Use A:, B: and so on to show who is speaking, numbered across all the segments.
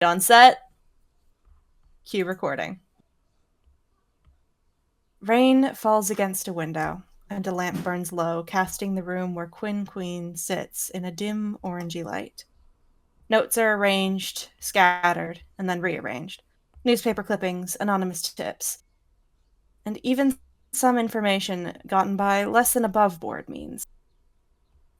A: On set, cue recording. Rain falls against a window, and a lamp burns low, casting the room where Queen sits in a dim, orangey light. Notes are arranged, scattered, and then rearranged. Newspaper clippings, anonymous tips, and even some information gotten by less than above board means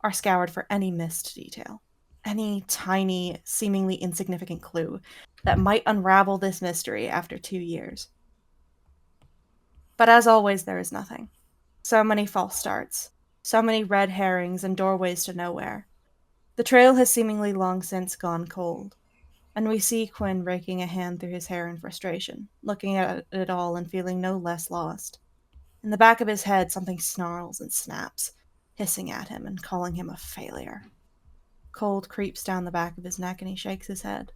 A: are scoured for any missed detail. Any tiny, seemingly insignificant clue that might unravel this mystery after 2 years. But as always, there is nothing. So many false starts, so many red herrings and doorways to nowhere. The trail has seemingly long since gone cold, and we see Quinn raking a hand through his hair in frustration, looking at it all and feeling no less lost. In the back of his head, something snarls and snaps, hissing at him and calling him a failure. Cold creeps down the back of his neck and he shakes his head,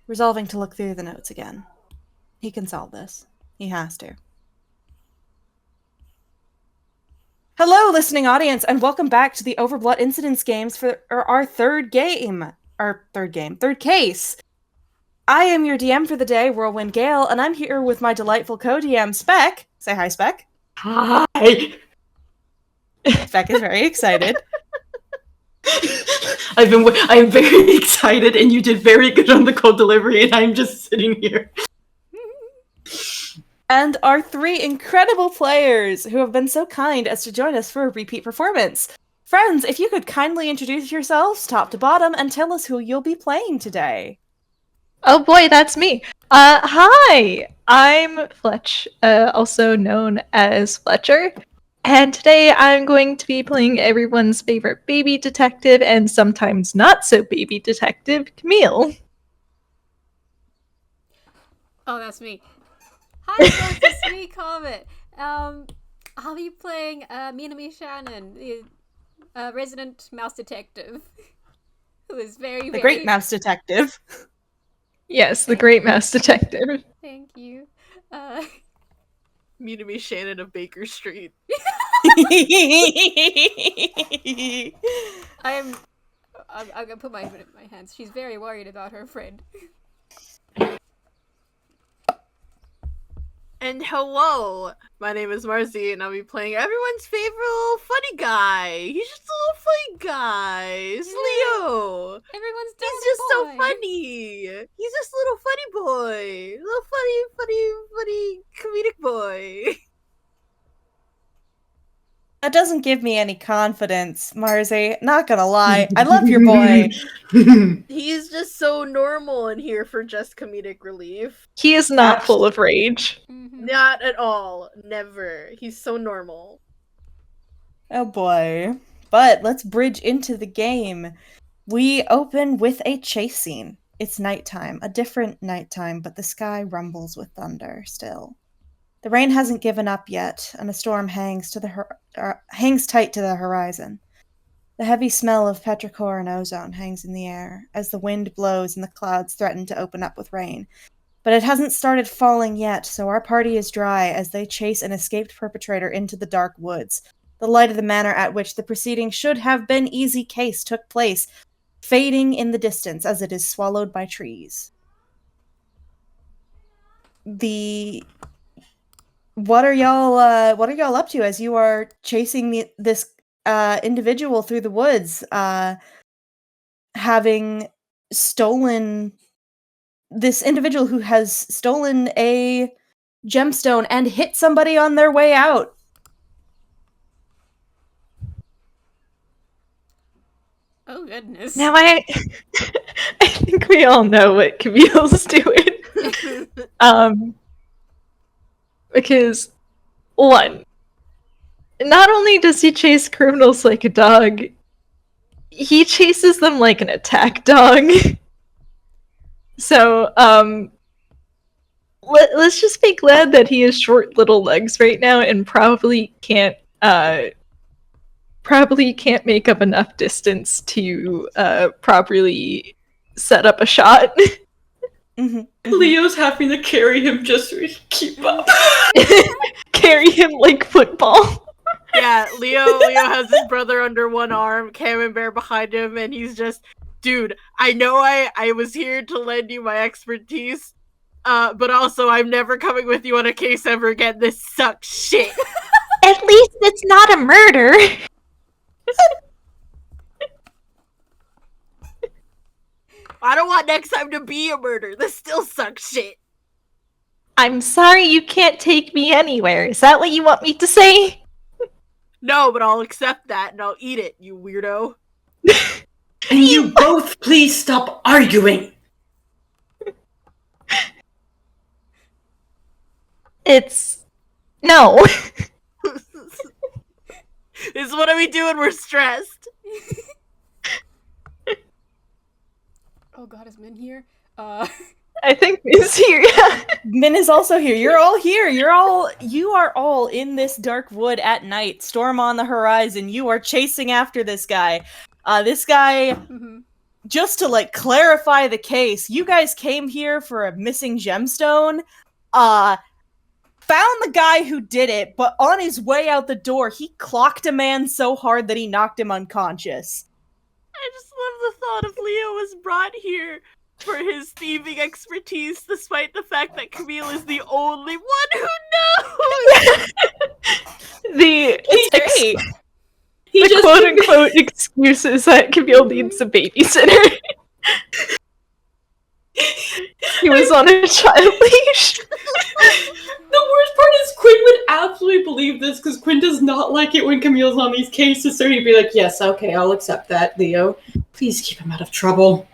A: resolving to look through the notes again. He can solve this. He has to. Hello, listening audience, and welcome back to the Overblot Incidents games for our third case. I am your DM for the day, Whirlwind Gale, and I'm here with my delightful co-DM, Spec. Say hi, Spec.
B: Hi!
A: Spec is very excited.
B: I am very excited, and you did very good on the cold delivery, and I'm just sitting here.
A: And our three incredible players who have been so kind as to join us for a repeat performance. Friends, if you could kindly introduce yourselves top to bottom and tell us who you'll be playing today.
C: Oh boy, that's me. Hi! I'm Fletch, also known as Fletcher. And today I'm going to be playing everyone's favorite baby detective and sometimes not so baby detective, Camille.
D: Oh, that's me. Hi, folks, it's me, Comet. I'll be playing Minami Shannon, the resident mouse detective, who is very
A: great mouse detective.
C: Yes, the great mouse detective.
D: Thank you.
E: Minami Shannon of Baker Street.
D: I'm gonna put my foot in my hands. She's very worried about her friend.
E: And hello, my name is Marzi, and I'll be playing everyone's favorite little funny guy. He's just a little funny guy. It's Leo.
D: Everyone's
E: He's just so funny. He's just a little funny boy. Little funny comedic boy.
A: That doesn't give me any confidence, Marzi. Not gonna lie. I love your boy.
E: He's just so normal in here for just comedic relief.
C: He is not full of rage.
D: Mm-hmm.
E: Not at all. Never. He's so normal.
A: Oh boy. But let's bridge into the game. We open with a chase scene. It's nighttime. A different nighttime, but the sky rumbles with thunder still. The rain hasn't given up yet, and a storm hangs tight to the horizon. The heavy smell of petrichor and ozone hangs in the air as the wind blows and the clouds threaten to open up with rain. But it hasn't started falling yet, so our party is dry as they chase an escaped perpetrator into the dark woods. The light of the manor at which the proceeding should have been easy case took place, fading in the distance as it is swallowed by trees. What are y'all up to as you are chasing this individual through the woods, having stolen this individual who has stolen a gemstone and hit somebody on their way out?
D: Oh goodness.
C: Now I think we all know what Camille's doing. Because, one, not only does he chase criminals like a dog, he chases them like an attack dog. So, let's just be glad that he has short little legs right now and probably can't make up enough distance to properly set up a shot.
A: Mm-hmm.
B: Leo's having to carry him just so he can keep up.
C: Carry him like football.
E: Yeah, Leo has his brother under one arm, Camembert behind him, and he's just dude, I know I was here to lend you my expertise, but also I'm never coming with you on a case ever again. This sucks shit.
C: At least it's not a murder.
E: I don't want next time to be a murder. This still sucks shit.
C: I'm sorry you can't take me anywhere. Is that what you want me to say?
E: No, but I'll accept that and I'll eat it, you weirdo.
B: And you both please stop arguing.
C: It's... No.
E: This is what we do when we're stressed.
D: Oh god, is Min here?
C: I think Min's here.
A: Min is also here. You're all here. You are all in this dark wood at night. Storm on the horizon. You are chasing after this guy. This guy, just to like clarify the case, you guys came here for a missing gemstone. Found the guy who did it, but on his way out the door, he clocked a man so hard that he knocked him unconscious.
E: I just love the thought of Leo was brought here for his thieving expertise, despite the fact that Camille is the only one who knows!
A: It's great.
C: The quote-unquote excuse is that Camille needs a babysitter. He was on a child leash.
B: The worst part is Quinn would absolutely believe this because Quinn does not like it when Camille's on these cases, so he'd be like, yes, okay, I'll accept that, Leo. Please keep him out of trouble.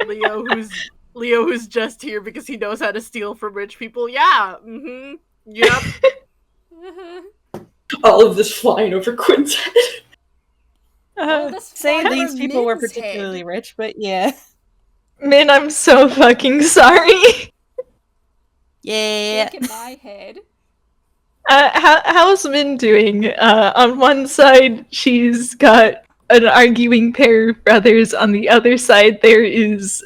E: Leo who's just here because he knows how to steal from rich people. Yeah, yep.
B: All of this flying over Quinn's head.
A: Say these people were particularly rich, but yeah.
C: Min, I'm so fucking sorry.
A: Yeah.
D: Look at my head.
C: How's Min doing? On one side, she's got an arguing pair of brothers. On the other side, there is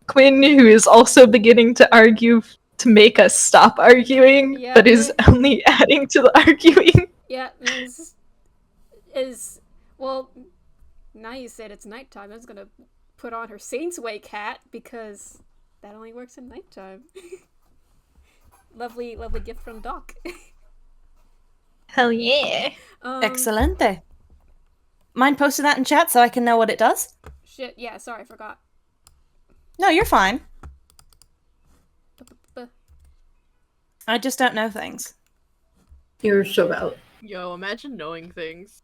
C: Quinn, who is also beginning to argue to make us stop arguing,
D: Yeah,
C: but is only adding to the arguing.
D: Yeah, well, now you said it's nighttime, I was gonna put on her Saint's Wake hat, because that only works in nighttime. lovely gift from Doc.
C: Hell yeah.
A: Excelente. Mind posting that in chat so I can know what it does?
D: Shit, yeah, sorry, I forgot.
A: No, you're fine. I just don't know things.
B: You're so valid.
E: Yo, imagine knowing things.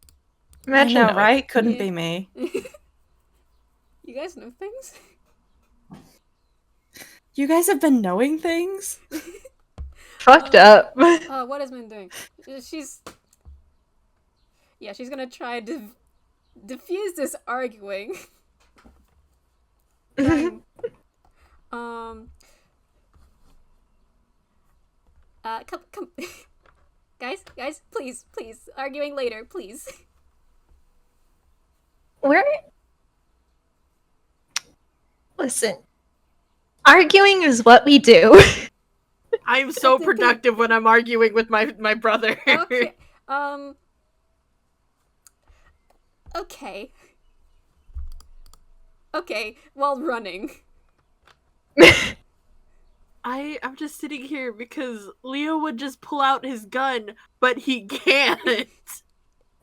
C: Imagine,
A: I know, right? Couldn't
D: Yeah.
A: be me.
D: You guys know things?
A: You guys have been knowing things?
C: fucked up.
D: What has Min doing? She's gonna try to diffuse this arguing. Come, guys, please, arguing later, please.
C: Listen, arguing is what we do.
E: I'm so productive when I'm arguing with my brother.
D: Okay, okay, while running.
E: I'm just sitting here because Leo would just pull out his gun, but he can't.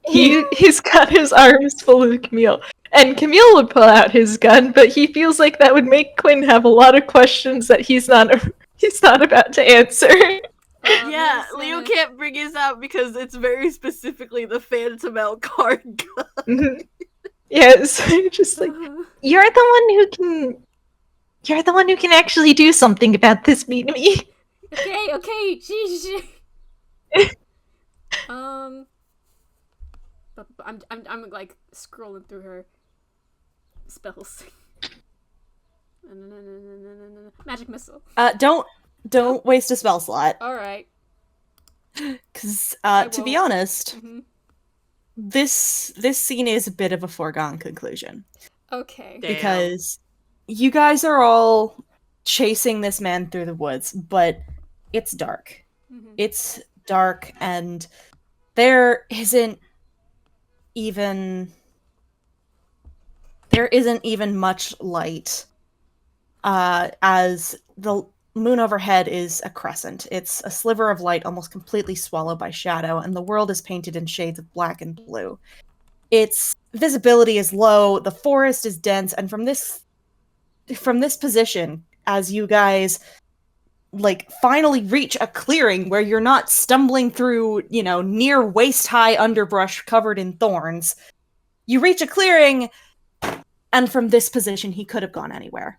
C: He's got his arms full of Camille. And Camille would pull out his gun, but he feels like that would make Quinn have a lot of questions that he's not about to answer.
E: Yeah, Leo can't bring his out because it's very specifically the Phantom L card gun.
C: Yes, just like you're the one who can actually do something about this, me.
D: Okay, sheesh. But I'm like scrolling through her spells. Magic missile.
A: Don't waste a spell slot.
D: All right.
A: Because to be honest, this scene is a bit of a foregone conclusion.
D: Okay.
E: Damn.
A: Because you guys are all chasing this man through the woods, but it's dark. It's dark, and there isn't even there isn't even much light, as the moon overhead is a crescent. It's a sliver of light almost completely swallowed by shadow, and the world is painted in shades of black and blue. Its visibility is low, the forest is dense, and from this position, as you guys finally reach a clearing where you're not stumbling through, near waist-high underbrush covered in thorns, you reach a clearing, and from this position he could have gone anywhere.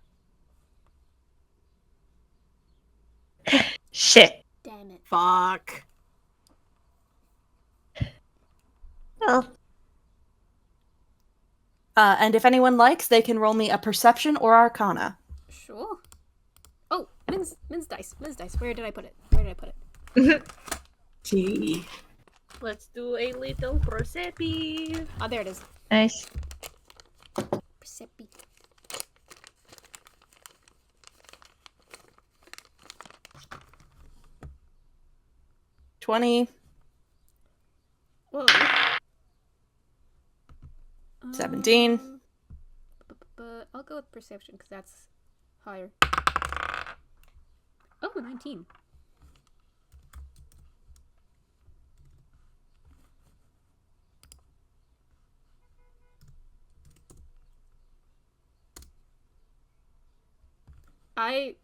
C: Shit.
D: Damn it.
E: Fuck.
C: Well,
A: And if anyone likes, they can roll me a perception or arcana.
D: Sure. Oh, Min's dice. Min's dice. Where did I put it?
B: Gee.
E: Let's do a little Persepi.
D: Oh, there it is.
C: nice.
D: Persepi.
A: $20,
D: Whoa.
A: 17.
D: But I'll go with perception because that's higher. Oh, 19.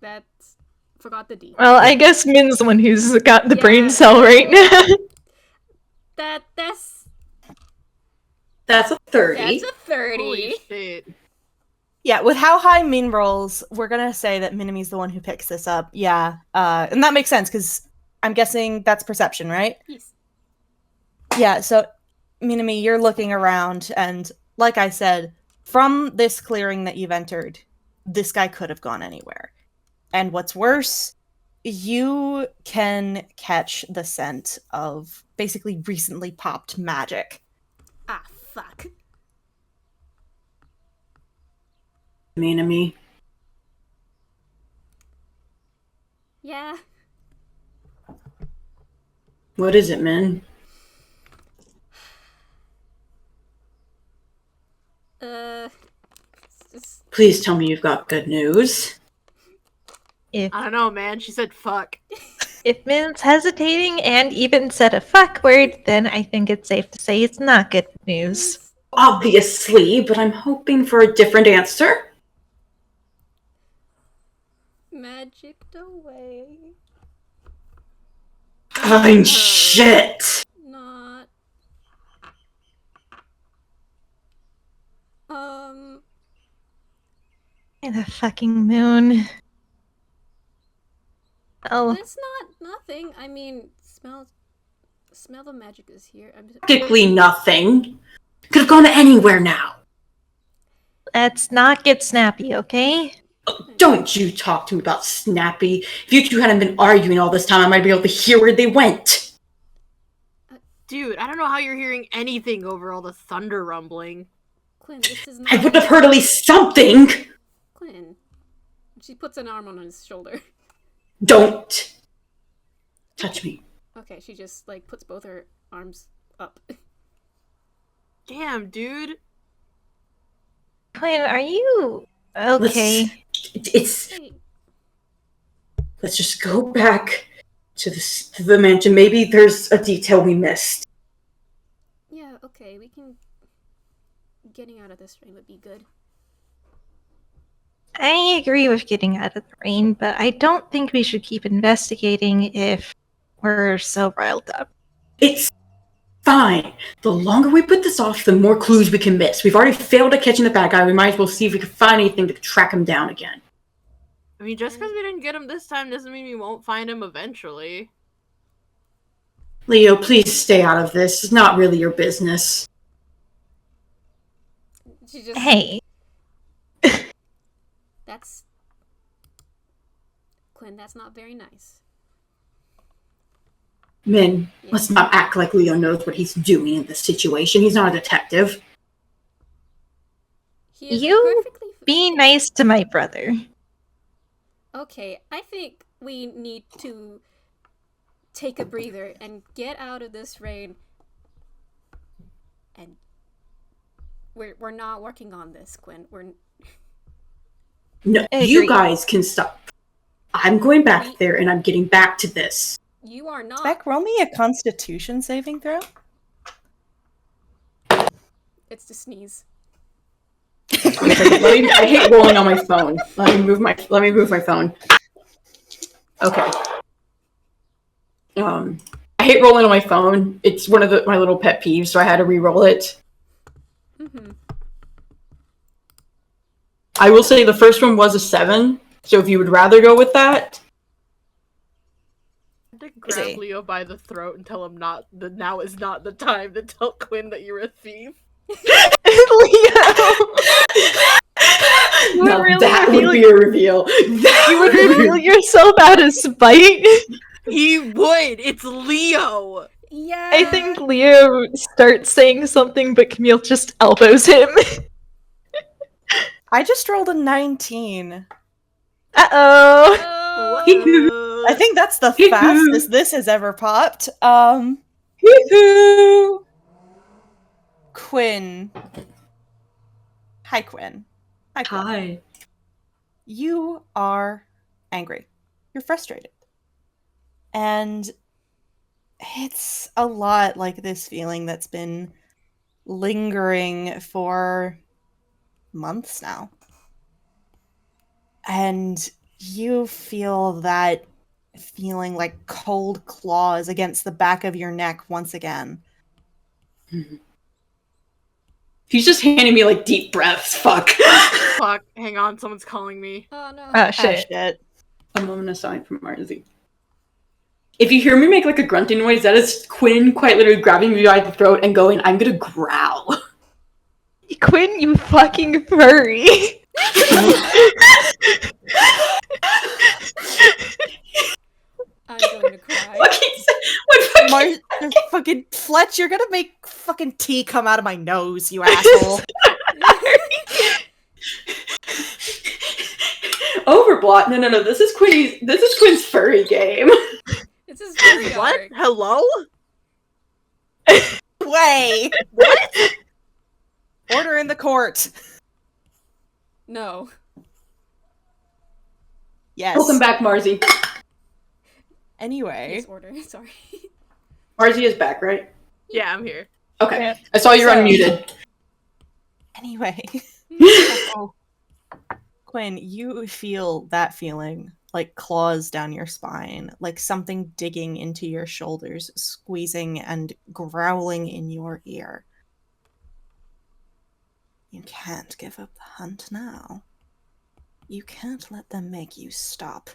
D: That's forgot the D.
C: Well, I guess Min's the one who's got the
D: Yeah.
C: brain cell right now.
D: That's
B: That's a 30.
D: a 30.
E: Holy shit.
A: Yeah, with how high Min rolls, we're gonna say that Minami's the one who picks this up. Yeah, and that makes sense, because I'm guessing that's perception, right?
D: Yes.
A: Yeah, so Minami, you're looking around, and like I said, from this clearing that you've entered, this guy could have gone anywhere. And what's worse, you can catch the scent of basically recently popped magic.
D: Ah, fuck.
B: Me.
D: Yeah.
B: What is it, man?
D: Just,
B: Please tell me you've got good news.
C: If
E: I don't know, man. She said fuck.
C: if Min's hesitating and even said a fuck word, then I think it's safe to say it's not good news.
B: Obviously, but I'm hoping for a different answer.
D: magicked away.
B: Fine shit.
D: Not.
C: And the fucking moon. Oh,
D: It's not nothing. I mean, smell the magic is here.
B: Practically nothing. Could have gone anywhere now.
C: let's not get snappy, okay?
B: Don't you talk to me about Snappy. If you two hadn't been arguing all this time, I might be able to hear where they went.
E: Dude, I don't know how you're hearing anything over all the thunder rumbling.
D: Quinn, this is not.
B: I would have heard at least something.
D: Quinn. She puts an arm on his shoulder.
B: Don't touch me.
D: Okay, she just puts both her arms up.
E: Damn, dude.
C: Quinn, are you okay?
D: Hey,
B: Let's just go back to the mansion. Maybe there's a detail we missed.
D: yeah, okay, we can. Getting out of this rain would be good.
C: I agree with getting out of the rain, but I don't think we should keep investigating if we're so riled up.
B: It's fine. The longer we put this off, the more clues we can miss. We've already failed at catching the bad guy. We might as well see if we can find anything to track him down again.
E: I mean, just because we didn't get him this time doesn't mean we won't find him eventually.
B: Leo, please stay out of this. It's not really your business.
D: She just.
C: Hey,
D: That's. Quinn, that's not very nice.
B: Min, let's not act like Leo knows what he's doing in this situation. He's not a detective.
D: He is
C: You
D: perfectly.
C: be nice to my brother.
D: Okay, I think we need to take a breather and get out of this rain and We're not working on this, Quinn.
B: No,
C: I
B: you
C: agree.
B: guys can stop. I'm going back there and I'm getting back to this.
D: You are not.
A: Spec, roll me a Constitution saving throw.
D: It's to sneeze.
B: I hate rolling on my phone. Let me move my phone. Okay. I hate rolling on my phone. It's one of my little pet peeves, so I had to re-roll it.
D: Mm-hmm.
B: I will say the first one was a 7, so if you would rather go with that.
E: To grab Leo by the throat and tell him now is not the time to tell Quinn that you're a thief.
C: You would really
B: that would be a reveal.
C: You would reveal yourself out of spite.
E: He would. It's Leo.
D: Yeah.
C: I think Leo starts saying something, but Camille just elbows him.
A: I just rolled a 19.
C: Uh-oh.
D: Oh.
A: I think that's the
B: Hee-hoo.
A: fastest this has ever popped. Quinn. Hi, Quinn. Hi, Quinn.
B: Hi.
A: You are angry. You're frustrated. And it's a lot like this feeling that's been lingering for months now. And you feel that feeling like cold claws against the back of your neck once again.
B: He's just handing me like deep breaths. Fuck.
E: Fuck. Hang on. Someone's calling me.
D: Oh no.
C: Oh, shit.
A: Shit.
B: A moment aside from Marzi. If you hear me make like a grunting noise, that is Quinn quite literally grabbing me by the throat and going, I'm gonna growl.
C: Quinn, you fucking furry.
D: I'm going to cry.
A: Fucking Fletch, you're gonna make fucking tea come out of my nose, you asshole.
B: Overblot. No. This is Quinn's furry game.
D: It's his very
E: What?
D: arc.
E: Hello?
A: Way! What? Order in the court.
D: No.
A: Yes.
B: Welcome back, Marzi.
A: Anyway.
D: Yes, order. Sorry.
B: Marzi is back, right?
E: Yeah, I'm here.
B: Okay.
C: Yeah.
B: I saw you're
A: So-
B: unmuted.
A: Anyway. Quinn, you feel that feeling like claws down your spine, like something digging into your shoulders, squeezing and growling in your ear. You can't give up the hunt now. You can't let them make you stop.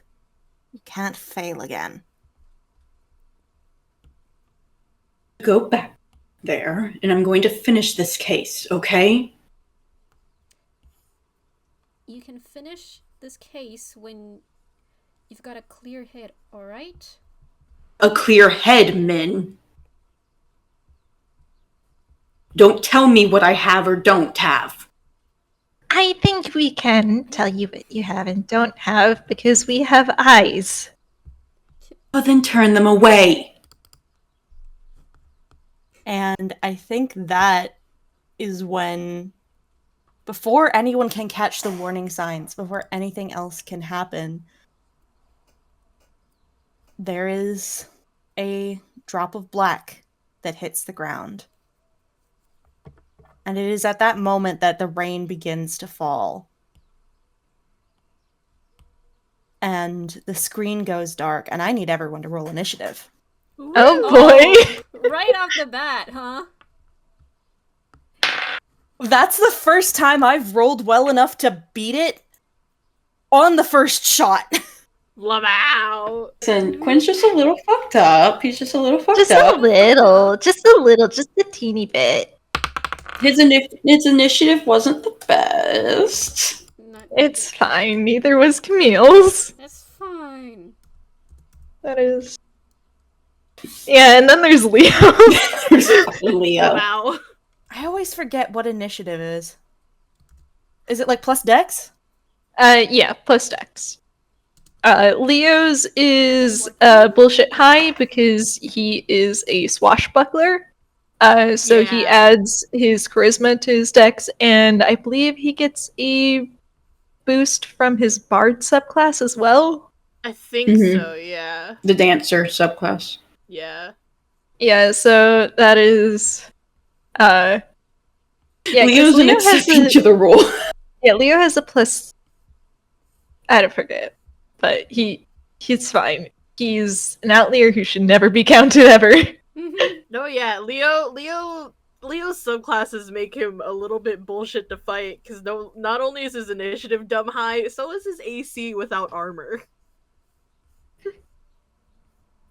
A: You can't fail again.
B: Go back there, and I'm going to finish this case, okay?
D: You can finish this case when you've got a clear head, alright?
B: A clear head, Min. Don't tell me what I have or don't have.
C: I think we can tell you what you have and don't have because we have eyes.
B: Well, then turn them away.
A: And I think that is when, before anyone can catch the warning signs, before anything else can happen, there is a drop of black that hits the ground. And it is at that moment that the rain begins to fall. And the screen goes dark, and I need everyone to roll initiative.
C: Oh boy!
D: Right off the bat, huh?
A: That's the first time I've rolled well enough to beat it on the first shot.
E: Lamau.
B: Listen, Quinn's just a little fucked up. He's just a little fucked
C: Just
B: up.
C: a little, just a teeny bit.
B: His initiative wasn't the best.
D: Not-
C: It's fine, neither was Camille's.
D: That's fine.
C: That is... Yeah, and then there's Leo.
B: There's fucking Leo.
E: Lamau.
A: I always forget what initiative is. Is it like plus dex?
C: Yeah, plus dex. Leo's is bullshit high because he is a swashbuckler. So he
E: Yeah.
C: adds his charisma to his dex, and I believe he gets a boost from his bard subclass as well.
E: I think so, yeah.
B: The dancer subclass.
E: Yeah.
C: Yeah, so that is yeah, 'cause
B: Leo's an
C: Leo has
B: exception
C: a
B: to the rule.
C: yeah, Leo has a plus. I don't forget, but he's fine. He's an outlier who should never be counted ever.
E: No, yeah, Leo's subclasses make him a little bit bullshit to fight, because not only is his initiative dumb high, so is his AC without armor.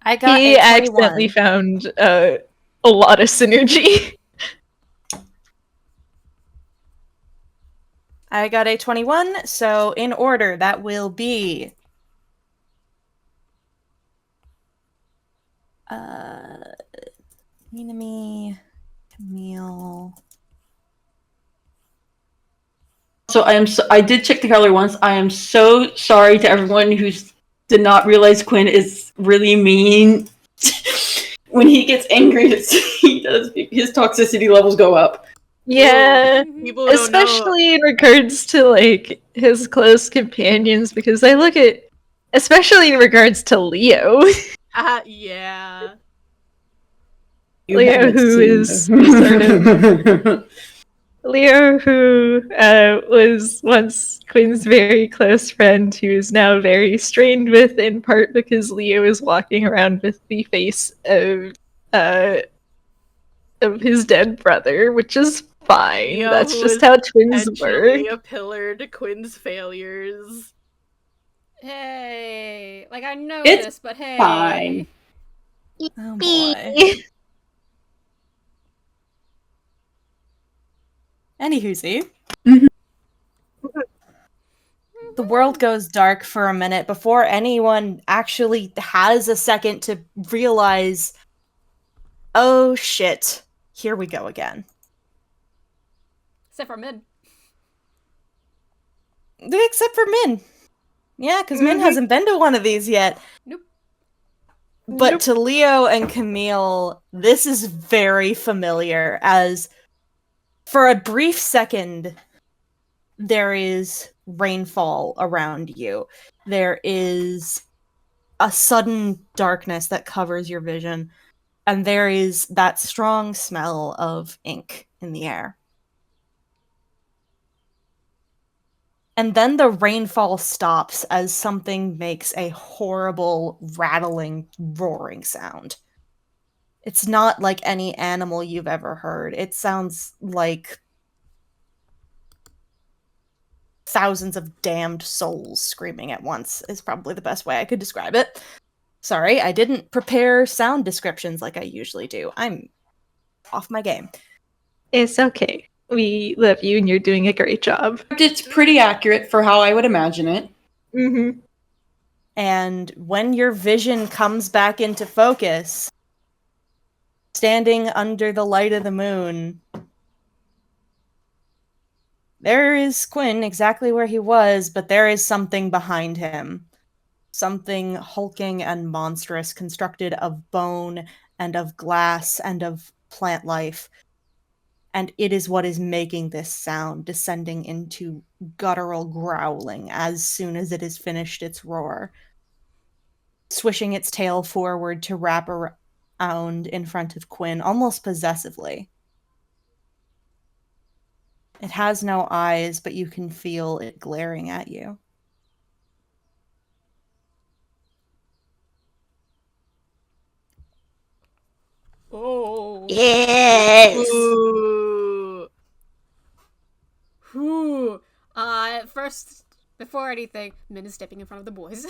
A: I got
C: He
A: a 21.
C: accidentally found a lot of synergy.
A: I got a 21, so in order, that will be... Minami, Camille...
B: So I did check the color once. I am so sorry to everyone who did not realize Quinn is really mean. When he gets angry, his toxicity levels go up.
C: Yeah,
E: People don't know.
C: especially in regards to like his close companions, because I look at, especially in regards to Leo.
E: Yeah.
B: You
C: Leo,
B: haven't
C: who
B: seen
C: is
B: them.
C: Leo, who was once Quinn's very close friend, who is now very strained with, in part because Leo is walking around with the face of his dead brother, which is fine.
E: Leo,
C: That's
E: who
C: just
E: is
C: how twins work.
E: potentially a pillar to Quinn's failures.
D: Hey, like I know
B: It's
D: this, but hey.
B: fine.
A: Oh boy. Anywhoosy.
B: Mhm.
A: The world goes dark for a minute before anyone actually has a second to realize, oh shit, here we go again.
D: Except for Min.
A: Except for Min. Yeah, because Min hasn't been to one of these yet.
D: Nope.
A: But
C: Nope.
A: to Leo and Camille, this is very familiar, as for a brief second, there is rainfall around you. There is a sudden darkness that covers your vision, and there is that strong smell of ink in the air. And then the rainfall stops as something makes a horrible, rattling, roaring sound. It's not like any animal you've ever heard. It sounds like thousands of damned souls screaming at once, is probably the best way I could describe it. Sorry, I didn't prepare sound descriptions like I usually do. I'm off my game.
C: It's okay. We love you, and you're doing a great job.
B: It's pretty accurate for how I would imagine it.
C: Mm-hmm.
A: And when your vision comes back into focus, standing under the light of the moon, there is Quinn exactly where he was, but there is something behind him. Something hulking and monstrous, constructed of bone and of glass and of plant life. And it is what is making this sound, descending into guttural growling as soon as it has finished its roar. Swishing its tail forward to wrap around in front of Quinn, almost possessively. It has no eyes, but you can feel it glaring at you.
D: Oh.
A: Yes!
E: Ooh.
D: Whew. First, before anything, Min is stepping in front of the boys.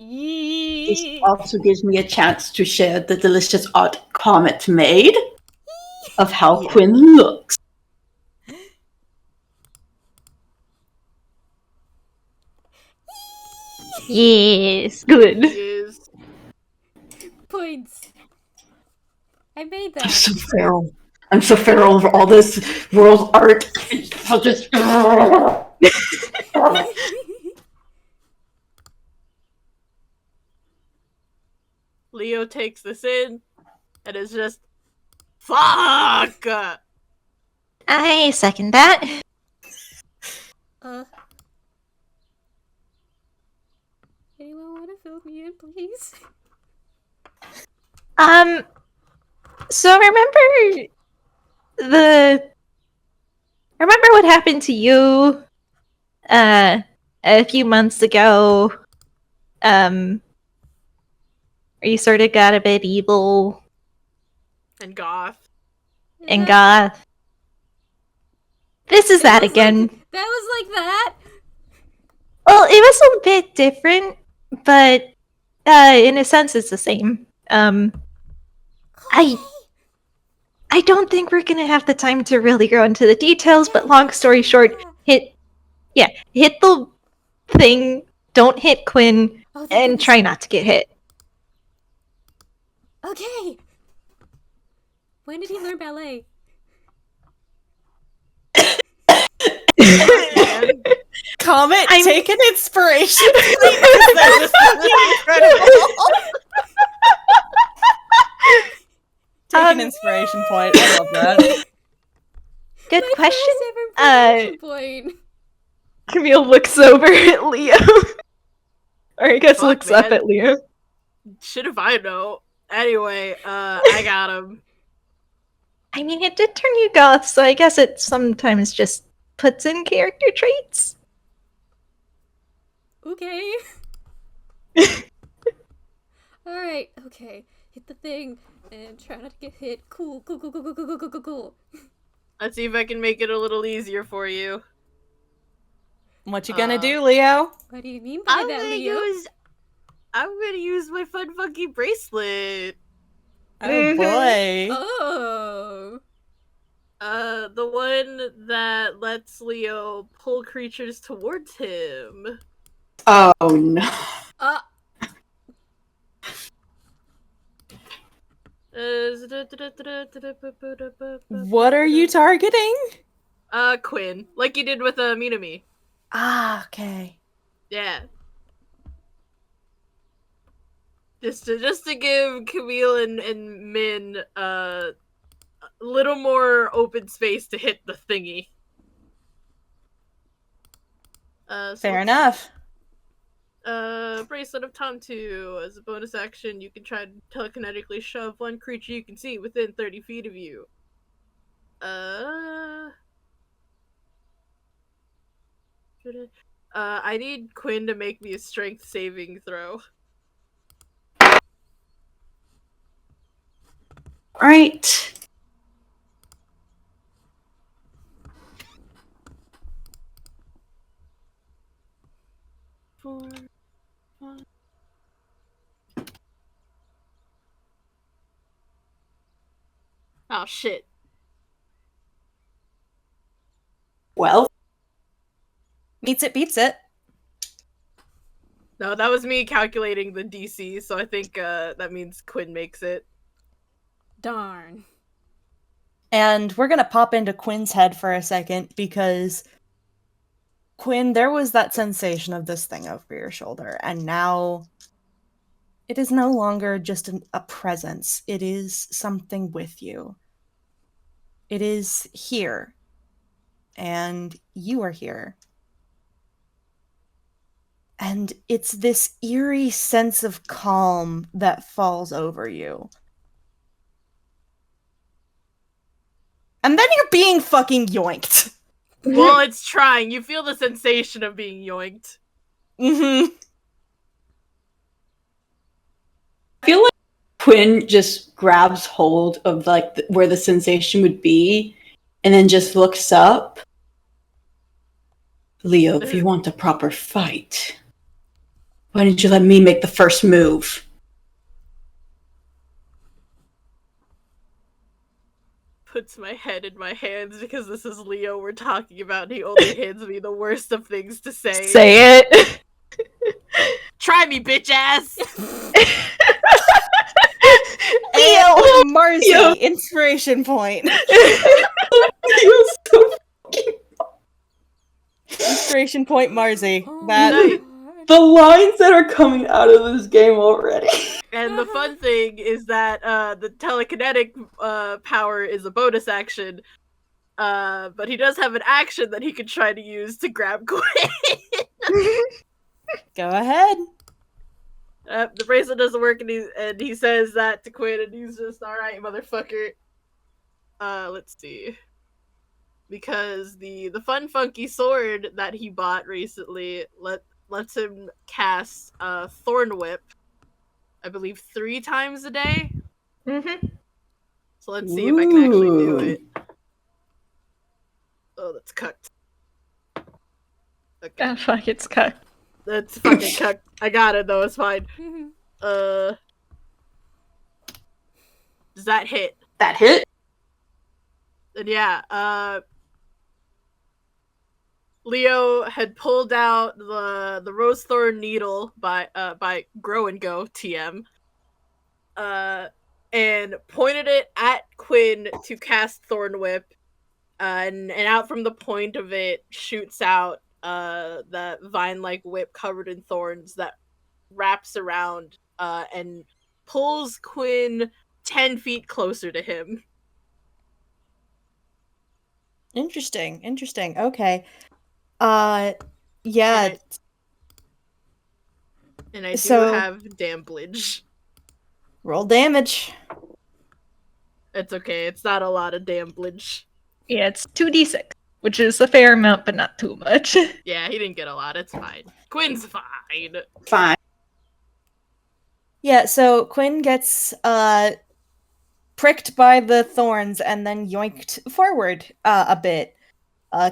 B: This also gives me a chance to share the delicious art Comet made of how Quinn looks.
C: Yes, good.
E: Is
D: Points. I made
B: I'm
D: that.
B: so feral. I'm so feral over all this world art. I'll just.
E: Leo takes this in and is just, fuck!
C: I second that.
D: Anyone want to fill me in, please?
C: So remember what happened to you, a few months ago, where you sort of got a bit evil
E: And goth.
C: and goth? This is that again.
D: That was like that?
C: Well, it was a bit different, but in a sense, it's the same. I don't think we're gonna have the time to really go into the details, but long story short, hit the thing, don't hit Quinn, and try not to get hit.
D: Okay! When did he learn ballet?
A: Comet,
C: I'm-
A: take an inspiration point, because that was fucking incredible. Take an inspiration point. I love that.
C: Good
D: My
C: question.
D: +7 point.
C: Camille looks over at Leo. Or I guess
E: Fuck,
C: looks up
E: man.
C: at Leo.
E: Shit if I know. Anyway, I got him.
C: I mean, it did turn you goth, so I guess it sometimes just puts in character traits.
D: Okay. Alright, okay. Hit the thing and try not to get hit. Cool.
E: Let's see if I can make it a little easier for you.
A: What you gonna do, Leo?
D: What do you mean by
E: I'm
D: that,
E: gonna
D: Leo?
E: use my fun funky bracelet.
A: Oh boy.
D: Oh.
E: The one that lets Leo pull creatures towards him.
B: Oh no.
A: What are you targeting?
E: Quinn, like you did with Minami.
A: Ah, okay.
E: Yeah. Just to give Camille and Min a little more open space to hit the thingy.
A: Fair enough.
E: Bracelet of Tantu. As a bonus action, you can try to telekinetically shove one creature you can see within 30 feet of you. I need Quinn to make me a strength saving throw.
B: Alright.
E: Four, five. Oh shit.
B: Well,
A: Meets it, beats it.
E: No, that was me calculating the DC, so I think that means Quinn makes it.
D: Darn.
A: And we're gonna pop into Quinn's head for a second, because Quinn, there was that sensation of this thing over your shoulder, and now it is no longer just a presence. It is something with you. It is here. And you are here. And it's this eerie sense of calm that falls over you. And then you're being fucking yoinked.
E: Well, it's trying. You feel the sensation of being yoinked.
A: Mm-hmm.
B: I feel like Quinn just grabs hold of like where the sensation would be, and then just looks up. Leo, if you want a proper fight, why didn't you let me make the first move?
E: Puts my head in my hands because this is Leo we're talking about, and he only hands me the worst of things to say.
C: Say it.
E: Try me, bitch ass!
A: And Marzi, inspiration point.
B: Leo's so fucking...
A: Inspiration point, Marzi.
D: Oh
A: That
D: my God.
B: The lines that are coming out of this game already.
E: And the fun thing is that the telekinetic power is a bonus action, but he does have an action that he can try to use to grab Quinn.
A: Go ahead.
E: The bracelet doesn't work, and he says that to Quinn, and he's just, alright, motherfucker. Let's see. Because the fun funky sword that he bought recently lets him cast Thorn Whip, I believe 3 times a day.
C: Mm-hmm.
E: So let's see if I can actually do it. Oh, that's cucked. Okay.
C: Oh, fuck, it's cut.
E: That's fucking cucked. I got it though, it's fine. Does that hit?
B: That hit?
E: And yeah, Leo had pulled out the rose thorn needle by Grow and Go TM, and pointed it at Quinn to cast Thorn Whip, and out from the point of it shoots out the vine-like whip covered in thorns that wraps around and pulls Quinn 10 feet closer to him.
A: Interesting. Okay. Yeah.
E: And I do
A: So-
E: have damblage.
A: Roll damage.
E: It's okay, it's not a lot of damblage.
C: Yeah, it's 2d6, which is a fair amount, but not too much.
E: Yeah, he didn't get a lot, it's fine. Quinn's fine.
B: Fine.
A: Yeah, so Quinn gets pricked by the thorns and then yoinked forward a bit,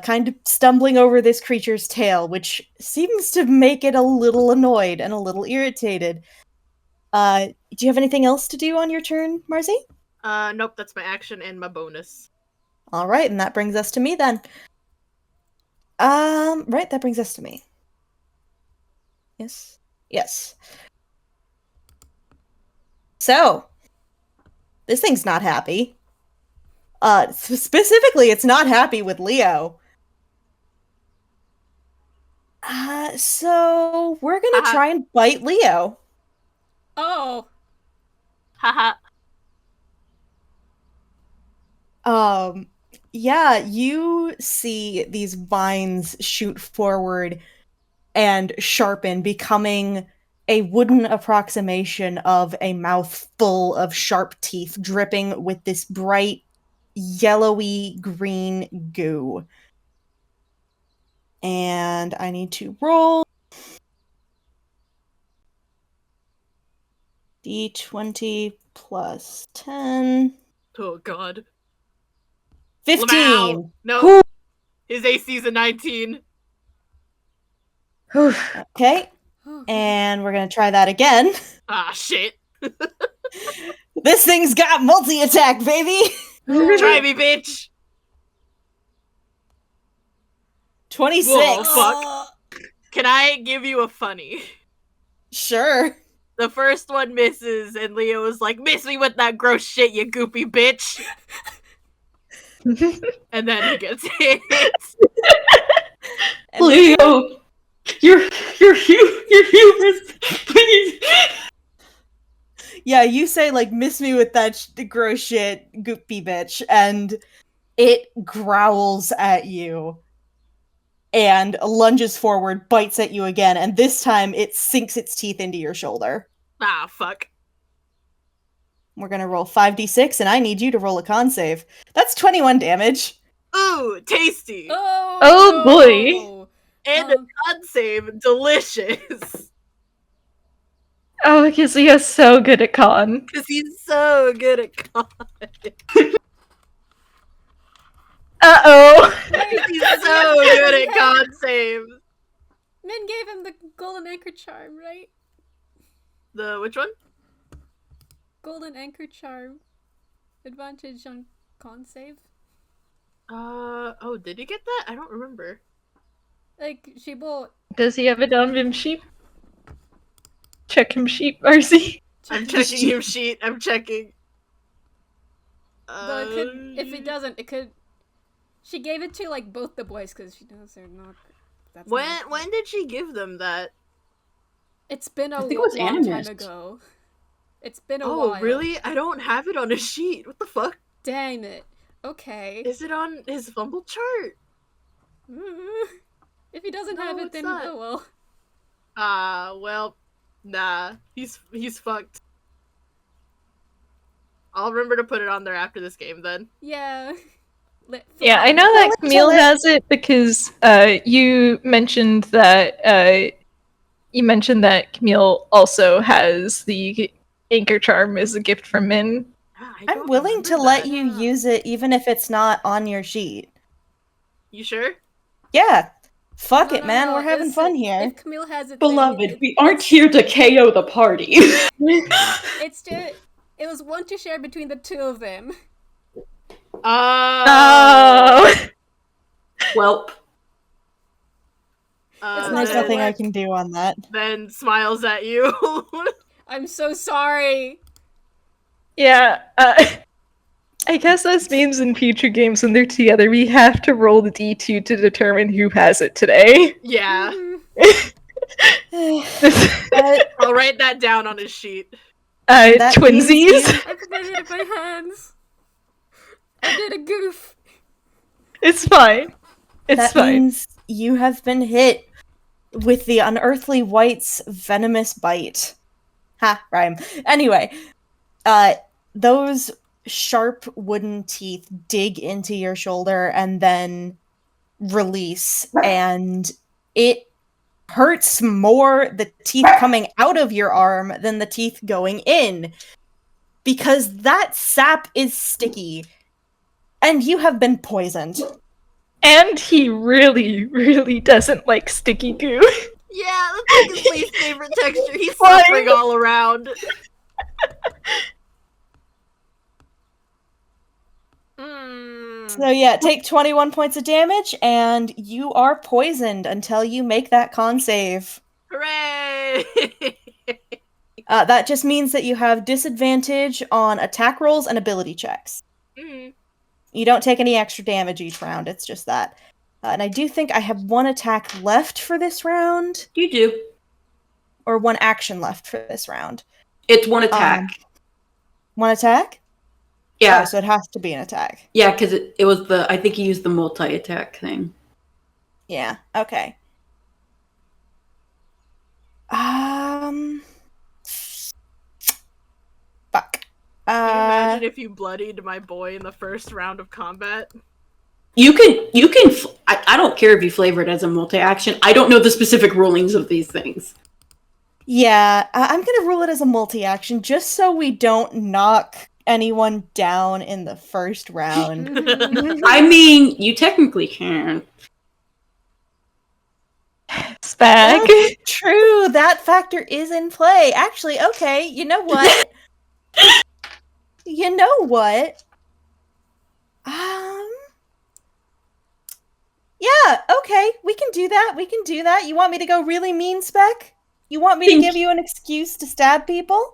A: kind of stumbling over this creature's tail, which seems to make it a little annoyed and a little irritated. Do you have anything else to do on your turn, Marzi?
E: Nope, that's my action and my bonus.
A: All right, and that brings us to me then. Right, that brings us to me. Yes. So, this thing's not happy. Specifically, it's not happy with Leo. So we're gonna try and bite Leo.
D: Oh,
E: Haha.
A: Yeah, you see these vines shoot forward and sharpen, becoming a wooden approximation of a mouth full of sharp teeth dripping with this bright yellowy green goo. And I need to roll D20 plus 10.
E: Oh god.
A: 15!
E: Lamau! No.
A: Whew.
E: His AC's a 19.
A: Okay, and we're gonna try that again.
E: Ah, shit.
A: This thing's got multi-attack, baby!
E: Try me, bitch!
A: 26.
E: Whoa, fuck. Can I give you a funny?
A: Sure.
E: The first one misses, and Leo was like, miss me with that gross shit, you goopy bitch! And then he gets hit.
B: Leo, you're humorous. Please.
A: Yeah, you say, like, miss me with that gross shit, goopy bitch, and it growls at you and lunges forward, bites at you again, and this time it sinks its teeth into your shoulder.
E: Ah, fuck.
A: We're gonna roll 5d6, and I need you to roll a con save. That's 21 damage.
E: Ooh, tasty!
C: Oh, boy.
E: And a con save, delicious!
C: Oh, because Leo's so good at con.
E: Because he's so good at con.
C: Uh-oh.
E: He's so good at con saves.
D: Min gave him the golden anchor charm, right?
E: The, which one?
D: Golden anchor charm. Advantage on con save.
E: Oh, did he get that? I don't remember.
D: Like, she bought...
C: Does he have it on him sheep? Check him sheep, Marzi.
E: I'm checking your sheet. I'm checking.
D: Though it could, if it doesn't, it could... She gave it to, like, both the boys, because she knows they're not... That's not...
E: When did she give them that?
D: It's been a
B: I think it was
D: long time
B: Animist.
D: ago. It's been a while.
E: Oh, really? I don't have it on a sheet. What the fuck?
D: Damn it. Okay.
E: Is it on his fumble chart?
D: If he doesn't
E: No,
D: have it,
E: it's
D: then
E: not.
D: oh well.
E: Well, nah. He's fucked. I'll remember to put it on there after this game then.
D: Yeah.
C: Yeah, I know that
A: Well,
C: Camille
A: until it-
C: has it because you mentioned that Camille also has the anchor charm as a gift from Min.
E: I
A: I'm
E: don't
A: willing to
E: remember
A: let
E: that.
A: you use it even if it's not on your sheet.
E: You sure?
A: Yeah. Fuck
D: No,
A: it,
D: no,
A: man.
D: no,
A: We're having
D: it's-
A: fun here.
D: If Camille has it, then
B: Beloved, we aren't here to KO the party.
D: it's just it was one to share between the two of them.
C: Oh!
B: Welp.
D: It's not
A: There's
D: gonna
A: nothing I
D: work.
A: can do on that.
E: Then smiles at you.
D: I'm so sorry.
C: Yeah, I guess this means in future games when they're together, we have to roll the D2 to determine who has it today.
E: Yeah.
A: But
E: I'll write that down on his sheet.
A: that means
C: Twinsies?
A: you-
D: I put my head in my hands. I did a goof.
C: It's fine. It's
A: that
C: fine.
A: means you have been hit with the Unearthly Wight's venomous bite. Ha, rhyme. Anyway, those sharp wooden teeth dig into your shoulder and then release, and it hurts more the teeth coming out of your arm than the teeth going in, because that sap is sticky, and you have been poisoned.
C: And he really, really doesn't like sticky goo.
E: Yeah, that's like his least favorite texture. He's
C: Fine.
E: suffering all around.
A: So yeah, take 21 points of damage, and you are poisoned until you make that con save.
E: Hooray!
A: That just means that you have disadvantage on attack rolls and ability checks.
E: Mhm.
A: You don't take any extra damage each round, it's just that. And I do think I have one attack left for this round,
B: You do.
A: or one action left for this round.
B: It's one attack.
A: One attack?
B: Yeah.
A: Oh, so it has to be an attack.
B: Yeah, because it was I think he used the multi-attack thing.
A: Yeah, okay. Fuck.
E: Can you imagine if you bloodied my boy in the first round of combat?
B: You can, I don't care if you flavor it as a multi-action. I don't know the specific rulings of these things.
A: Yeah, I'm gonna rule it as a multi-action just so we don't knock anyone down in the first round.
B: I mean, you technically can.
C: Spec.
A: That's true, that factor is in play. Actually, okay, you know what? You know what? Yeah, okay, we can do that. We can do that. You want me to go really mean, Spec? You want me to give you an excuse to stab people?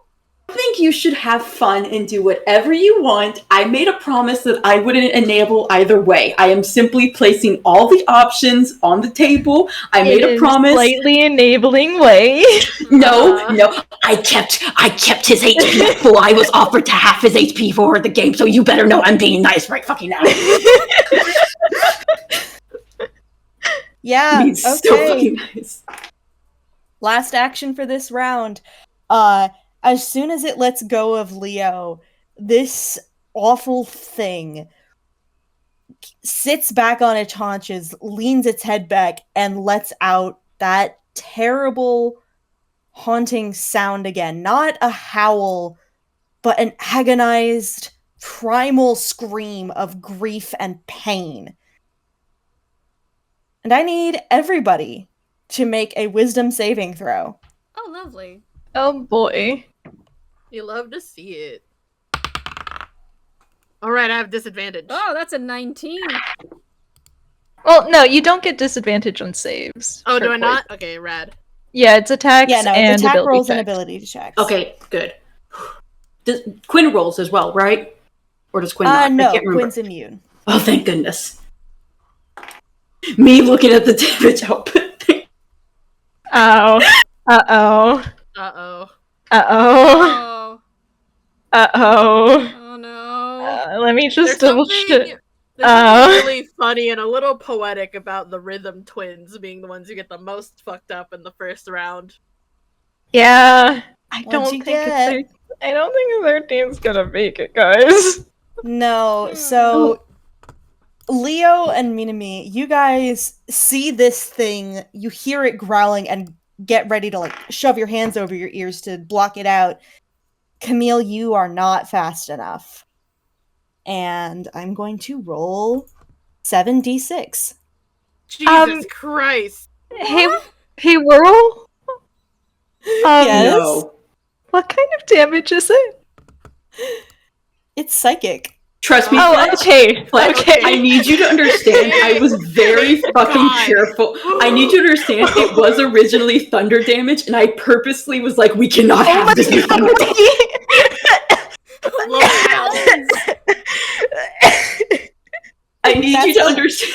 B: I think you should have fun and do whatever you want. I made a promise that I wouldn't enable either way. I am simply placing all the options on the table. I made a promise.
C: Slightly enabling way.
B: No, I kept his HP full. I was offered to half his HP for the game, so you better know I'm being nice right fucking now.
A: Yeah,
B: Being so
A: okay.
B: fucking nice.
A: Last action for this round. As soon as it lets go of Leo, this awful thing sits back on its haunches, leans its head back, and lets out that terrible, haunting sound again. Not a howl, but an agonized, primal scream of grief and pain. And I need everybody to make a wisdom saving throw.
D: Oh, lovely.
C: Oh boy.
E: You love to see it. Alright, I have disadvantage.
D: Oh, that's a 19.
C: Well, no, you don't get disadvantage on saves.
E: Oh,
C: for
E: do I
C: poison.
E: not? Okay, rad.
C: Yeah, it's attacks
A: Yeah, no,
C: and
A: it's attack
C: ability
A: rolls and
C: checks.
A: ability checks.
B: Okay, good. Quinn rolls as well, right? Or does Quinn not? I
A: No,
B: can't remember.
A: Quinn's immune.
B: Oh, thank goodness. Me looking at the damage output thing.
C: Oh. Uh-oh.
E: Uh-oh.
C: Uh-oh.
D: Oh.
C: Uh-oh.
D: Oh no.
C: Let me
E: There's
C: just double
E: something,
C: check.
E: there's something really funny and a little poetic about the Rhythm twins being the ones who get the most fucked up in the first round.
C: Yeah. I
A: What'd
C: don't
A: you
C: think
A: get?
C: I don't think the 13's gonna make it, guys.
A: No,
D: Hmm.
A: so Leo and Minami, you guys see this thing, you hear it growling and get ready to like shove your hands over your ears to block it out. Camille, you are not fast enough. And I'm going to roll 7d6.
E: Jesus Christ.
C: Hey,
D: What?
C: hey, Whirl.
A: Yes?
B: No.
C: What kind of damage is it?
A: It's psychic.
B: Trust me,
C: Oh,
B: Fletch.
C: okay.
B: Fletch,
C: Okay.
B: I need you to understand, I was very
E: Thank
B: fucking
E: God.
B: careful. I need you to understand, it was originally thunder damage, and I purposely was like, we cannot
C: Oh
B: have
C: my
B: this be thunder damage.
E: Locales.
B: I need you
A: That's
B: to
A: a-
B: understand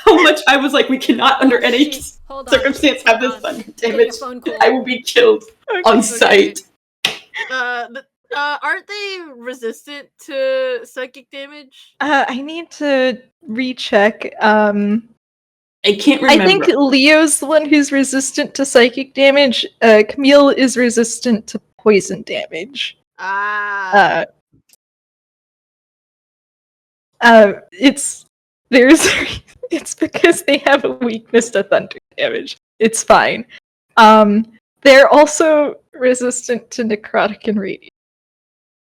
B: how much I was like, we cannot under
D: Oh,
B: any
D: shit. Hold on.
B: circumstance have this
D: Hold on.
B: thunder
D: Getting a
B: damage.
D: phone call.
B: I will be killed on sight.
E: Aren't they resistant to psychic damage?
C: I need to recheck.
B: I can't
C: I
B: remember.
C: think Leo's the one who's resistant to psychic damage. Camille is resistant to poison damage.
E: Ah.
C: It's it's because they have a weakness to thunder damage. It's fine. They're also resistant to necrotic and radiant.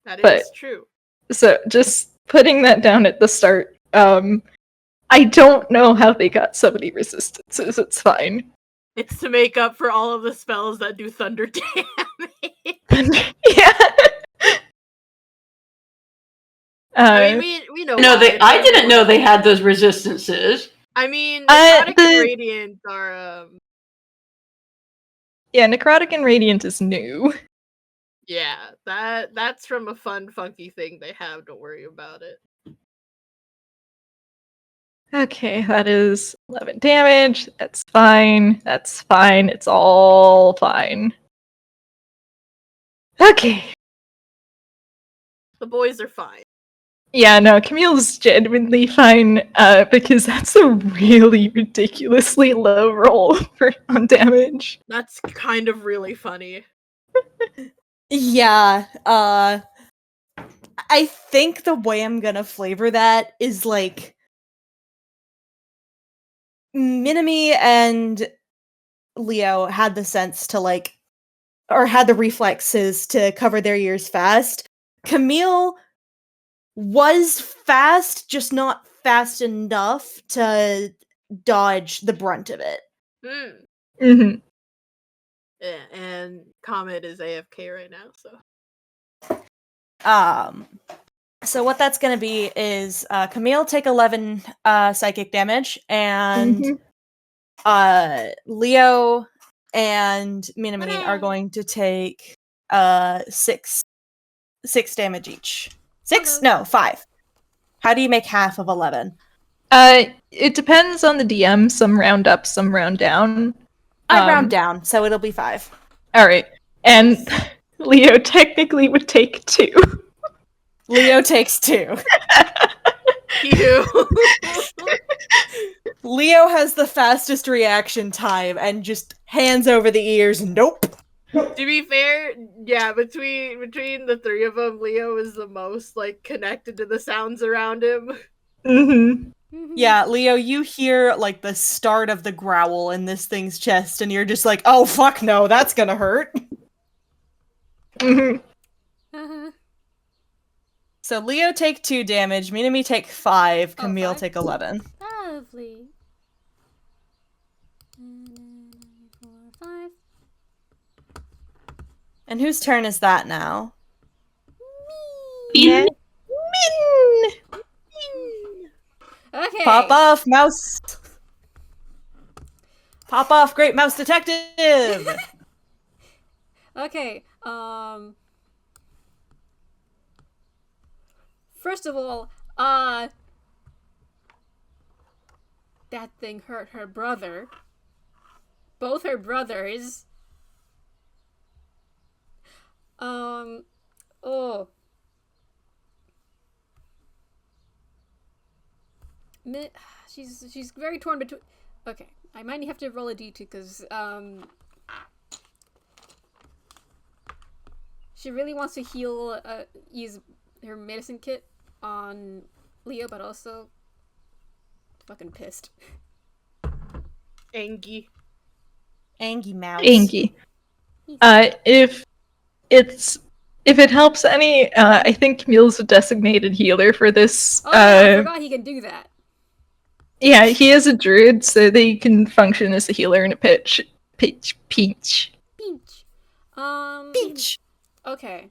E: That
C: but-
E: is true.
C: So just putting that down at the start. I don't know how they got so many resistances. It's fine.
E: It's to make up for all of the spells that do thunder damage.
C: Yeah.
E: I mean, we know.
B: No,
E: why.
B: I didn't know they had those resistances.
E: I mean, necrotic
C: the-
E: and radiant are.
C: Yeah, necrotic and radiant is new.
E: Yeah, that's from a fun, funky thing they have. Don't worry about it.
C: Okay, that is 11 damage. That's fine. That's fine. It's all fine. Okay.
E: The boys are fine.
C: Yeah, no, Camille's genuinely fine, because that's a really ridiculously low roll on damage.
E: That's kind of really funny.
A: Yeah, I think the way I'm gonna flavor that is like Minami and Leo had the sense to like, or had the reflexes to cover their ears fast. Camille was fast, just not fast enough to dodge the brunt of it.
E: Hmm.
C: Mm-hmm.
E: Yeah, and Comet is AFK right now, so.
A: So what that's gonna be is Camille take 11 psychic damage, and Leo and Minami are
D: Hooray.
A: going to take 6 damage each. 6?
D: Okay.
A: No, 5. How do you make half of 11?
C: It depends on the DM. Some round up, some round down.
A: I round down, so it'll be 5.
C: Alright. And Leo technically would take 2.
A: Leo takes 2.
E: Ew.
A: Leo has the fastest reaction time and just hands over the ears. Nope.
E: To be fair, yeah, between the three of them, Leo is the most like connected to the sounds around him.
C: Mm-hmm.
A: Yeah, Leo, you hear like the start of the growl in this thing's chest, and you're just like, "Oh fuck no, that's gonna hurt."
C: Mm-hmm.
D: Uh-huh.
A: So Leo take 2 damage, Minami take 5,
D: Oh,
A: Camille
D: 5?
A: take 11.
D: Lovely. 4, 5.
A: And whose turn is that now?
B: Bean?
D: Okay.
A: Pop off, mouse. Pop off, great mouse detective.
D: Okay. First of all, that thing hurt her brother. Both her brothers. Oh. She's very torn between. Okay, I might have to roll a d2 because she really wants to heal, use her medicine kit on Leo, but also fucking pissed.
E: Angie.
A: Angie mouse.
C: Angie. If it helps any, I think Camille's a designated healer for this.
D: Oh yeah, I forgot he can do that.
C: Yeah, he is a druid, so they can function as a healer in a peach.
D: Peach.
A: Peach.
D: Okay.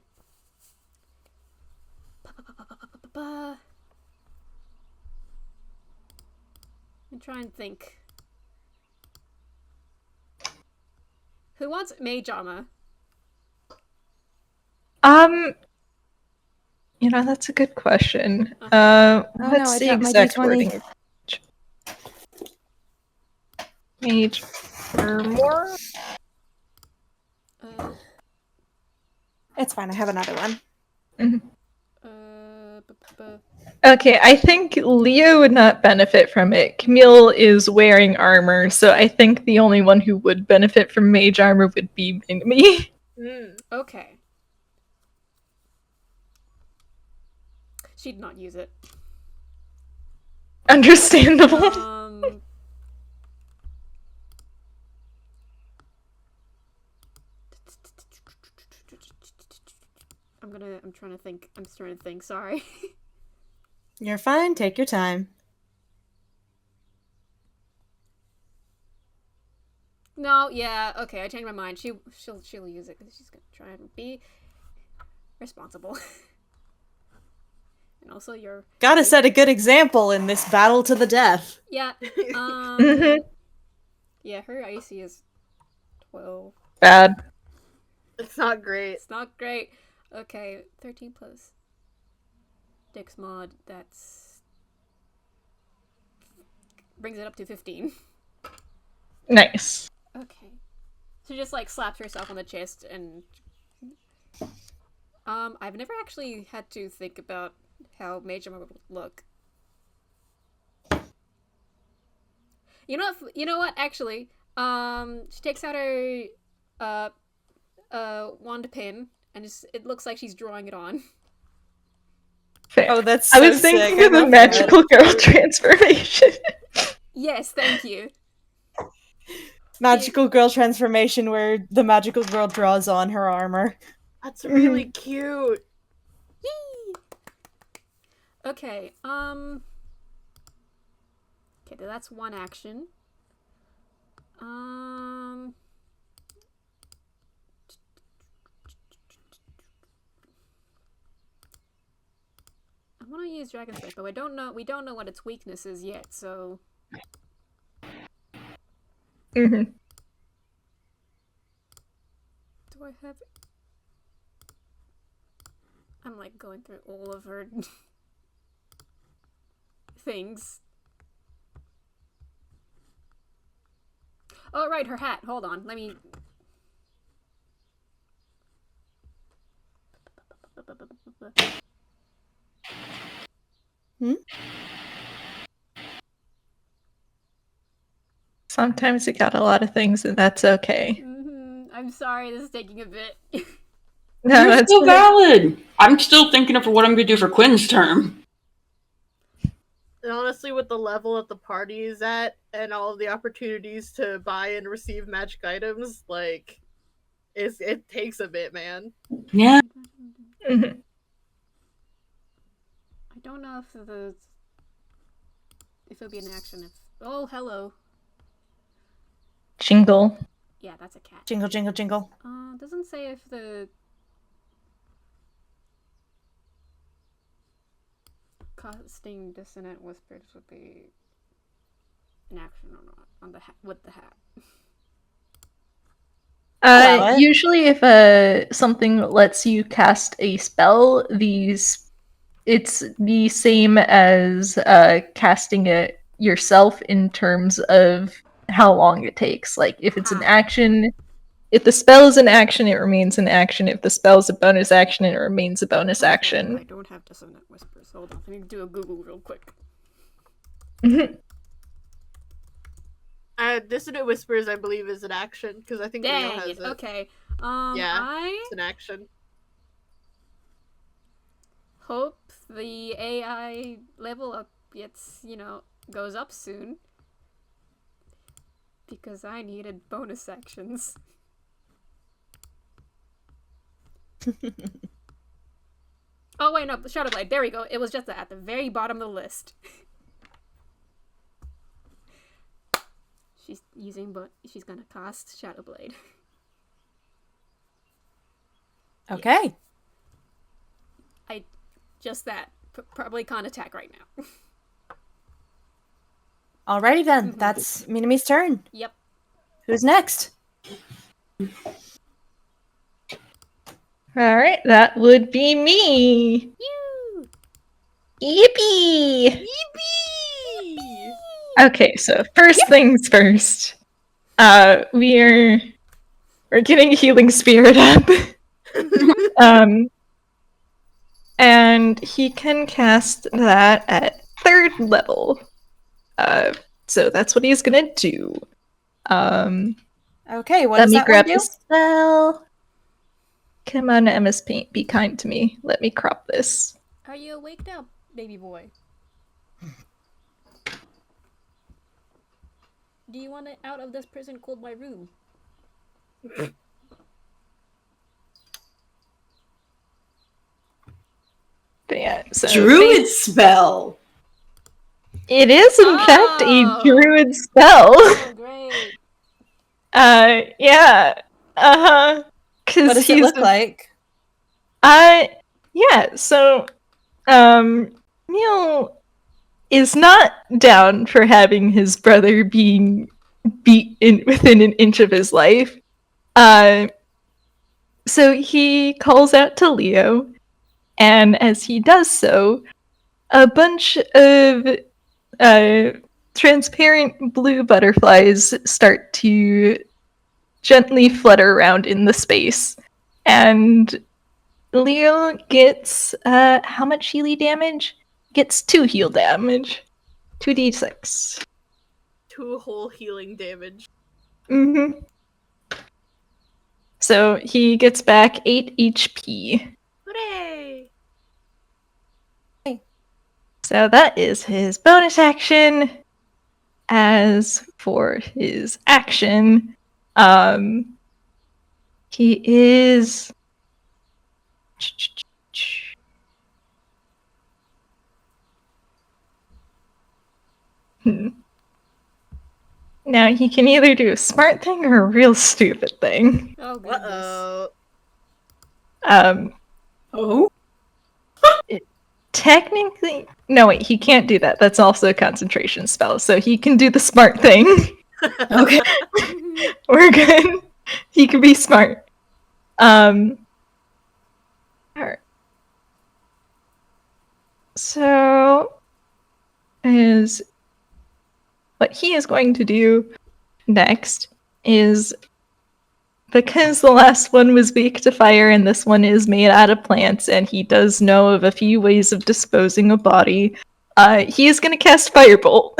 D: I'm trying to think. Who wants mage armor?
C: That's a good question.
A: Oh,
C: Let's
A: no, I
C: see
A: dropped my
C: exact
A: D20.
C: wording. Mage armor.
A: It's fine, I have another one.
C: Okay, I think Leo would not benefit from it. Camille is wearing armor, so I think the only one who would benefit from mage armor would be me.
D: Okay. She'd not use it.
C: Understandable.
D: I'm trying to think. I'm just trying to think. Sorry.
A: You're fine. Take your time.
D: No, yeah, okay. I changed my mind. She'll use it because she's gonna try and be responsible. And also, you're
A: gotta set a good example in this battle to the death.
D: Yeah. Yeah, her AC is 12.
C: Bad.
E: It's not great.
D: It's not great. Okay, 13 plus Dex mod. That's brings it up to 15.
C: Nice.
D: Okay. She just like slaps herself on the chest and I've never actually had to think about how mage armor would look. You know what actually? She takes out her wand pin and it looks like she's drawing it on.
C: Fair.
A: Oh, that's
C: I was thinking of the magical girl transformation.
D: Yes, thank you.
A: Magical girl transformation where the magical girl draws on her armor.
E: That's really cute.
D: Yee! Okay, okay, that's one action. I want to use Dragon Spec, but we don't know what its weakness is yet, so do I have it? I'm like going through all of her things. Oh, right, her hat. Hold on. Let me...
C: Sometimes you got a lot of things, and that's okay.
D: I'm sorry, this is taking a bit.
C: No,
B: You're
C: that's
B: still valid. I'm still thinking of what I'm going to do for Quinn's term.
E: And honestly, with the level that the party is at, and all of the opportunities to buy and receive magic items, like, it takes a bit, man.
B: Yeah.
D: I don't know if it'll be an action if... Oh, hello.
C: Jingle.
D: Yeah, that's a cat.
A: Jingle, jingle, jingle.
D: Doesn't say if the... casting dissonant whispers would be an action or not on the with the hat.
C: Usually if something lets you cast a spell, it's the same as casting it yourself in terms of how long it takes. Like if it's an action, If the spell is an action, it remains an action. If the spell is a bonus action, it remains a bonus
D: Okay,
C: action.
D: I don't have Dissonant Whispers. Hold on, let me do a Google real quick.
E: Dissonant Whispers, I believe, is an action because I think Leo
D: Dang
E: has
D: it.
E: it.
D: Okay.
E: Yeah,
D: I
E: it's an action.
D: hope the AI level up gets, goes up soon. Because I needed bonus actions. Oh wait, no, Shadowblade. There we go. It was just at the very bottom of the list. She's using, but she's gonna cast Shadowblade.
A: Okay.
D: Just that. Probably can't attack right now.
A: Alrighty then. That's Minami's turn.
D: Yep.
A: Who's next?
C: Alright, that would be me.
D: You.
C: Yippee!
E: Yippee!
C: Okay, so first things first. We're getting Healing Spirit up. And he can cast that at 3rd level. So that's what he's gonna do.
A: Okay, what
C: Let
A: does
C: me
A: that
C: grab
A: one
C: the
A: do?
C: spell. Come on, MS Paint, be kind to me. Let me crop this.
D: Are you awake now, baby boy? Do you want it out of this prison called my room?
C: But yeah, so
B: Druid spell.
C: it is in fact a
D: Oh!
C: druid spell.
D: Oh, great.
C: Yeah.
A: What
C: Cause
A: does it look like?
C: Yeah, so Neil is not down for having his brother being beaten within an inch of his life. So he calls out to Leo, and as he does so, a bunch of transparent blue butterflies start to gently flutter around in the space. And Leo gets, how much healy damage? Gets 2 heal damage. 2d6.
E: 2 whole healing damage.
C: Mm-hmm. So he gets back 8 HP.
E: Hooray!
C: So that is his bonus action. As for his action, he is... Now he can either do a smart thing or a real stupid thing.
D: Oh, goodness.
E: Uh-oh.
B: Oh?
C: Technically, no wait, he can't do that. That's also a concentration spell, so he can do the smart thing.
B: Okay.
C: We're good. He can be smart. Alright. So is what he is going to do next is, because the last one was weak to fire and this one is made out of plants and he does know of a few ways of disposing a body, he is going to cast Firebolt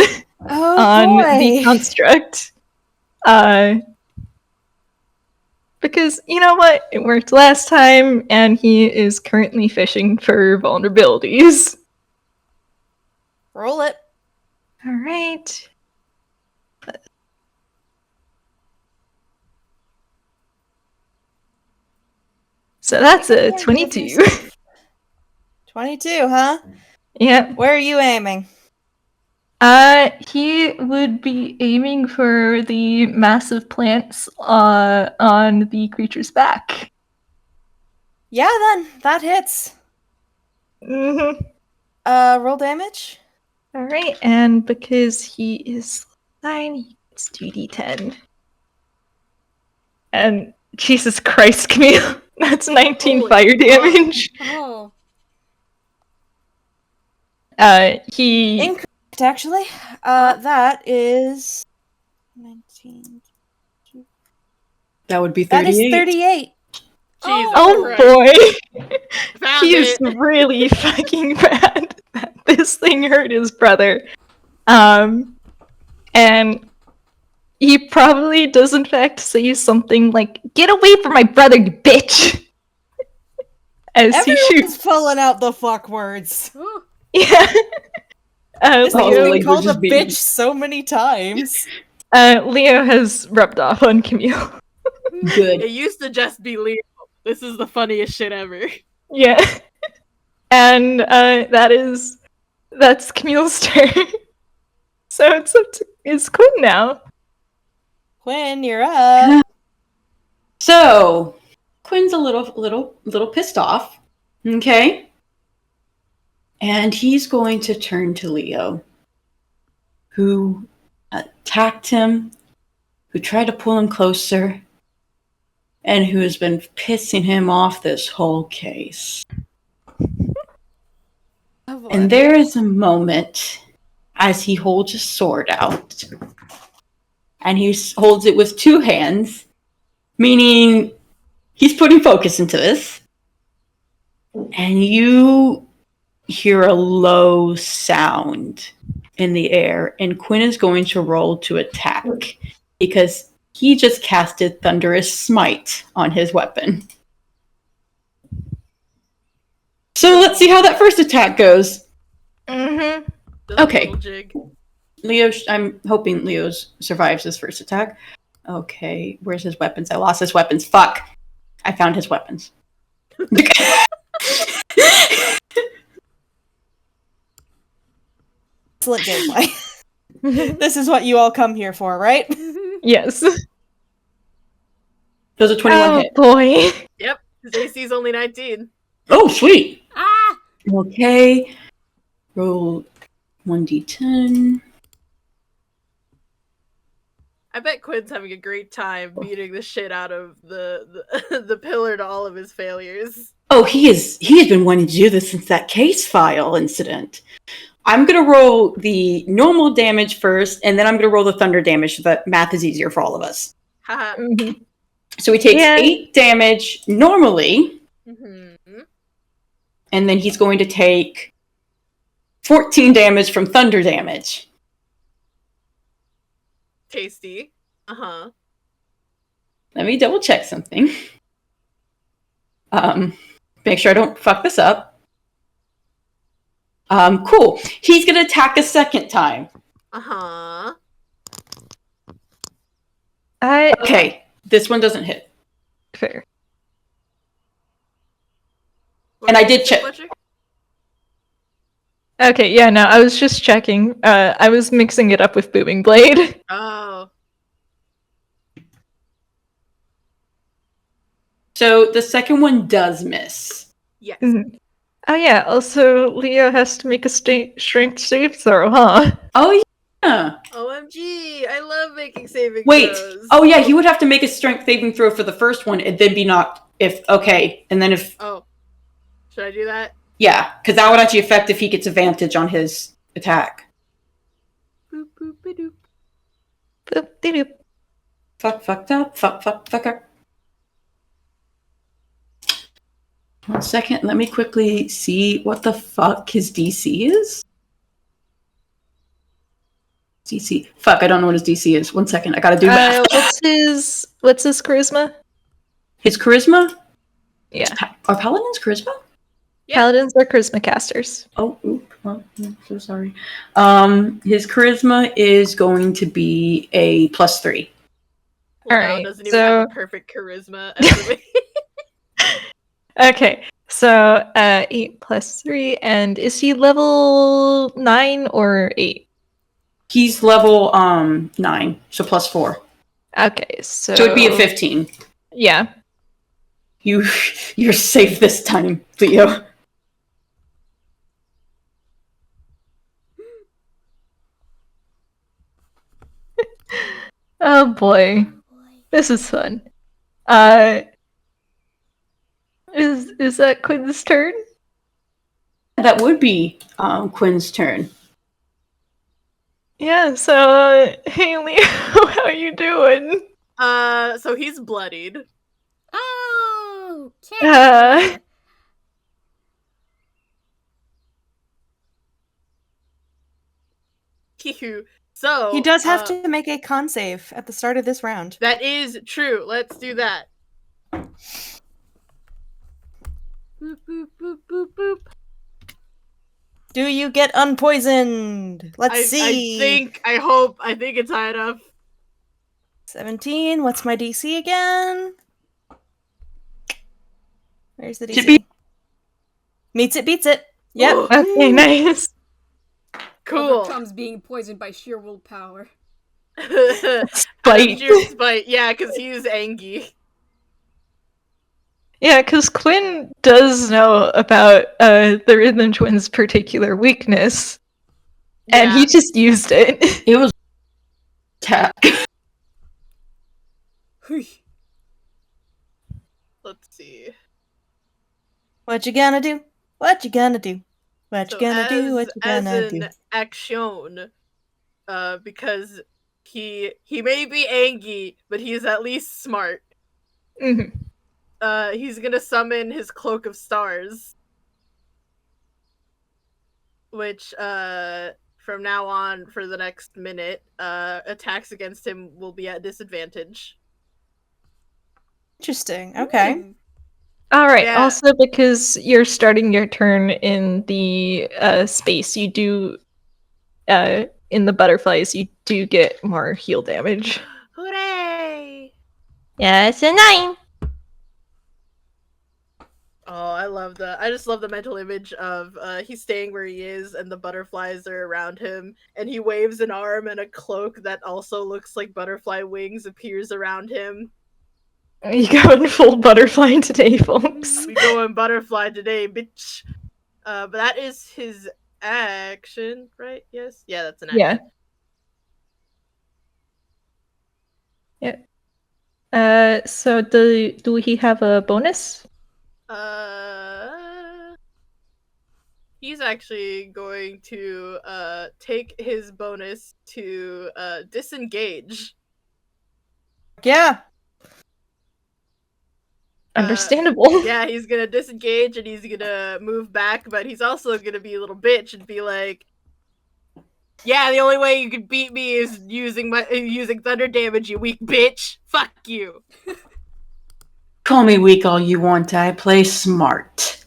A: Oh
C: on
A: boy.
C: the construct. Because, you know what? It worked last time and he is currently fishing for vulnerabilities.
A: Roll it.
C: Alright. So that's a 22.
A: 22, huh?
C: Yep.
A: Where are you aiming?
C: He would be aiming for the massive plants on the creature's back.
A: Yeah, then. That hits.
C: Mm-hmm.
A: Roll damage.
C: Alright, and because he is 9, he gets 2d10. And Jesus Christ, Camille, that's 19
D: Holy
C: fire
D: fuck.
C: damage.
D: Oh.
C: He...
A: Incorrect, actually. That is 19.
B: That would be
A: That
B: 38.
A: is 38.
E: Jesus
C: Oh
E: Christ.
C: boy!
E: Found
C: He is
E: it.
C: really fucking bad that this thing hurt his brother. And he probably does in fact say something like, "Get away from my brother, you bitch!" As he
A: Everyone's
C: shoots.
A: pulling out the fuck words.
D: Ooh.
C: Yeah.
A: This thing's
B: Oh,
A: been
B: like,
A: called
B: we're
A: a
B: just being-
A: bitch so many times.
C: Leo has rubbed off on Camille.
B: Good.
E: It used to just be Leo. This is the funniest shit ever.
C: Yeah. And that's Camille's turn. So it's Quinn now.
A: Quinn, you're up.
B: So, Quinn's a little pissed off. Okay? And he's going to turn to Leo, who attacked him, who tried to pull him closer, and who has been pissing him off this whole case.
D: Oh, boy.
B: And there is a moment as he holds his sword out, and he holds it with two hands, meaning he's putting focus into this, and you hear a low sound in the air, and Quinn is going to roll to attack because he just casted Thunderous Smite on his weapon. So let's see how that first attack goes.
C: Mm-hmm.
E: Does a
B: Okay.
E: little jig.
B: Leo, I'm hoping Leo survives his first attack. Okay, where's his weapons? I lost his weapons. Fuck. I found his weapons.
A: Excellent gameplay. This is what you all come here for, right?
C: Yes.
B: Does a 21
C: Oh
B: hit?
C: boy.
E: Yep, his AC's only 19.
B: Oh, sweet.
D: Ah!
B: Okay. Roll 1d10.
E: I bet Quinn's having a great time beating the shit out of the pillar to all of his failures.
B: Oh, he has been wanting to do this since that case file incident. I'm going to roll the normal damage first, and then I'm going to roll the thunder damage so that math is easier for all of us.
E: Haha.
C: Mhm.
B: So he takes
C: Yeah.
B: 8 damage normally,
E: Mm-hmm.
B: and then he's going to take 14 damage from thunder damage.
E: Tasty. Uh-huh.
B: Let me double check something. Make sure I don't fuck this up. Cool. He's going to attack a second time.
E: Uh-huh.
B: Okay, this one doesn't hit.
C: Fair.
E: What
B: And I
E: did you
B: did
E: say,
B: check.
E: Fletcher?
C: Okay, yeah, no, I was just checking. I was mixing it up with Booming Blade.
E: Oh.
B: So the second one does miss.
E: Yes.
C: Mhm. Oh yeah, also Leo has to make a strength save throw, huh?
B: Oh, yeah.
E: OMG, I love making saving
B: Wait.
E: throws.
B: Oh, yeah, he would have to make a strength saving throw for the first one and then be knocked if... Okay, and then if...
E: Oh. Should I do that?
B: Yeah, because that would actually affect if he gets advantage on his attack.
E: Boop, boop, ba-doop.
C: Boop-de-doop.
B: Fucked up. Fucker. 1 second, let me quickly see what the fuck his DC is. DC. Fuck, I don't know what his DC is. 1 second, I gotta do math.
C: What's his charisma?
B: His charisma?
C: Yeah.
B: Are paladins charisma?
E: Yeah.
C: Paladins are charisma casters.
B: Oh, oop. Well, I'm so sorry. His charisma is going to be a +3.
E: Well,
C: Alright,
E: Val doesn't even have a
C: so-
E: perfect charisma estimate.
C: Okay, so 8 plus 3, and is he level 9 or 8?
B: He's level 9, so +4.
C: Okay, so
B: So it'd be a 15.
C: Yeah.
B: You're safe this time, Leo.
C: Oh boy, this is fun. Is that Quinn's turn?
B: That would be Quinn's turn.
C: Yeah. So, hey Leo, how you doing?
E: So he's bloodied.
D: Oh,
C: Uh.
E: So
A: He does have to make a con save at the start of this round.
E: That is true. Let's do that. Boop, boop, boop, boop, boop.
A: Do you get unpoisoned? Let's see.
E: I think it's high enough.
A: 17. What's my DC again? Where's the
B: Should
A: DC? Meets it, beats it. Yep.
E: Ooh.
C: Okay, nice.
E: Cool.
D: Overcomes being poisoned by sheer willpower.
C: Spite.
E: Spite. Yeah, because he's angry.
C: Yeah, because Quinn does know about the Rhythm Twins' particular weakness, and he just used it.
B: It was attack.
E: Let's see.
A: What you gonna do? What you gonna do? What you gonna do? What you gonna do?
E: As an action, because he may be angry, but he's at least smart.
C: Mhm.
E: He's gonna summon his Cloak of Stars, which from now on for the next minute, attacks against him will be at disadvantage.
A: Interesting. Okay.
C: Alright,
E: Yeah.
C: also because you're starting your turn in the space, you do, in the butterflies, you do get more heal damage.
E: Hooray!
C: Yeah, it's a 9!
E: Oh, I just love the mental image of he's staying where he is and the butterflies are around him and he waves an arm and a cloak that also looks like butterfly wings appears around him.
C: You going full butterfly today, folks.
E: We going butterfly today, bitch. But that is his action, right? Yes? Yeah, that's an action.
C: Yeah. So do he have a bonus?
E: He's actually going to take his bonus to disengage.
A: Yeah.
C: Understandable.
E: Yeah, he's gonna disengage and he's gonna move back, but he's also gonna be a little bitch and be like, "Yeah, the only way you could beat me is using thunder damage, you weak bitch. Fuck you."
B: Call me weak all you want, I play smart.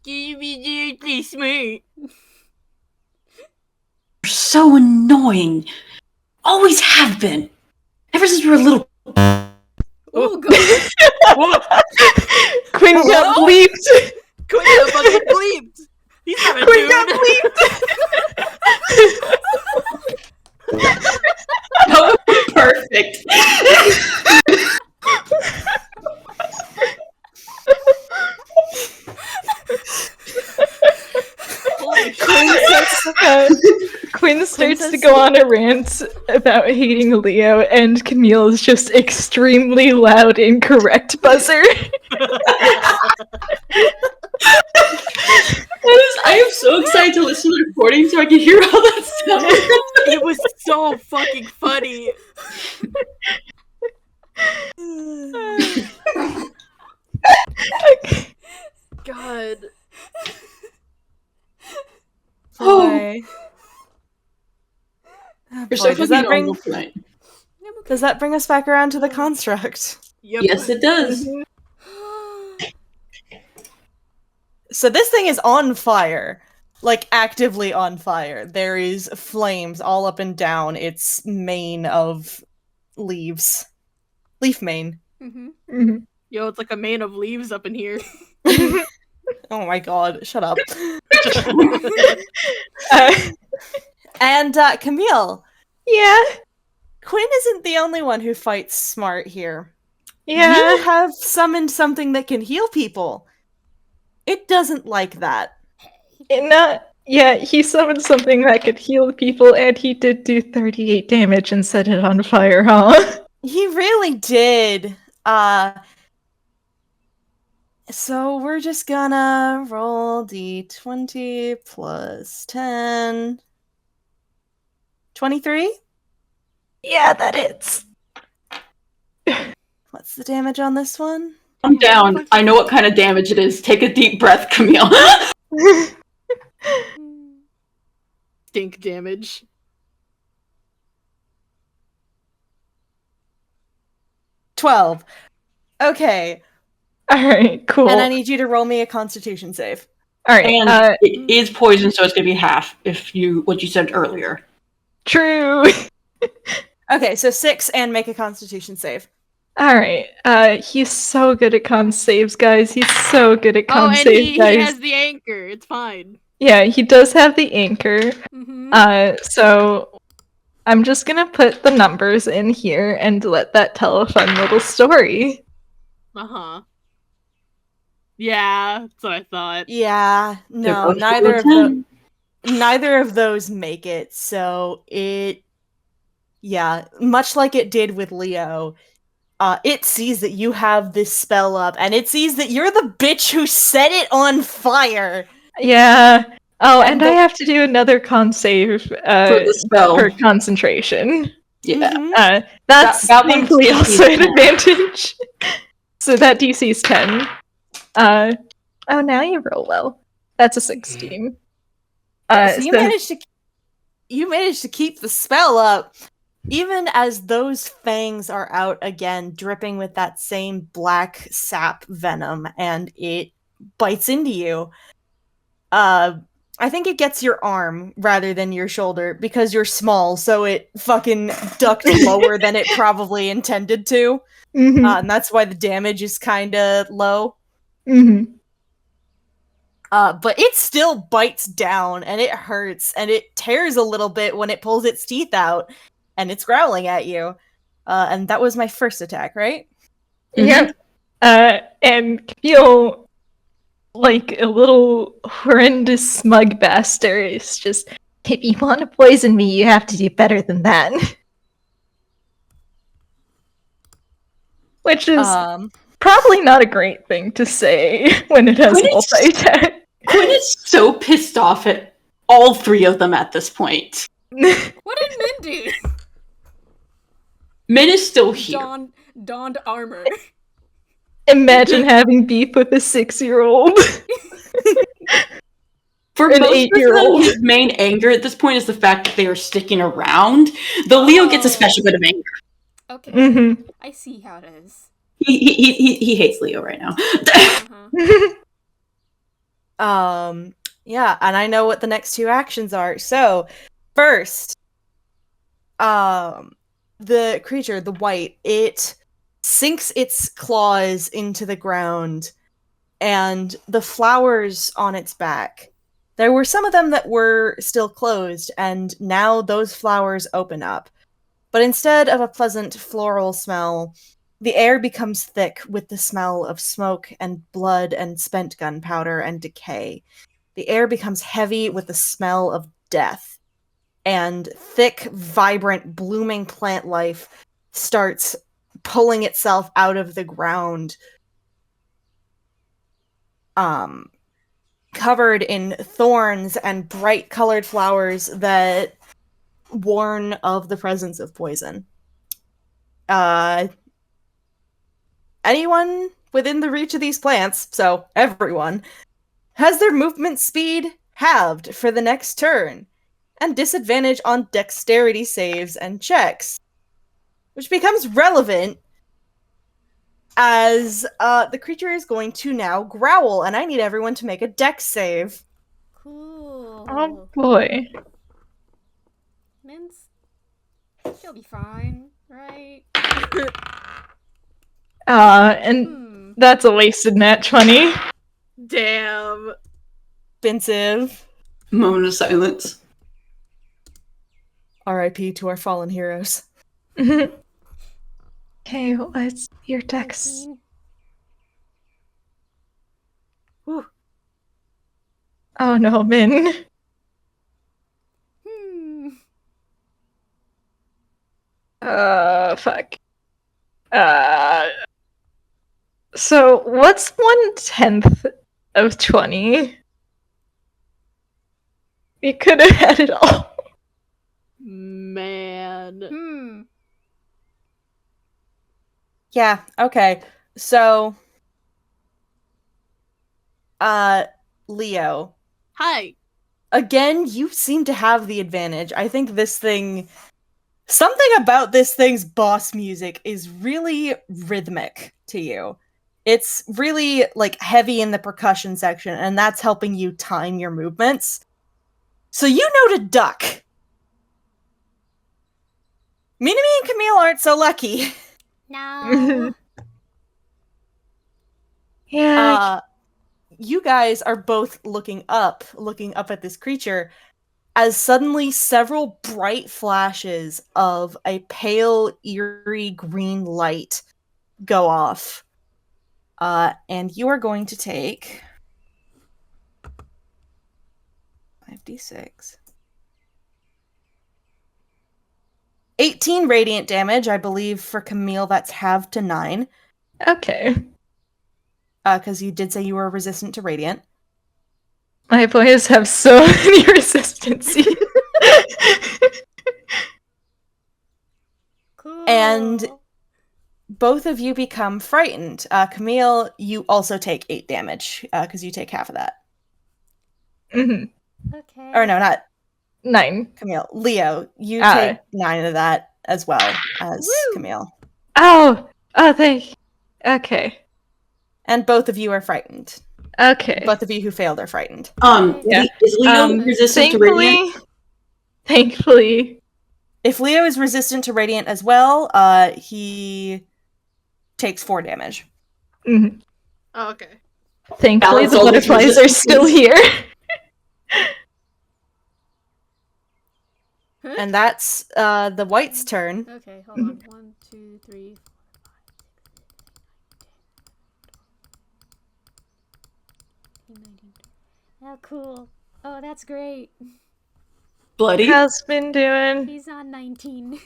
E: Play smart.
B: You're so annoying. Always have been. Ever since we were little.
D: Oh god!
C: Quinn got bleeped!
E: Quinn got fucking bleeped! He's not a
C: Quinn
E: dude!
C: got
B: Oh, perfect.
E: Holy
C: Quinn starts to go on a rant about hating Leo, and Camille's just extremely loud, incorrect buzzer.
B: I am so excited to listen to the recording so I can hear all that stuff.
E: It was so fucking funny. God.
A: Boy.
B: You're so
A: Does
B: fucking
A: that bring
B: normal tonight.
A: Does that bring us back around to the construct?
E: Yep.
B: Yes, it does.
A: So this thing is on fire. Like, actively on fire. There is flames all up and down its mane of leaves. Leaf mane.
D: Mm-hmm.
E: Yo, it's like a mane of leaves up in here.
A: Oh my god, shut up.
C: Uh,
A: And, Camille,
C: yeah.
A: Quinn isn't the only one who fights smart here.
C: Yeah.
A: You have summoned something that can heal people. It doesn't like that.
C: Yeah, he summoned something that could heal people, and he did do 38 damage and set it on fire, huh?
A: He really did. So we're just gonna roll d20 plus 10. 23?
C: Yeah, that hits.
A: What's the damage on this one?
B: I'm down. I know what kind of damage it is. Take a deep breath, Camille.
E: Stink damage.
A: 12. Okay.
C: Alright, cool.
A: And I need you to roll me a Constitution save.
C: Alright,
B: And it is poison, so it's gonna be half if what you said earlier.
C: true.
A: Okay, so 6 and make a Constitution save.
C: Alright, he's so good at con saves, guys. He's so good at
E: Oh,
C: con
E: and
C: saves,
E: he
C: guys.
E: has the anchor. It's fine.
C: Yeah, he does have the anchor.
D: Mm-hmm.
C: So I'm just gonna put the numbers in here and let that tell a fun little story.
E: Uh-huh. Yeah, that's what I thought.
A: Yeah,
B: They're
A: no,
B: both
A: neither of those make it. So much like it did with Leo, it sees that you have this spell up, and it sees that you're the bitch who set it on fire.
C: Yeah. Oh, and I
A: the-
C: have to do another con save
B: For the spell.
C: for concentration.
B: Yeah.
A: Mhm.
C: That's
B: That one's
C: thankfully
B: DC
C: also an
B: 10.
C: advantage. So that DC is 10. Oh, now you roll well. That's a 16.
A: So you managed to keep the spell up, even as those fangs are out again, dripping with that same black sap venom, and it bites into you. I think it gets your arm rather than your shoulder because you're small, so it fucking ducked lower than it probably intended to.
C: Mhm.
A: And that's why the damage is kind of low.
C: Mhm.
A: But it still bites down, and it hurts, and it tears a little bit when it pulls its teeth out, and it's growling at you. And that was my first attack, right?
C: Yep. And feel like a little horrendous smug bastard is just, if you want to poison me, you have to do better than that. Which is probably not a great thing to say when it has multi-attack.
B: Quinn is so pissed off at all three of them at this point.
D: What did Min do?
B: Min is still here.
D: Donned armor.
C: Imagine having beef with a 6-year-old.
B: For
C: An
B: most of them,
C: 8-year-old.
B: his main anger at this point is the fact that they are sticking around. Though Leo gets a special bit of anger.
D: Okay,
C: Mm-hmm.
D: I see how it is.
B: He hates Leo right now.
A: Yeah, and I know what the next two actions are. So, first, the creature, the wight, it sinks its claws into the ground, and the flowers on its back, there were some of them that were still closed, and now those flowers open up. But instead of a pleasant floral smell, the air becomes thick with the smell of smoke and blood and spent gunpowder and decay. The air becomes heavy with the smell of death, and thick, vibrant, blooming plant life starts pulling itself out of the ground, covered in thorns and bright colored flowers that warn of the presence of poison. Anyone within the reach of these plants, so everyone, has their movement speed halved for the next turn, and disadvantage on dexterity saves and checks, which becomes relevant as the creature is going to now growl, and I need everyone to make a dex save.
D: Cool.
C: Oh boy.
D: Min's, she'll be fine, right?
C: And that's a wasted nat 20.
E: Damn.
A: Expensive.
B: Moment of silence.
A: R.I.P. to our fallen heroes.
C: Okay, what's your dex?
D: 14.
E: Whew.
C: Oh no, Min. Fuck. So what's 1/10 of 20? We could have had it all.
E: Man.
A: Yeah, okay. So, Leo,
E: Hi.
A: again, you seem to have the advantage. I think this thing, something about this thing's boss music is really rhythmic to you. It's really, like, heavy in the percussion section, and that's helping you time your movements. So you know to duck. Minami and Camille aren't so lucky.
D: No.
C: Yeah.
A: You guys are both looking up at this creature, as suddenly several bright flashes of a pale, eerie green light go off. And you are going to take 5d6. 18 radiant damage, I believe for Camille that's halved to 9.
C: Okay.
A: Because you did say you were resistant to radiant.
C: My boys have so many resistancy.
D: Cool.
A: And both of you become frightened. Camille, you also take 8 damage, because you take half of that.
C: Mhm.
D: Okay.
A: Or no, not
C: 9.
A: Camille. Leo, you
C: Ah.
A: take 9 of that as well as
D: Woo!
A: Camille.
C: Oh! Oh, thank. Okay.
A: And both of you are frightened.
C: Okay.
A: Both of you who failed are frightened.
C: Yeah.
B: Is Leo resistant to radiant?
C: Thankfully.
A: If Leo is resistant to radiant as well, he takes 4 damage.
C: Mhm.
E: Oh, okay.
C: Thankfully,
B: Balance
C: the
B: all these
C: butterflies are still
B: resistances.
C: here.
D: Huh?
A: And that's the Wight's turn.
D: Okay, hold on. 1, 2, 3, 4, 5, 6, 7, 8, 9, 10. Oh, cool. Oh, that's great.
B: Bloody?
C: How's been doing?
D: He's on 19.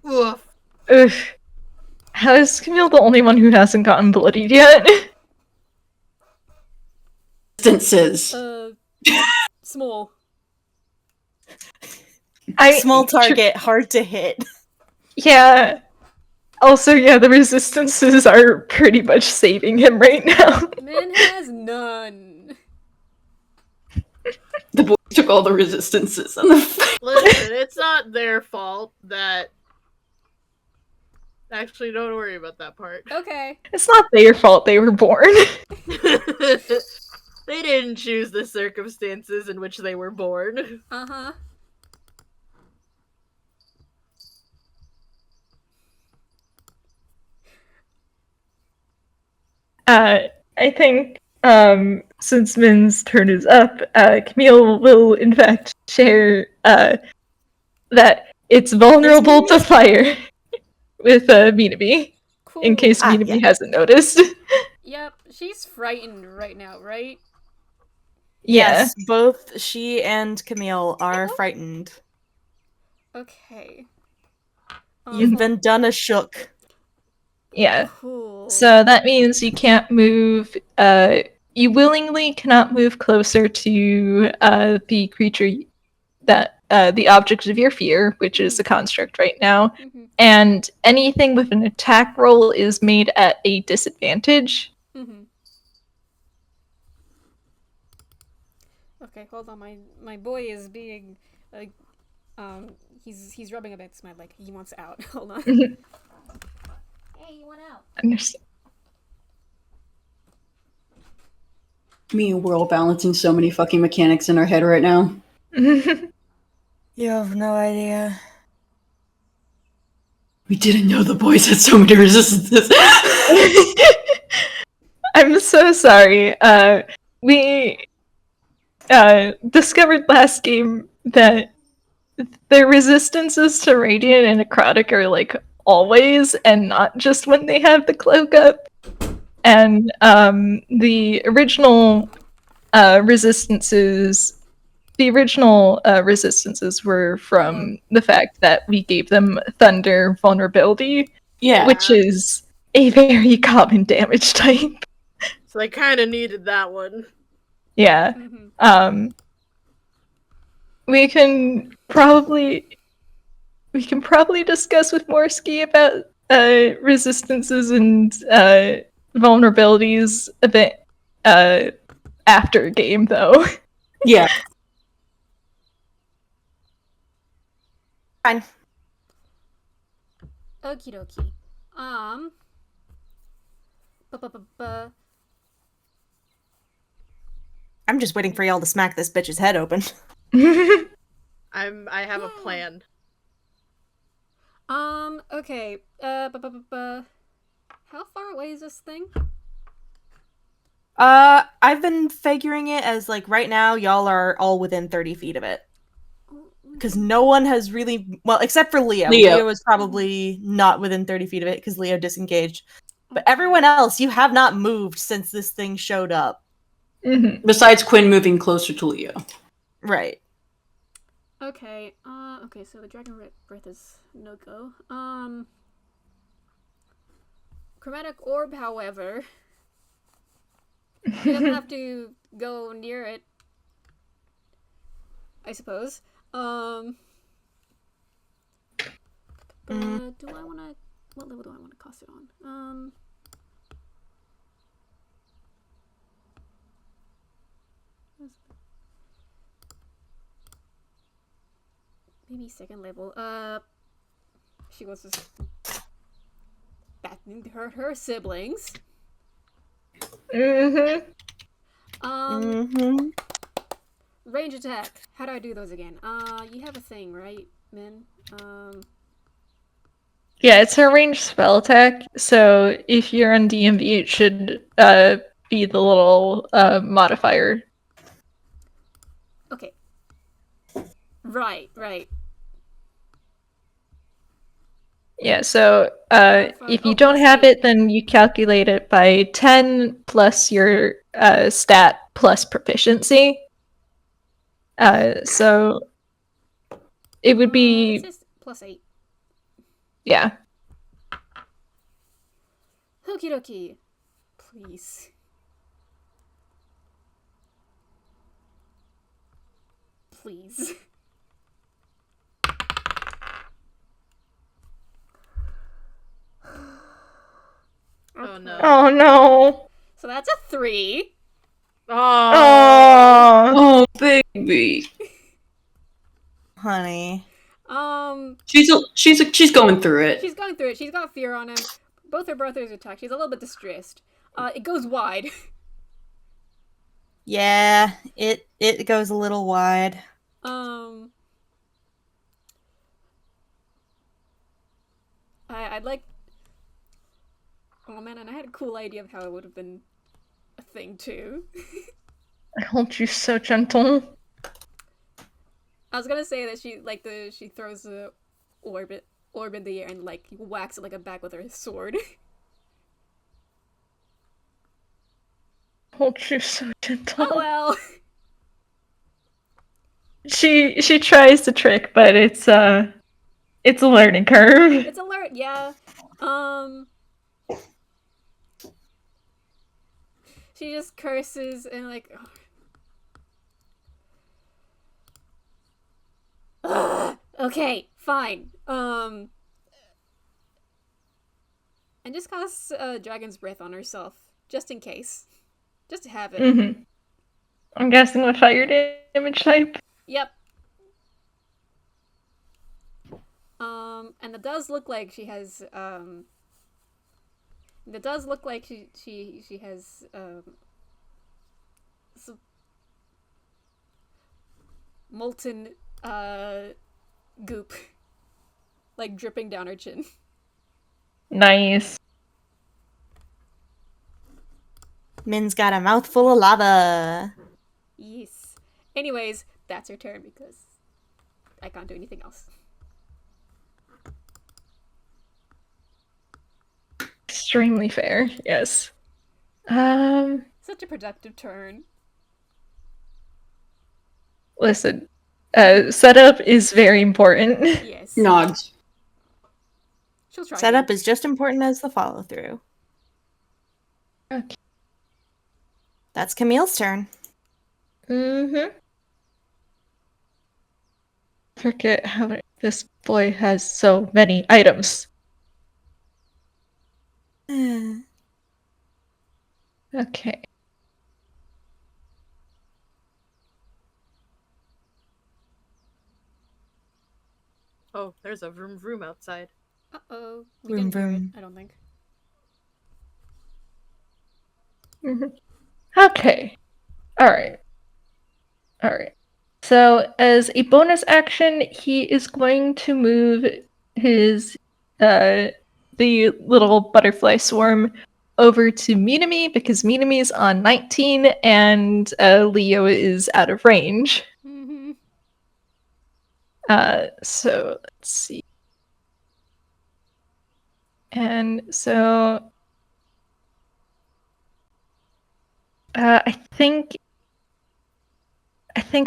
E: Woof.
C: Ugh. How is Camille the only one who hasn't gotten bloodied yet?
B: Distances.
D: Small.
A: Small target, hard to hit.
C: Yeah. Also, yeah, the resistances are pretty much saving him right now.
D: Min has none.
B: The boys took all the resistances on the
E: Listen, it's not their fault that. Actually, don't worry about that part.
D: Okay.
C: It's not their fault they were born.
E: They didn't choose the circumstances in which they were born.
D: Uh-huh.
C: I think, since Min's turn is up, Camille will in fact share, that it's vulnerable to fire with, Minami,
D: Cool.
C: in case Minami
A: yeah.
C: hasn't noticed.
D: Yep, she's frightened right now, right?
C: Yeah.
A: Yes, both she and Camille are frightened.
D: Okay.
A: You've been done a shook.
C: Yeah.
D: Cool.
C: So that means you can't move, you willingly cannot move closer to, the creature that, the object of your fear, which is the construct right now,
D: Mhm.
C: and anything with an attack roll is made at a disadvantage.
D: Mhm. Okay, hold on. My boy is being like, he's rubbing against my leg. He wants out. Hold on.
C: Mhm.
D: Hey, you want out?
C: Understand.
B: Me, we're all balancing so many fucking mechanics in our head right now.
A: You have no idea.
B: We didn't know the boys had so many resistances.
C: I'm so sorry. We discovered last game that their resistances to radiant and necrotic are like always, and not just when they have the cloak up. And the original resistances were from the fact that we gave them thunder vulnerability,
B: Yeah.
C: which is a very common damage type.
E: So they kind of needed that one.
C: Yeah.
D: Mhm.
C: We can probably discuss with Morsky about resistances and vulnerabilities a bit after game, though.
B: Yeah.
A: Fine.
D: Okie dokie. Bu-bu-bu-bu.
A: I'm just waiting for y'all to smack this bitch's head open.
E: I have a plan.
D: Okay. How far away is this thing?
A: I've been figuring it as, like, right now, y'all are all within 30 feet of it. Because no one has really... Well, except for Leo. Leo is probably not within 30 feet of it, because Leo disengaged. But everyone else, you have not moved since this thing showed up.
C: Mm-hmm.
B: Besides Quinn moving closer to Leo.
A: Right.
D: Okay, okay, so the Dragon Breath is no-go. Chromatic Orb, however... He doesn't have to go near it, I suppose. Do I wanna... What level do I want to cast it on? Maybe second level. She was just batting her siblings.
C: Mm-hmm.
D: Range attack. How do I do those again? You have a thing, right, Min?
C: Yeah, it's a ranged spell attack, so if you're on DMV, it should be the little modifier.
D: Okay. Right.
C: Yeah, so if you don't have it, then you calculate it by 10 plus your stat plus proficiency. So it would be...
D: It says +8.
C: Yeah.
D: Okie dokie. Please. Please.
E: Oh no.
C: Oh no.
D: So that's a 3.
C: Oh,
B: baby.
A: Honey.
B: She's going through it.
D: She's going through it. She's got fear on him. Both her brothers attack. She's a little bit distressed. It goes wide.
A: Yeah, it goes a little wide.
D: I'd like... Oh man, and I had a cool idea of how it would have been a thing too.
C: I hold you so gentle.
D: I was gonna say that she throws the orb in the air and like whacks it like a bat with her sword.
C: Hold you so gentle.
D: Oh well.
C: She tries to trick, but it's a learning curve.
D: It's alert, yeah. She just curses and like... Okay, fine. And just casts Dragon's Breath on herself, just in case. Just to have it.
C: Mm-hmm. I'm guessing with fire damage type.
D: Yep. And it does look like she has, it does look like she has, some molten, goop, like, dripping down her chin.
C: Nice.
A: Min's got a mouthful of lava.
D: Yes. Anyways, that's her turn because I can't do anything else.
C: Extremely fair, yes.
D: Such a productive turn.
C: Listen, setup is very important.
D: Yes.
B: Nods.
D: She'll try.
A: Setup is just important as the follow through.
C: Okay.
A: That's Camille's turn.
C: Mm-hmm. Forget how this boy has so many items. Okay.
E: Oh, there's a vroom vroom outside.
D: Uh-oh. We
A: Vroom,
D: didn't hear it,
A: vroom.
D: I don't think.
C: Okay. Alright. Alright. So, as a bonus action, he is going to move his, the little butterfly swarm over to Minami, because Minami's on 19, and Leo is out of range.
D: Mm-hmm.
C: So, let's see. And so, I think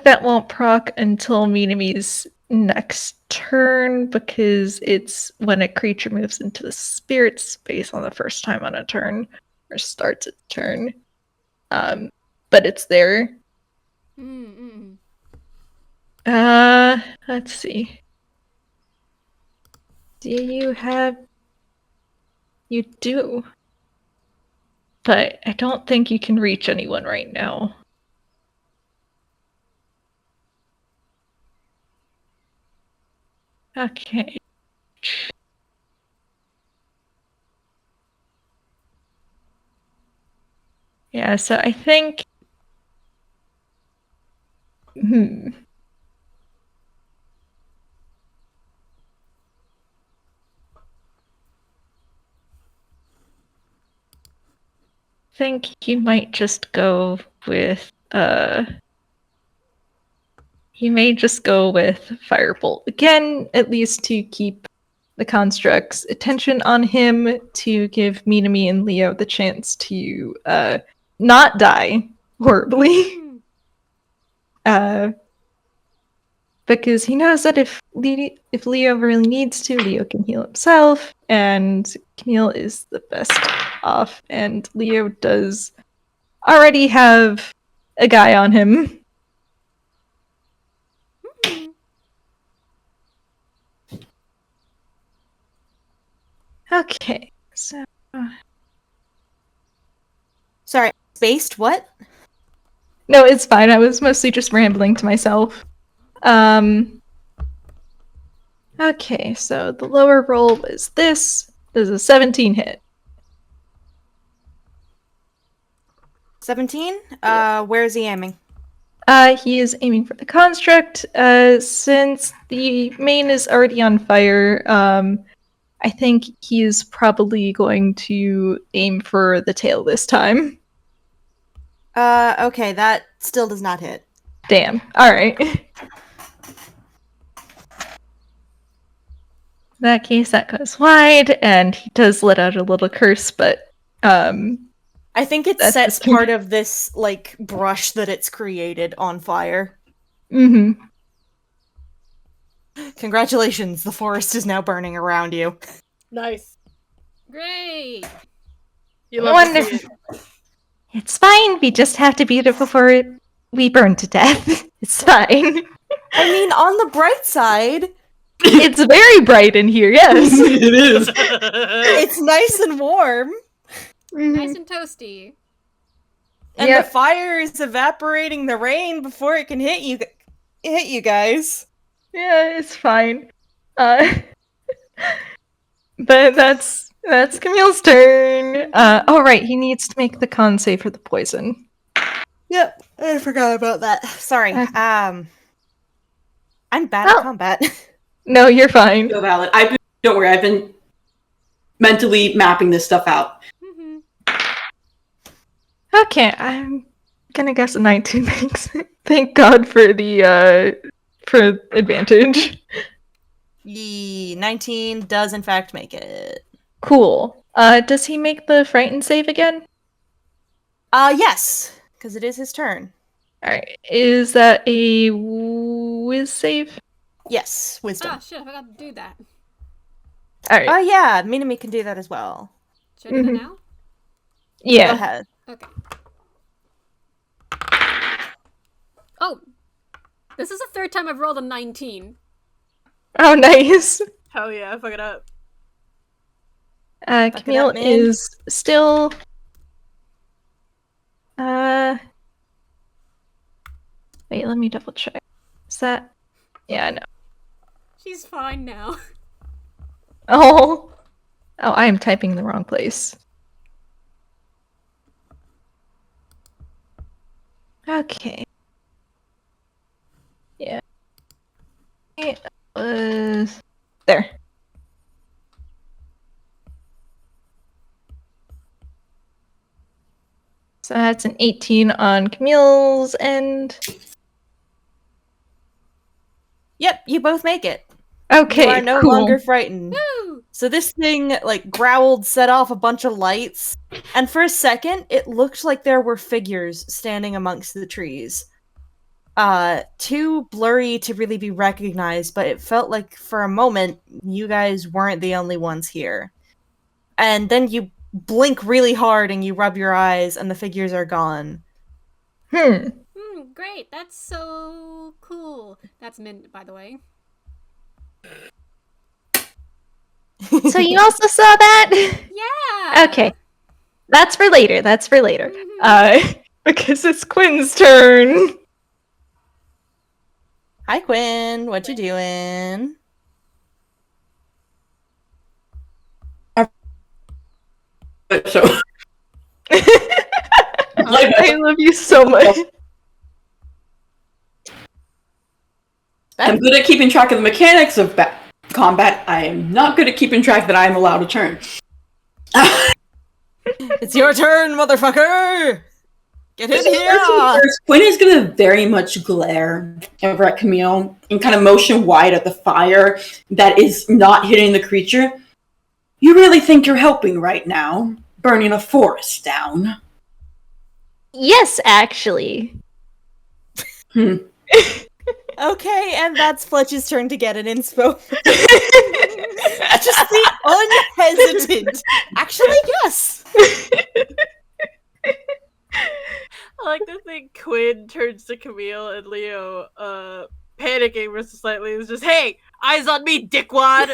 C: that won't proc until Minami's next turn, because it's when a creature moves into the spirit space on the first time on a turn, or starts its turn. But it's there.
D: Mm-hmm.
C: Let's see. Do you have... You do. But I don't think you can reach anyone right now. Okay. Yeah, so I think... think he might just go with he may just go with Firebolt again, at least to keep the construct's attention on him, to give Minami and Leo the chance to not die horribly. Because he knows that if Leo really needs to, Leo can heal himself, and Camille is the best off, and Leo does already have a guy on him. Okay, so...
A: Sorry, spaced what?
C: No, it's fine. I was mostly just rambling to myself. Okay, so the lower roll was this. There's a 17 hit.
A: 17? Where's he aiming?
C: He is aiming for the construct. Since the main is already on fire, I think he is probably going to aim for the tail this time.
A: Okay, that still does not hit.
C: Damn. Alright. In that case, that goes wide, and he does let out a little curse, but
A: I think it
C: That's
A: sets
C: the-
A: part of this, like, brush that it's created on fire.
C: mm-hmm.
A: Congratulations, the forest is now burning around you.
E: Nice.
D: Great!
E: You love to see
C: Wonderful.
E: it.
C: It's fine. We just have to beat it before we burn to death. It's fine.
A: I mean, on the bright side,
C: It's very bright in here, yes.
B: It is.
A: it's nice and warm,
D: Nice and toasty.
A: and
C: Yep.
A: the fire is evaporating the rain before it can hit you guys.
C: Yeah, it's fine. But that's Camille's turn. Oh right, he needs to make the con save for the poison.
A: Yep, I forgot about that. Sorry.
C: Okay.
A: I'm bad
C: Oh.
A: at combat.
C: No, you're fine.
B: So valid. Don't worry, I've been mentally mapping this stuff out.
D: Mm-hmm.
C: Okay, I'm gonna guess a 19 makes it. Thank God for the for advantage.
A: 19 does in fact make it.
C: Cool. Does he make the frighten save again?
A: Yes, because it is his turn.
C: Alright. Is that a whiz save?
A: Yes, wisdom.
D: Ah, shit, I forgot to do that.
C: Alright.
A: Oh yeah, Minami can do that as well.
D: Should I do that
C: Mhm.
D: now?
C: Yeah.
A: Go ahead.
D: Okay. Oh! This is the third time I've rolled a 19.
C: Oh, nice.
E: Hell yeah, fuck it up.
A: it
C: Camille
A: up, man.
C: is still Wait, let me double check. Is that? Yeah, no.
D: She's fine now.
C: Oh, I am typing in the wrong place. Okay. Yeah. It was there. So that's an 18 on Camille's end.
A: Yep, you both make it.
C: Okay,
A: You are no
C: cool.
A: longer frightened.
D: Woo!
A: So this thing, like, growled, set off a bunch of lights, and for a second, it looked like there were figures standing amongst the trees. Too blurry to really be recognized, but it felt like for a moment, you guys weren't the only ones here. And then you blink really hard and you rub your eyes, and the figures are gone.
D: Great. That's so cool. That's Mint, by the way.
C: So you also saw that?
D: Yeah!
C: Okay. That's for later.
D: Mhm.
C: Because it's Quinn's turn.
A: Hi, Quinn. What you doing?
B: So
C: I love you so much.
B: I'm good at keeping track of the mechanics of combat. I am not good at keeping track that I am allowed a turn.
A: It's your turn, motherfucker! Get in here!
B: First, Quinn is gonna very much glare over at Camille and kind of motion wide at the fire that is not hitting the creature. You really think you're helping right now, burning a forest down?
C: Yes, actually.
A: Okay, and that's Fletch's turn to get an inspo. Just the unhesitant. Actually, yes.
E: I like to think Quinn turns to Camille and Leo, panicking just slightly, is just, hey, eyes on me, dickwad!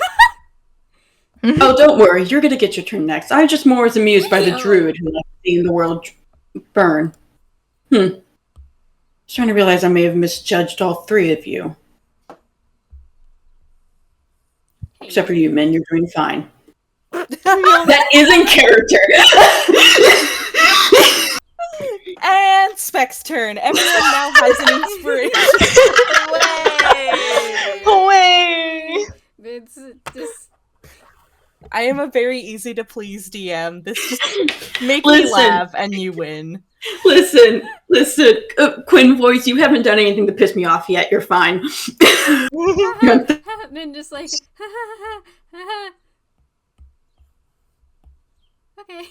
B: Oh, don't worry, you're gonna get your turn next. I just more was amused by the
D: Leo.
B: druid who likes seeing the world burn. Just trying to realize I may have misjudged all three of you. Except for you, Min, you're doing fine. That is in character!
A: And Spec's turn. Everyone now has an inspiration.
C: Away!
D: It's just...
A: I am a very easy to please DM. This just make me
B: Listen.
A: laugh and you win.
B: Listen, Quinn voice, you haven't done anything to piss me off yet, you're fine.
D: Mint just like... Okay.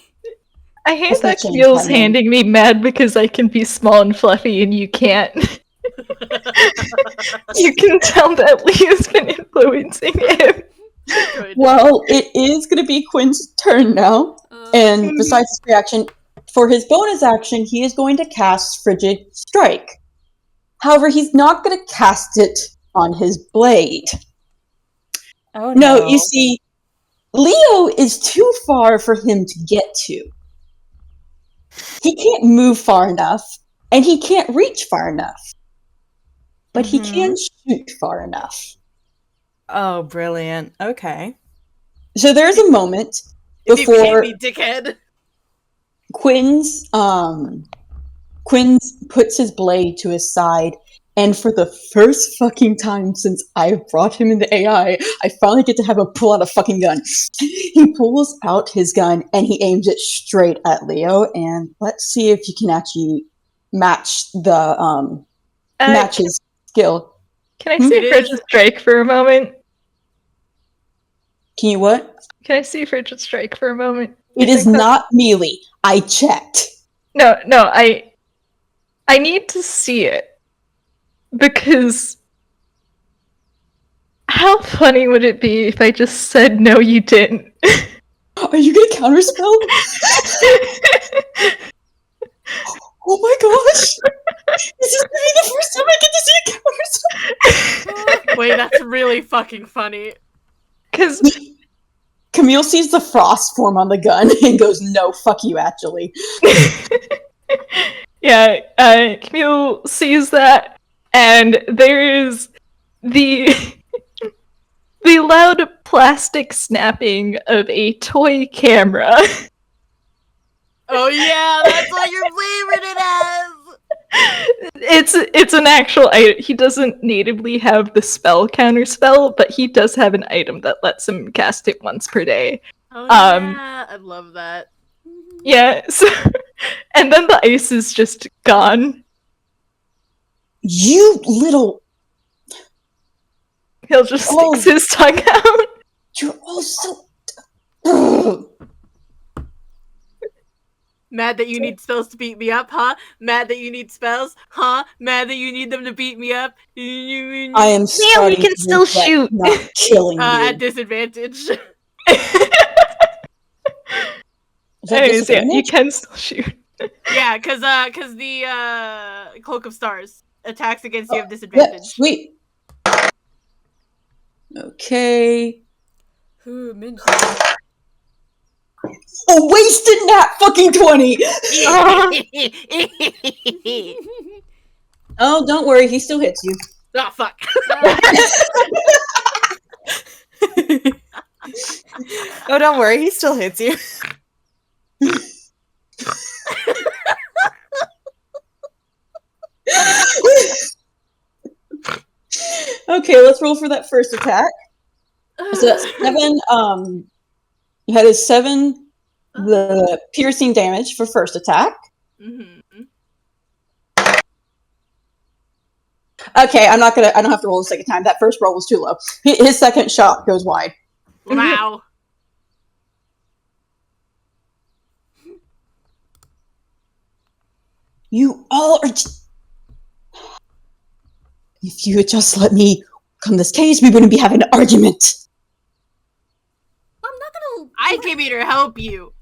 C: I hate
F: What's
C: that
F: that change
C: Camille's
F: my name?
C: handing me mad because I can be small and fluffy and you can't. You can tell that Leo's been influencing him.
E: Good.
F: Well, it is going to be Quinn's turn now. And besides his reaction, for his bonus action, he is going to cast Frigid Strike. However, he's not going to cast it on his blade.
A: Oh
F: No, you see, Leo is too far for him to get to. He can't move far enough, and he can't reach far enough. But he can shoot far enough.
A: Oh, brilliant. Okay.
F: So there's a moment
E: If you hate
F: before
E: me, dickhead!
F: Quinn's puts his blade to his side, and for the first fucking time since I've brought him into AI, I finally get to have him pull out a fucking gun. He pulls out his gun and he aims it straight at Leo, and let's see if you can actually match the match his skill.
C: Can I see
E: It
C: Frigid
E: is-
C: Strike for a moment?
F: Can you what?
C: Can I see Frigid Strike for a moment?
F: It is not melee. I checked.
C: No, I need to see it. Because how funny would it be if I just said no you didn't?
F: Are you gonna counterspell? Oh my gosh! This is gonna be the first time I get to see a counterspell!
E: Wait, that's really fucking funny.
C: Because
F: Camille sees the frost form on the gun and goes, no, fuck you, actually.
C: Camille sees that, and there is the the loud plastic snapping of a toy camera.
E: Oh yeah, that's what you're flavoring it as!
C: It's an actual item. He doesn't natively have the spell counter spell, but he does have an item that lets him cast it once per day.
E: Oh yeah, I love that.
C: Yeah, so, and then the ice is just gone.
F: You little...
C: He'll just
F: Oh.
C: sticks his tongue out.
F: You're all so... Ugh.
E: Mad that you need spells to beat me up, huh? Mad that you need spells, huh? Mad that you need them to beat me up.
F: I am starting
C: can
F: to
C: still
F: regret
C: shoot.
F: not killing you.
E: At disadvantage.
F: Is that
C: Anyways, yeah, you
F: disadvantage?
C: can still shoot.
E: Yeah, cause the Cloak of Stars attacks against you have
F: Yeah,
E: disadvantage.
F: sweet. Okay.
D: Who mentioned
F: A wasted nat fucking 20! Oh, don't worry, he still hits you.
E: Oh fuck.
A: Oh, don't worry, he still hits you.
F: Okay, let's roll for that first attack. So that's 7, you had a 7, the piercing damage for first attack.
E: Mm-hmm.
F: Okay, I don't have to roll the second time. That first roll was too low. His second shot goes wide.
E: Wow.
F: You all are If you had just let me come this case, we wouldn't be having an argument.
D: I'm not gonna.
E: I came here to help you.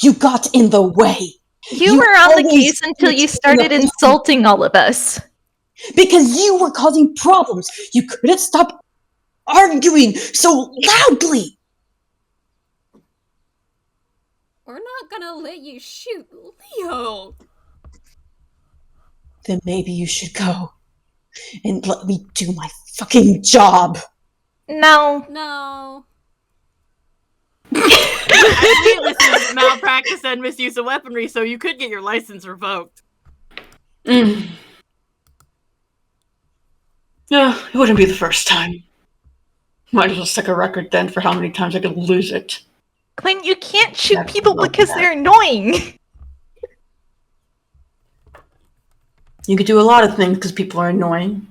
F: You got in the way.
C: You were on the
F: always
C: case until you
F: put in
C: started
F: the-
C: insulting all of us.
F: Because you were causing problems. You couldn't stop arguing so loudly.
D: We're not gonna let you shoot Leo.
F: Then maybe you should go and let me do my fucking job.
C: No.
D: No.
E: I believe this is malpractice and misuse of weaponry, so you could get your license revoked.
B: Mm. No, it wouldn't be the first time. Might as well stick a record then for how many times I could lose it.
C: Quinn, you can't shoot
B: That's
C: people
B: not
C: because
B: bad.
C: they're annoying.
B: You could do a lot of things because people are annoying.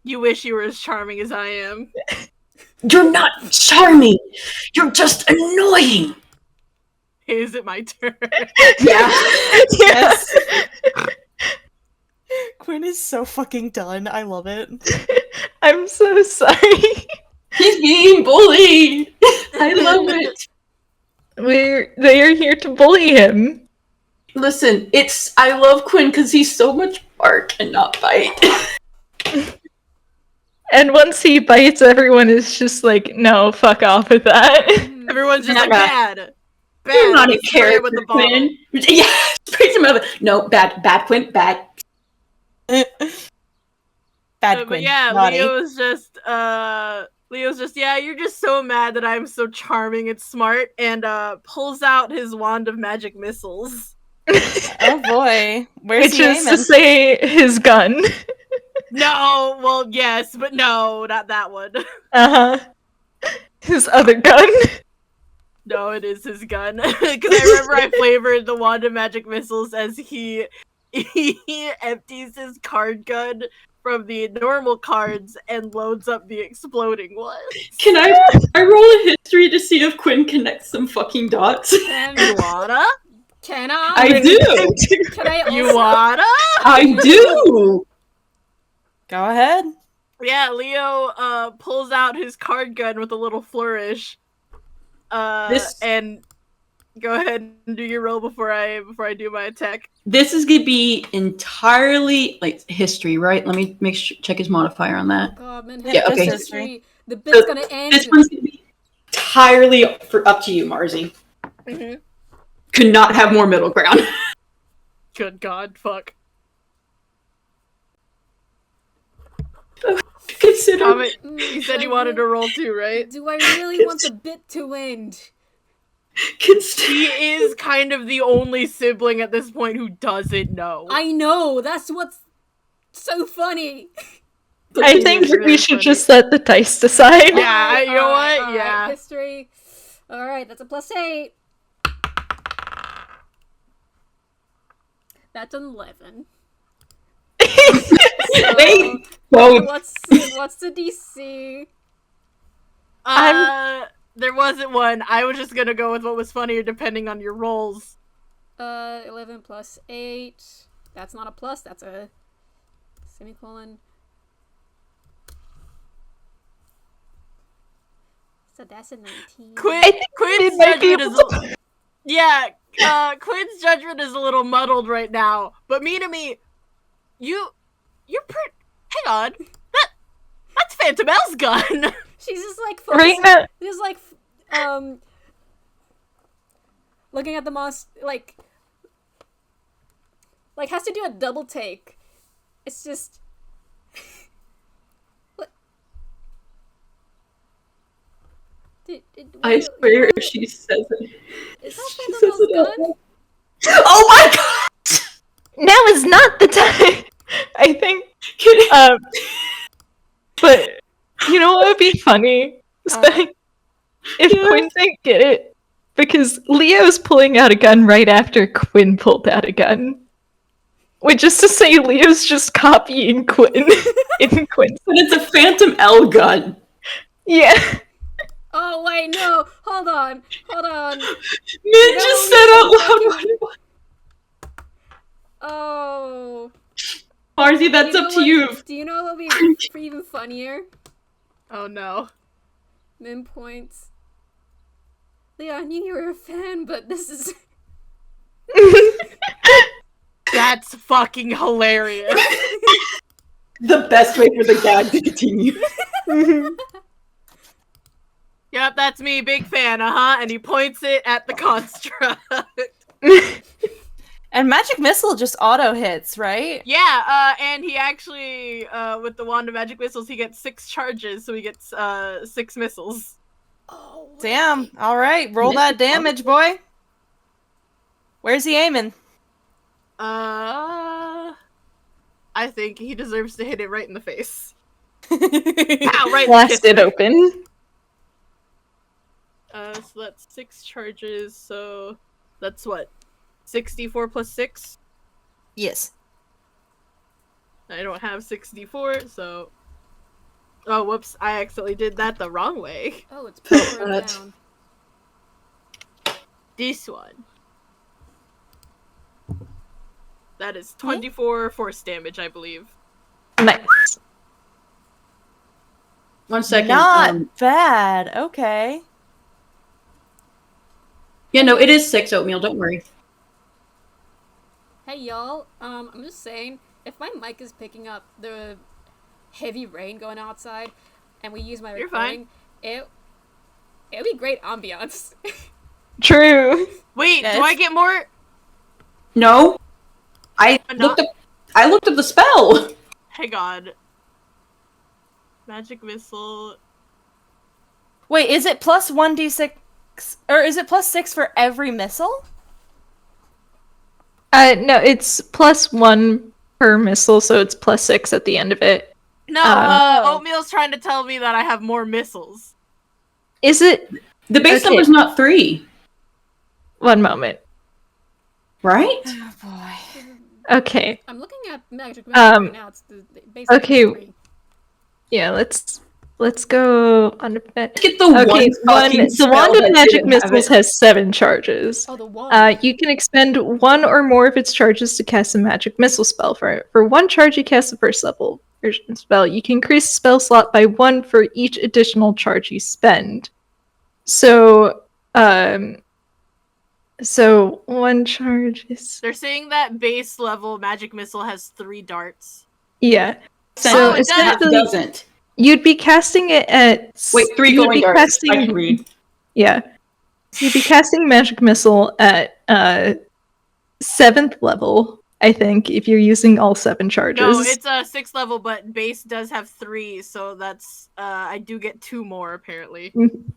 E: You wish you were as charming as I am.
B: You're not charming! You're just annoying!
E: Is it my turn?
B: Yeah.
A: Yes. Quinn is so fucking done. I love it.
C: I'm so sorry.
B: He's being bullied! I love it!
C: They are here to bully him.
B: Listen, I love Quinn because he's so much bark and not bite.
C: And once he bites, everyone is just like, no, fuck off with that.
E: Everyone's just like,
B: Bad.
E: bad.
B: You're not a
E: Spray
B: character,
E: with the bottle.
B: Quinn. Yeah, sprays him out. No, bad, Quinn, bad.
A: Bad
E: But
A: Quinn.
E: yeah,
A: Naughty.
E: Leo's just, yeah, you're just so mad that I'm so charming and smart, and pulls out his wand of magic missiles.
A: Oh boy. Where's
C: Which
A: he
C: is to
A: aiming?
C: say his gun.
E: No, well, yes, but no, not that one.
C: Uh-huh. His other gun.
E: No, it is his gun. Because I remember I flavored the wand of magic missiles as he empties his card gun from the normal cards and loads up the exploding ones.
B: Can I roll a history to see if Quinn connects some fucking dots?
E: You wanna?
D: Can I?
B: I do!
D: Can I also?
E: You wanna?
B: I do!
A: Go ahead.
E: Yeah, Leo pulls out his card gun with a little flourish. And go ahead and do your roll before I do my attack.
B: This is gonna be entirely like history, right? Let me check his modifier on that.
D: God, man,
B: Yeah, okay.
D: history. The bit's gonna end.
B: This one's gonna be entirely up to you, Marzi.
E: Mm-hmm.
B: could not have more middle ground.
E: Good God, fuck.
B: Consider
E: Comet, you said you wanted to roll too, right?
D: Do I really want the bit to end?
E: He is kind of the only sibling at this point who doesn't know.
D: I know, that's what's so funny.
C: I think
E: really
C: we should
E: funny.
C: just let the dice decide.
E: Yeah, you know what?
D: Alright,
E: Yeah.
D: history. Alright, that's a +8. That's an 11.
B: They
D: So,
B: both.
D: what's the DC?
E: There wasn't one. I was just gonna go with what was funnier depending on your rolls.
D: 11 plus 8. That's not a plus, that's a semicolon. So that's a 19.
E: Quinn's
C: it might be
E: judgment is Quinn's judgment is a little muddled right now. But me, you're pretty. Hang on, that's Phantom L's gun.
D: She's just like
C: Right
D: focusing,
C: now,
D: just like looking at the monster, like has to do a double take. It's just what?
B: I swear if she says it.
D: Is
B: She
D: that
B: says
D: Phantom
B: it
D: L's
B: out
D: gun?
B: loud. Oh my god!
C: now is not the time. I think. But you know what would be funny? Spec, if
B: Yeah.
C: Quinn didn't get it, because Leo's pulling out a gun right after Quinn pulled out a gun. Which is to say, Leo's just copying Quinn in Quinn's.
B: But it's a Phantom L gun.
C: Yeah.
D: Oh wait, no! Hold on.
B: Min just said out loud what it was.
D: Oh.
B: Marzi, that's
D: You know
B: up to
D: what-
B: you.
D: Do you know what would be even funnier?
E: Oh no.
D: Min points. Leo, I knew you were a fan, but this is.
E: That's fucking hilarious.
B: The best way for the gag to continue.
E: Yep, that's me, big fan, and he points it at the construct.
A: And Magic Missile just auto hits, right?
E: Yeah, and he actually, with the Wand of Magic Missiles, he gets 6 charges, so he gets 6 missiles.
D: Oh.
A: Damn. All right, roll that damage, boy. Where's he aiming?
E: I think he deserves to hit it right in the face.
A: Ow,
E: Ow, right in the
C: Blast it
E: kisser.
C: open.
E: So that's 6 charges, so that's what? 64 plus 6?
A: Yes.
E: I don't have 64, so... Oh, whoops, I accidentally did that the wrong way.
D: Oh, it's power
B: That.
D: down.
E: This one. That is 24 force damage, I believe.
C: Nice.
B: 1 second.
A: Not bad. Okay.
B: Yeah, no, it is 6 oatmeal, don't worry.
D: Hey y'all, I'm just saying, if my mic is picking up the heavy rain going outside, and we use my
E: You're
D: recording, it'd be great ambiance.
C: True.
E: Wait,
A: Yeah,
E: do I
A: it's-
E: get more?
B: No. I
E: Not-
B: looked up the spell.
E: Hang on. Magic Missile.
A: Wait, is it plus 1d6, or is it plus 6 for every missile?
C: No, it's +1 per missile, so it's +6 at the end of it.
E: No,
A: Oh.
E: Oatmeal's trying to tell me that I have more missiles.
C: Is it?
B: The base
C: Okay.
B: number's not 3,
C: One moment.
B: right?
A: Oh boy.
C: Okay.
D: I'm looking at Magic Missile right now, it's the base
C: okay.
D: 3.
C: Yeah, let's go on.
B: Get the
C: Okay,
B: one fucking
C: the
B: spell
C: Wand
B: that
C: of Magic
B: didn't have
C: Missiles
B: it.
C: has 7 charges.
D: Oh, the one.
C: You can expend 1 or more of its charges to cast a magic missile spell. For 1 charge you cast the first level version spell, you can increase the spell slot by 1 for each additional charge you spend. So 1 charge is
E: They're saying that base level Magic Missile has 3 darts.
C: yeah.
B: So
C: So
E: it does.
B: that
C: essentially,
B: doesn't.
C: you'd be casting it at
B: Wait, 3
C: you would
B: glowing
C: be
B: darts. I
C: casting-
B: can read.
C: Yeah. So you'd be casting Magic Missile at 7th level, I think, if you're using all 7 charges.
E: No, it's a 6th level, but base does have 3, so that's I do get 2 more apparently.
C: Mhm.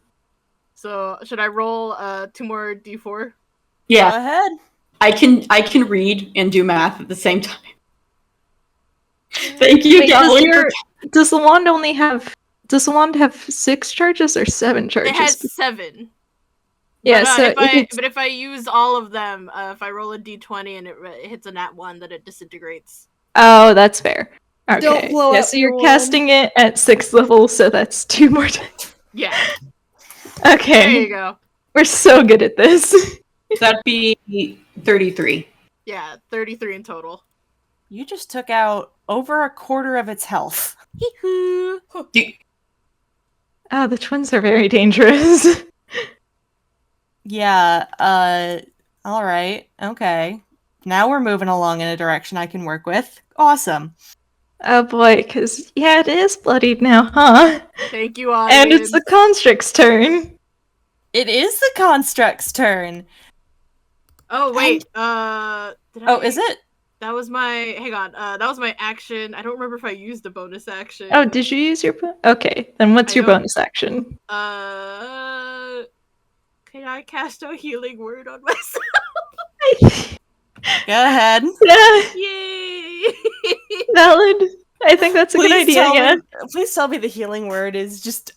E: So should I roll 2 more d4?
A: Go
B: Yeah,
A: ahead.
B: I can read and do math at the same time. Thank you,
C: Wait,
B: Cavalier.
C: does the wand only have? Does the wand have 6 charges or 7 charges?
E: It has 7.
C: Yeah,
E: But,
C: so
E: if I use all of them, if I roll a d20 and it hits a nat 1, then it disintegrates.
C: oh, that's fair. Okay.
A: Don't blow
C: yeah,
A: up
C: so
A: your
C: you're casting it at 6th level, so that's 2 more times.
E: Yeah,
C: Okay.
E: there you go.
C: We're so good at this.
B: That'd be 33.
E: Yeah, 33 in total.
A: You just took out over a quarter of its health.
E: Hee-hoo.
C: Oh, the twins are very dangerous.
A: Yeah, alright, okay. Now we're moving along in a direction I can work with. Awesome.
C: Oh boy, because, yeah, it is bloodied now, huh?
E: Thank you, audience.
C: And it's the Constrict's turn.
A: It is the Construct's turn.
E: Oh wait,
A: Is it?
E: That was my. Hang on. That was my action. I don't remember if I used a bonus action.
C: Oh, did you use your... Okay, then what's
E: I
C: your
E: don't-
C: bonus action?
E: Can I cast a healing word on myself?
A: Go ahead.
C: Yeah,
E: Yay!
C: valid. I think that's a good idea, yeah.
A: Please tell me the healing word is just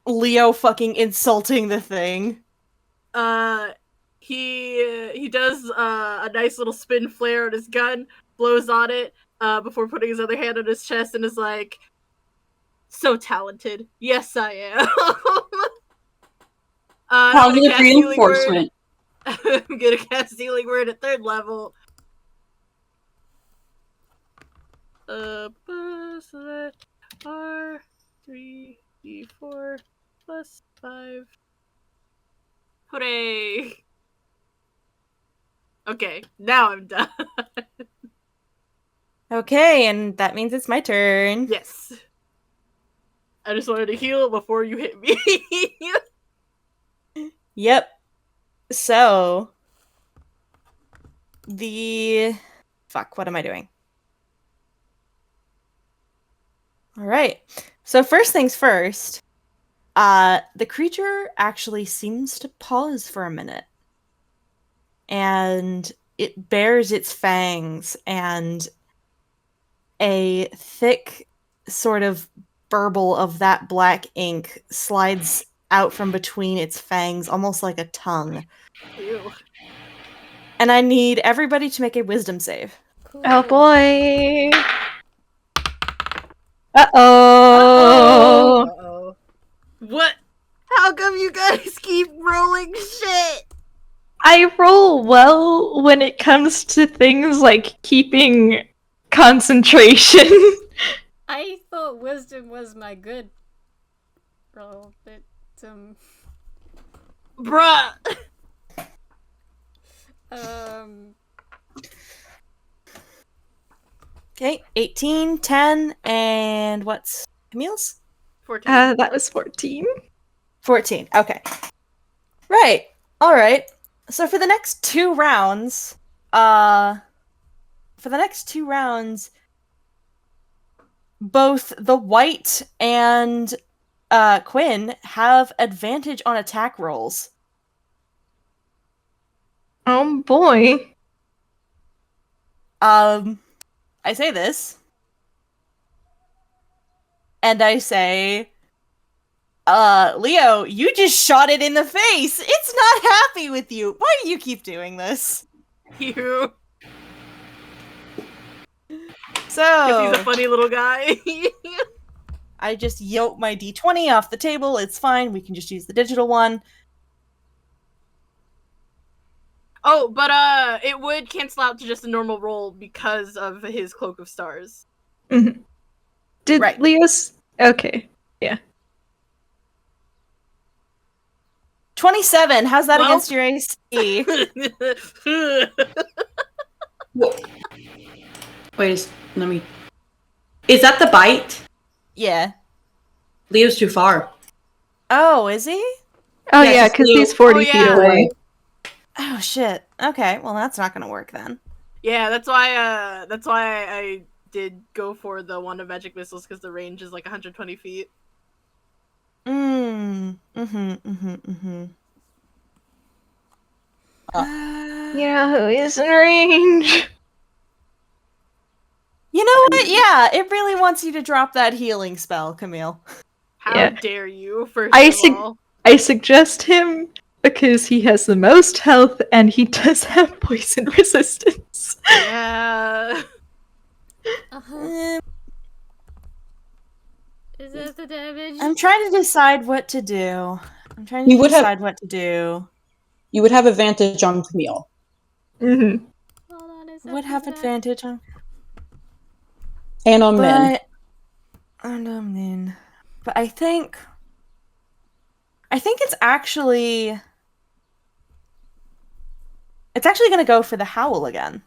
A: Leo fucking insulting the thing.
E: He does a nice little spin flare on his gun, blows on it, before putting his other hand on his chest and is like, "So talented. Yes, I am." I'm gonna
B: Positive
E: cast healing
B: reinforcement.
E: word. I'm gonna cast healing word at 3rd level. So that R3d4 plus 5. Hooray! Okay, now I'm done.
A: Okay, and that means it's my turn.
E: Yes. I just wanted to heal before you hit me.
A: Yep. So, fuck, what am I doing? Alright. So first things first, the creature actually seems to pause for a minute. And it bares its fangs, and a thick sort of burble of that black ink slides out from between its fangs, almost like a tongue.
E: Ew.
A: And I need everybody to make a wisdom save.
D: Cool.
C: Oh boy. Uh-oh.
E: Uh-oh. What? How come you guys keep rolling shit?
C: I roll well when it comes to things like keeping concentration.
D: I thought wisdom was my good roll, but
E: Bruh!
A: Okay, 18, 10, and what's Camille's?
E: 14.
C: That was 14.
A: 14. Okay. Right. All right. So for the next 2 rounds, both the Wight and Quinn have advantage on attack rolls.
C: Oh boy.
A: I say this, and I say, Leo, you just shot it in the face. It's not happy with you. Why do you keep doing this?
E: You.
A: So,
E: Because he's a funny little guy.
A: I just yoke my d20 off the table. It's fine. We can just use the digital one.
E: Oh, but it would cancel out to just a normal roll because of his Cloak of Stars.
C: Mm-hmm. Did
A: Right.
C: Leo's... Okay.
A: 27. How's that
E: Well-
A: against your AC?
B: Wait, let me. Is that the bite?
A: Yeah.
B: Leo's too far.
A: Oh, is he?
C: Oh
F: Yeah,
C: yeah,
F: it's
C: because
F: blue.
C: he's 40
E: Oh,
C: feet
E: yeah.
C: away.
A: Oh shit. Okay, well that's not gonna work then.
E: Yeah, that's why I did go for the wand of magic missiles, because the range is like 120 feet.
C: You know who is in range?
A: You know what? Yeah, it really wants you to drop that healing spell, Camille.
E: How
C: Yeah.
E: dare you, first
C: I
E: of
C: sug-
E: all.
C: I suggest him because he has the most health and he does have poison resistance.
E: Yeah.
D: Uh-huh.
A: Eh,
D: Is that the damage?
A: I'm trying to decide what to do.
F: You would have you would have advantage on Camille.
C: Mm-hmm.
D: Hold on a
A: Would
D: second.
A: have advantage on,
F: And on men.
A: but I don't mean. But I think it's actually gonna go for the howl again.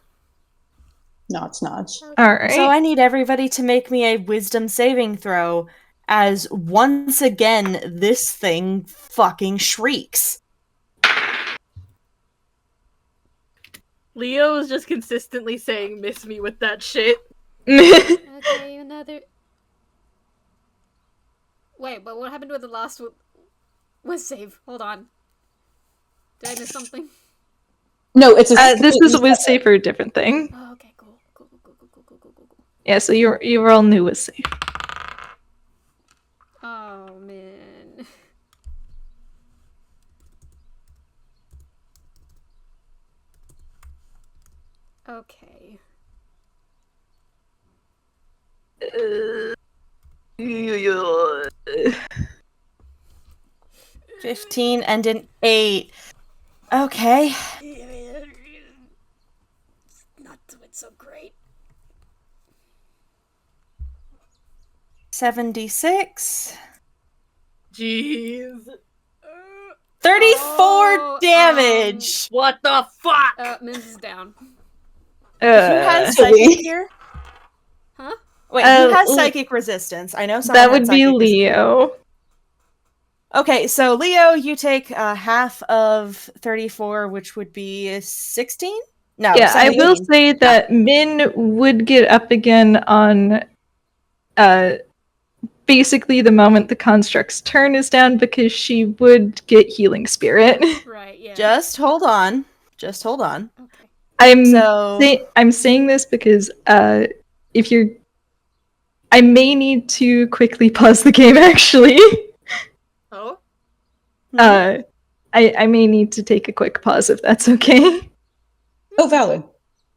F: Notch, notch.
C: Alright.
A: So I need everybody to make me a wisdom saving throw, as once again this thing fucking shrieks.
E: Leo is just consistently saying miss me with that shit.
D: Okay, another. Wait, but what happened with the last one? Was save. Hold on. Did I miss something?
F: No, it's a
C: This is a whiz save for a different thing.
D: Oh, okay, cool. Cool.
C: Yeah, so you all knew whiz save.
D: Oh, man. Okay.
A: 15 and an 8. Okay.
D: It's not doing so great.
A: 76.
E: Jeez.
A: 34 damage!
E: What the fuck?
D: Mims is down.
A: Who has
F: Silly.
A: psychic here?
D: Huh?
A: Wait, who has psychic resistance? I know someone
C: That
A: had
C: would be
A: psychic resistance.
C: Leo.
A: Okay, so Leo, you take half of 34, which would be 16? No,
C: Yeah, I
A: 17.
C: will say that Min would get up again on basically the moment the construct's turn is down, because she would get healing spirit.
D: Right, yeah.
A: Just hold on. Just hold on.
D: Okay.
C: I'm saying this because if you're I may need to quickly pause the game actually.
E: Oh?
C: I may need to take a quick pause if that's okay.
F: Oh, valid.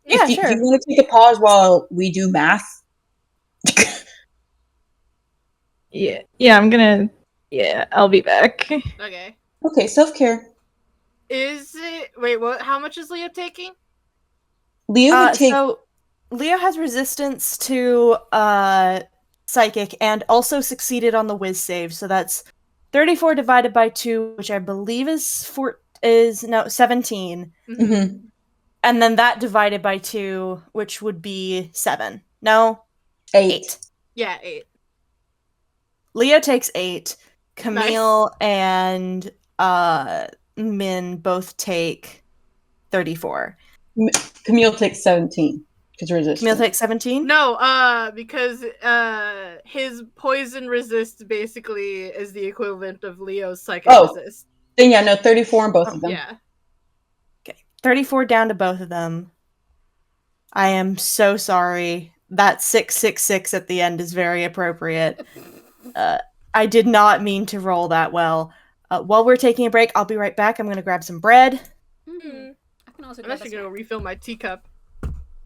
A: Yeah,
F: If you,
A: sure.
F: Do you want to take a pause while we do math?
C: Yeah, I'm gonna. Yeah, I'll be back.
E: Okay.
F: Okay, self-care.
E: Is it... Wait, what? How much is Leo taking?
F: Leo would take...
A: So Leo has resistance to psychic and also succeeded on the whiz save, so that's 34 divided by 2, which I believe is 17.
F: Mhm.
A: And then that divided by 2, which would be 7. No?
F: 8.
E: Yeah, 8.
A: Leo takes 8. Camille and Min both take 34.
F: Camille takes 17. Because resistance.
A: Camille takes 17?
E: No, because his poison resist basically is the equivalent of Leo's psychic resist.
F: Then yeah, no, 34 on both of them.
E: Yeah.
A: Okay. 34 down to both of them. I am so sorry. That 666 at the end is very appropriate. I did not mean to roll that well. While we're taking a break, I'll be right back. I'm going to grab some bread.
D: Mm-hmm. I can also
E: I'm
D: grab
E: actually
D: a
E: going to
D: snack.
E: refill my teacup.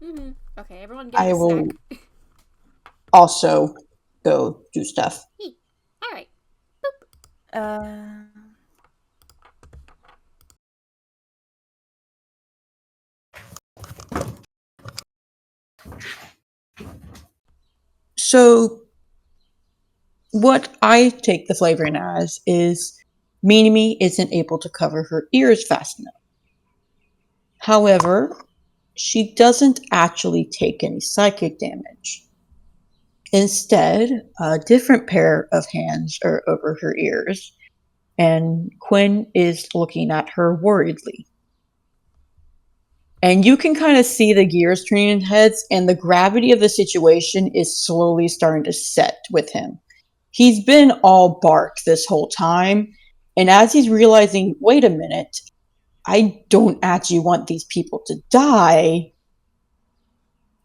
D: Mm-hmm. Okay, everyone get
F: I
D: a
F: will
D: snack.
F: also go do stuff.
D: Alright.
F: So, what I take the flavoring as is Minimi isn't able to cover her ears fast enough. However, she doesn't actually take any psychic damage. Instead, a different pair of hands are over her ears, and Quinn is looking at her worriedly. And you can kind of see the gears turning heads, and the gravity of the situation is slowly starting to set with him. He's been all bark this whole time, and as he's realizing, wait a minute, I don't actually want these people to die,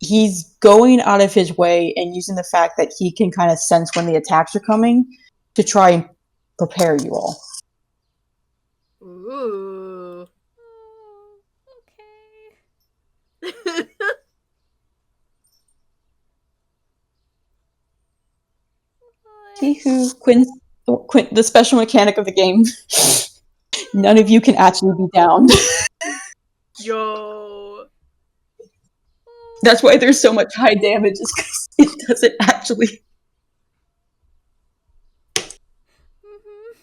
F: he's going out of his way and using the fact that he can kind of sense when the attacks are coming to try and prepare you all.
E: Ooh.
D: Oh, okay.
F: See who Quinn, the special mechanic of the game. None of you can actually be down.
E: Yo.
F: That's why there's so much high damage, is because it doesn't actually.
D: Mhm.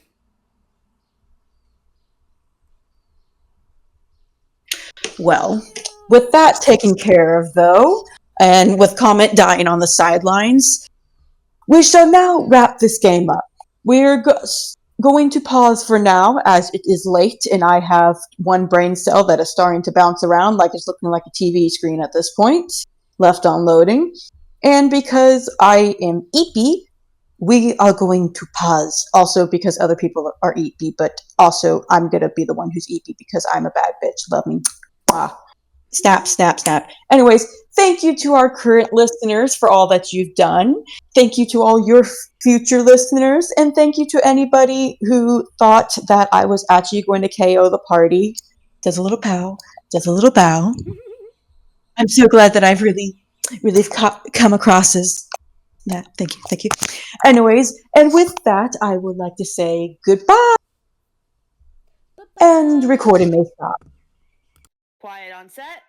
F: Well, with that taken care of, though, and with Comet dying on the sidelines, we shall now wrap this game up. We're going to pause for now, as it is late, and I have one brain cell that is starting to bounce around like it's looking like a TV screen at this point, left on loading. And because I am eepy, we are going to pause. Also because other people are eepy, but also I'm going to be the one who's eepy because I'm a bad bitch. Love me. Ah. Snap, snap, snap. Anyways, thank you to our current listeners for all that you've done. Thank you to all your future listeners. And thank you to anybody who thought that I was actually going to KO the party. Does a little bow. Does a little bow. I'm so glad that I've really come across as that. Thank you. Thank you. Anyways, and with that, I would like to say goodbye. And recording may stop.
A: Quiet on set.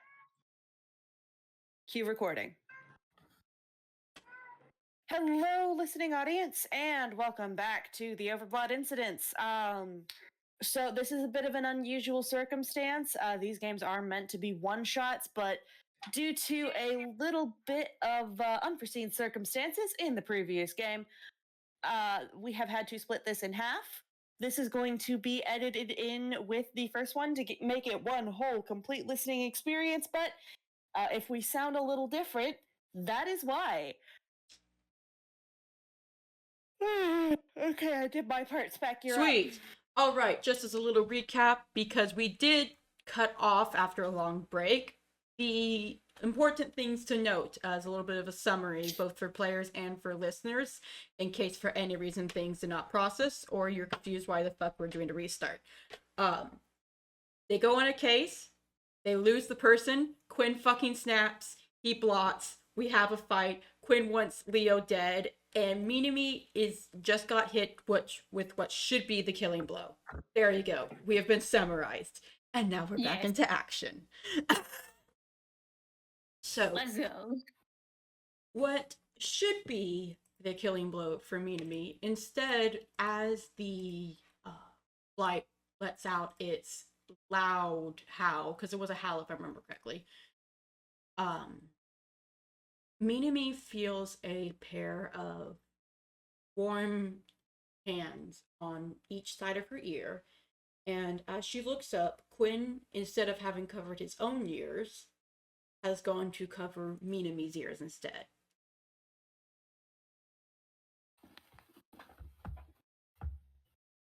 A: Cue recording. Hello, listening audience, and welcome back to the Overblot incidents. So this is a bit of an unusual circumstance. These games are meant to be one-shots, but due to a little bit of unforeseen circumstances in the previous game, we have had to split this in half. This is going to be edited in with the first one to make it one whole complete listening experience, but if we sound a little different, that is why. Okay, I did my part, Spec. You're
B: Sweet.
A: up.
B: All right, just as a little recap, because we did cut off after a long break, the important things to note as a little bit of a summary, both for players and for listeners, in case for any reason things did not process or you're confused why the fuck we're doing a restart. They go on a case, they lose the person, Quinn fucking snaps, he blots, we have a fight, Quinn wants Leo dead, and Minami is just got hit with what should be the killing blow. There you go. We have been summarized. And now we're back into action. So
D: Let's go.
B: what should be the killing blow for Minami, instead, as the light lets out its loud howl, because it was a howl if I remember correctly, Minami feels a pair of warm hands on each side of her ear, and as she looks up, Quinn, instead of having covered his own ears, has gone to cover Minami's ears instead.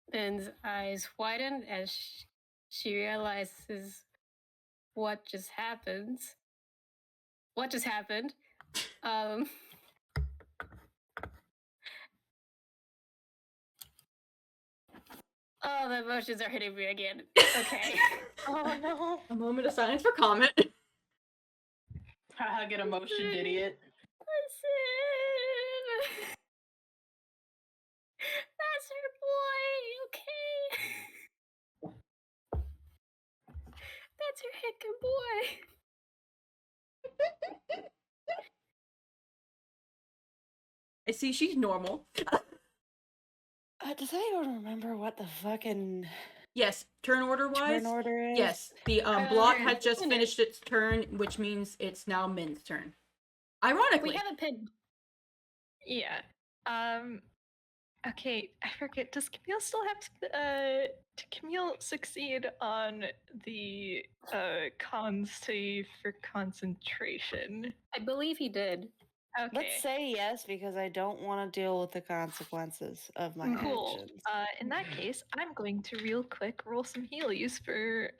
D: Ben's eyes widen as she realizes what just happened. What just happened? Oh, the emotions are hitting me again. Okay.
A: Oh no.
B: A moment of silence for Comet.
F: Get emotion, idiot.
D: Listen. That's her boy, okay? That's her heckin' boy.
B: I see she's normal.
A: Does anyone remember what the fucking
B: Yes, turn order wise.
A: turn order is?
B: Yes, the blot had just finished its turn, which means it's now Min's turn. Ironically,
C: We have a pin. Yeah. Okay, I forget. Does Camille still have to? Did Camille succeed on the con save for concentration?
D: I believe he did.
C: Okay.
A: Let's say yes, because I don't want to deal with the consequences of my
C: Cool.
A: actions.
C: In that case, I'm going to real quick roll some healies for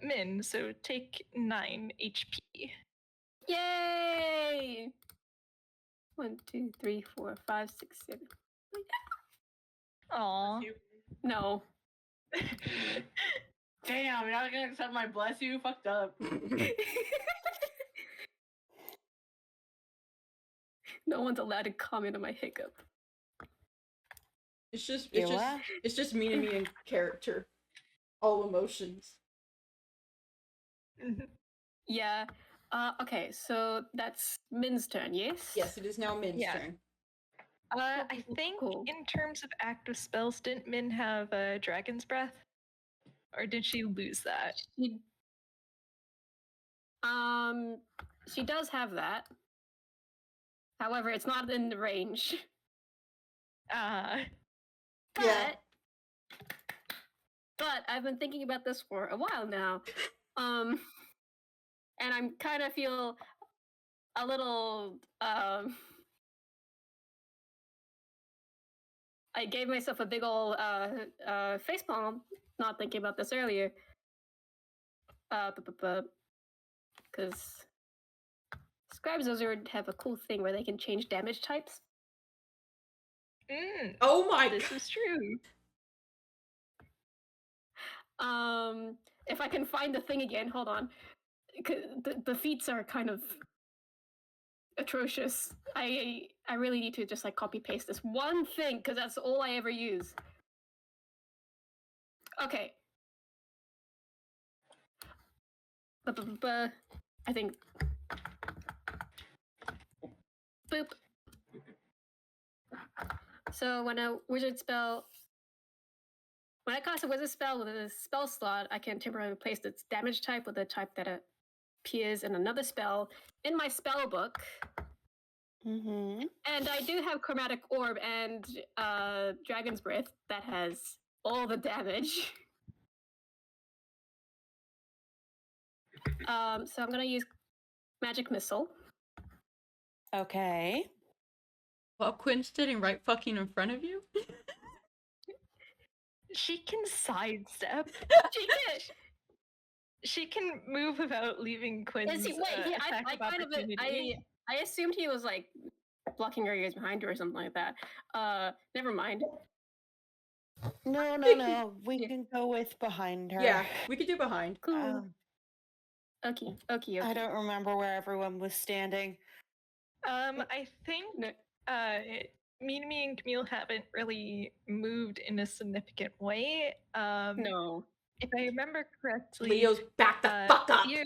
C: Min. So take 9 HP.
D: Yay! 1, 2, 3, 4, 5, 6, 7.
C: Aw.
D: No.
E: Damn, you're not gonna accept my bless you? Fucked up.
D: No one's allowed to comment on my hiccup.
B: It's just
A: Yeah.
B: it's just me and me in character. All emotions.
D: Yeah. Okay, so that's Min's turn, yes?
B: Yes, it is now Min's
C: Yeah.
B: turn.
C: I think
D: Cool.
C: in terms of active spells, didn't Min have Dragon's Breath? Or did she lose that?
D: She does have that. However, it's not in the range.
B: Yeah.
D: But I've been thinking about this for a while now. And I'm kind of feel a little I gave myself a big ol' facepalm not thinking about this earlier. Because Scribes have a cool thing where they can change damage types.
B: Oh my
C: This
B: god.
C: is true.
D: If I can find the thing again, hold on. The feats are kind of atrocious. I really need to just like copy paste this one thing because that's all I ever use. Okay. I think. Boop. So when I cast a wizard spell with a spell slot, I can temporarily replace its damage type with a type that appears in another spell in my spell book.
A: Mm-hmm.
D: And I do have Chromatic Orb and Dragon's Breath that has all the damage. So I'm gonna use Magic Missile.
A: Okay.
B: While Quinn's sitting right fucking in front of you?
C: She can sidestep.
D: She did.
C: She can move without leaving Quinn's attack
D: I
C: of
D: kind of
C: opportunity.
D: I assumed he was like blocking her ears behind her or something like that. Never mind.
A: No. We can go with behind her.
B: Yeah, we could do behind.
D: Cool. Okay.
A: I don't remember where everyone was standing.
C: I think me and Camille haven't really moved in a significant way.
D: No.
C: If I remember correctly,
B: Leo's back the fuck up!
C: Leo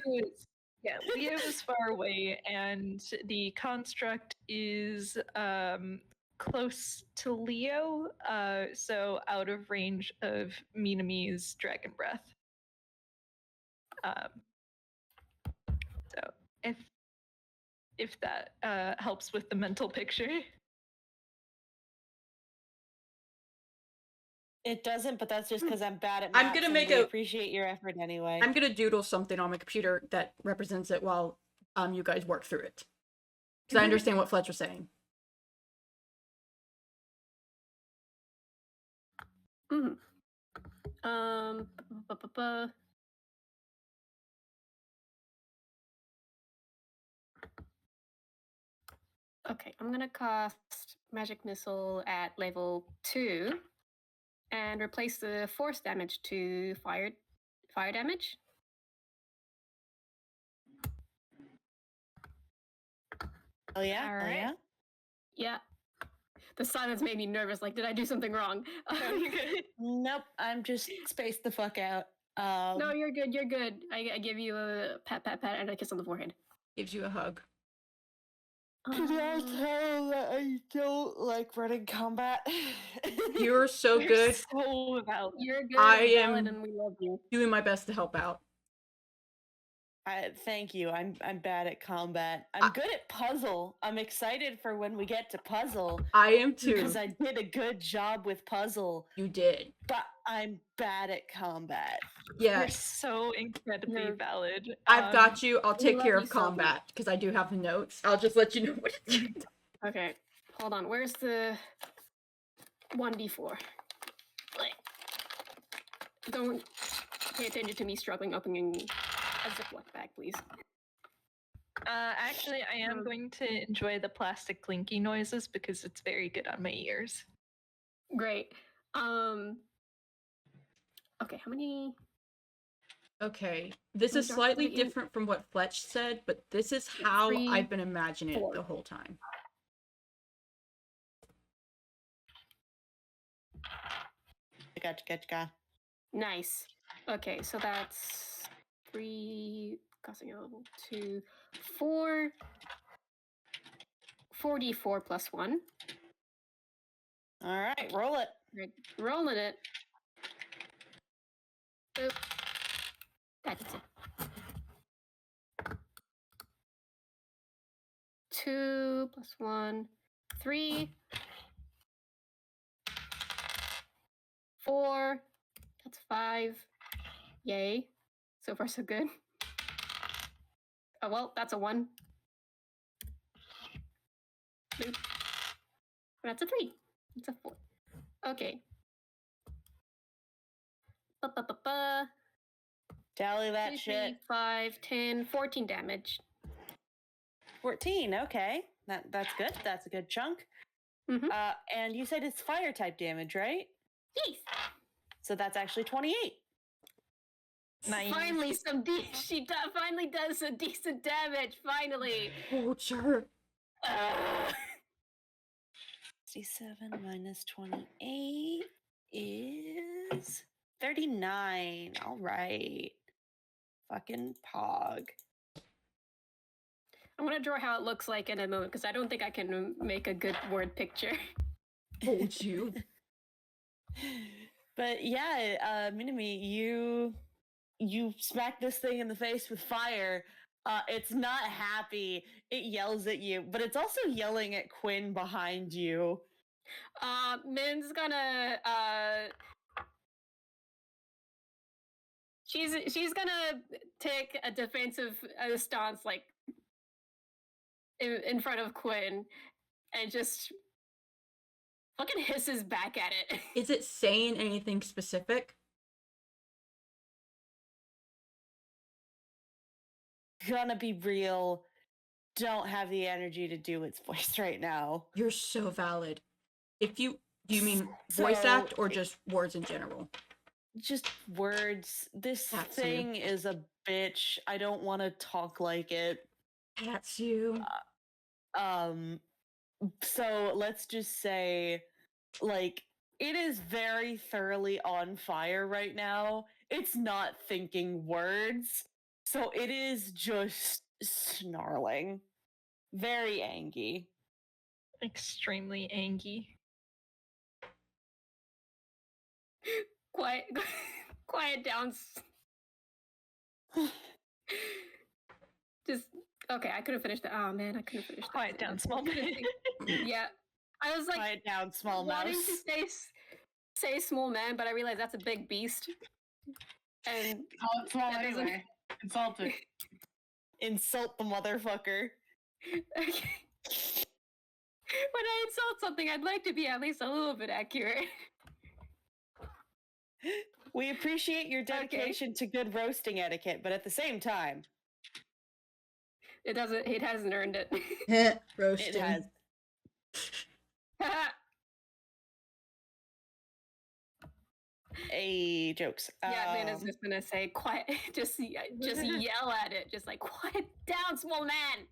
C: is far away, and the construct is close to Leo, so out of range of Minami's Dragon Breath. So if that helps with the mental picture.
A: It doesn't, but that's just because I'm bad at math.
B: I'm gonna
A: and
B: make
A: we appreciate your effort anyway.
B: I'm gonna doodle something on my computer that represents it while you guys work through it. Because I understand what Fletch was saying.
D: Okay, I'm gonna cast Magic Missile at level 2 and replace the force damage to fire damage.
A: Oh yeah?
C: All right.
A: Oh, yeah?
D: Yeah. The silence made me nervous. Like, did I do something wrong?
A: Nope, I'm just spaced the fuck out.
D: No, you're good. You're good. I give you a pat, and a kiss on the forehead.
B: Gives you a hug.
A: Can I tell that I don't like running combat?
B: You're so
C: You're
B: good.
C: so about.
D: You're good.
B: I
D: and valid,
B: am
D: and we love you.
B: doing my best to help out.
A: Thank you. I'm bad at combat. I'm good at puzzle. I'm excited for when we get to puzzle.
B: I am too.
A: Because I did a good job with puzzle.
B: You did.
A: But I'm bad at combat.
B: Yeah.
C: You're so incredibly valid.
B: I've got you. I'll take care of
D: you so
B: combat because I do have the notes. I'll just let you know what it's
D: Okay, hold on. Where's the 1d4? Don't pay attention to me struggling opening a Ziploc bag, please.
C: Actually, I am going to enjoy the plastic clinky noises because it's very good on my ears.
D: Great. Okay, how many?
B: Okay, this is
D: Dark
B: slightly
D: Light
B: different from what Fletch said, but this is how
D: 3,
B: I've been imagining
D: 4.
B: it the whole time.
A: Gotcha.
D: Nice. Okay, so that's 3, causing a level 2, 4, 4d4 plus 1.
A: All right, roll it.
D: Right, rolling it. Oop. That's it. 2 plus 1, 3, 4. That's 5. Yay. So far, so good. Oh, well, that's a 1. Oop. That's a 3. It's a 4. Okay. Ba-ba-ba-ba.
A: Tally that
D: 2,
A: shit.
D: 3, 5, 10, 14 damage.
A: 14, okay. That's good. That's a good chunk.
D: Mhm.
A: And you said it's fire type damage, right?
D: Yes.
A: So that's actually 28.
C: Nice.
D: Finally, she finally does some decent damage. Finally.
B: Oh, sure.
A: 67 minus 28 is 39. All right. Fucking pog.
D: I'm gonna draw how it looks like in a moment because I don't think I can make a good word picture.
B: Told you.
A: But yeah, Minami, you smack this thing in the face with fire. It's not happy. It yells at you, but it's also yelling at Quinn behind you.
D: Min's gonna she's gonna take a defensive stance, like in front of Quinn, and just fucking hisses back at it.
B: Is it saying anything specific?
A: Gonna be real. Don't have the energy to do its voice right now.
B: You're so valid. Do you mean voice
A: So-
B: act or just words in general?
A: Just words. This
B: That's you.
A: thing is a bitch. I don't want to talk like it.
B: That's you.
A: So let's just say, like, it is very thoroughly on fire right now. It's not thinking words, so it is just snarling. Very angry.
C: Extremely angry.
D: Quiet down. Just okay. I could have finished that. Oh man, I could have finished that.
C: Quiet down, small man.
D: Yeah, I was like
A: Quiet down, small
D: wanting
A: mouse.
D: to say small man, but I realized that's a big beast. And
A: Call it small
D: that doesn't-
A: anyway. Insult it. Insult the motherfucker.
D: okay. When I insult something, I'd like to be at least a little bit accurate.
A: We appreciate your dedication to good roasting etiquette, but at the same time,
D: It hasn't earned it.
B: Roasting.
A: it has. Hey, jokes.
D: Yeah, man is just gonna say quiet. Just yell at it. Just like quiet down, small man.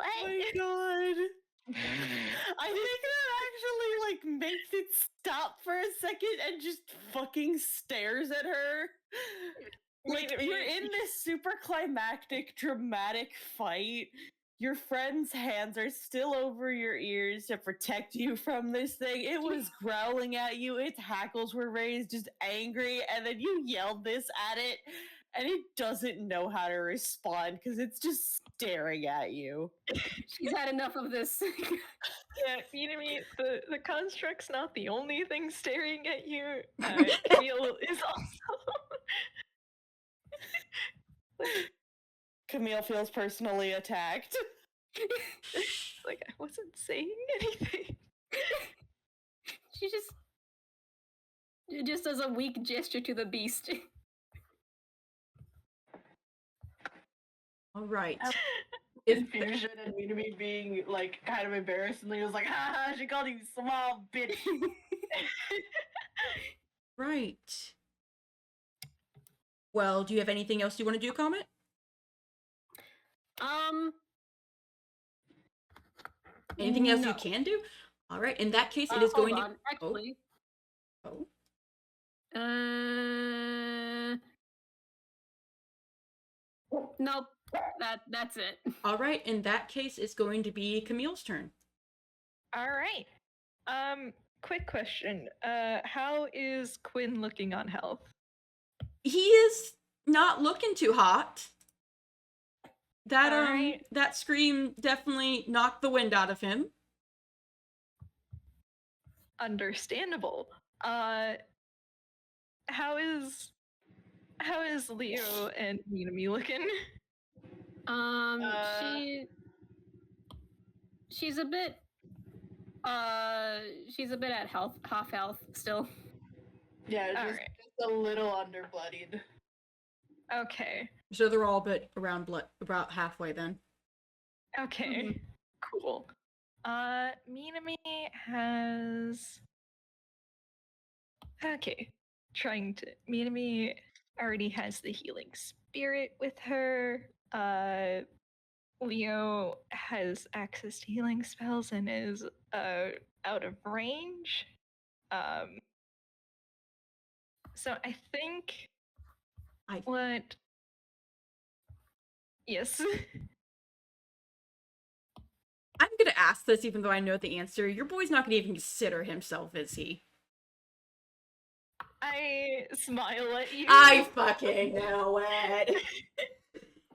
A: Oh my god. I think that actually like makes it stop for a second and just fucking stares at her. Like you're in this super climactic, dramatic fight. Your friend's hands are still over your ears to protect you from this thing. It was growling at you. Its hackles were raised, just angry, and then you yelled this at it.
G: And it doesn't know how to respond because it's just staring at you.
D: She's had enough of this.
C: Yeah, Minami, the construct's not the only thing staring at you. Camille is also.
G: Camille feels personally attacked.
C: Like, I wasn't saying anything.
D: She just does a weak gesture to the beast.
B: All right.
E: Confusion and me being like kind of embarrassed, and he was like, "Ha! She called you small bitch."
B: Right. Well, do you have anything else you want to do, Comet? Anything else you can do? All right. In that case, it is going
D: hold on. Actually.
B: Oh.
D: Nope. That's it.
B: All right. In that case, it's going to be Camille's turn.
C: All right. Quick question. How is Quinn looking on health?
B: He is not looking too hot. That
C: Alright.
B: that scream definitely knocked the wind out of him.
C: Understandable. How is Leo and Minami looking?
D: She's a bit at half health still.
E: Yeah,
C: All
E: just,
C: right.
E: just a little underbloodied.
C: Okay.
B: So they're all but around about halfway then.
C: Okay. Cool. Minami has. Okay. Minami already has the healing spirit with her. Leo has access to healing spells and is out of range. So I think Yes.
B: I'm gonna ask this even though I know the answer. Your boy's not gonna even consider himself, is he?
C: I smile at you.
B: I fucking know it.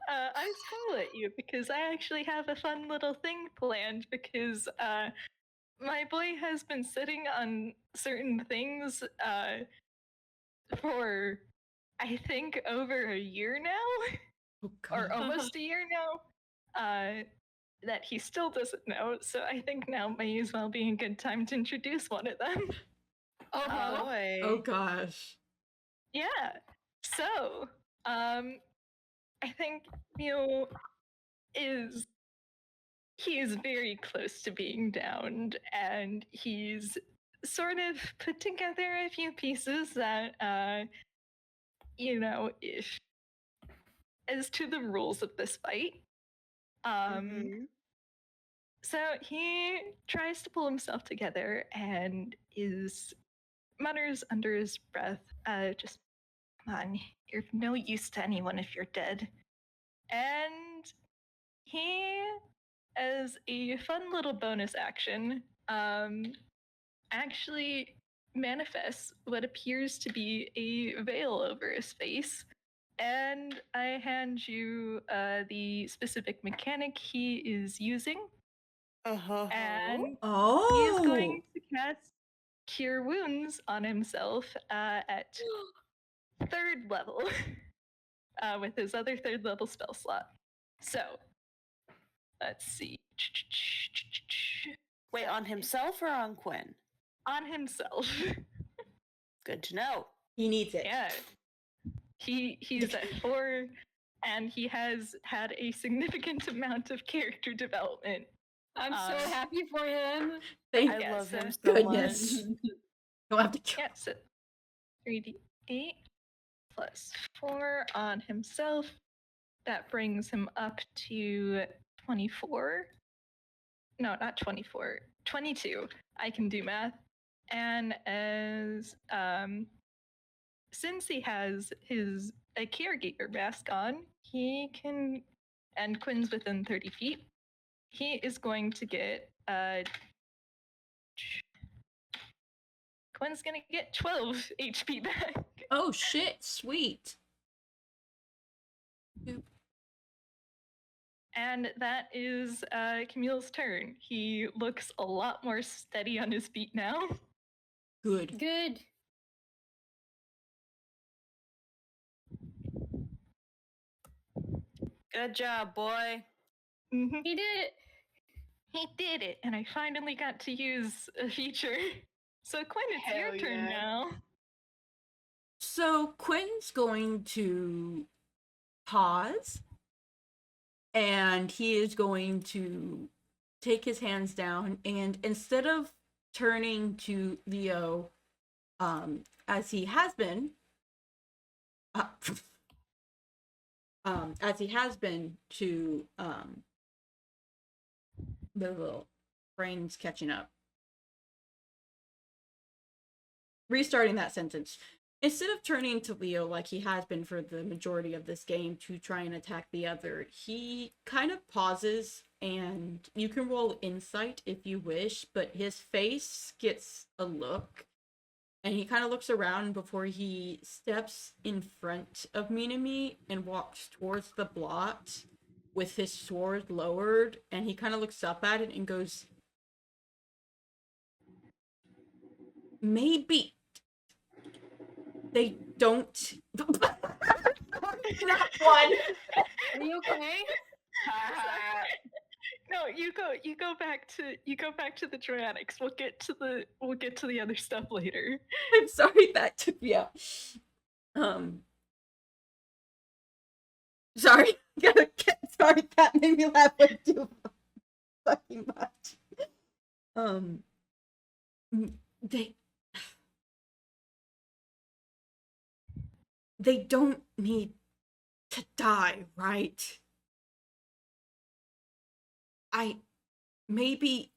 C: I smile at you because I actually have a fun little thing planned because my boy has been sitting on certain things for I think over a year now.
B: Oh,
C: or
B: God.
C: almost a year now. That he still doesn't know, so I think now may as well be a good time to introduce one of them.
A: Oh boy.
B: Oh gosh.
C: Yeah. So, I think Neil he's very close to being downed, and he's sort of put together a few pieces that, if as to the rules of this fight. So he tries to pull himself together and mutters under his breath, just, come on, you're of no use to anyone if you're dead. And he, as a fun little bonus action, actually manifests what appears to be a veil over his face. And I hand you the specific mechanic he is using. And he is going to cast Cure Wounds on himself at 3rd level with his other 3rd level spell slot. So, let's see.
G: Wait, on himself or on Quinn?
C: On himself.
G: Good to know.
B: He needs it.
C: Yeah. He's at 4, and he has had a significant amount of character development.
D: I'm so happy for him.
G: I love him so
B: goodness.
G: much.
B: You'll have to kill.
C: Yeah, so 3d8 plus 4 on himself. That brings him up to 24. No, not 24. 22. I can do math. And as since he has a caregiver mask on, he can, and Quinn's within 30 feet, he is going to get Quinn's gonna get 12 HP back.
B: Oh shit, sweet.
C: And that is Camille's turn. He looks a lot more steady on his feet now.
B: Good.
D: Good.
G: Good job, boy.
C: Mhm.
D: He did it.
C: He did it, and I finally got to use a feature. So Quinn, it's
E: Hell
C: your turn
E: yeah.
C: now.
B: So Quinn's going to pause, and he is going to take his hands down, and instead of turning to Leo, as he has been, to the little brain's catching up. Restarting that sentence. Instead of turning to Leo like he has been for the majority of this game to try and attack the other, he kind of pauses, and you can roll insight if you wish, but his face gets a look, and he kind of looks around before he steps in front of Minami and walks towards the blot with his sword lowered, and he kind of looks up at it and goes, maybe they don't. Not one.
D: Are you okay?
C: No, you go back to the dramatics. We'll get to the other stuff later.
B: I'm sorry that took me out. Sorry. Sorry, that made me laugh way too fucking much. They don't need to die, right? Maybe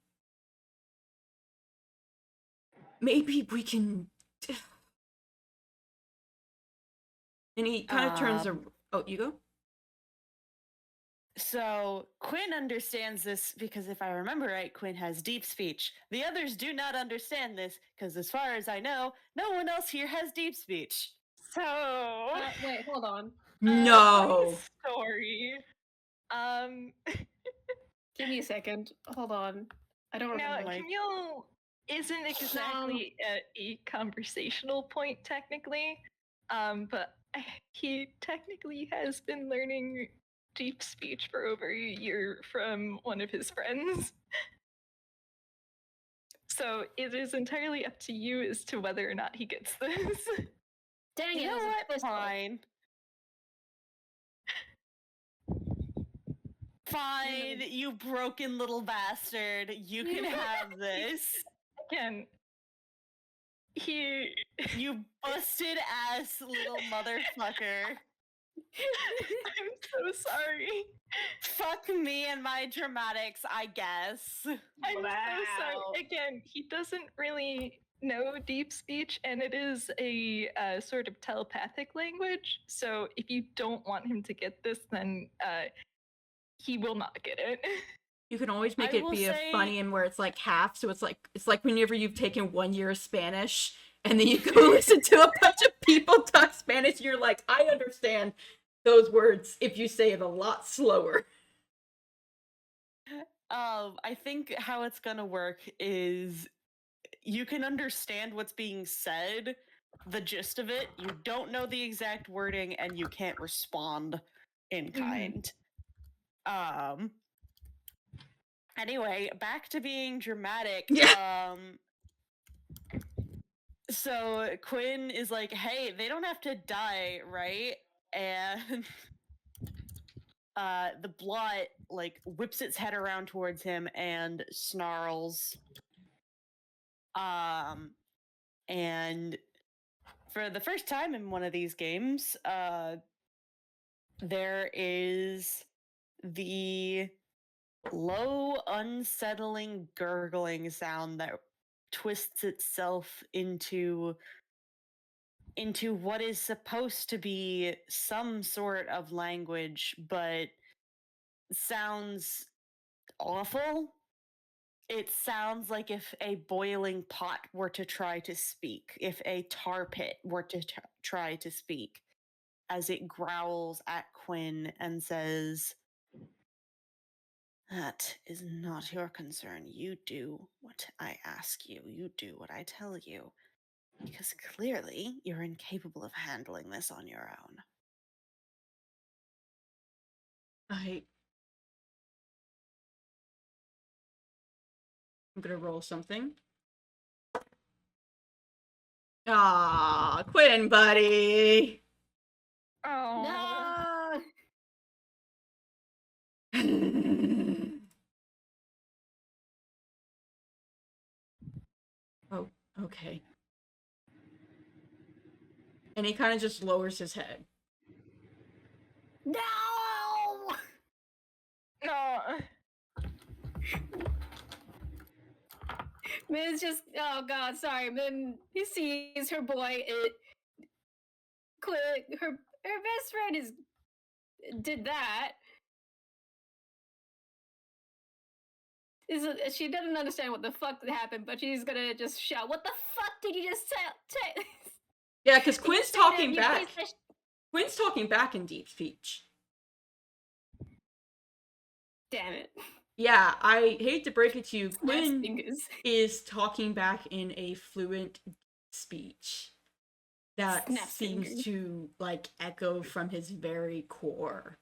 B: we can. And he kind of turns around. Oh, you go?
G: So Quinn understands this because if I remember right, Quinn has deep speech. The others do not understand this because as far as I know, no one else here has deep speech.
C: So
D: Wait, hold on.
B: No.
C: funny story.
D: Give me a second. Hold on. I don't
C: Now
D: remember.
C: Camille isn't exactly at a conversational point technically, but he technically has been learning deep speech for over a year from one of his friends. So it is entirely up to you as to whether or not he gets this.
D: Dang it!
G: You know
D: it was a
G: what?
D: pistol.
G: Fine. Fine, you broken little bastard. You can have this.
C: Again,
G: You busted ass little motherfucker.
C: I'm so sorry.
G: Fuck me and my dramatics, I guess.
C: I'm so sorry. Again, he doesn't really know deep speech, and it is a sort of telepathic language. So if you don't want him to get this, then he will not get it.
B: You can always make
G: I
B: it
G: will
B: be a
G: say-
B: funny and where it's like half, so it's like whenever you've taken 1 year of Spanish and then you go listen to a bunch of people talk Spanish, you're like, I understand those words if you say it a lot slower.
G: I think how it's gonna work is you can understand what's being said, the gist of it. You don't know the exact wording, and you can't respond in kind. Anyway, back to being dramatic.
B: Yeah.
G: So Quinn is like, hey, they don't have to die, right? And the blot like whips its head around towards him and snarls. And for the first time in one of these games, there is the low, unsettling gurgling sound that twists itself into what is supposed to be some sort of language, but sounds awful. It sounds like if a boiling pot were to try to speak, if a tar pit were to try to speak. as it growls at Quinn and says, "That is not your concern. You do what I ask you. You do what I tell you. Because clearly you're incapable of handling this on your own."
B: I'm gonna roll something. Ah, Quinn, buddy.
C: Oh.
D: No.
B: Oh, okay. And he kind of just lowers his head.
D: No.
C: No.
D: Min's just, oh god, sorry. Min, he sees her boy. Her best friend did that. She doesn't understand what the fuck happened, but she's gonna just shout, "What the fuck did you just say?"
B: Yeah, because
D: Did you
B: Quinn's
D: say that,
B: talking
D: you
B: back.
D: piece of
B: Quinn's talking back in deep speech.
D: Damn it.
B: Yeah, I hate to break it to you,
D: Snaps
B: Quinn
D: fingers.
B: is talking back in a fluent speech that
D: Snaps
B: seems
D: fingers.
B: to like echo from his very core.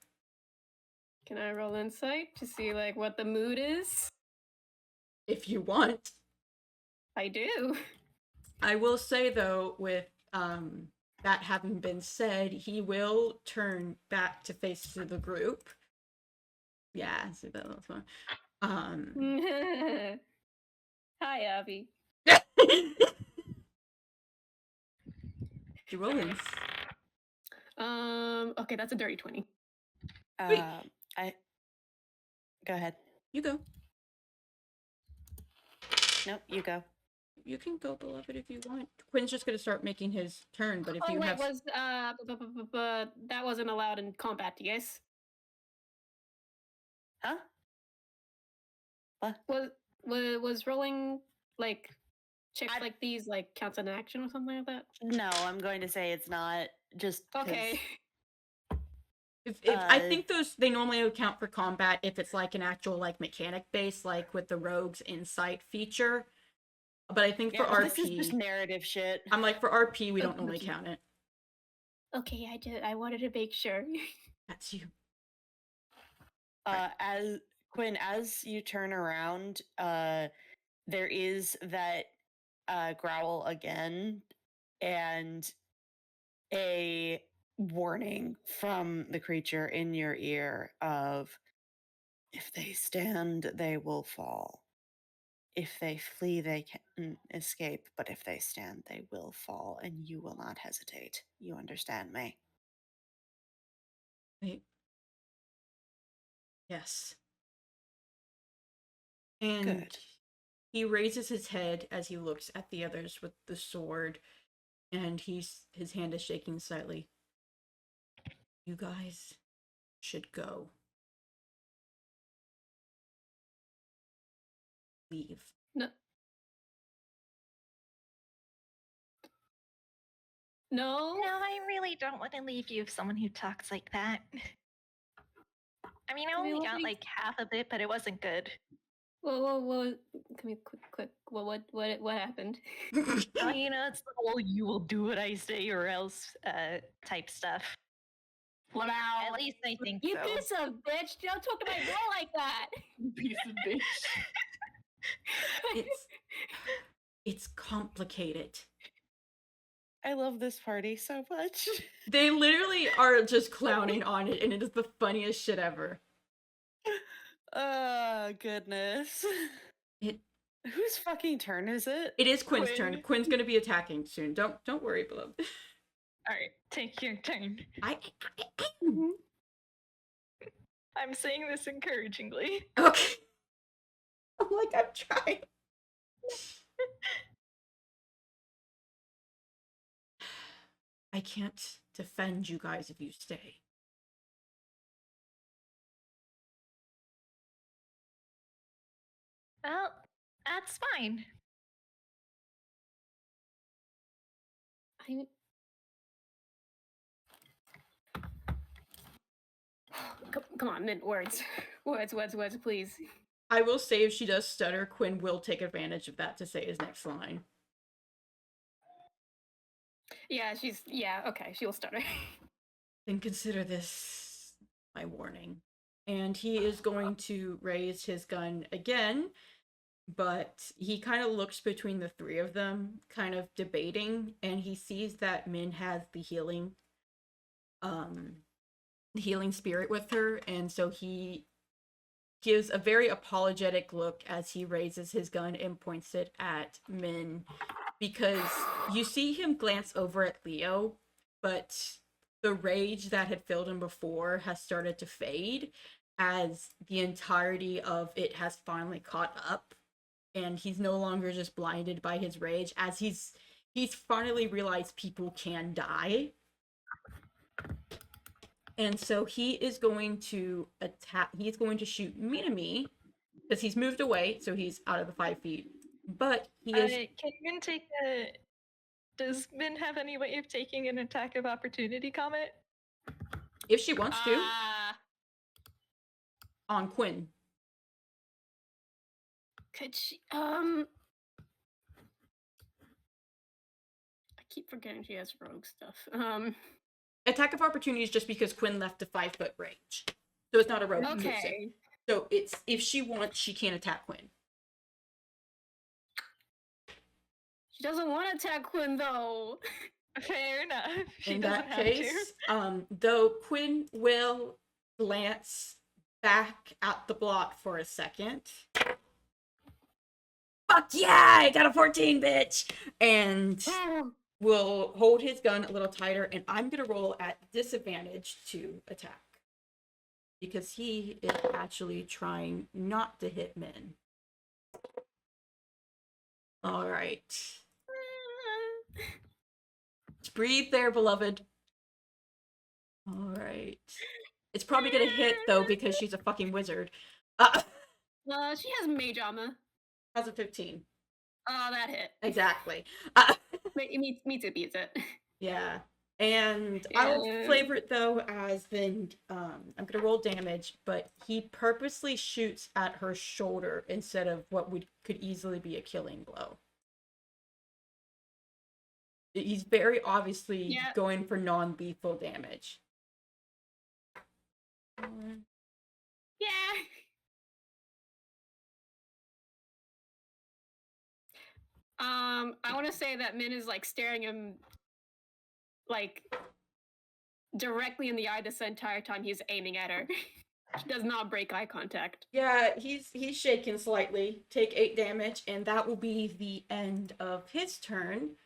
D: Can I roll insight to see like what the mood is?
B: If you want.
D: I do.
B: I will say though, with that having been said, he will turn back to face to the group. Yeah, see that was fun.
D: Hi, Abby.
B: You rolling?
D: Okay, that's a dirty 20.
G: Go ahead.
B: You go.
G: Nope, you go.
B: You can go, beloved, if you want. Quinn's just gonna start making his turn, but if
D: Oh
B: you
D: wait,
B: have
D: that wasn't allowed in combat, yes?
G: Huh? What?
D: Was rolling like checks
G: I-
D: like these like counts an action or something like that?
G: No, I'm going to say it's not. Just 'cause-
D: Okay.
B: I think those they normally would count for combat if it's like an actual like mechanic base, like with the rogue's insight feature. But I think for
G: Yeah,
B: RP,
G: this is just narrative shit.
B: I'm like for RP we don't normally
D: Okay.
B: count it.
D: Okay, I wanted to make sure.
B: That's you.
G: As Quinn, as you turn around, there is that growl again, and a warning from the creature in your ear of, if they stand, they will fall. If they flee, they can escape, but if they stand, they will fall, and you will not hesitate. You understand me?
B: Wait. Yes. And
G: Good.
B: he raises his head as he looks at the others with the sword, and his hand is shaking slightly. You guys should go. Leave.
D: No. No.
C: No, I really don't want to leave you with someone who talks like that. I mean, I only got like half of it, but it wasn't good.
D: Whoa. Come here, quick. What happened?
C: Oh, you know, it's the whole "you will do what I say or else" type stuff.
G: What
C: At least I think
D: You
C: so.
D: piece of bitch! Don't talk to my boy like that.
E: Piece of bitch.
B: It's complicated.
G: I love this party so much.
B: They literally are just clowning on it, and it is the funniest shit ever.
G: Oh, goodness. Whose fucking turn is it?
B: It is Quinn's turn. Quinn's gonna be attacking soon. Don't worry, beloved.
C: All right, take your turn.
B: I'm
C: saying this encouragingly.
B: okay. I'm like, I'm trying. I can't defend you guys if you stay.
C: Well, that's fine.
D: Come on, Mint, words. Words, please.
B: I will say if she does stutter, Quinn will take advantage of that to say his next line.
D: Yeah, okay, she'll stutter.
B: Then consider this my warning. And he is going to raise his gun again, but he kind of looks between the three of them, kind of debating, and he sees that Min has the healing spirit with her, and so he gives a very apologetic look as he raises his gun and points it at Min, because you see him glance over at Leo, but the rage that had filled him before has started to fade as the entirety of it has finally caught up, and he's no longer just blinded by his rage, as he's finally realized people can die. And so he is going to attack. He's going to shoot Minami because he's moved away, so he's out of the 5 feet. But he is.
C: Can Min take a? Does Min have any way of taking an attack of opportunity, Comet?
B: If she wants to. On Quinn.
D: Could she? I keep forgetting she has rogue stuff.
B: Attack of opportunity is just because Quinn left the 5 foot range, so it's not a rogue.
D: Okay.
B: So it's if she wants, she can't attack Quinn.
D: She doesn't want to attack Quinn though.
C: Fair enough. She
B: In
C: doesn't
B: that
C: have
B: case,
C: to.
B: though Quinn will glance back at the block for a second. Fuck yeah! I got a 14, bitch! And will hold his gun a little tighter, and I'm gonna roll at disadvantage to attack. Because he is actually trying not to hit Min. Alright. Just breathe there, beloved. Alright. It's probably gonna hit, though, because she's a fucking wizard.
D: She has mage armor.
B: How's a 15?
D: Oh, that hit.
B: Exactly.
D: Wait, it meets it, beats it.
B: Yeah. And I'll flavor it, though, as then I'm gonna roll damage, but he purposely shoots at her shoulder instead of what could easily be a killing blow. He's very obviously going for non-lethal damage.
D: Yeah. I want to say that Min is like staring him like directly in the eye this entire time he's aiming at her. He does not break eye contact.
B: Yeah, he's shaken slightly. Take 8 damage, and that will be the end of his turn.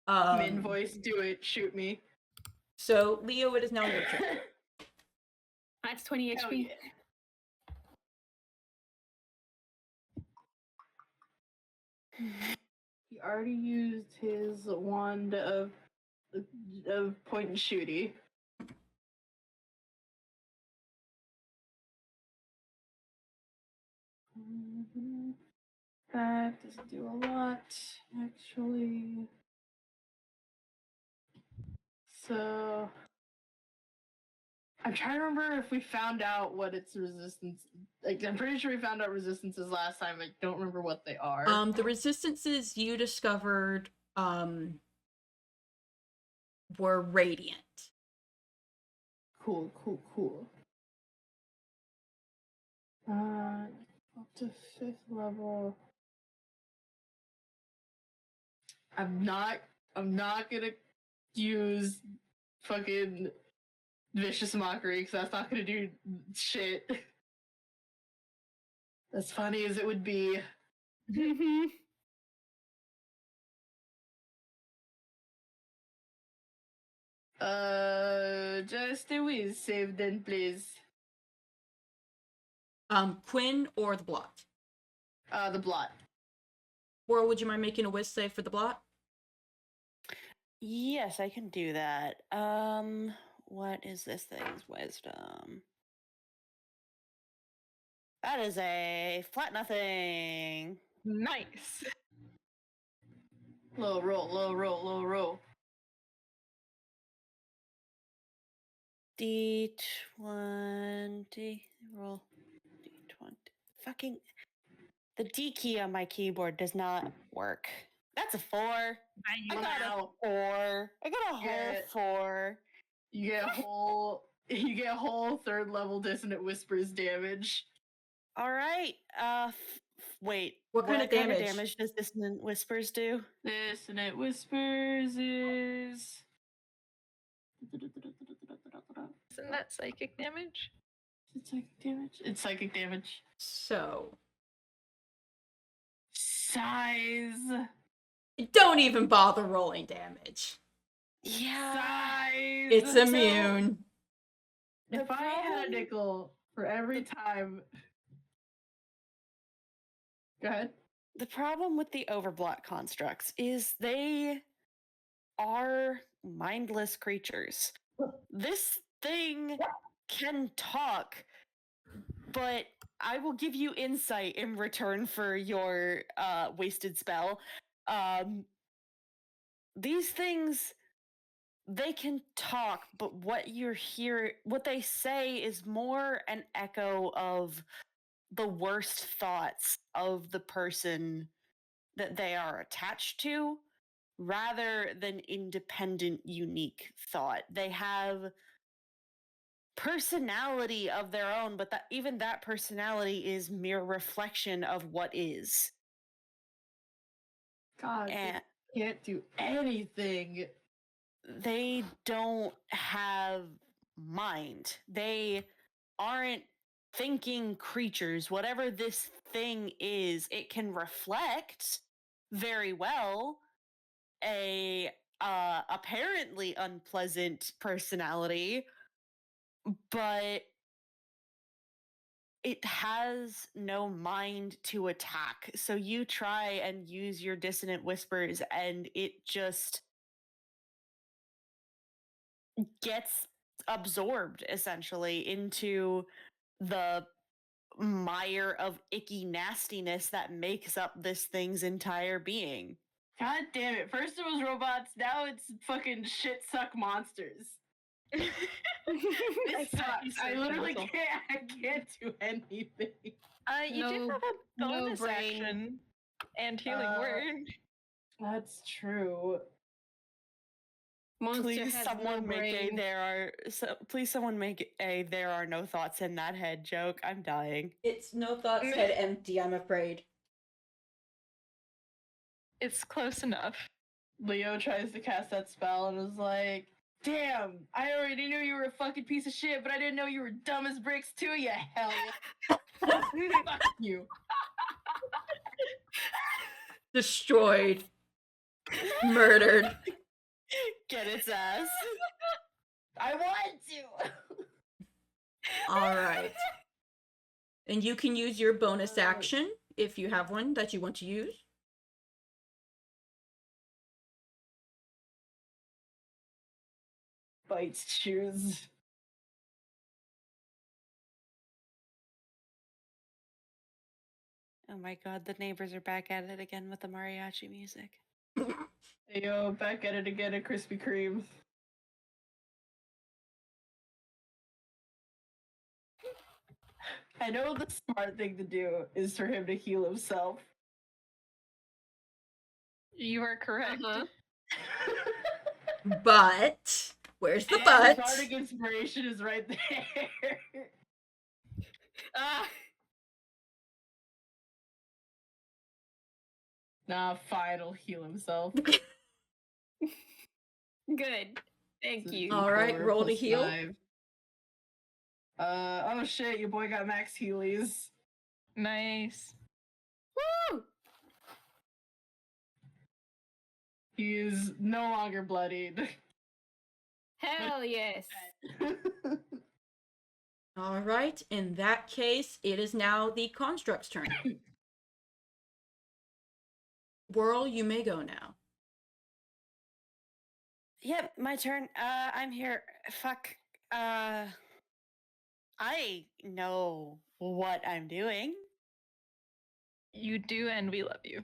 E: Min voice, do it, shoot me.
B: So, Leo, it is now your turn.
D: That's 20 HP.
E: Yeah. He already used his wand of point and shooty. That doesn't do a lot, actually. So I'm trying to remember if we found out what its resistance. Like, I'm pretty sure we found out resistances last time. I don't remember what they are.
B: The resistances you discovered were radiant.
E: Cool. Up to 5th level. I'm not gonna use fucking vicious mockery because that's not gonna do shit. As funny as it would be. Just a whiz save then, please.
B: Quinn or the blot?
E: The blot.
B: Or would you mind making a whiz save for the blot?
G: Yes, I can do that. What is this thing's wisdom? That is a flat nothing.
C: Nice.
E: Low roll.
G: D20. Roll D20. Fucking. The D key on my keyboard does not work. That's a 4. I got
E: Wow.
G: a 4. I got a whole
E: Yeah.
G: 4.
E: You get whole third level dissonant whispers damage.
G: All right. Wait.
B: What kind of
G: kind of
B: damage?
G: damage does Dissonant Whispers do?
E: Dissonant whispers is
C: Isn't that psychic damage?
E: it's psychic damage. It's psychic damage.
B: So,
E: Size.
B: don't even bother rolling damage.
G: Yeah.
E: Size.
B: It's immune.
E: If I had a nickel for every time. Go ahead.
G: The problem with the Overblot constructs is they are mindless creatures. This thing can talk, but I will give you insight in return for your wasted spell. These things, they can talk, but what they say is more an echo of the worst thoughts of the person that they are attached to, rather than independent, unique thought. They have personality of their own, but even that personality is mere reflection of what is.
E: God,
G: And
E: they can't do anything.
G: they don't have mind. They aren't thinking creatures. Whatever this thing is, it can reflect very well a apparently unpleasant personality, but it has no mind to attack. So you try and use your dissonant whispers, and it just gets absorbed essentially into the mire of icky nastiness that makes up this thing's entire being.
E: God damn it. First it was robots, now it's fucking shit suck monsters. This sucks. I literally can't do anything.
C: You do have a
D: no
C: bonus
D: brain.
C: action and healing word.
E: That's true.
D: Monster
G: Please
D: has
G: someone
D: no
G: make
D: brain.
G: please someone make a there are no thoughts in that head joke. I'm dying.
B: It's no thoughts head empty, I'm afraid.
C: It's close enough.
E: Leo tries to cast that spell and is like, damn, I already knew you were a fucking piece of shit, but I didn't know you were dumb as bricks too, you hell. Fuck you.
B: Destroyed. Murdered.
G: Get its ass.
E: I want to.
B: Alright. And you can use your bonus action if you have one that you want to use.
E: Bites shoes.
G: Oh my god, the neighbors are back at it again with the mariachi music.
E: Hey, yo, back at it again at Krispy Kreme. I know the smart thing to do is for him to heal himself.
C: You are correct.
B: But where's the
E: And
B: but?
E: Bardic Inspiration is right there.
D: Ah,
E: Nah, fine, he'll heal himself.
D: good. Thank you.
B: Alright, roll to
E: plus
B: heal.
E: 5. Oh shit, your boy got max healies.
C: Nice.
D: Woo!
E: He is no longer bloodied.
D: Hell yes.
B: Alright, in that case, it is now the construct's turn. Whirl, you may go now.
G: Yep, my turn. I'm here. Fuck. I know what I'm doing.
C: You do, and we love you.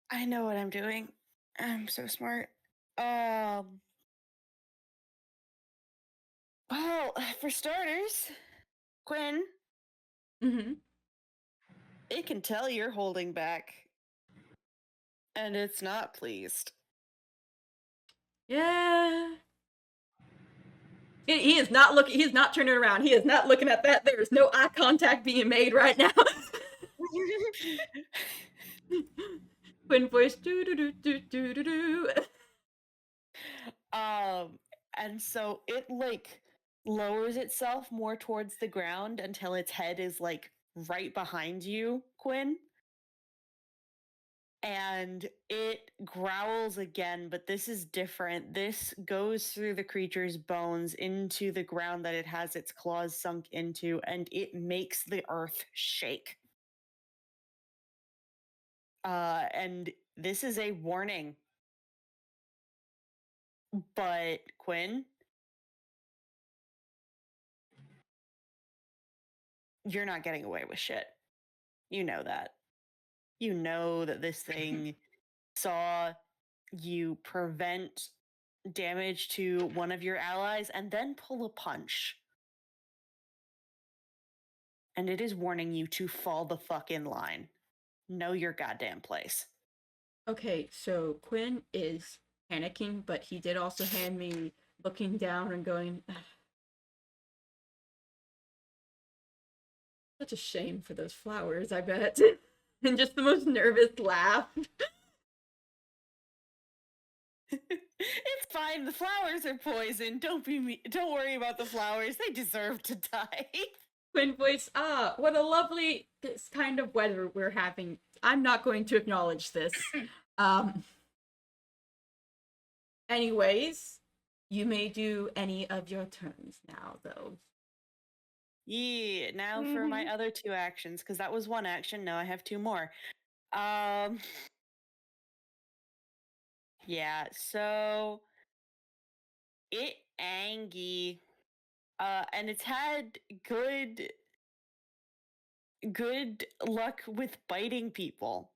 G: I know what I'm doing. I'm so smart. Well, for starters, Quinn,
B: Mm-hmm.
G: it can tell you're holding back. And it's not pleased.
B: Yeah. He is not looking. He is not turning around. He is not looking at that. There is no eye contact being made right now. Quinn voice. Do do do do do do do.
G: And so it like lowers itself more towards the ground until its head is like right behind you, Quinn. And it growls again, but this is different. This goes through the creature's bones into the ground that it has its claws sunk into, and it makes the earth shake. And this is a warning. But Quinn, you're not getting away with shit. You know that. You know that this thing saw you prevent damage to one of your allies and then pull a punch. And it is warning you to fall the fuck in line. Know your goddamn place.
B: Okay, so Quinn is panicking, but he did also hand me looking down and going, such a shame for those flowers, I bet. And just the most nervous laugh.
G: It's fine. The flowers are poison. Don't worry about the flowers. They deserve to die.
B: Quinn voice, what a lovely this kind of weather we're having. I'm not going to acknowledge this. Anyways, you may do any of your turns now, though.
G: Yeah, now for my other two actions, because that was one action. Now I have two more. Yeah, so it Angie, and it's had good luck with biting people.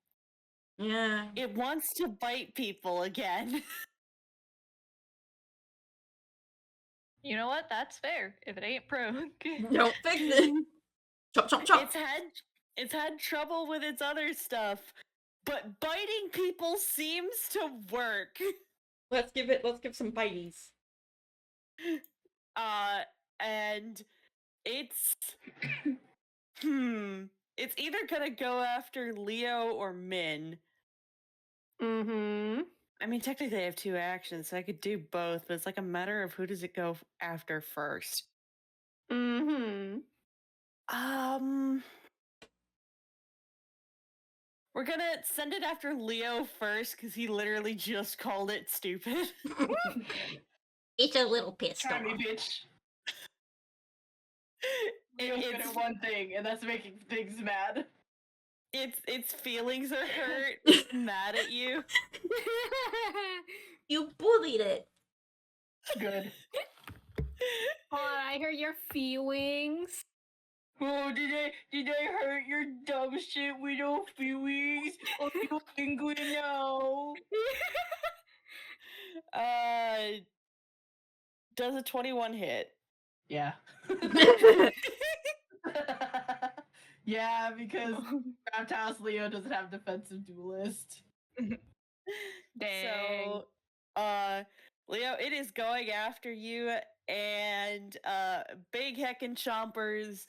B: Yeah.
G: It wants to bite people again.
C: You know what? That's fair. If it ain't broke.
B: Don't fix it. Chop, chop, chop.
G: It's had trouble with its other stuff, but biting people seems to work.
B: Let's give some bites.
G: And it's it's either gonna go after Leo or Min. I mean, technically I have two actions, so I could do both, but it's like a matter of who does it go after first. We're gonna send it after Leo first, because he literally just called it stupid.
B: It's a little pissed
E: Try
B: off.
E: me, bitch. Leo's good at one thing, and that's making things mad.
G: Its feelings are hurt. It's mad at you.
B: You bullied it.
E: Good.
D: Oh, I hear your feelings.
E: Oh, did I hurt your dumb shit with no feelings? Oh, you angry now?
G: Does a 21 hit?
E: Yeah. Yeah, because Craft House Leo doesn't have defensive duelist.
G: So, Leo, it is going after you, and big heckin' chompers,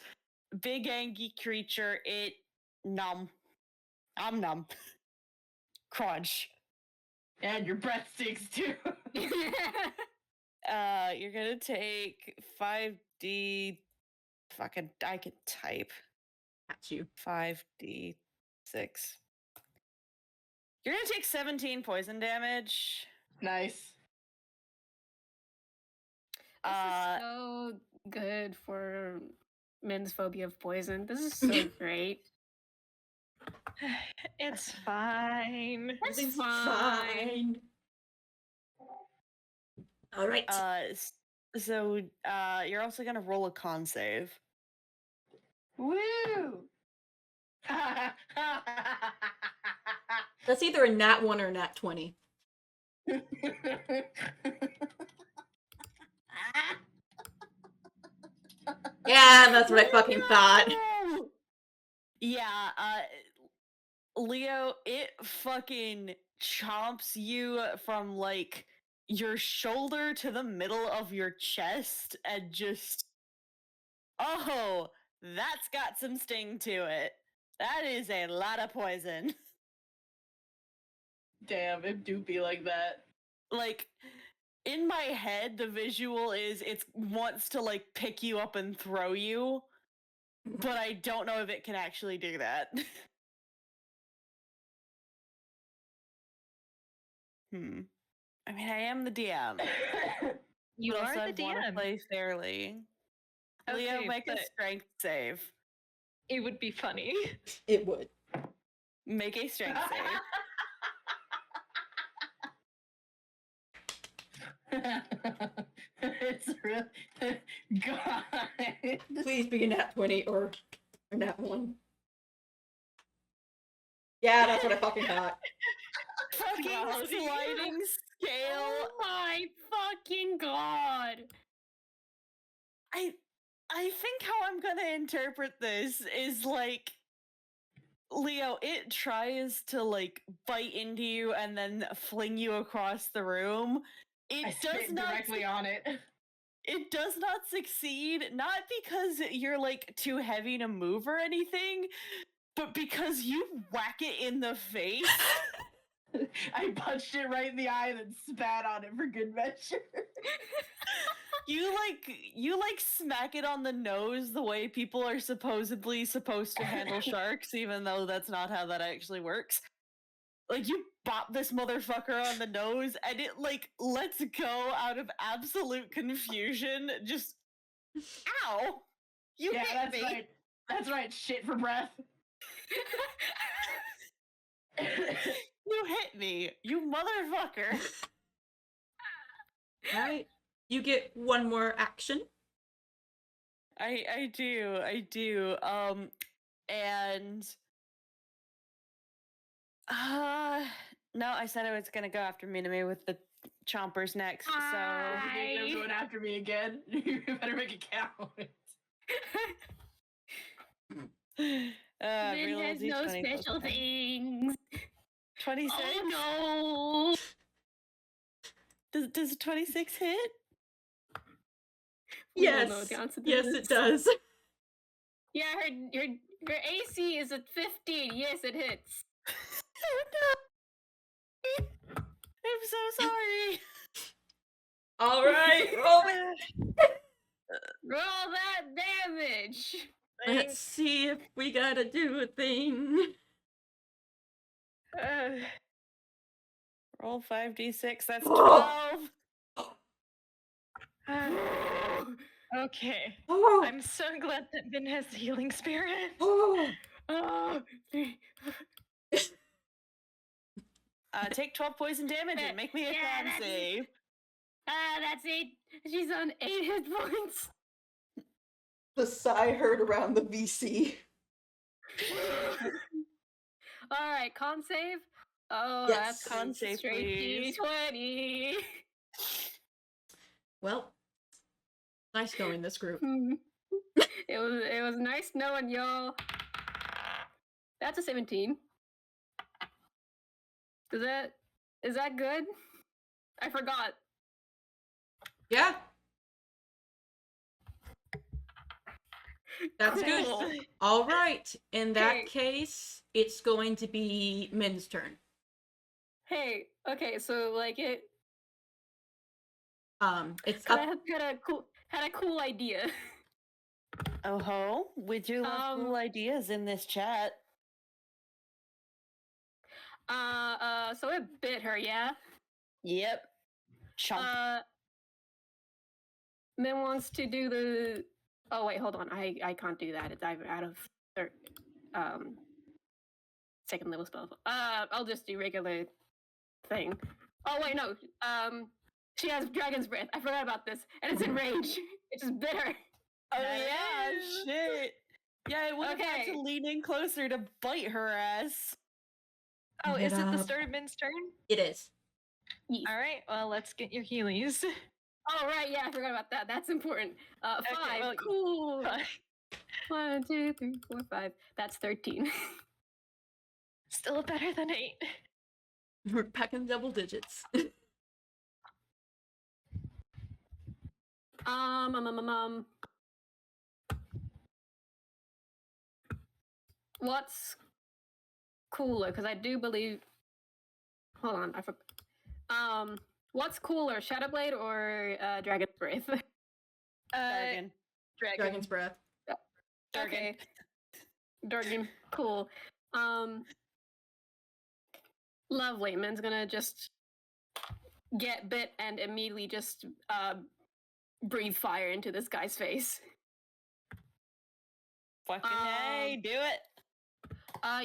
G: big angry creature. It numb. I'm numb. Crunch.
E: And your breath stinks too.
G: You're gonna take 5d. Fucking, I can type.
B: At you.
G: 5d6. You're gonna take 17 poison damage.
E: Nice.
D: This is so good for men's phobia of poison. This is so great.
C: It's fine.
D: It's fine.
B: All right.
G: So you're also gonna roll a con save.
E: Woo!
B: That's either a nat 1 or a nat 20.
H: Yeah, that's what I fucking thought.
G: No! Yeah, Leo, it fucking chomps you from like your shoulder to the middle of your chest and just oh, that's got some sting to it. That is a lot of poison.
B: Damn, it do be like that.
G: Like in my head, the visual is it wants to like pick you up and throw you, but I don't know if it can actually do that. I mean, I am the DM.
C: You
G: but
C: are
G: also
C: the
G: I wanna
C: DM.
G: play fairly. Leo,
C: Okay,
G: make a
C: but
G: strength save.
C: it would be funny.
H: It would.
G: Make a strength save.
B: It's real. God.
H: Please be a nat 20 or a nat 1. Yeah, that's what I fucking thought.
G: Fucking sliding scale.
D: Oh my fucking god!
G: I think how I'm gonna interpret this is like Leo, it tries to like bite into you and then fling you across the room. It
B: I
G: does
B: spit
G: not
B: directly on it.
G: it does not succeed, not because you're like too heavy to move or anything, but because you whack it in the face.
B: I punched it right in the eye and then spat on it for good measure.
G: You like smack it on the nose the way people are supposedly supposed to handle sharks, even though that's not how that actually works. Like you bop this motherfucker on the nose and it like lets go out of absolute confusion. Just ow! You
B: Yeah,
G: hit
B: that's
G: me.
B: right. That's right. Shit for breath.
G: You hit me, you motherfucker.
H: Alright. You get one more action.
G: I do. And no, I said I was gonna go after Minami with the chompers next, so
B: You're going after me again. You better make it count.
D: Min has no special things.
G: 26?
D: Oh no!
G: Does 26 hit?
D: We don't know the answer to
H: Yes,
D: this.
H: it does.
D: Yeah, her AC is at 15. Yes, it hits.
G: Oh no! I'm so sorry.
H: Alright, roll it.
D: Roll that damage.
H: Let's see if we gotta do a thing.
G: Roll 5d6, that's
H: Oh.
G: 12.
C: Okay.
H: Oh,
C: I'm so glad that Min has the healing spirit.
H: oh.
D: Oh,
G: Take 12 poison damage and make me a
D: Yeah,
G: con
D: that's-
G: save.
D: that's 8. She's on 8 hit points.
H: The sigh heard around the VC.
D: Alright, con save. Oh,
H: Yes.
D: that's
G: Con save,
D: straight
G: please.
D: D20.
H: Well, nice knowing this group.
D: It was nice knowing y'all. That's a 17. Is that good? I forgot.
H: Yeah. That's
D: Cool.
H: good. All right. In that
D: Okay.
H: case, it's going to be Min's turn.
D: Hey, okay, so like it
H: It's
D: I
H: up.
D: had a cool idea.
G: Oh ho, we do love cool ideas in this chat.
D: So it bit her, yeah?
G: Yep. Chomp.
D: Min wants to do the. Oh wait, hold on. I can't do that. It's out of second level spell. I'll just do regular thing. Oh wait, no. She has dragon's breath. I forgot about this, and it's in range. It just bit her.
G: Oh yeah, shit. Yeah, it would have had
D: Okay.
G: to lean in closer to bite her ass.
C: Oh, is it the
H: up.
C: start of Min's turn?
H: It is.
D: Yes.
C: Alright, well, let's get your healies.
D: Oh right, yeah, I forgot about that. That's important. 5.
C: well,
D: Cool.
C: Fine.
D: 1, 2, 3, 4, 5. That's 13.
C: Still better than 8.
B: We're back in double digits.
D: What's cooler? Because I do believe. Hold on, I forgot. What's cooler, Shadowblade or Dragon's Breath?
G: Dragon.
B: Dragon's Breath.
D: Okay. Dragon. Cool. Lovely. Min's gonna just get bit and immediately just breathe fire into this guy's face.
G: Fucking hey, do it.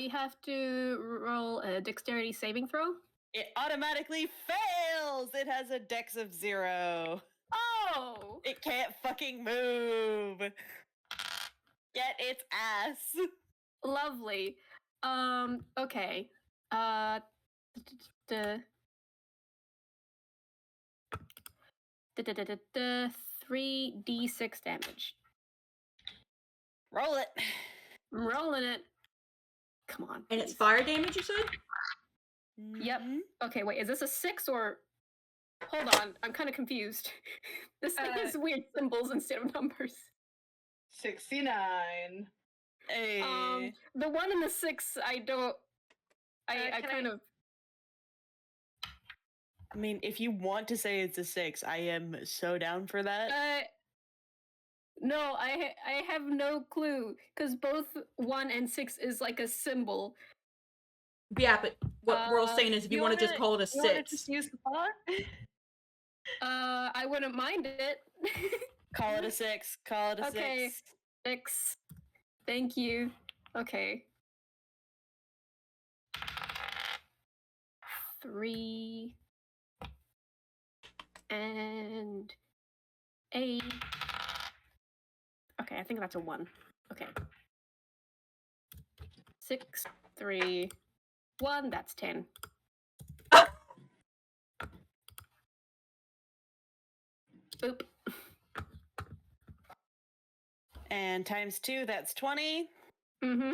D: You have to roll a dexterity saving throw.
G: It automatically fails. It has a dex of 0.
D: Oh!
G: It can't fucking move. Get its ass.
D: Lovely. Okay. 3d6 damage.
G: Roll it.
D: I'm rolling it. Come on.
B: And it's
D: please.
B: fire damage, you said?
D: Yep.
G: Mhm.
D: Okay, wait, is this a 6 or... Hold on, I'm kind of confused. This thing is weird symbols instead of numbers.
E: 69.
G: Hey.
D: The 1 and the 6, I don't... I
C: can
D: kind
C: I-
D: of...
G: I mean, if you want to say it's a 6, I am so down for that.
D: No, I have no clue, because both 1 and 6 is like a symbol.
B: Yeah, but what we're all saying is if you want to just call it a
C: You want to
B: 6.
C: just use the font?
D: I wouldn't mind it.
G: Call it a 6. Call it a
D: Okay.
G: 6.
D: 6. Thank you. Okay. 3 and 8. Okay, I think that's a 1. Okay. 6, 3, 1. That's 10. Boop.
G: And times 2, that's 20.
D: Mm-hmm.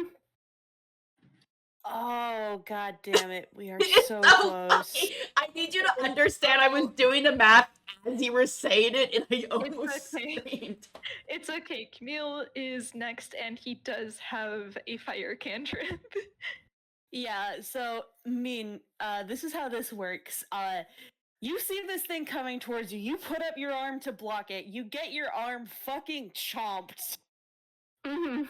G: Oh, god damn it. We are
B: It's
G: so
B: so
G: close.
B: funny. I need you to understand I was doing the math as you were saying it, and I almost
C: okay.
B: screamed.
C: It's okay. Camille is next, and he does have a fire cantrip.
G: Yeah, so, I mean, this is how this works. You see this thing coming towards you, you put up your arm to block it, you get your arm fucking chomped.
D: Mm-hmm.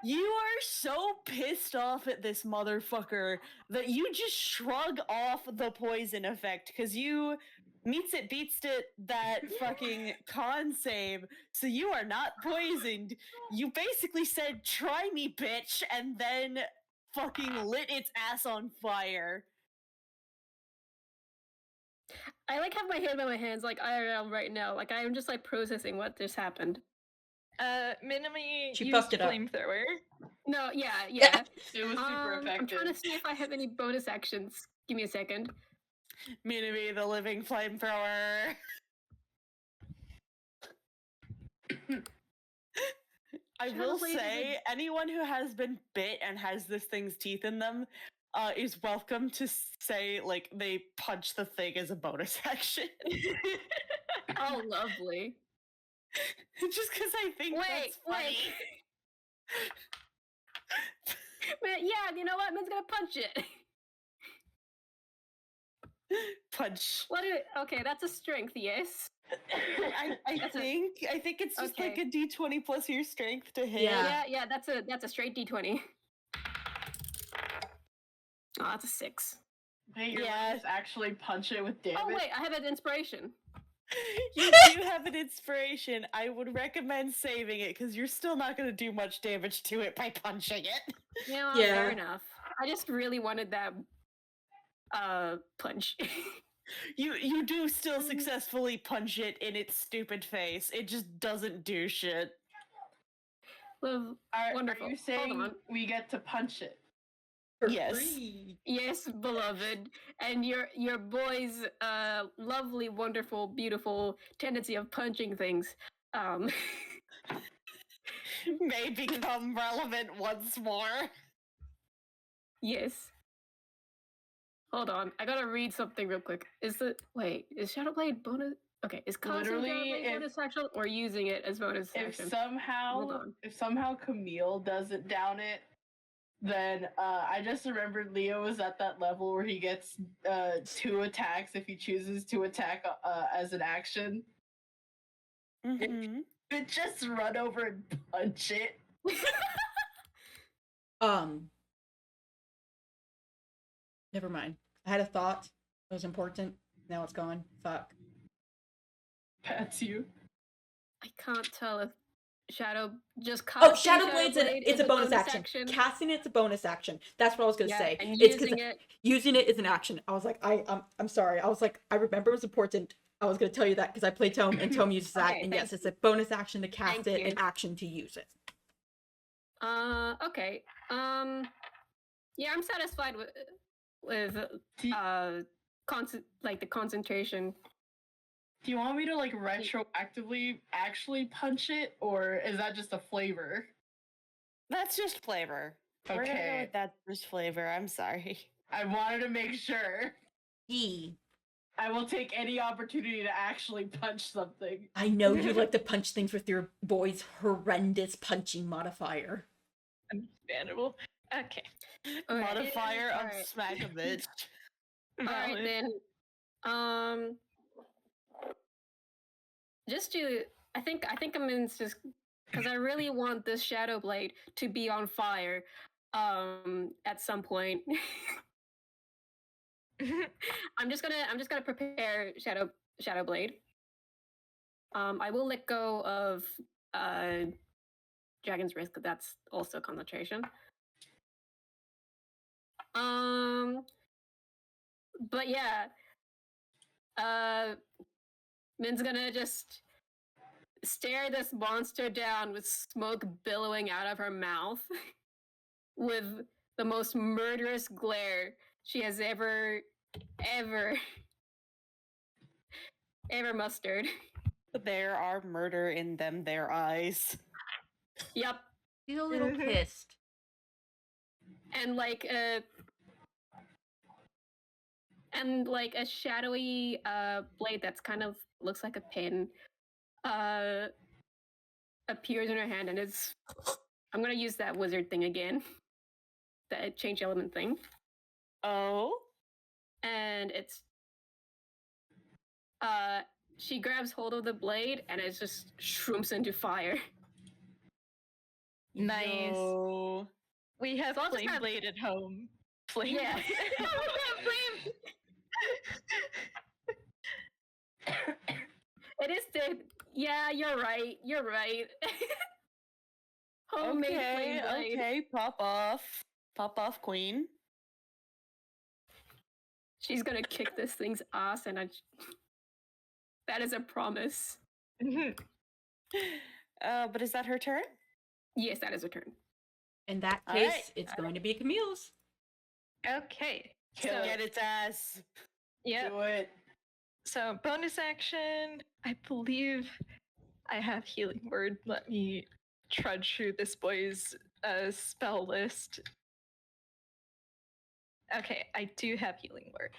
G: You are so pissed off at this motherfucker that you just shrug off the poison effect, because you meets it beats it that fucking con save, so you are not poisoned. You basically said, try me, bitch, and then fucking lit its ass on fire.
D: I like have my hand by my hands like IRL right now. Like I'm just like processing what just happened.
C: Minimi
B: She
C: used
B: fucked it up.
C: flamethrower.
D: No, yeah.
E: It was super
D: I'm
E: effective.
D: trying to see if I have any bonus actions. Give me a second.
G: Minimi, the living flamethrower. I will
D: Shadowblade is
G: say, anyone who has been bit and has this thing's teeth in them is welcome to say, like, they punch the thing as a bonus action.
D: Oh, lovely.
G: Just because I think that's funny.
D: Man, yeah, you know what? Man's gonna punch it.
G: Punch.
D: Okay, that's a strength, yes.
G: I think it's just like
D: Okay.
G: a d20 plus your strength to hit.
D: Yeah, that's a straight d20. Oh, that's a 6.
E: Wait, your
G: Yeah.
E: legs actually punch it with damage?
D: Oh wait, I have an inspiration.
G: You do have an inspiration. I would recommend saving it because you're still not going to do much damage to it by punching it.
D: Yeah,
B: Yeah.
D: fair enough. I just really wanted that punch.
G: You do still successfully punch it in its stupid face. It just doesn't do shit.
D: Love,
E: Are
D: wonderful.
E: you
D: Hold
E: saying
D: on.
E: we get to punch it?
F: For
G: Yes.
F: free.
D: Yes, beloved, and your boy's lovely, wonderful, beautiful tendency of punching things
G: May become relevant once more.
D: yes. Hold on, I gotta read something real quick. Is Shadowblade bonus? Okay, is casting
E: Literally,
D: Shadowblade bonus action or using it as bonus
E: If
D: action? Hold
E: somehow
D: on.
E: Camille doesn't down it, then I just remembered Leo was at that level where he gets 2 attacks if he chooses to attack as an action.
G: Mm-hmm.
E: But just run over and punch it.
F: Never mind. I had a thought. It was important. Now it's gone. Fuck.
E: That's you.
D: I can't tell if Shadow just
F: Oh,
D: casting
F: Shadowblade's
D: Shadowblade
F: it's
D: is
F: a bonus action. Casting it's a bonus action. That's what I was gonna say.
D: And
F: It's 'cause
D: using it
F: is an action. I was like, I'm sorry. I was like, I remember it was important. I was gonna tell you that because I play Tome and Tome uses that.
D: Okay,
F: And
D: thank
F: yes, it's a bonus action to cast
D: Thank
F: it,
D: you.
F: an action to use it.
D: Okay. Yeah, I'm satisfied with the concentration.
E: Do you want me to like retroactively actually punch it, or is that just a flavor?
G: That's just flavor. We're gonna go
E: Okay.
G: with that's just flavor. I'm sorry.
E: I wanted to make sure.
F: E.
E: I will take any opportunity to actually punch something.
F: I know you like to punch things with your boy's horrendous punching modifier.
C: Understandable. Okay.
D: Alright.
G: Modifier of
D: Alright.
G: smack a bitch.
D: Alright then. Just to I think I'm in just because I really want this Shadow Blade to be on fire at some point. I'm just gonna prepare Shadow Blade. I will let go of Dragon's Risk, that's also concentration. But yeah. Min's gonna just stare this monster down with smoke billowing out of her mouth with the most murderous glare she has ever mustered.
G: There are murder in them, their eyes.
D: Yep.
F: He's a little pissed.
D: And like a shadowy blade that's kind of looks like a pin appears in her hand, and I'm gonna use that wizard thing again. That change element thing.
G: Oh?
D: And it's she grabs hold of the blade and it just shrooms into fire.
C: Nice.
G: Yo.
C: We have
D: So I'll just
C: Flame
D: have-
C: Blade at home. Flame
D: Yeah.
C: Blade.
D: It is the yeah, you're right. Homemade flame blade.
G: Okay, pop off. Pop off, queen.
D: She's gonna kick this thing's ass, and that is a promise.
G: But is that her turn?
D: Yes, that is her turn.
F: In that
G: All
F: case,
G: right.
F: it's going to be Camille's.
C: Okay.
E: Kill
C: So,
E: it.
G: Get its ass.
C: yeah.
E: Do it.
C: So bonus action. I believe I have Healing Word. Let me trudge through this boy's spell list. Okay, I do have Healing Word.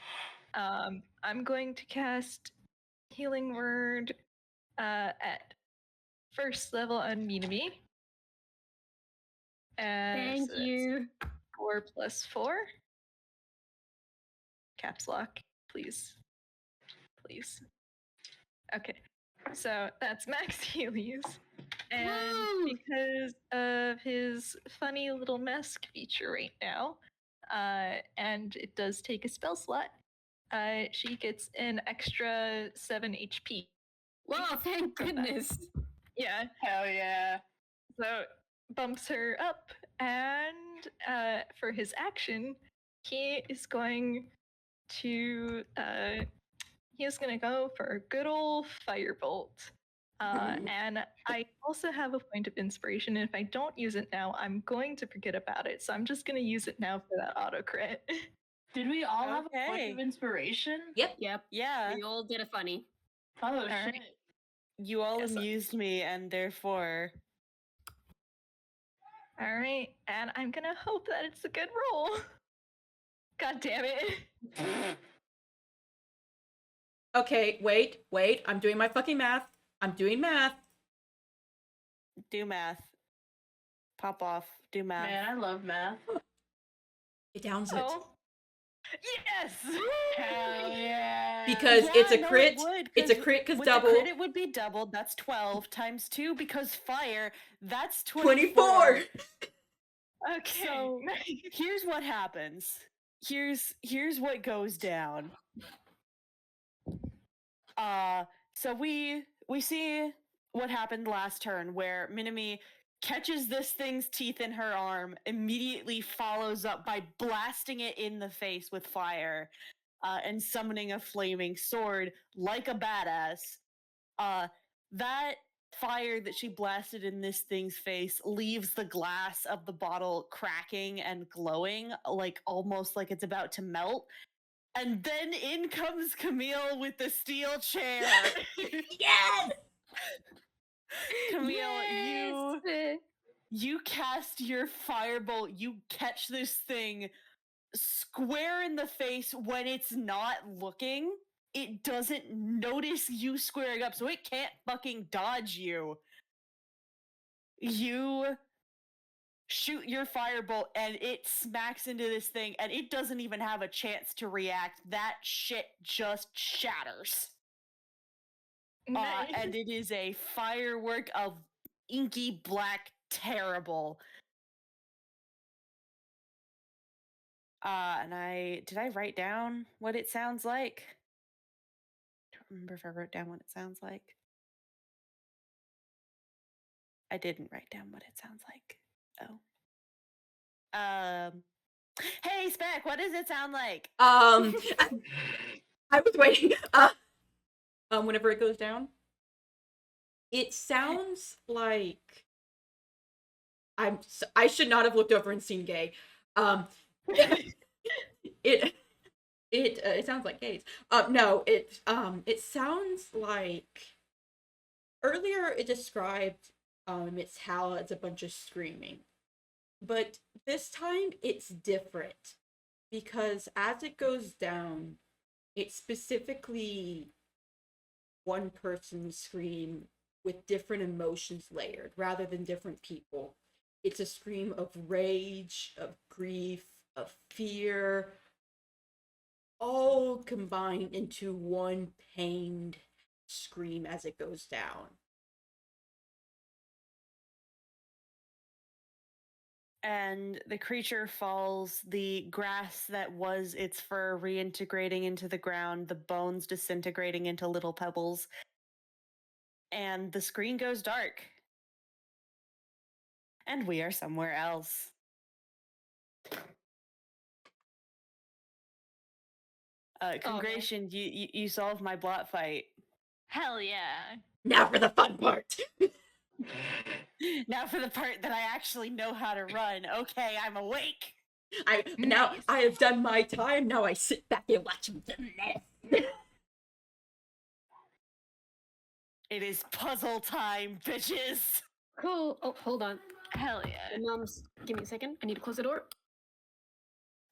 C: I'm going to cast Healing Word at first level on Minami.
D: Thank you.
C: 4 + 4. Caps lock, please. Please. Okay, so that's Max Healy's. And
D: Woo!
C: because of his funny little mask feature right now, and it does take a spell slot, she gets an extra 7 HP.
D: Wow, thank goodness.
C: Yeah,
E: Hell yeah.
C: so bumps her up, and for his action, he is going to go for a good old firebolt And I also have a point of inspiration. And if I don't use it now, I'm going to forget about it. So I'm just going to use it now for that auto crit.
B: Did we all have a point
G: Okay.
B: of inspiration?
D: Yep.
G: Yeah,
D: We all did a funny.
B: Oh,
C: All
B: shit.
C: right.
G: you all
C: Yes,
G: amused me, and therefore,
C: All right. And I'm going to hope that it's a good roll. God damn it.
F: Okay, wait. I'm doing my fucking math. I'm doing math.
G: do math. Pop off. Do math.
B: Man, I love math.
F: It downs it.
C: Oh. Yes.
B: Hell yeah.
F: Because
G: Yeah,
F: it's a
G: no,
F: crit.
G: It would,
F: It's a crit because
G: with
F: double.
G: the crit, it would be doubled. That's 12 times 2 because fire. That's
F: 24.
C: Okay.
G: So here's what happens. Here's what goes down. So we see what happened last turn, where Minami catches this thing's teeth in her arm, immediately follows up by blasting it in the face with fire, and summoning a flaming sword like a badass. That fire that she blasted in this thing's face leaves the glass of the bottle cracking and glowing, like almost like it's about to melt. And then in comes Camille with the steel chair.
F: Yes!
G: Camille, you cast your firebolt, you catch this thing square in the face when it's not looking. It doesn't notice you squaring up, so it can't fucking dodge you. You shoot your firebolt and it smacks into this thing, and it doesn't even have a chance to react. That shit just shatters.
C: Nice.
G: And it is a firework of inky black terrible. And did I write down what it sounds like? I don't remember if I wrote down what it sounds like. I didn't write down what it sounds like. Hey Spec, what does it sound like?
F: I was waiting. Whenever it goes down, it sounds like I should not have looked over and seen gay. It sounds like gays. No, it sounds like earlier it described its howl as a bunch of screaming, but this time it's different because as it goes down, it's specifically one person's scream with different emotions layered rather than different people. It's a scream of rage, of grief, of fear, all combined into one pained scream as it goes down.
G: And the creature falls, the grass that was its fur reintegrating into the ground, the bones disintegrating into little pebbles, and the screen goes dark. And we are somewhere else. Congratulations, you solved my blot fight.
C: Hell yeah.
F: Now for the fun part!
G: Now for the part that I actually know how to run. Okay, I'm awake.
F: Now I have done my time, now I sit back and watch them do this.
G: It is puzzle time, bitches.
D: Cool. Oh, hold on.
C: Hell yeah.
D: Mom's. Give me a second. I need to close the door.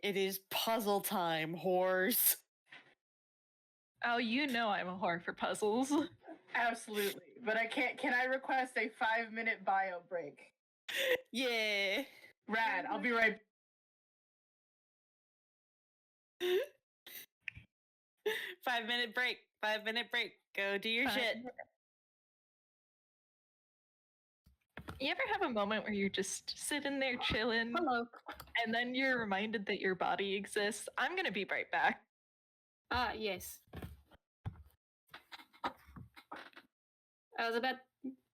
G: It is puzzle time, whores.
C: Oh, you know I'm a whore for puzzles.
B: Absolutely. But can I request a 5-minute bio break?
G: Yeah.
B: Rad, I'll be right
G: 5-minute break. 5-minute break. Go do your shit.
C: You ever have a moment where you're just sitting there chilling,
D: Hello.
C: and then you're reminded that your body exists? I'm gonna be right back.
D: Yes. I was about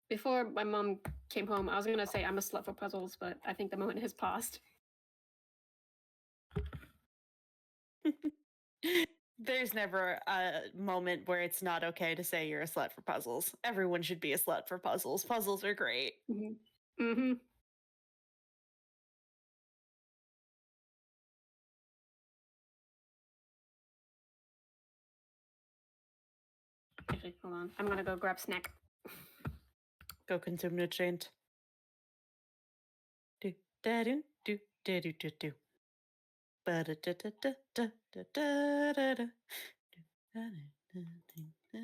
D: before my mom came home. I was gonna say I'm a slut for puzzles, but I think the moment has passed.
G: There's never a moment where it's not okay to say you're a slut for puzzles. Everyone should be a slut for puzzles. Puzzles are great.
D: Mm-hmm. Actually, hold on. I'm gonna go grab snack.
G: Go consume nutrient. Do da do do da do do do. Ba da da da da da da da da da. Do da da da da da.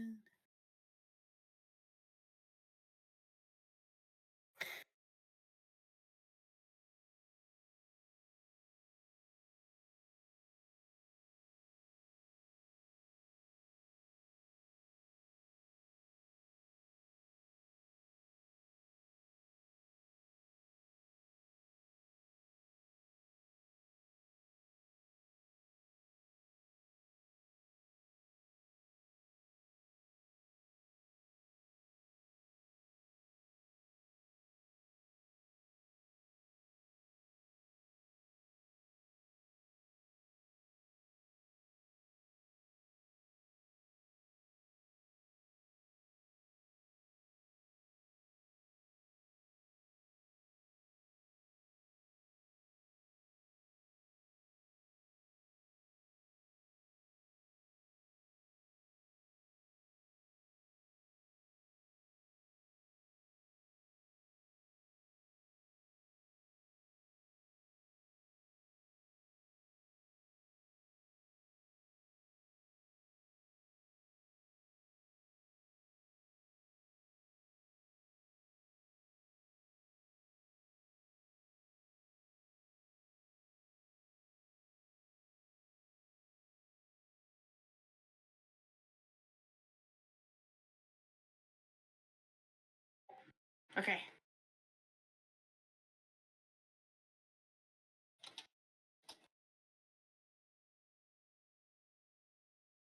G: Okay.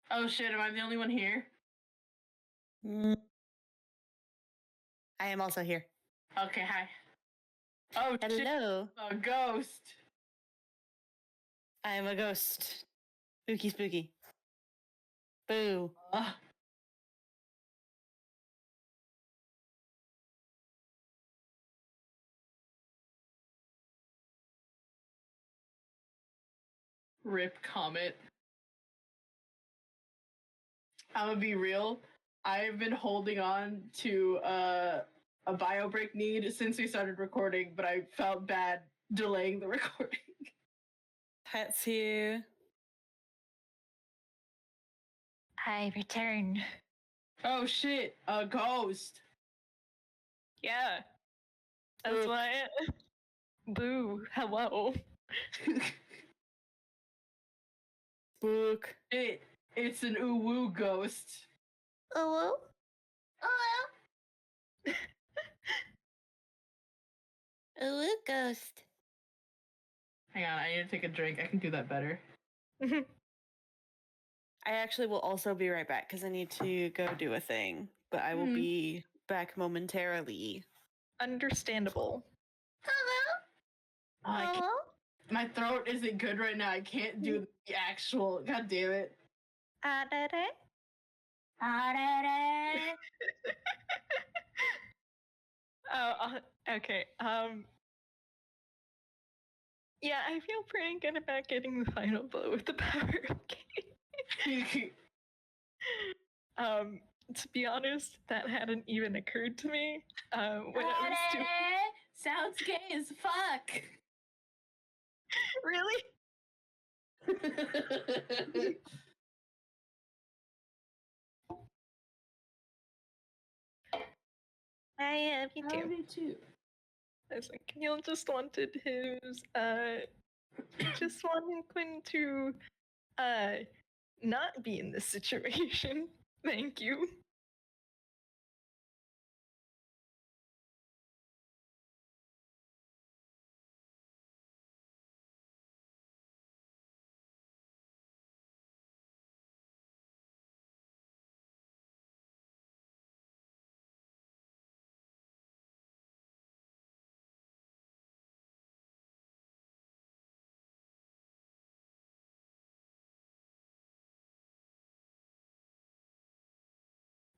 G: Oh shit, am I the only one here? I am also here. Okay, hi. Oh shit, Hello.
E: a ghost.
G: I am a ghost. Spooky, spooky. Boo.
E: Rip Comet. I'm gonna be real. I've been holding on to a bio break need since we started recording, but I felt bad delaying the recording.
G: Pet's here.
C: I return.
E: Oh shit, a ghost.
C: Yeah. That's
E: Boo.
C: why. Boo. Hello.
G: Spook.
E: It's an uwu ghost.
C: Hello?
G: Hello. Hello, ghost.
E: Hang on, I need to take a drink. I can do that better.
G: I actually will also be right back because I need to go do a thing, but I will be back momentarily.
C: Understandable.
E: Oh, I can't- my throat isn't good right now. I can't do the actual. God damn it.
C: Okay. Yeah, I feel pretty good about getting the final blow with the power of game. To be honest, that hadn't even occurred to me. When I was doing...
E: Sounds gay as fuck.
C: Really? I love you too.
E: Me too.
C: Listen, Camille just wanted his just wanted Quinn to not be in this situation. Thank you.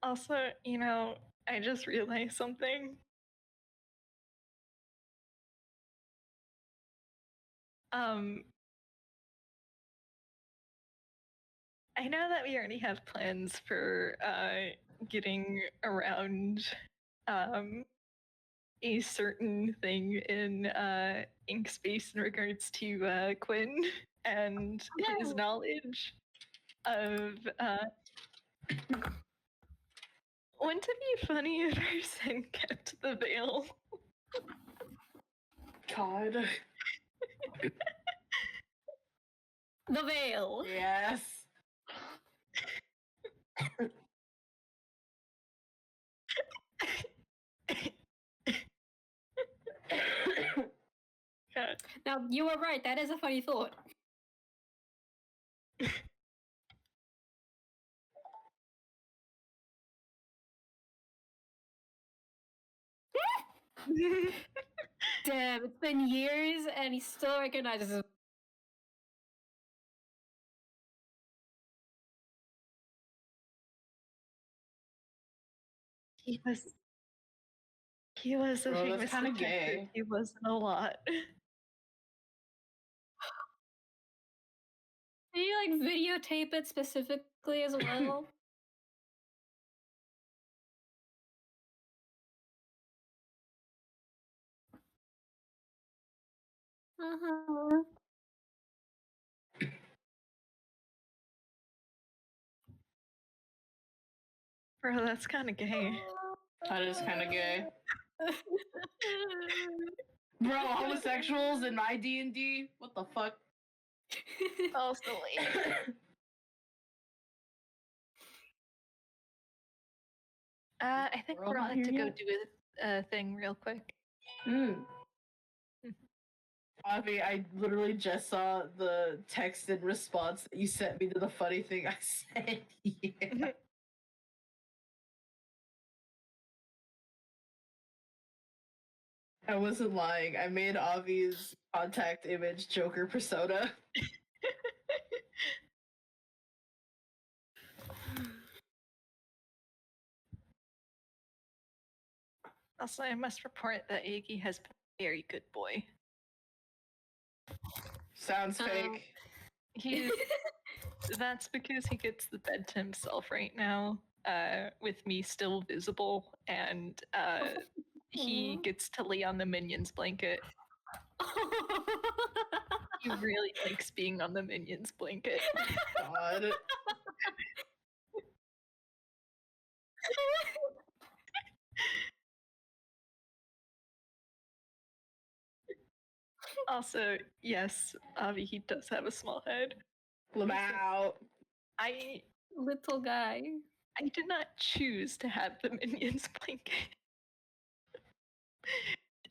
C: Also, I just realized something. I know that we already have plans for getting around a certain thing in ink space in regards to Quinn and his knowledge of wouldn't it be funny if our sin kept the veil?
B: God.
D: The veil.
B: Yes.
D: Now, you were right. That is a funny thought. Damn, it's been years and he still recognizes it.
C: He was a
B: Bro, that's
C: famous
B: kinda
C: detective.
B: gay.
C: He wasn't a lot.
D: Did you like videotape it specifically as well? Uh-huh.
C: Bro, that's kind of gay.
B: That is kind of gay. Bro, homosexuals in my D&D? What the fuck?
C: Also, wait. I think
B: We're all
C: we're
B: not
C: on to
B: here
C: go
B: yet?
C: do a thing real quick.
B: Avi, I literally just saw the text in response that you sent me to the funny thing I said. Yeah. I wasn't lying. I made Avi's contact image Joker persona.
C: Also, I must report that Iggy has been a very good boy.
B: Sounds fake.
C: That's because he gets the bed to himself right now, with me still visible, and he gets to lay on the minion's blanket. He really likes being on the minion's blanket.
B: God.
C: Also, yes, Avi, he does have a small head.
B: Lamau.
D: Little guy.
C: I did not choose to have the minion's blanket.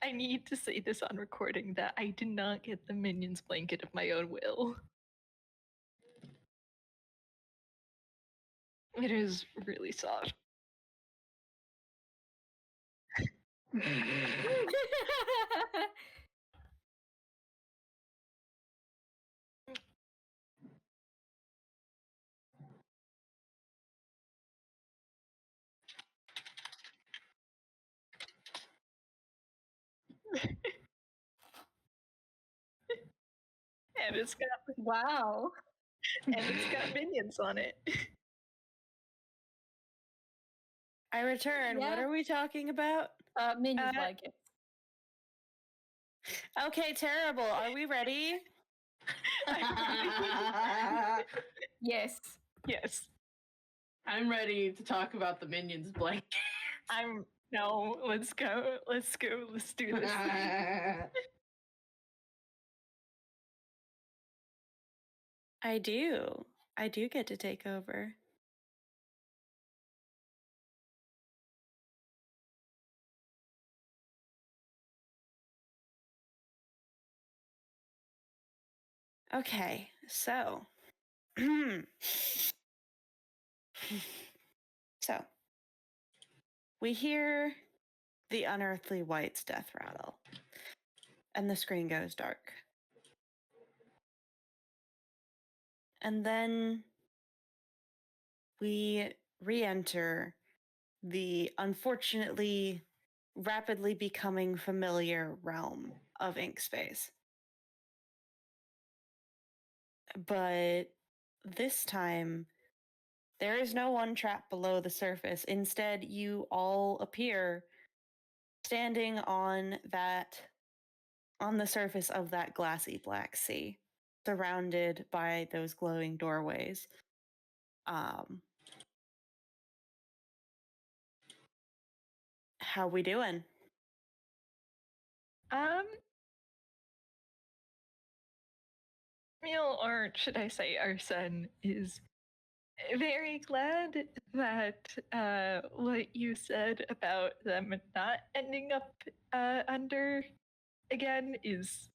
C: I need to say this on recording that I did not get the minion's blanket of my own will. It is really soft. And it's got
D: Wow.
C: and it's got minions on it.
A: I return. What
D: Yeah.
A: are we talking about?
D: Minions like it.
A: Okay, terrible. Are we ready?
D: Yes.
C: Yes.
B: I'm ready to talk about the minions blanket.
C: No, let's go. Let's do this.
A: I do. I do get to take over. Okay, so. So. We hear the Unearthly Wight's death rattle, and the screen goes dark. And then we re-enter
G: the unfortunately rapidly becoming familiar realm of ink space. But this time, there is no one trapped below the surface. Instead, you all appear standing on the surface of that glassy black sea, surrounded by those glowing doorways. How we doing?
C: Meal, or should I say our son, is very glad that what you said about them not ending up under again is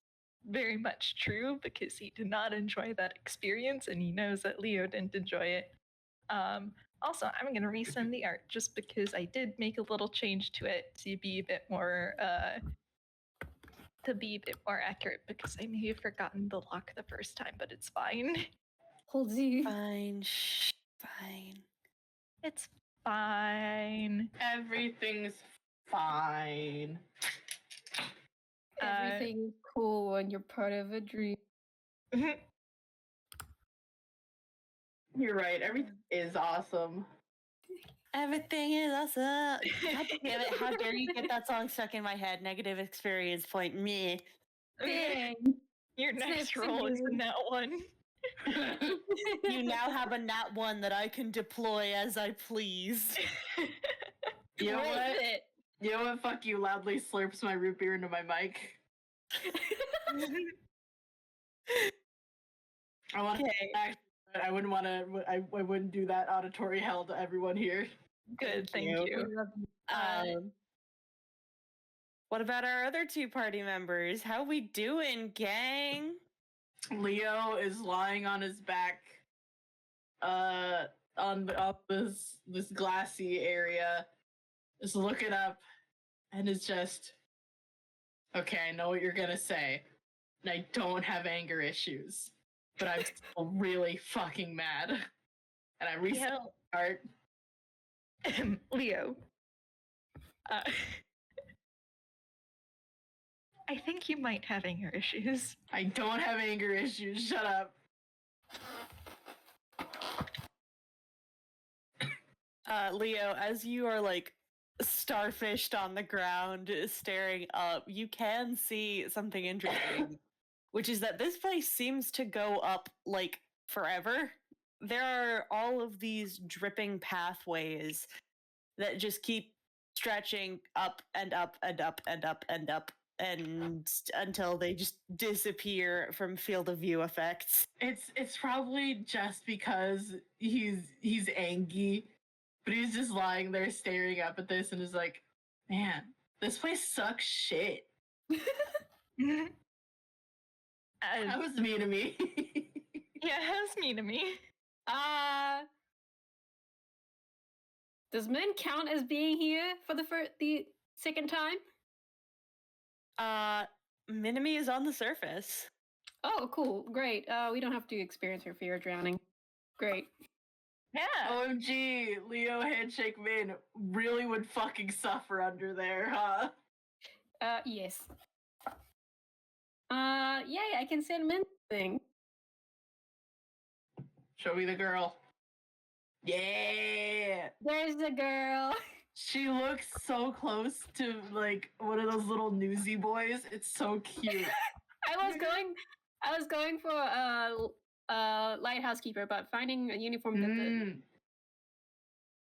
C: very much true, because he did not enjoy that experience and he knows that Leo didn't enjoy it. Also, I'm going to resend the art just because I did make a little change to it to be a bit more accurate, because I may have forgotten the lock the first time, but it's fine.
D: Holdsy.
G: Fine. Fine.
C: It's fine.
E: Everything's fine.
D: Everything's cool when you're part of a dream.
E: You're right. Everything is awesome.
G: Everything is awesome. God damn it, how dare you get that song stuck in my head? Negative experience point. Me.
D: Dang.
C: Your next roll is the nat one.
G: You now have a nat one that I can deploy as I please.
E: You know what?
D: It.
E: You know what? Fuck you. Loudly slurps my root beer into my mic. I want to act, but I wouldn't want to. I wouldn't do that auditory hell to everyone here.
C: Good, thank you.
G: What about our other two party members? How we doing, gang?
E: Leo is lying on his back, on this glassy area, is looking up, and is just, okay, I know what you're gonna say, and I don't have anger issues, but I'm still really fucking mad, and I reset the art.
C: Leo, I think you might have anger issues.
E: I don't have anger issues. Shut up.
G: Leo, as you are like starfished on the ground, staring up, you can see something interesting, which is that this place seems to go up like forever. There are all of these dripping pathways that just keep stretching up and up and up and up and up, and until they just disappear from field of view effects.
E: It's probably just because he's angry, but he's just lying there staring up at this and is like, man, this place sucks shit. That was mean to me.
C: Yeah, that was mean to me.
D: Does Min count as being here for the second time?
G: Minimi is on the surface.
D: Oh, cool. Great. We don't have to experience her fear of drowning. Great.
C: Yeah.
E: OMG, Leo Handshake Min really would fucking suffer under there, huh?
D: Yes. Yay, I can send Min thing.
E: Show me the girl. Yeah!
D: There's the girl.
E: She looks so close to like one of those little newsy boys. It's so cute.
D: I was going for a lighthouse keeper, but finding a uniform that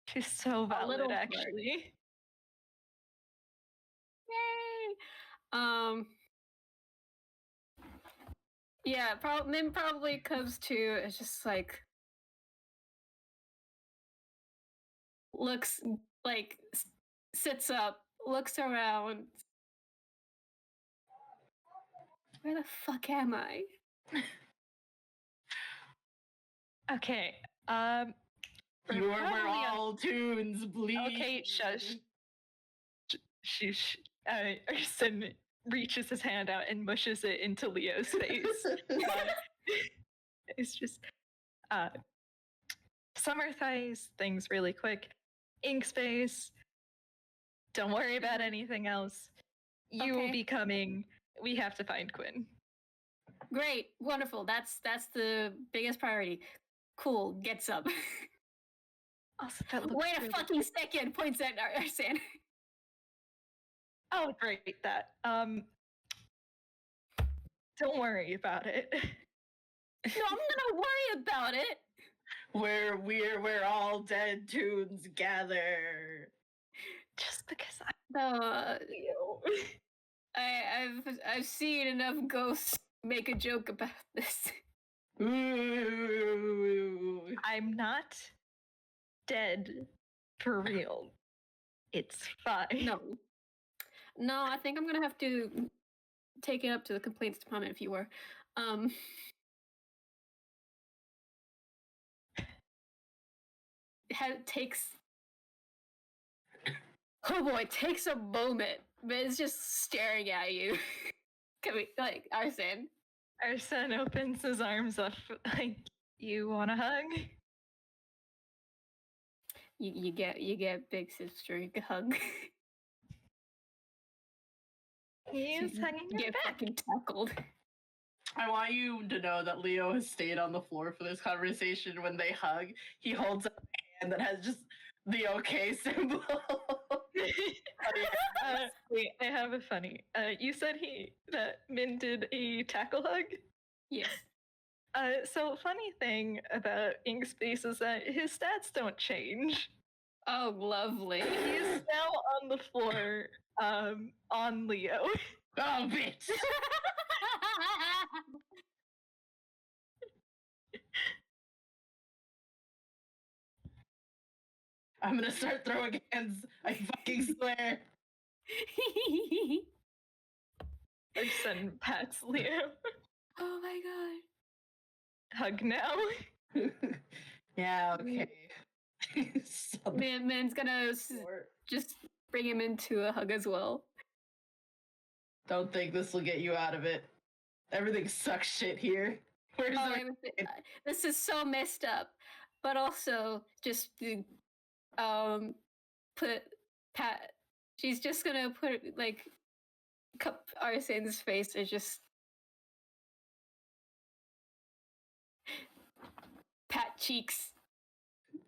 C: She's so valid, actually.
D: Yay! Yeah, Min probably comes to. It's just like looks like sits up, looks around. Where the fuck am I?
C: Okay.
E: You are where all tunes bleed.
C: Okay, shush. Arson reaches his hand out and mushes it into Leo's face. It's just summerthize things really quick. ink space. Don't worry about anything else. You will
D: Okay.
C: be coming. We have to find Quinn.
D: Great, wonderful. That's the biggest priority. Cool. Gets up.
C: Also, that looks
D: Wait a
C: really...
D: fucking second. Points at Arsene.
C: Oh, great. That. Don't worry about it.
D: No, I'm gonna worry about it.
G: We're all dead tunes gather.
C: Just because I
D: No,
C: feel.
D: I've seen enough ghosts make a joke about this.
G: Ooh.
C: I'm not dead for real. It's fine.
D: No, I think I'm gonna have to take it up to the complaints department if you were. It takes. Oh boy, it takes a moment, but it's just staring at you. Can we, like, Arsene?
C: Arsene opens his arms up like, you want a hug?
D: You get big sister a hug.
C: He's hugging her
D: Get
C: back.
D: fucking tackled.
G: I want you to know that Leo has stayed on the floor for this conversation. When they hug, he holds up a hand that has just the okay symbol.
C: Wait, I have a funny. You said that Min did a tackle hug?
D: Yes.
C: So funny thing about Inkspace is that his stats don't change.
D: Oh, lovely.
C: He's now on the floor, on Leo.
G: Oh, bitch! I'm gonna start throwing hands. I fucking swear.
C: Arsene pats Leo.
D: Oh my god.
C: Hug now.
G: Yeah, okay. So-
D: Man's gonna just bring him into a hug as well.
G: Don't think this will get you out of it. Everything sucks shit here. Where's our...
D: This is so messed up, but also just put Pat. She's just gonna put like cup Arsene's face and just pat cheeks,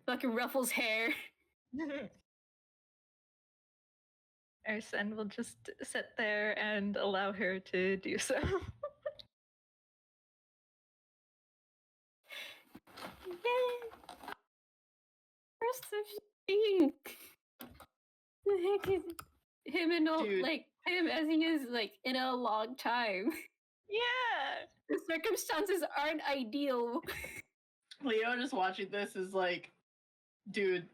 D: fucking ruffles hair.
C: Arsene will just sit there and allow her to do so.
D: Where's the stink? The heck is him and all,
G: Dude.
D: like him as he is like in a long time.
C: Yeah.
D: The circumstances aren't ideal.
G: Leo just watching this is like, dude,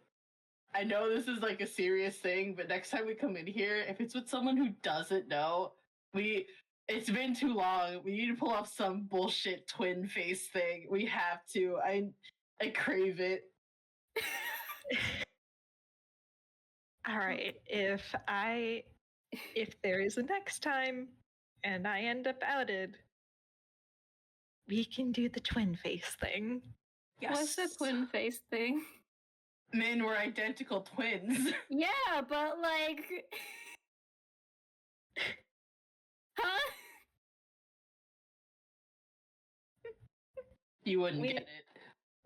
G: I know this is like a serious thing, but next time we come in here, if it's with someone who doesn't know, it's been too long. We need to pull off some bullshit twin face thing. We have to. I crave it.
C: All right. If there is a next time and I end up outed, we can do the twin face thing.
G: Yes.
D: What's the twin face thing?
G: Men were identical twins.
D: Yeah, but like, huh?
G: You wouldn't get it.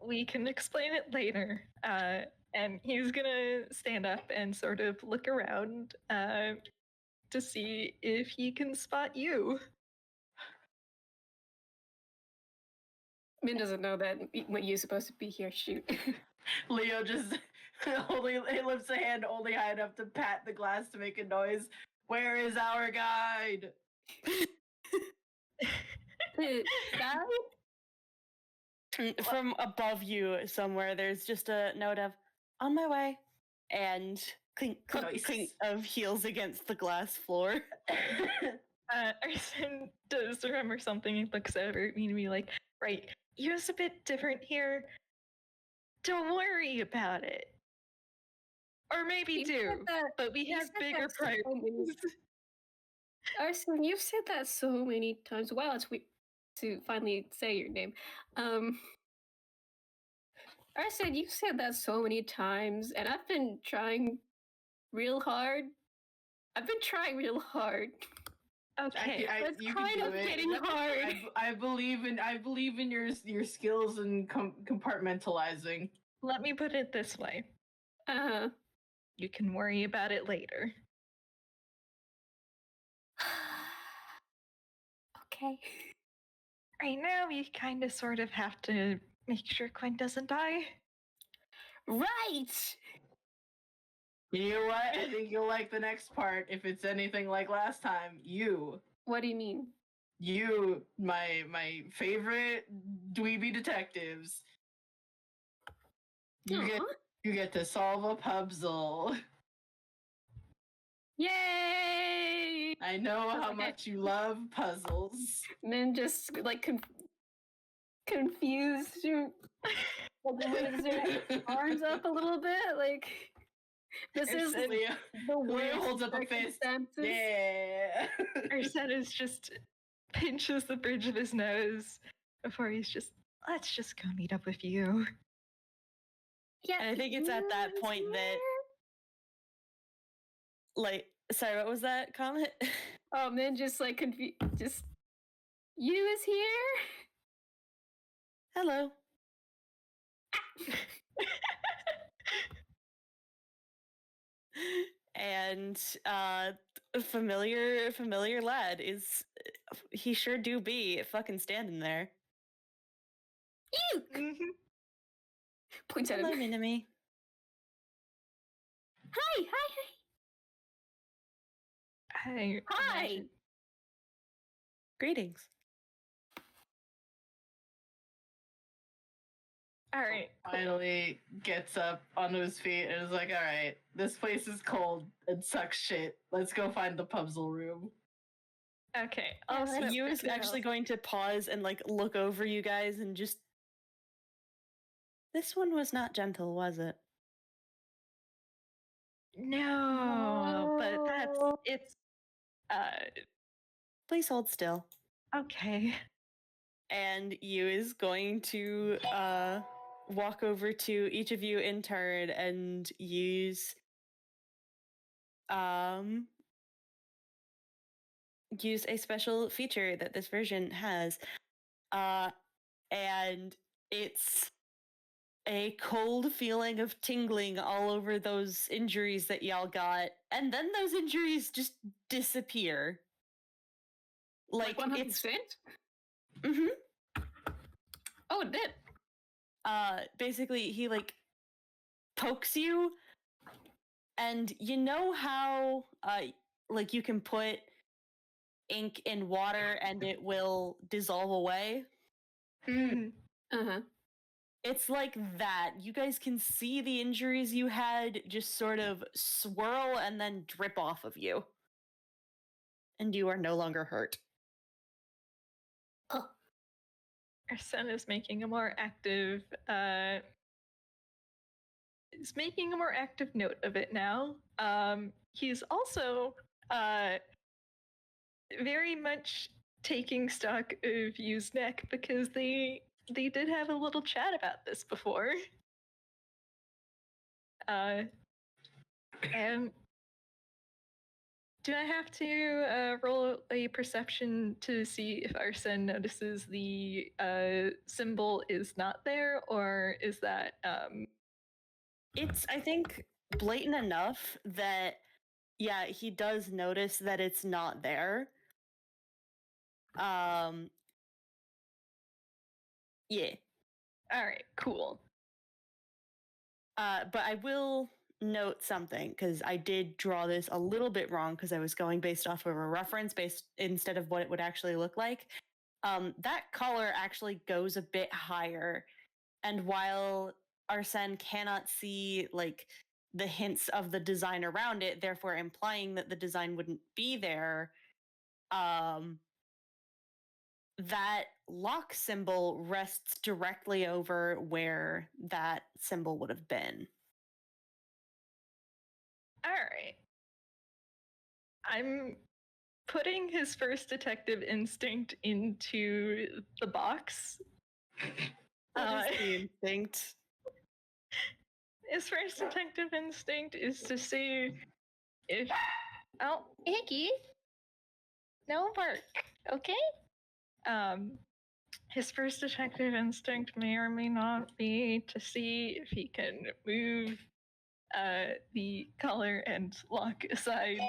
C: We can explain it later. And he's gonna stand up and sort of look around to see if he can spot you.
D: Min doesn't know that when you're supposed to be here. Shoot.
G: Leo just he lifts a hand only high enough to pat the glass to make a noise. Where is our guide?
D: Guy?
A: From above you somewhere, there's just a note of, on my way, and clink, clink,
G: Nice.
A: clink of heels against the glass floor.
C: Arsene does remember something and looks over at me to be like, right, yours a bit different here. Don't worry about it. Or maybe
D: You
C: do,
D: said that-
C: but we
D: you
C: have
D: said
C: bigger
D: that so many-
C: priorities.
D: Arsene, you've said that so many times. Wow, it's weird to finally say your name.
I: Arsene, you said that so many times, and I've been trying real hard. I've been trying real hard.
C: Okay.
I: It's
E: you can
I: kind
E: do
I: of
E: it.
I: getting hard.
E: I believe in your skills and compartmentalizing.
C: Let me put it this way. You can worry about it later.
I: Okay.
C: Right now, we kind of sort of have to make sure Quinn doesn't die.
I: Right!
E: You know what? I think you'll like the next part if it's anything like last time.
I: What do you mean?
E: You, my favorite dweeby detectives. You get to solve a puzzle.
I: Yay!
E: I know how much you love puzzles.
I: Min just like confused, like raised her arms up a little bit. Like this is
E: Leah
I: the worst
E: holds up a fist.
I: circumstances.
E: Yeah.
C: Arsenis just pinches the bridge of his nose before he's just, let's just go meet up with you.
I: Yeah,
G: And I think it's at that point that, like, sorry, what was that comment?
I: Oh, Min just like confused. Just you is here.
G: Hello. And familiar lad is, he sure do be fucking standing there.
I: You points at
G: Hello,
I: him.
G: Minami.
I: Hi.
C: Hi.
G: Greetings.
C: All right.
E: Finally gets up onto his feet and is like, all right, this place is cold and sucks shit. Let's go find the puzzle room.
C: Okay.
G: Also,
I: let's
G: you is
I: check it
G: actually
I: out.
G: going to pause and like look over you guys and just. This one was not gentle, was it?
C: No, but it's
G: Please hold still.
C: okay.
G: And you is going to walk over to each of you in turn and use a special feature that this version has. And it's a cold feeling of tingling all over those injuries that y'all got, and then those injuries just disappear. Like
I: 100%.
G: it's mm-hmm.
I: Oh, it did.
G: Basically he like pokes you, and you know how like you can put ink in water and it will dissolve away?
I: Uh-huh.
G: It's like that. You guys can see the injuries you had just sort of swirl and then drip off of you. And you are no longer hurt.
C: Arsene is making a more active note of it now. He's also very much taking stock of Yu's neck because they did have a little chat about this before. And do I have to roll a perception to see if Arsene notices the symbol is not there, or is that
G: It's, I think, blatant enough that, yeah, he does notice that it's not there. Yeah.
C: all right, cool.
G: But I will note something, because I did draw this a little bit wrong because I was going based off of a reference instead of what it would actually look like. That color actually goes a bit higher. And while Arsene cannot see like the hints of the design around it, therefore implying that the design wouldn't be there, that lock symbol rests directly over where that symbol would have been.
C: All right. I'm putting his first detective instinct into the box.
G: What is the instinct?
C: his first detective instinct is to see if. Oh, Iggy! No bark, okay? His first detective instinct may or may not be to see if he can move the collar and lock aside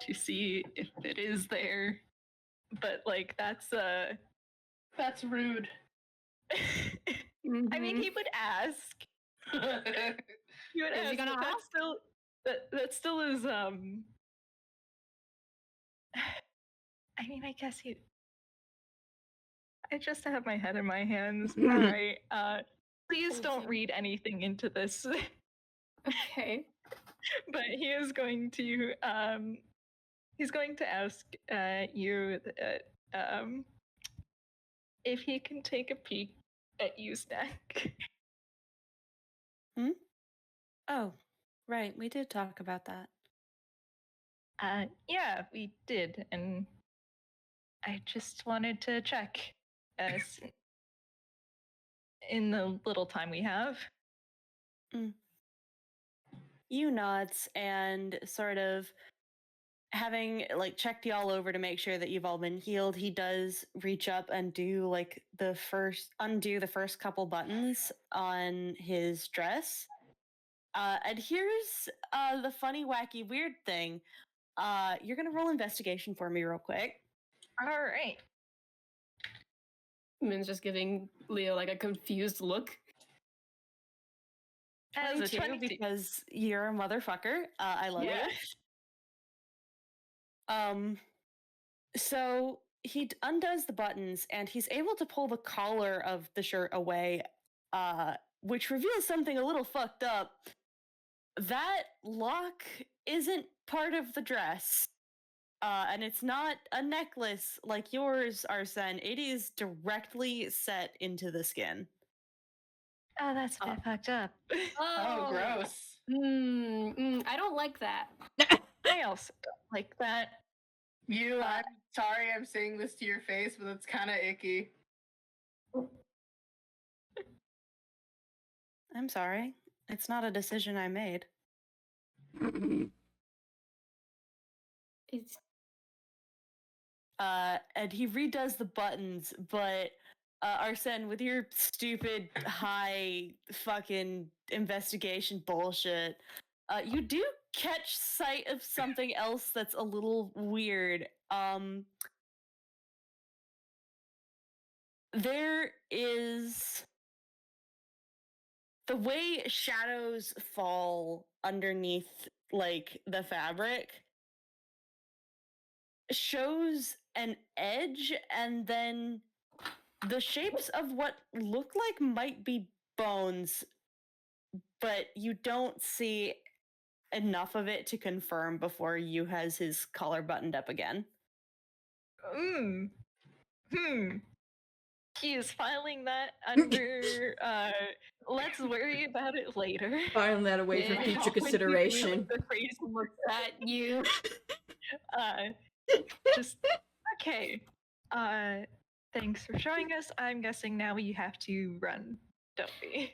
C: to see if it is there. But like that's rude. I mean, he would ask. He would
D: Is
C: ask,
D: he gonna
C: but that
D: ask?
C: still that still is I mean, I guess he. I just have my head in my hands. All right. Please don't read anything into this.
I: Okay.
C: But he is going to he's going to ask you if he can take a peek at you, Spec.
A: Oh, right. We did talk about that.
C: Yeah, we did, and I just wanted to check in the little time we have.
A: You nods and sort of having like checked y'all over to make sure that you've all been healed. He does reach up and do like undo the first couple buttons on his dress. And here's the funny, wacky, weird thing. You're gonna roll investigation for me real quick.
C: All right.
I: Min's just giving Leo like a confused look.
C: As a
A: 22 because you're a motherfucker. I love you. So he undoes the buttons and he's able to pull the collar of the shirt away, which reveals something a little fucked up. That lock isn't part of the dress. And it's not a necklace like yours, Arsene. It is directly set into the skin.
C: Oh, that's a bit fucked up.
I: Oh,
B: gross.
I: I don't like that.
C: I also don't like that.
J: I'm sorry I'm saying this to your face, but it's kind of icky.
A: I'm sorry. It's not a decision I made.
I: It's
A: And he redoes the buttons, but Arsene, with your stupid high fucking investigation bullshit, you do catch sight of something else that's a little weird. There is the way shadows fall underneath like the fabric shows an edge, and then the shapes of what look like might be bones, but you don't see enough of it to confirm before you has his collar buttoned up again.
C: He is filing that under let's worry about it later.
B: Filing that away for future consideration.
I: The phrase looks at you.
C: Just okay. Thanks for showing us. I'm guessing now we have to run, don't we?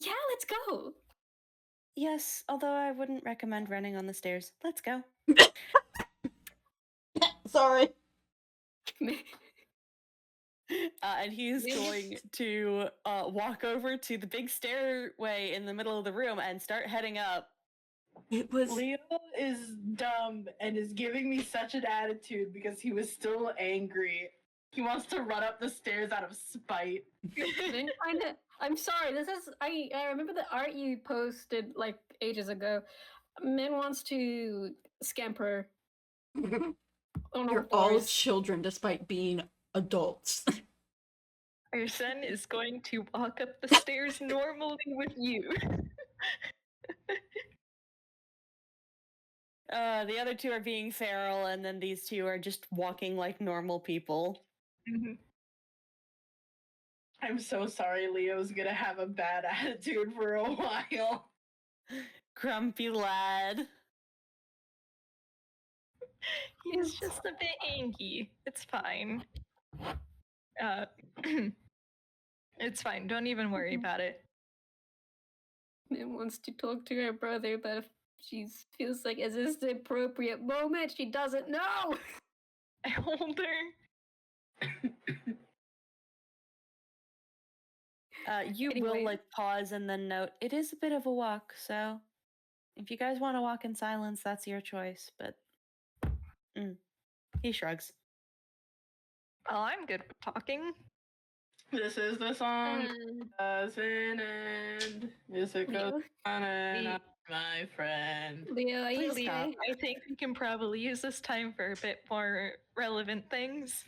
I: Yeah, let's go.
A: Yes, although I wouldn't recommend running on the stairs. Let's go.
B: Sorry.
A: And he's going to walk over to the big stairway in the middle of the room and start heading up.
B: It was
J: Leo is dumb and is giving me such an attitude because he was still angry. He wants to run up the stairs out of spite.
I: Min kinda, I'm sorry, this is I remember the art you posted like ages ago. Min wants to scamper.
B: You're all children despite being adults.
C: Our son is going to walk up the stairs normally with you.
A: The other two are being feral, and then these two are just walking like normal people.
J: I'm so sorry Leo's gonna have a bad attitude for a while.
A: Grumpy lad.
C: He's just a bit angry. It's fine. It's fine. Don't even worry about it.
I: Min wants to talk to her brother, but if she feels like, is this the appropriate moment? She doesn't know!
C: I hold her.
A: You
I: Anyway.
A: will like pause and then note it is a bit of a walk, so if you guys want to walk in silence, that's your choice. But he shrugs.
C: Well, I'm good with talking.
J: This is the song doesn't end. Yes, it goes
I: Leo?
J: on and on, my friend.
I: Leo, are you
C: Please
I: okay?
C: stop. I think we can probably use this time for a bit more relevant things.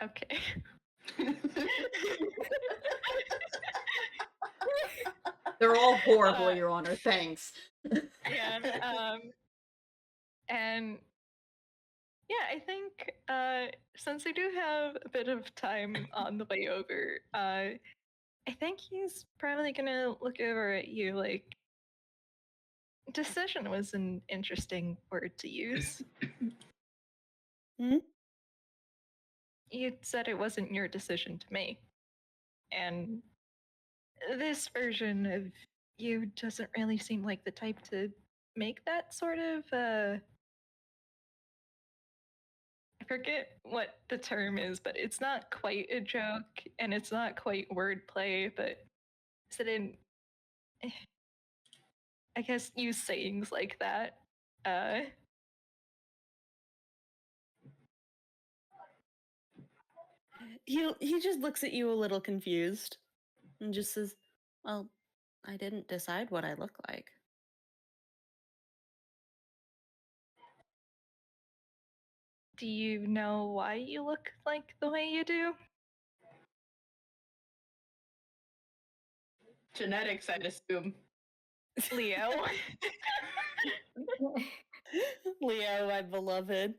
C: Okay.
B: They're all horrible, Your Honor. Thanks.
C: Yeah. And yeah, I think since we do have a bit of time on the way over, I think he's probably gonna look over at you like, decision was an interesting word to use.
A: Hmm?
C: You said it wasn't your decision to make. And this version of you doesn't really seem like the type to make that sort of I forget what the term is, but it's not quite a joke and it's not quite wordplay, but is it in I guess use sayings like that.
A: He just looks at you a little confused and just says, "Well, I didn't decide what I look like."
C: Do you know why you look like the way you do?
J: Genetics, I'd assume.
C: Leo.
A: Leo, my beloved.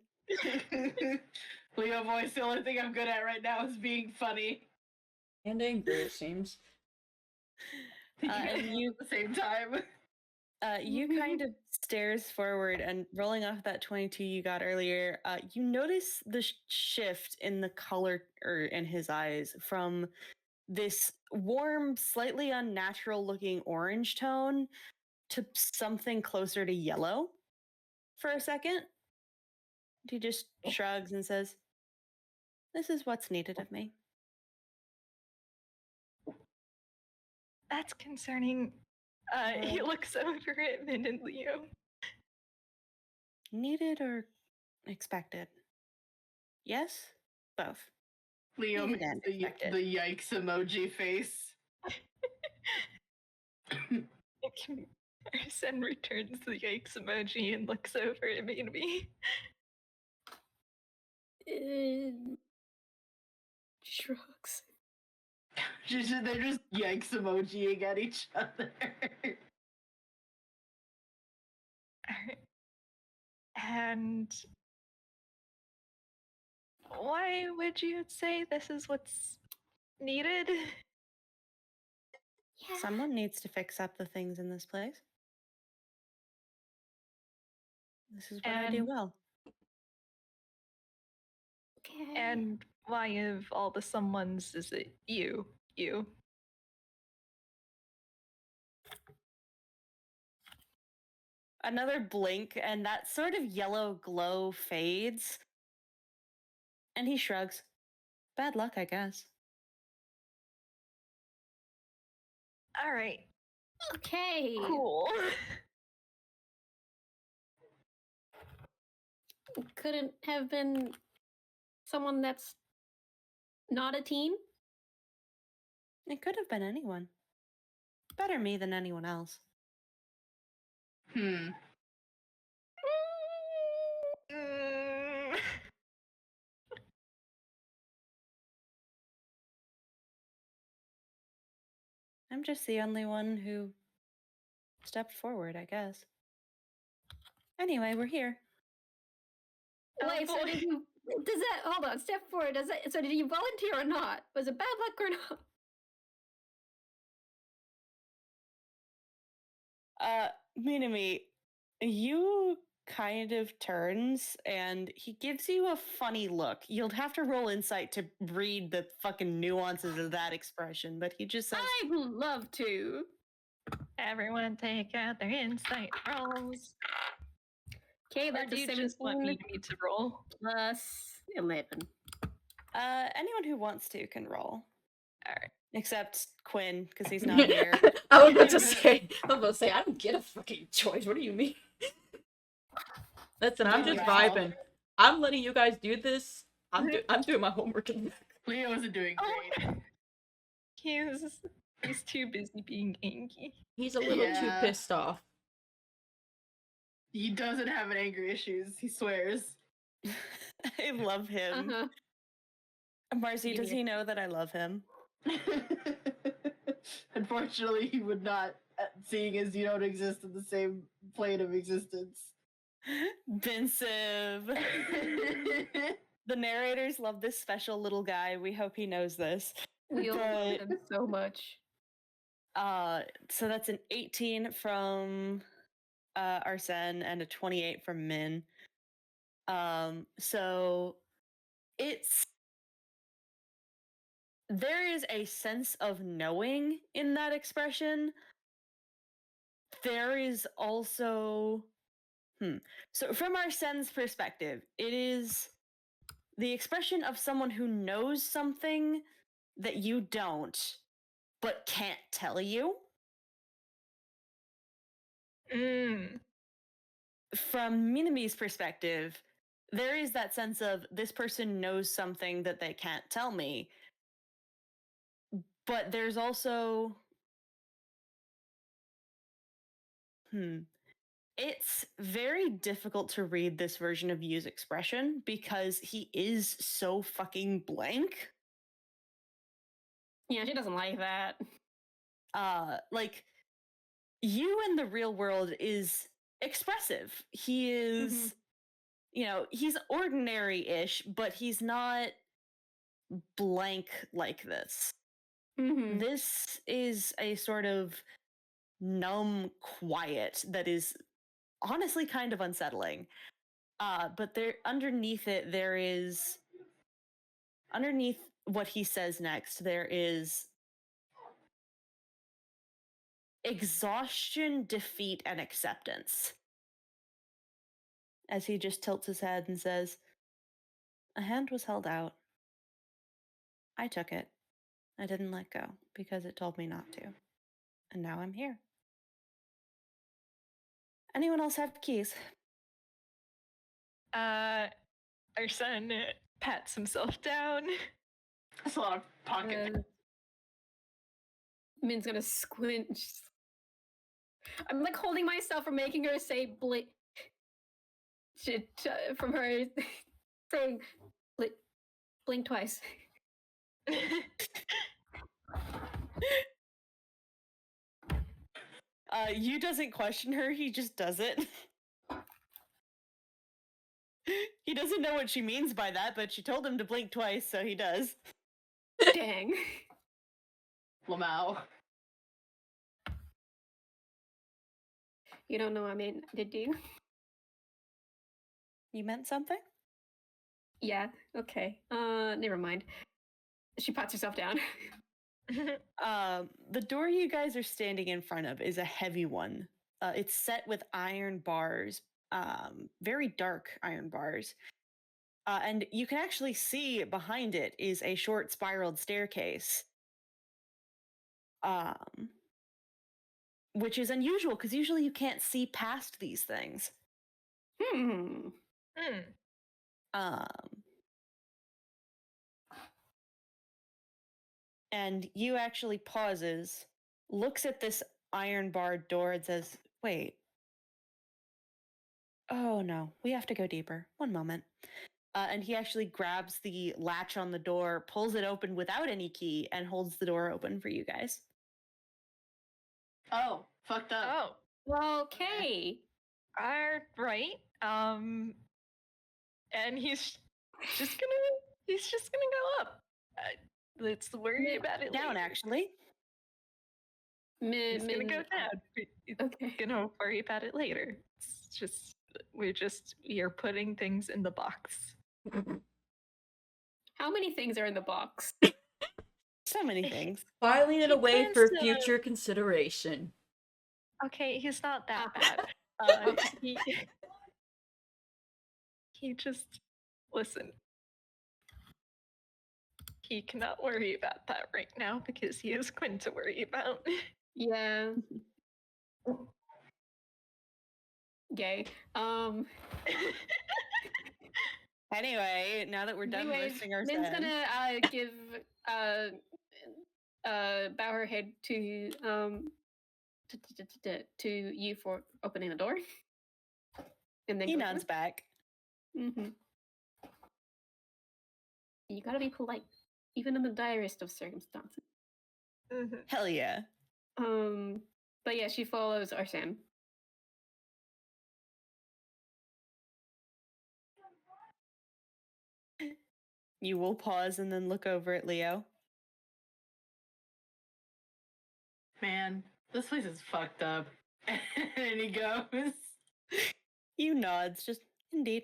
J: Leo voice, the only thing I'm good at right now is being funny.
B: And angry, it seems.
A: And you
J: at the same time.
A: You kind of stares forward and rolling off that 22 you got earlier, you notice the shift in the color or in his eyes from this warm, slightly unnatural looking orange tone to something closer to yellow for a second. He just shrugs and says, "This is what's needed of me."
C: That's concerning. He looks over at Min and Leo.
A: Needed or expected? Yes? Both.
J: Leo
A: Needed
J: makes
A: and
J: the
A: expected.
J: yikes emoji face.
C: Arsene returns the yikes emoji and looks over at me.
I: Shrugs.
J: They're just yikes emojiing at each other.
C: And why would you say this is what's needed?
I: Yeah.
A: Someone needs to fix up the things in this place. This is what I do well.
I: Okay.
C: And why of all the someones is it you? You?
A: Another blink, and that sort of yellow glow fades. And he shrugs. Bad luck, I guess.
C: All right.
I: Okay.
C: Cool.
I: Couldn't have been someone that's not a teen?
A: It could have been anyone. Better me than anyone else.
J: Hmm.
A: I'm just the only one who stepped forward, I guess. Anyway, we're here.
I: Wait, so did you... Does that... Hold on, step forward. Does that... So did you volunteer or not? Was it bad luck or not?
A: Minami, you
G: kind of turns and he gives you a funny look. You'll have to roll insight to read the fucking nuances of that expression, but he just says,
I: I'd love to.
C: Everyone take out their insight rolls.
I: Okay,
C: Or
I: that's
C: do
I: a
C: you just want
I: 17
C: me to roll?
I: plus 11.
G: anyone who wants to can roll.
C: Alright.
G: Except Quinn, because he's not here.
K: I was about to say, I don't get a fucking choice. What do you mean? Listen, I'm just vibing. I'm letting you guys do this. I'm doing my homework.
J: Leo isn't doing great.
C: He's too busy being angry.
K: He's a little too
J: Yeah.
K: pissed off.
J: He doesn't have an anger issues, he swears.
G: I love him.
D: Uh-huh.
G: Marzi, does he know that I love him?
J: Unfortunately, he would not, seeing as you don't exist in the same plane of existence.
G: Pensive. The narrators love this special little guy. We hope he knows this.
I: We all love him so much.
G: So that's an 18 from Arsene and a 28 from Min. So there is a sense of knowing in that expression. There is also so from Arsene's perspective, it is the expression of someone who knows something that you don't, but can't tell you. From Minami's perspective, there is that sense of this person knows something that they can't tell me. But there's also it's very difficult to read this version of Yu's expression because he is so fucking blank.
I: Yeah, she doesn't like that.
G: Like, Yu in the real world is expressive. He is, he's ordinary-ish, but he's not blank like this. This is a sort of numb quiet that is honestly kind of unsettling. But underneath what he says next, there is exhaustion, defeat, and acceptance. As he just tilts his head and says, a hand was held out. I took it. I didn't let go because it told me not to. And now I'm here. Anyone else have keys?
C: Our son pats himself down.
J: That's a lot of pocket.
I: Min's gonna squint. I'm like holding myself from making her say blink. From her saying blink twice.
G: Yu doesn't question her, he just does it. He doesn't know what she means by that, but she told him to blink twice, so he does.
I: Dang.
J: Lamau.
I: You don't know what I mean, did you?
G: You meant something?
I: Yeah, okay. Never mind. She pats herself down.
G: The door you guys are standing in front of is a heavy one. It's set with iron bars, very dark iron bars. And you can actually see behind it is a short spiraled staircase. Which is unusual because usually you can't see past these things. And Yu actually pauses, looks at this iron barred door and says, wait. Oh no, we have to go deeper. One moment. And he actually grabs the latch on the door, pulls it open without any key, and holds the door open for you guys.
J: Oh, fucked up.
I: Oh, okay.
C: Alright. And he's just gonna go up. Let's worry about it
G: down,
C: later.
G: Actually.
C: He's gonna go down. He's
I: Okay.
C: gonna worry about it later. It's just You're putting things in the box.
I: How many things are in the box?
G: So many things.
K: Filing it
C: He
K: away
C: plans
K: for
C: to-
K: future consideration.
C: Okay, he's not that
I: Ah.
C: bad.
I: Okay.
C: He just listen. He cannot worry about that right now because he has Quinn to worry about.
I: Yeah. Gay.
G: Anyway, now that we're done
I: Anyways,
G: roasting our
I: Min's
G: Zen,
I: gonna give bow her head to to you for opening the door, and then
G: he
I: go
G: nods back.
I: Mm-hmm. You gotta be polite, even in the direst of circumstances.
G: Hell yeah.
I: But yeah, she follows Arsene.
G: You will pause and then look over at Leo.
J: Man, this place is fucked up. And he goes.
G: You nods, just indeed.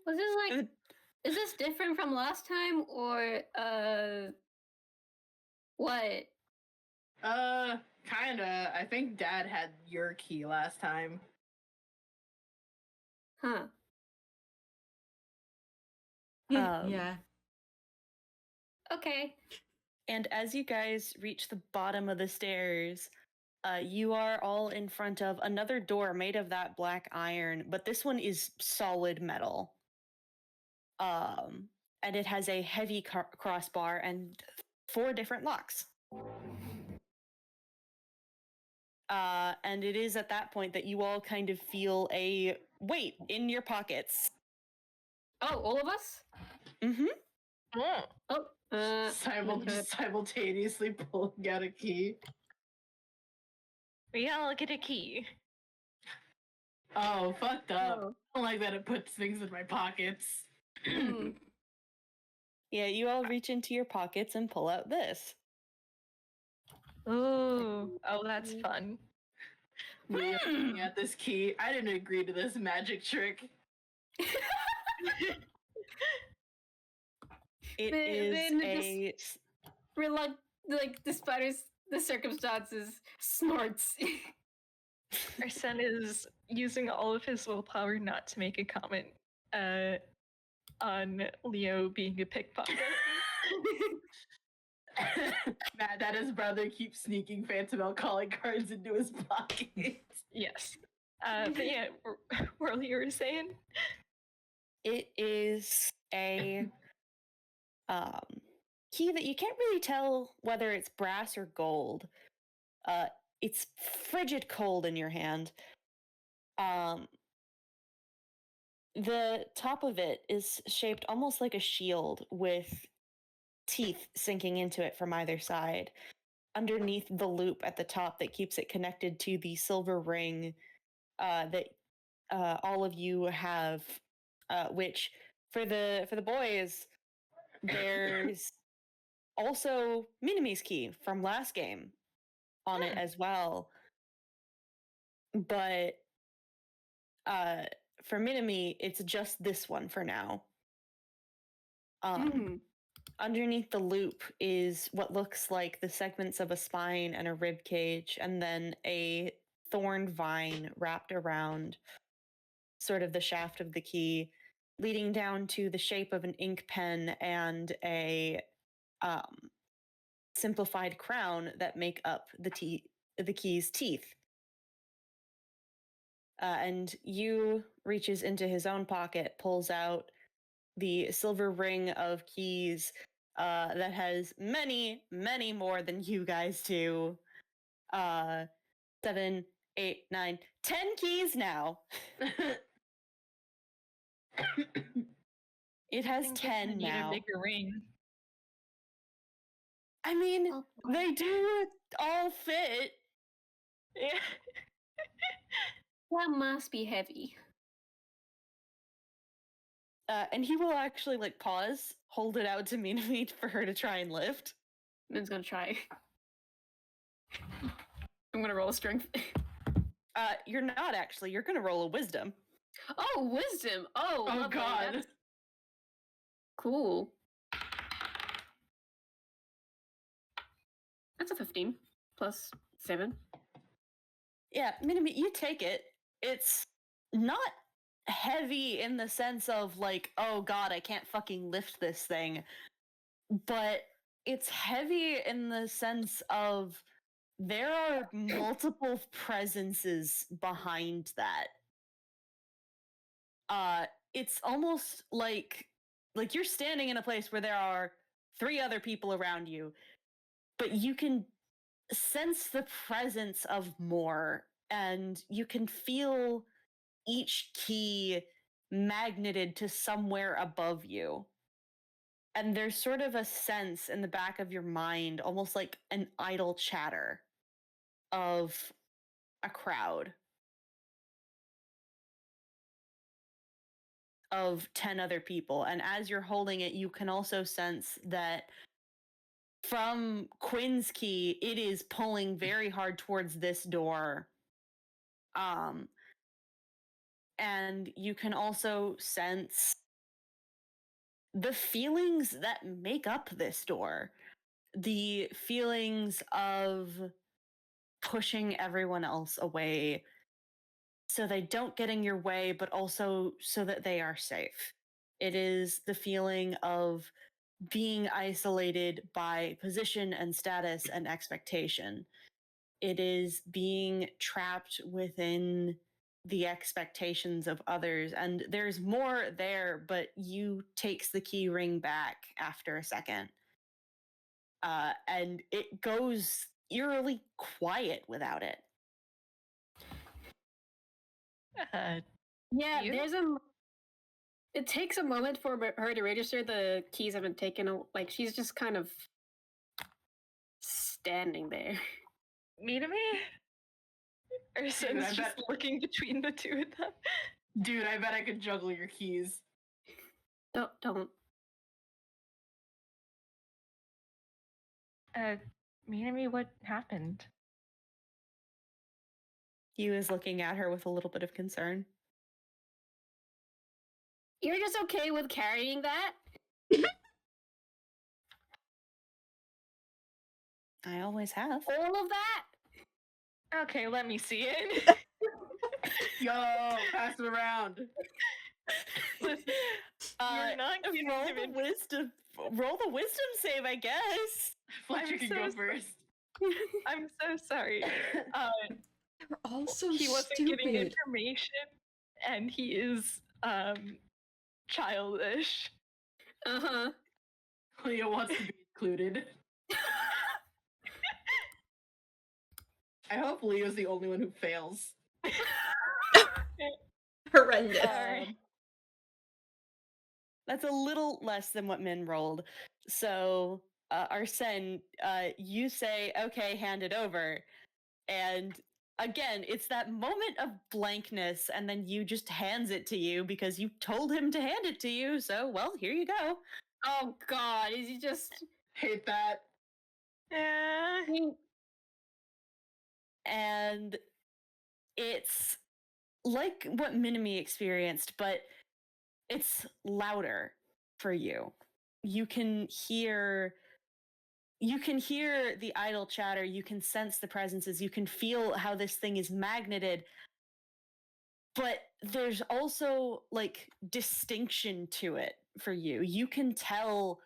I: Was this like? Is this different from last time, or what?
J: Kinda. I think Dad had your key last time.
I: Huh.
K: Yeah.
I: Okay.
G: And as you guys reach the bottom of the stairs, you are all in front of another door made of that black iron, but this one is solid metal. And it has a heavy crossbar and 4 different locks. And it is at that point that you all kind of feel a weight in your pockets.
I: Oh, all of us?
G: Mm-hmm.
I: Oh.
J: Simultaneously pulling out a key.
C: We all get a key.
J: Oh, fucked up.
I: Oh.
J: I don't like that it puts things in my pockets.
G: Yeah, you all reach into your pockets and pull out this.
C: Oh, that's fun.
J: Me looking at this key. I didn't agree to this magic trick.
G: It is
I: like despite the circumstances, snorts.
C: Arsene is using all of his willpower not to make a comment on Leo being a pickpocket.
J: Mad that his brother keeps sneaking phantom calling cards into his pocket.
C: Yes. But yeah, what you were saying?
G: It is a key that you can't really tell whether it's brass or gold. It's frigid cold in your hand. The top of it is shaped almost like a shield with teeth sinking into it from either side. Underneath the loop at the top that keeps it connected to the silver ring that all of you have, which for the boys, there's also Minami's key from last game on it as well. But for Minami, it's just this one for now. Underneath the loop is what looks like the segments of a spine and a rib cage, and then a thorn vine wrapped around sort of the shaft of the key, leading down to the shape of an ink pen and a simplified crown that make up the key's teeth. And Yu reaches into his own pocket, pulls out the silver ring of keys that has many, many more than you guys do. 7, 8, 9, 10 keys now. It has 10 now.
C: Need a bigger ring.
G: I mean, they do all fit.
C: Yeah.
I: That must be heavy.
G: And he will actually like pause, hold it out to Minami for her to try and lift.
I: Min's gonna try. I'm gonna roll a strength.
G: You're not actually. You're gonna roll a wisdom.
I: Oh, wisdom. Oh,
J: Oh,
I: lovely.
J: God.
I: That's cool. That's a 15 plus 7.
G: Yeah, Minimi, you take it. It's not heavy in the sense of like, oh god, I can't fucking lift this thing. But it's heavy in the sense of there are multiple presences behind that. It's almost like you're standing in a place where there are 3 other people around you, but you can sense the presence of more, and you can feel each key magneted to somewhere above you. And there's sort of a sense in the back of your mind, almost like an idle chatter of a crowd of 10 other people. And as you're holding it, you can also sense that from Quinn's key, it is pulling very hard towards this door. And you can also sense the feelings that make up this door. The feelings of pushing everyone else away so they don't get in your way, but also so that they are safe. It is the feeling of being isolated by position and status and expectation. It is being trapped within the expectations of others. And there's more there, but you takes the key ring back after a second. And it goes eerily quiet without it.
I: Yeah,
C: You?
I: there's a. It takes a moment for her to register the keys have been taken. Like she's just kind of standing there.
C: Minami? Ursun's
J: I
C: just
J: bet-
C: looking between the two of them.
J: Dude, I bet I could juggle your keys.
I: Don't.
C: Minami, what happened?
G: He was looking at her with a little bit of concern.
I: You're just okay with carrying that?
G: I always have.
I: All of that?
C: Okay, let me see it.
J: Yo, pass it around.
C: Listen, you're not going
G: roll
C: to
G: the wisdom. Roll the wisdom save, I guess.
J: Fletch, you
C: I'm
J: can
C: so
J: go
C: sorry.
J: first.
C: I'm so sorry.
F: They're all so
C: He wasn't
F: stupid.
C: getting information, and he is childish.
I: Uh-huh.
J: Leo wants to be included. I hope Leo's the only one who fails.
F: Horrendous.
G: That's a little less than what Min rolled. So, Arsene, you say, okay, hand it over. And again, it's that moment of blankness, and then you just hands it to you because you told him to hand it to you. So, well, here you go.
I: Oh god, is he just
J: Hate that.
C: Yeah.
G: And it's like what Minami experienced, but it's louder for you. You can hear the idle chatter, you can sense the presences, you can feel how this thing is magneted, but there's also like distinction to it for you. You can tell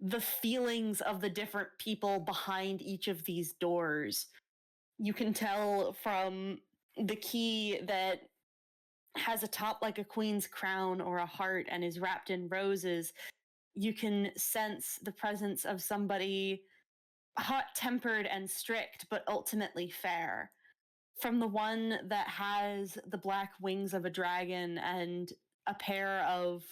G: the feelings of the different people behind each of these doors. You can tell from the key that has a top like a queen's crown or a heart and is wrapped in roses. You can sense the presence of somebody hot-tempered and strict, but ultimately fair. From the one that has the black wings of a dragon and a pair of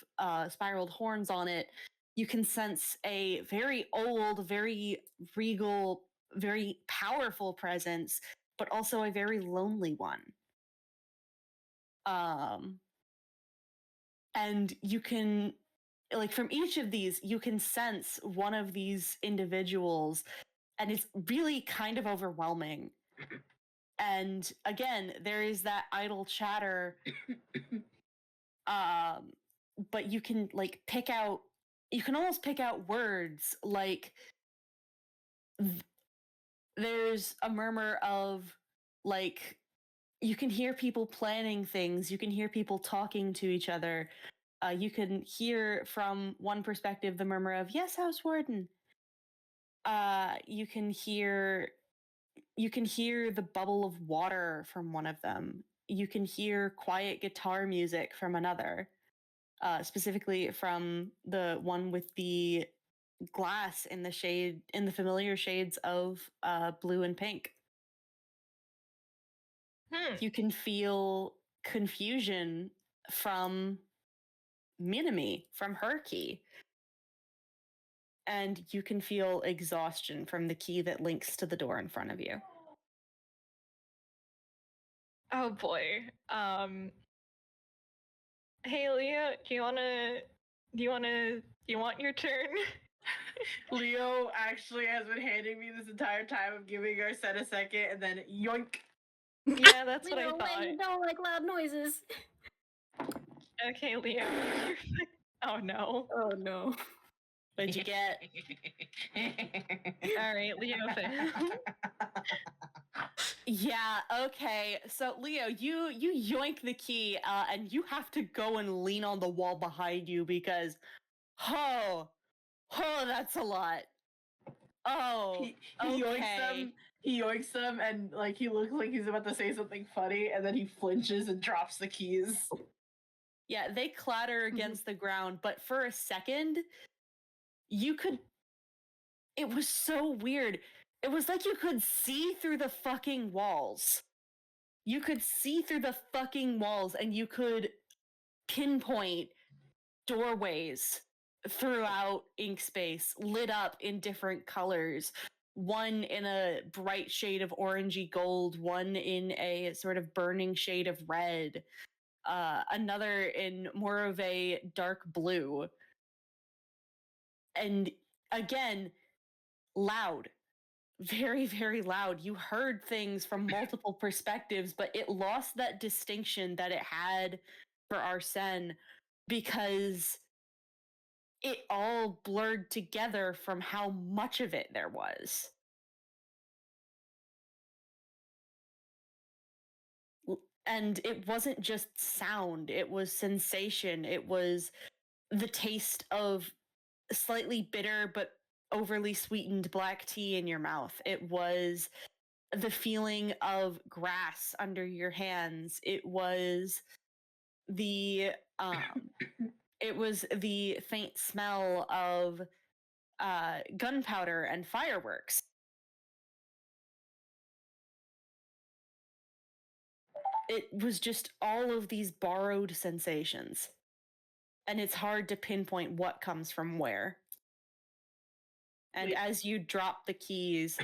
G: spiraled horns on it, you can sense a very old, very regal, very powerful presence, but also a very lonely one. And you can, like, from each of these, you can sense one of these individuals, and it's really kind of overwhelming. And again, there is that idle chatter. But you can like you can almost pick out words like there's a murmur of like you can hear people planning things, you can hear people talking to each other. You can hear from one perspective the murmur of yes, House Warden. You can hear the bubble of water from one of them. You can hear quiet guitar music from another. Specifically from the one with the glass in the familiar shades of blue and pink. You can feel confusion from Minami, from her key. And you can feel exhaustion from the key that links to the door in front of you.
C: Oh boy. Hey Leo, do you want your turn?
J: Leo actually has been handing me this entire time of giving our set a second and then yoink.
C: Yeah, that's what I
I: Leo,
C: thought.
I: you don't like loud noises.
C: Okay, Leo. Oh no.
I: Oh no.
G: What'd you get?
C: Alright, Leo failed.
G: Yeah, okay. So Leo, you yoink the key, and you have to go and lean on the wall behind you because that's a lot. Oh,
J: He yoinks
G: okay.
J: them. He yoinks them, and like he looks like he's about to say something funny, and then he flinches and drops the keys.
G: Yeah, they clatter against the ground, but for a second, it was so weird. It was like you could see through the fucking walls. You could see through the fucking walls, and you could pinpoint doorways throughout Inkspace, lit up in different colors. One in a bright shade of orangey gold, one in a sort of burning shade of red, another in more of a dark blue. And again, loud. Very, very loud. You heard things from multiple perspectives, but it lost that distinction that it had for Arsene because it all blurred together from how much of it there was. And it wasn't just sound, it was sensation. It was the taste of slightly bitter but overly sweetened black tea in your mouth. It was the feeling of grass under your hands. It was the faint smell of gunpowder and fireworks. It was just all of these borrowed sensations. And it's hard to pinpoint what comes from where. And as you drop the keys,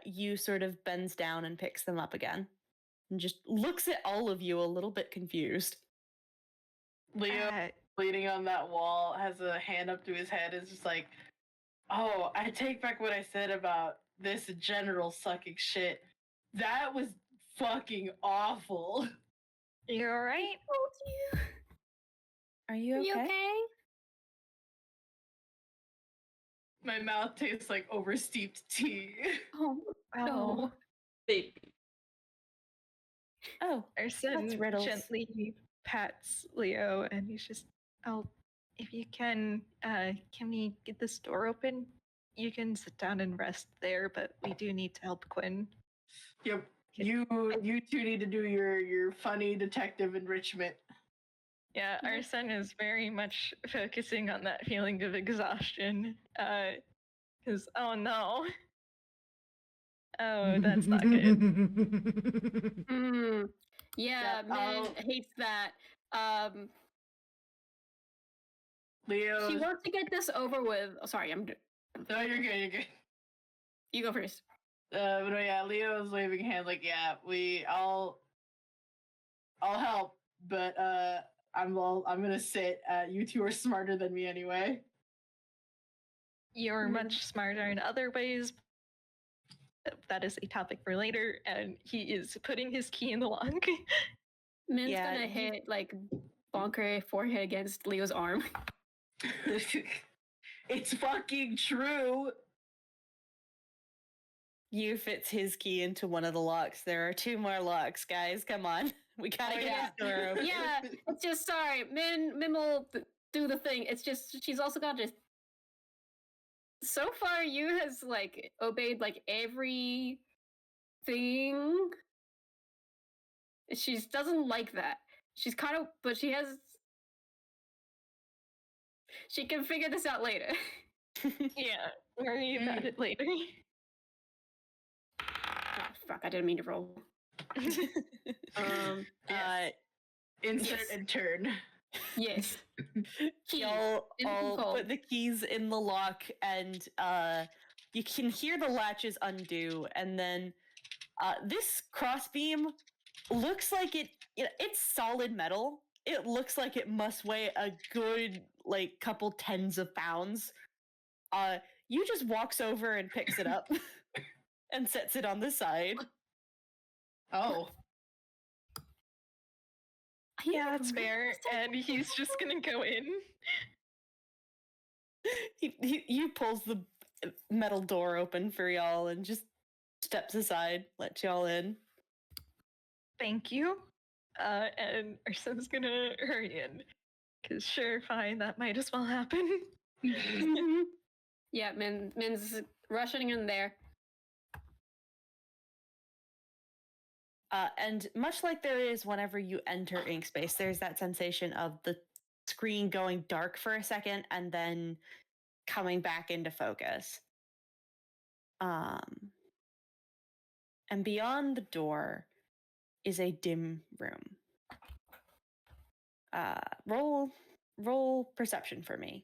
G: you sort of bends down and picks them up again. And just looks at all of you a little bit confused.
J: Leo, leaning on that wall, has a hand up to his head, is just like, oh, I take back what I said about this general sucking shit. That was fucking awful.
C: You alright?
G: Are you okay?
I: You okay?
J: My mouth tastes like oversteeped tea.
I: Oh no.
K: Baby.
G: Oh,
C: Arsene
G: that's riddles.
C: gently pats Leo and he's just, oh, if you can we get this door open? You can sit down and rest there, but we do need to help Quinn.
J: Yep. You two need to do your funny detective enrichment.
C: Yeah, Arsene is very much focusing on that feeling of exhaustion. Because, oh no. Oh, that's not good.
I: Yeah, Min hates that.
J: Leo.
I: She wants to get this over with. Oh, sorry,
J: No, you're good. You're good.
I: You go first.
J: But yeah, Leo's waving hand like, yeah, I'll help, but I'm gonna sit. You two are smarter than me anyway.
C: You're much smarter in other ways. that is a topic for later, and he is putting his key in the lock.
I: Min's
A: Yeah,
I: gonna hit like bonk her forehead against Leo's arm.
J: It's fucking true.
A: You fits his key into one of the locks. There are 2 more locks, guys. Come on. We gotta get this door open.
I: Yeah, it's just sorry. Min will do the thing. It's just she's also got to. So far, you has like obeyed like every thing. She doesn't like that. She's kind of, but she has. She can figure this out later.
C: Yeah, worry about it later.
I: Oh, fuck! I didn't mean to roll.
J: Insert
I: Yes.
J: and turn.
I: Yes. Key.
A: Y'all
I: in
A: all
I: control.
A: put the keys in the lock, and you can hear the latches undo, and then this crossbeam looks like it's solid metal. It looks like it must weigh a good like couple tens of pounds. You just walks over and picks it up and sets it on the side.
J: Oh.
C: Yeah, that's fair. And he's just gonna go in.
A: He pulls the metal door open for y'all and just steps aside, lets y'all in.
C: Thank you. And Ursa's gonna hurry in. Cause sure, fine, that might as well happen.
I: Yeah, Min's rushing in there.
A: And much like there is whenever you enter Inkspace, there's that sensation of the screen going dark for a second and then coming back into focus. And beyond the door is a dim room. Roll perception for me.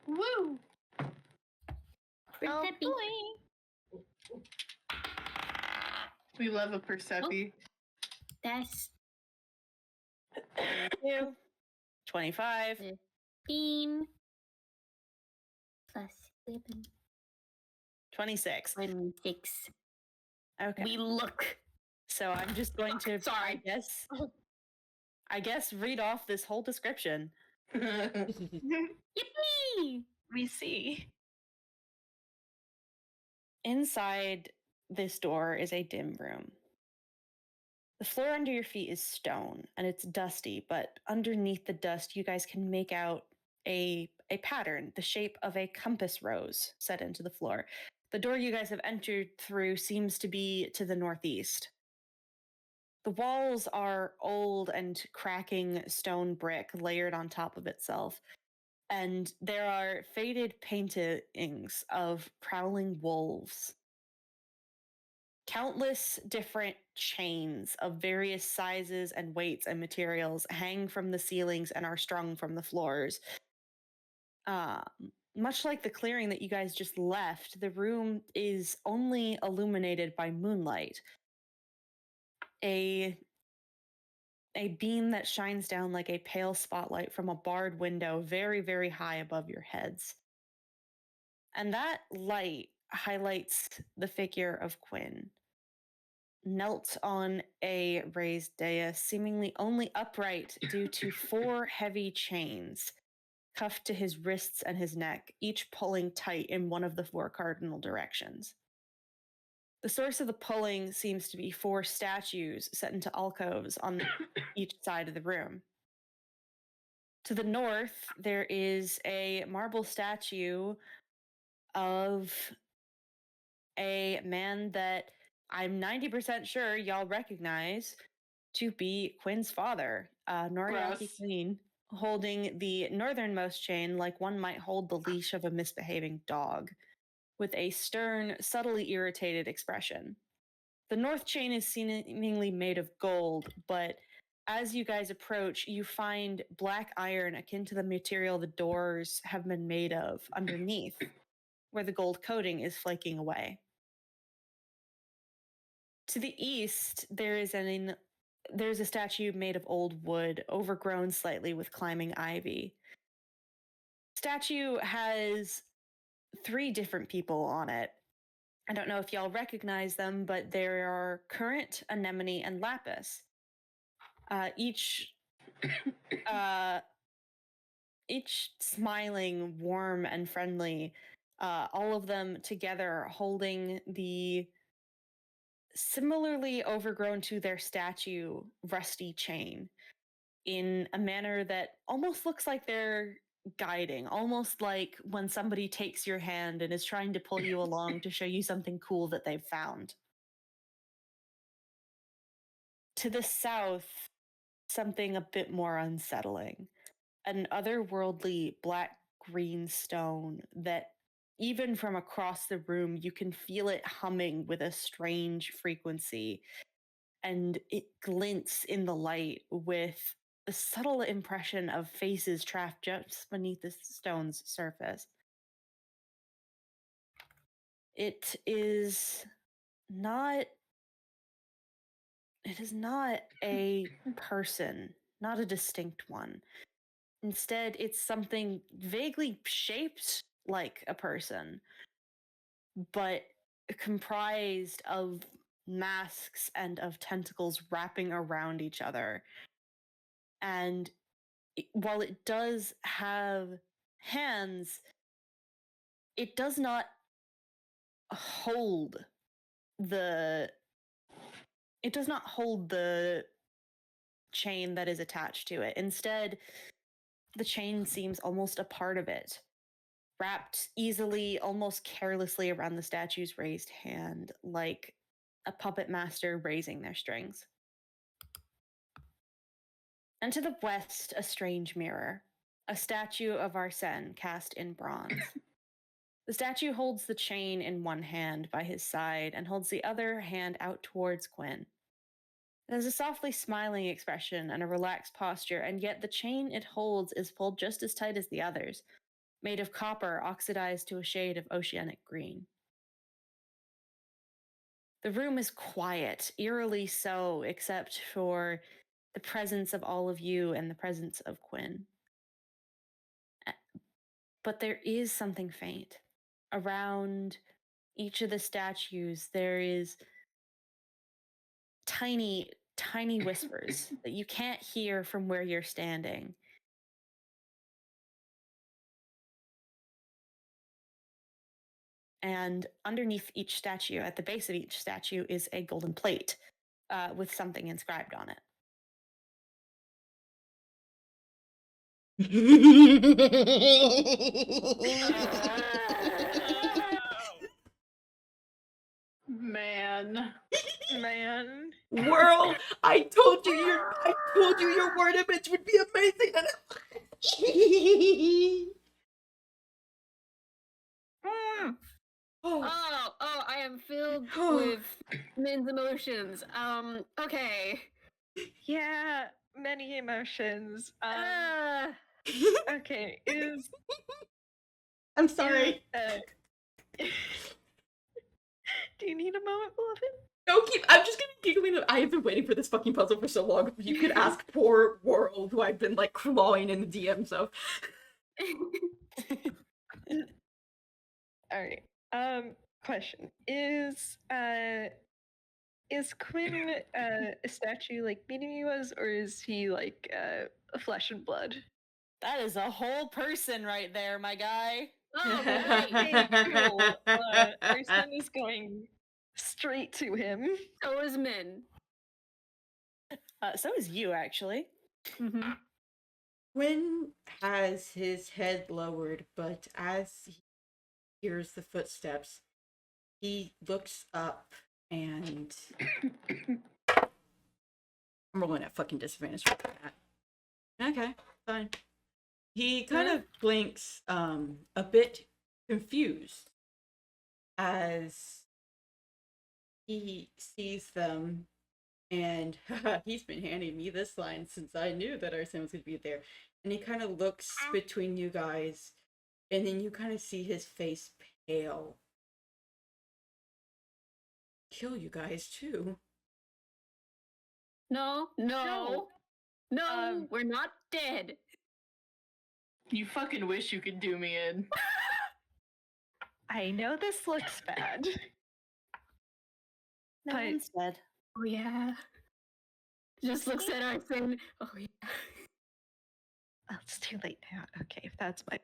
J: Woo!
C: Oh,
I: Percepi.
J: We love a Persepi.
I: That's
A: 25.
I: 15 plus 7.
A: 26.
I: 26.
A: Okay.
I: We look.
A: So I'm just going to,
I: Sorry.
A: I guess read off this whole description.
I: Yippee!
C: We see.
A: Inside this door is a dim room. The floor under your feet is stone and it's dusty, but underneath the dust, you guys can make out a pattern, the shape of a compass rose set into the floor. The door you guys have entered through seems to be to the northeast. The walls are old and cracking stone brick layered on top of itself, and there are faded paintings of prowling wolves. Countless different chains of various sizes and weights and materials hang from the ceilings and are strung from the floors. Much like the clearing that you guys just left, the room is only illuminated by moonlight. A beam that shines down like a pale spotlight from a barred window very, very high above your heads. And that light highlights the figure of Quinn, knelt on a raised dais, seemingly only upright due to 4 heavy chains cuffed to his wrists and his neck, each pulling tight in one of the 4 cardinal directions. The source of the pulling seems to be 4 statues set into alcoves on each side of the room. To the north, there is a marble statue of a man that I'm 90% sure y'all recognize to be Quinn's father, Noriaki Queen, holding the northernmost chain like one might hold the leash of a misbehaving dog, with a stern, subtly irritated expression. The north chain is seemingly made of gold, but as you guys approach, you find black iron akin to the material the doors have been made of underneath, where the gold coating is flaking away. To the east, there's a statue made of old wood, overgrown slightly with climbing ivy. Statue has 3 different people on it. I don't know if y'all recognize them, but there are Current, Anemone, and Lapis. Each smiling, warm, and friendly. All of them together holding the similarly overgrown to their statue rusty chain in a manner that almost looks like they're guiding, almost like when somebody takes your hand and is trying to pull you along to show you something cool that they've found. To the south, something a bit more unsettling. An otherworldly black-green stone that even from across the room, you can feel it humming with a strange frequency. And it glints in the light with a subtle impression of faces trapped just beneath the stone's surface. It is not a person, not a distinct one. Instead, it's something vaguely shaped like a person, but comprised of masks and of tentacles wrapping around each other. And while it does have hands, it does not hold the chain that is attached to it. Instead, the chain seems almost a part of it, wrapped easily, almost carelessly around the statue's raised hand, like a puppet master raising their strings. And to the west, a strange mirror, a statue of Arsene cast in bronze. The statue holds the chain in one hand by his side and holds the other hand out towards Quinn. It has a softly smiling expression and a relaxed posture, and yet the chain it holds is pulled just as tight as the others, made of copper oxidized to a shade of oceanic green. The room is quiet, eerily so, except for the presence of all of you and the presence of Quinn. But there is something faint. Around each of the statues, there is tiny, tiny whispers that you can't hear from where you're standing. And underneath each statue, at the base of each statue, is a golden plate with something inscribed on it.
J: Man.
K: World, I told you your word image would be amazing.
I: Oh, I am filled with Min's emotions. Okay.
C: Yeah, many emotions. Okay,
K: I'm sorry.
C: Do you need a moment, beloved?
K: No, I'm just gonna giggling. I have been waiting for this fucking puzzle for so long. You could ask poor World, who I've been like clawing in the DMs of.
C: Alright. Question. Is Quinn a statue like Minimi was, or is he like flesh and blood?
A: That is a whole person right there, my guy.
I: Oh,
C: Okay, cool. Arsene is going straight to him.
I: So is Min.
A: So is you, actually.
I: Mm-hmm.
K: Quinn has his head lowered, but as he hears the footsteps, he looks up and I'm rolling at fucking disadvantage for that. Okay, fine. He kind of blinks, a bit confused as he sees them, and he's been handing me this line since I knew that Arsene was going to be there. And he kind of looks between you guys, and then you kind of see his face pale. Kill you guys too.
I: No, we're not dead.
J: You fucking wish you could do me in.
C: I know this looks bad.
G: No
C: But-
G: one's dead.
I: Oh yeah. Just looks at Arthur. Oh yeah.
C: Oh, it's too late now. Okay, if that's my.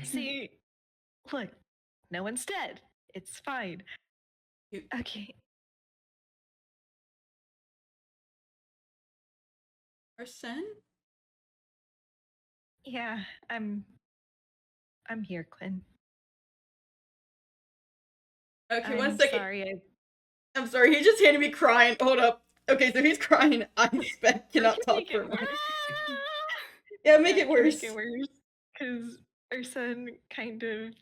C: See, look, no one's dead. It's fine. Okay.
K: Arsene?
C: Yeah, I'm here, Quinn.
K: Okay,
C: I'm
K: 1 second.
C: sorry.
K: I'm sorry, he just handed me crying. Hold up. Okay, so he's crying. I Spec cannot
C: can
K: talk
C: make
K: for
C: it
K: a minute.
C: worse.
K: Yeah, make
C: I
K: it
C: can
K: worse.
C: Make it worse because our son kind of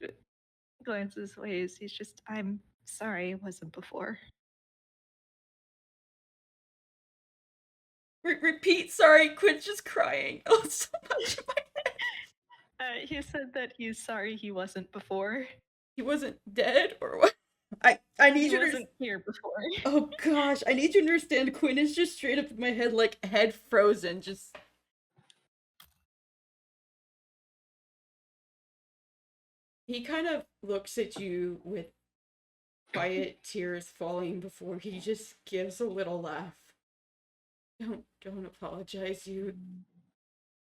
C: glances away as he's just, I'm sorry it wasn't before.
K: Repeat, sorry, Quinn's just crying. Oh, so much.
C: He said that he's sorry he wasn't before.
K: He wasn't dead, or what? I need
C: He
K: you to.
C: wasn't here before.
K: Oh gosh, I need you to understand. Quinn is just straight up in my head, like head frozen. Just. He kind of looks at you with quiet tears falling before he just gives a little laugh. Don't apologize. You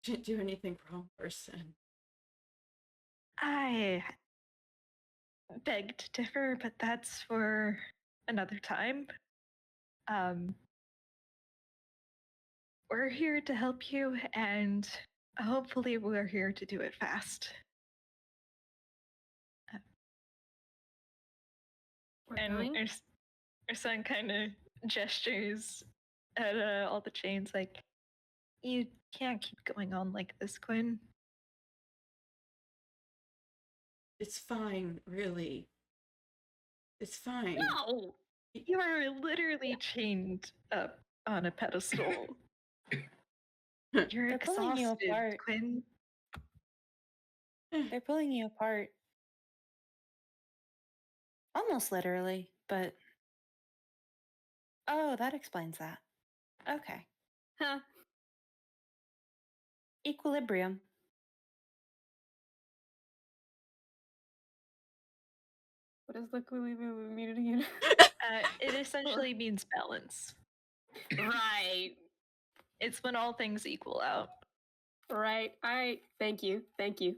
K: didn't do anything wrong, person.
C: I beg to differ, but that's for another time. We're here to help you, and hopefully we're here to do it fast. And our son kind of gestures at all the chains like, you can't keep going on like this, Quinn.
K: It's fine, really. It's fine.
I: No!
C: You are literally chained up on a pedestal. You're
G: They're pulling you
C: exhausted,
G: apart.
C: Quinn.
G: They're pulling you apart. Almost literally, but. Oh, that explains that. Okay.
I: Huh.
G: Equilibrium.
I: What does the equilibrium mean again?
C: It essentially means balance.
I: Right.
C: It's when all things equal out.
I: Right. Thank you. Thank you.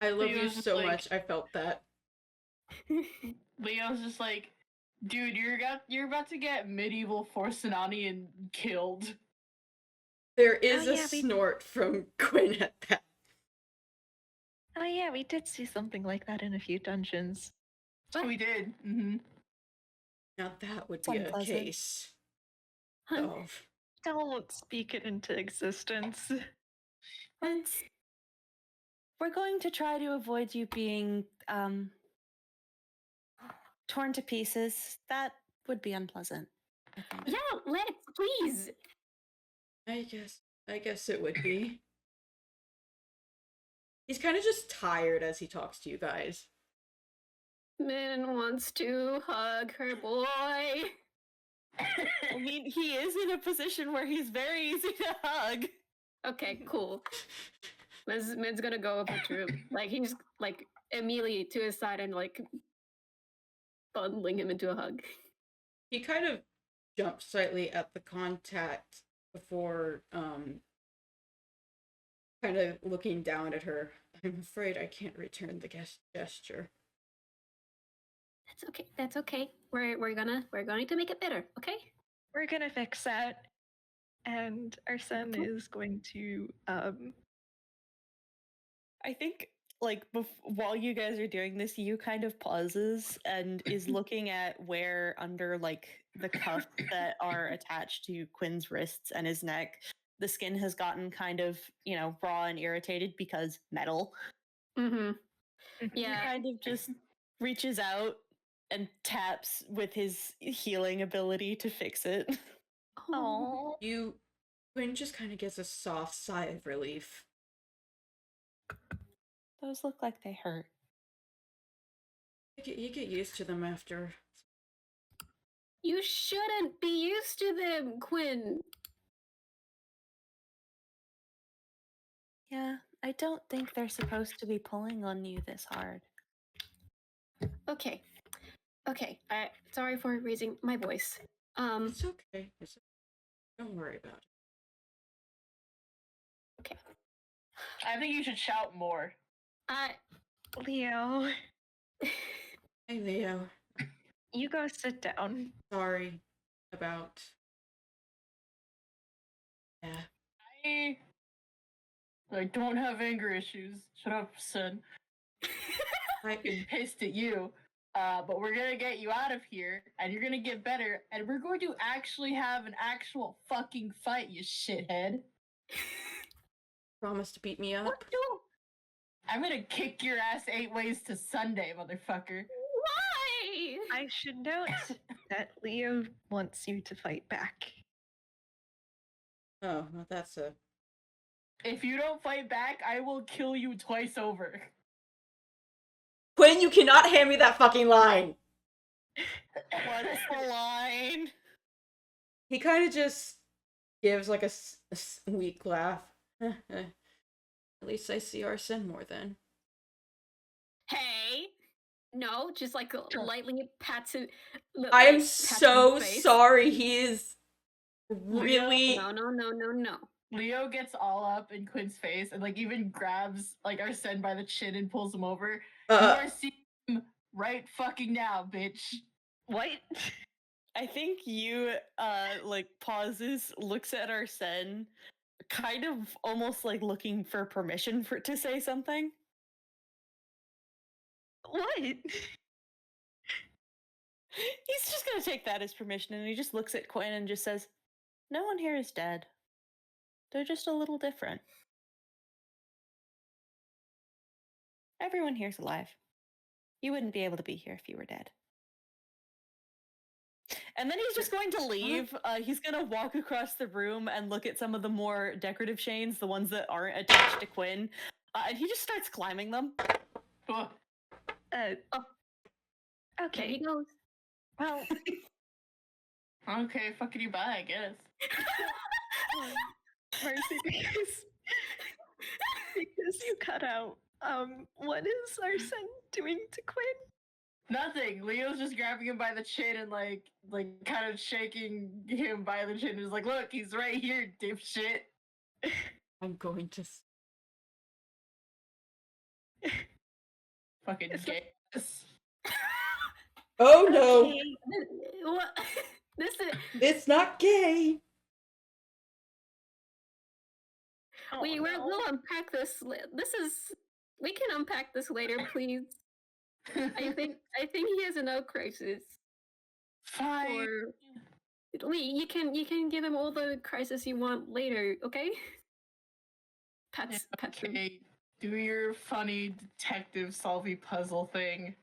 K: I love you
J: Leo's just
K: so
J: like-
K: much. I felt that.
J: Leo's just like, dude, you're about to get medieval Forsanani and killed.
K: There is
C: Oh,
K: a
C: yeah, we-
K: snort from Quinn at that.
C: Oh yeah, we did see something like that in a few dungeons.
J: We did. Mm-hmm.
K: Now that would
G: It's
K: be a
G: unpleasant.
K: case
I: Huh.
K: of.
C: Don't speak it into existence.
G: We're going to try to avoid you being torn to pieces. That would be unpleasant. I think.
I: Yeah, let's please.
K: I guess it would be. He's kind of just tired as he talks to you guys.
I: Min wants to hug her boy.
G: I mean, he is in a position where he's very easy to hug.
I: Okay, cool. Min's gonna go over to him. Like, he's like immediately to his side and like bundling him into a hug.
K: He kind of jumps slightly at the contact before kind of looking down at her. I'm afraid I can't return the gesture.
I: That's okay. That's okay. We're going to make it better. Okay.
C: We're gonna fix that, and our son is going to
G: I think, like, while you guys are doing this, you kind of pauses and is looking at where under, like, the cuffs that are attached to Quinn's wrists and his neck, the skin has gotten kind of, raw and irritated because metal.
I: Mm-hmm.
G: He
I: Yeah.
G: kind of just reaches out and taps with his healing ability to fix it.
I: Oh.
K: Quinn just kind of gets a soft sigh of relief.
G: Those look like they hurt.
K: You get used to them after.
I: You shouldn't be used to them, Quinn.
G: Yeah, I don't think they're supposed to be pulling on you this hard.
I: Okay. Okay, sorry for raising my voice.
K: It's okay. Don't worry about it.
I: Okay.
J: I think you should shout more.
C: Leo,
K: Hey, Leo.
C: you go sit down.
K: Sorry about. Yeah.
J: I don't have anger issues. Shut up, son. I'm pissed at you. But we're gonna get you out of here, and you're gonna get better, and we're going to actually have an actual fucking fight, you shithead.
K: Promise to beat me up.
J: What? I'm gonna kick your ass 8 ways to Sunday, motherfucker.
I: Why?
C: I should note that Leo wants you to fight back.
K: Oh, well, that's a.
J: If you don't fight back, I will kill you twice over.
K: Quinn, you cannot hand me that fucking line!
G: What's the line?
K: He kind of just gives like a weak laugh. At least I see our sin more then.
I: Hey, no, just like lightly pats it.
K: I am so sorry. He is really.
I: No.
J: Leo gets all up in Quinn's face and like even grabs like Arsene by the chin and pulls him over. You are seeing him right fucking now, bitch.
C: What?
G: I think you like pauses, looks at Arsene, kind of almost like looking for permission to say something.
C: What?
G: He's just gonna take that as permission, and he just looks at Quinn and just says, "No one here is dead. They're just a little different. Everyone here's alive. You wouldn't be able to be here if you were dead." And then he's just going to leave. He's going to walk across the room and look at some of the more decorative chains, the ones that aren't attached to Quinn. And he just starts climbing them.
C: Okay.
I: There he goes.
C: Well,
J: Okay, fucking you bye, I guess.
C: Marzi, because you cut out, what is Arsene doing to Quinn?
J: Nothing. Leo's just grabbing him by the chin and like kind of shaking him by the chin. He's like, "Look, he's right here, dipshit."
K: I'm going to.
J: Fucking gay.
K: Oh no!
I: Okay. What? This is.
K: It's not gay.
I: We'll unpack this. This is. We can unpack this later, please. I think he has an out crisis.
J: Fine.
I: Or you can give him all the crisis you want later, okay? Pets him.
J: Okay, do your funny detective solvey puzzle thing.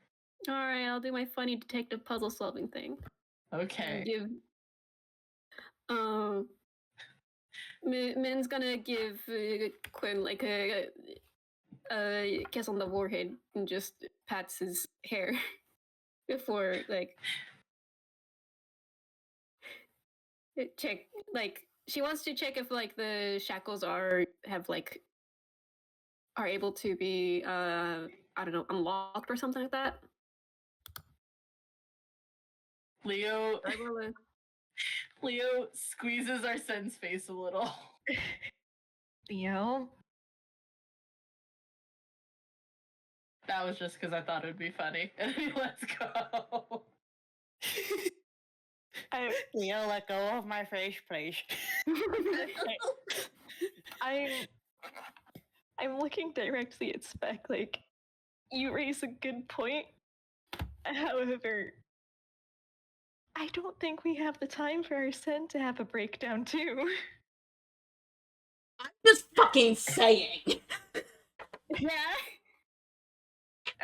I: All right, I'll do my funny detective puzzle solving thing.
J: Okay.
I: Give. Min's gonna give Quinn like a kiss on the forehead and just pats his hair before like check, like she wants to check if like the shackles are able to be I don't know, unlocked or something like that.
J: Leo squeezes Arsene's face a little.
C: Leo?
J: That was just because I thought it would be funny. Let's go.
G: Leo, let go of my face, please.
C: I'm looking directly at Spec, like, you raise a good point. However, I don't think we have the time for Arsene to have a breakdown, too.
K: I'm just fucking saying.
I: Yeah.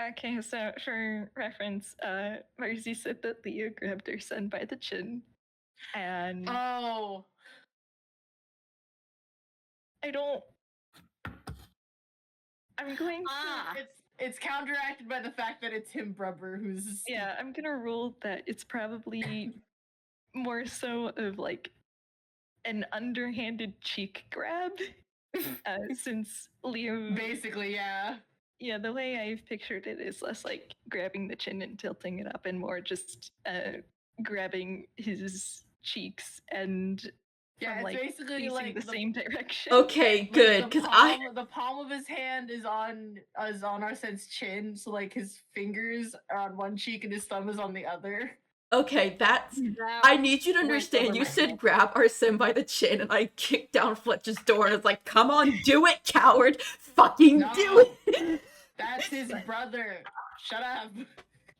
C: Okay, so for reference, Marzi said that Leo grabbed her son by the chin, and
J: Oh.
C: I'm going to...
J: It's counteracted by the fact that it's him, Brubber, who's...
C: Yeah, I'm gonna rule that it's probably more so of, like, an underhanded cheek grab, since Leo...
J: Basically, yeah.
C: Yeah, the way I've pictured it is less like grabbing the chin and tilting it up, and more just grabbing his cheeks and
J: Yeah,
C: from
J: it's
C: like
J: basically
C: facing
J: like
C: the same direction.
F: Okay,
J: like
F: good,
J: the
F: because
J: the palm of his hand is on Arsene's chin, so like his fingers are on one cheek and his thumb is on the other.
F: Okay, that's.
D: That
F: I need you to
D: went
F: understand.
D: over
F: You
D: my
F: said
D: head.
F: grab Arsene by the chin, and I kicked down Fletch's door, and it's like, come on, do it, coward! Fucking do
J: No,
F: it!
J: that's his brother. Shut up.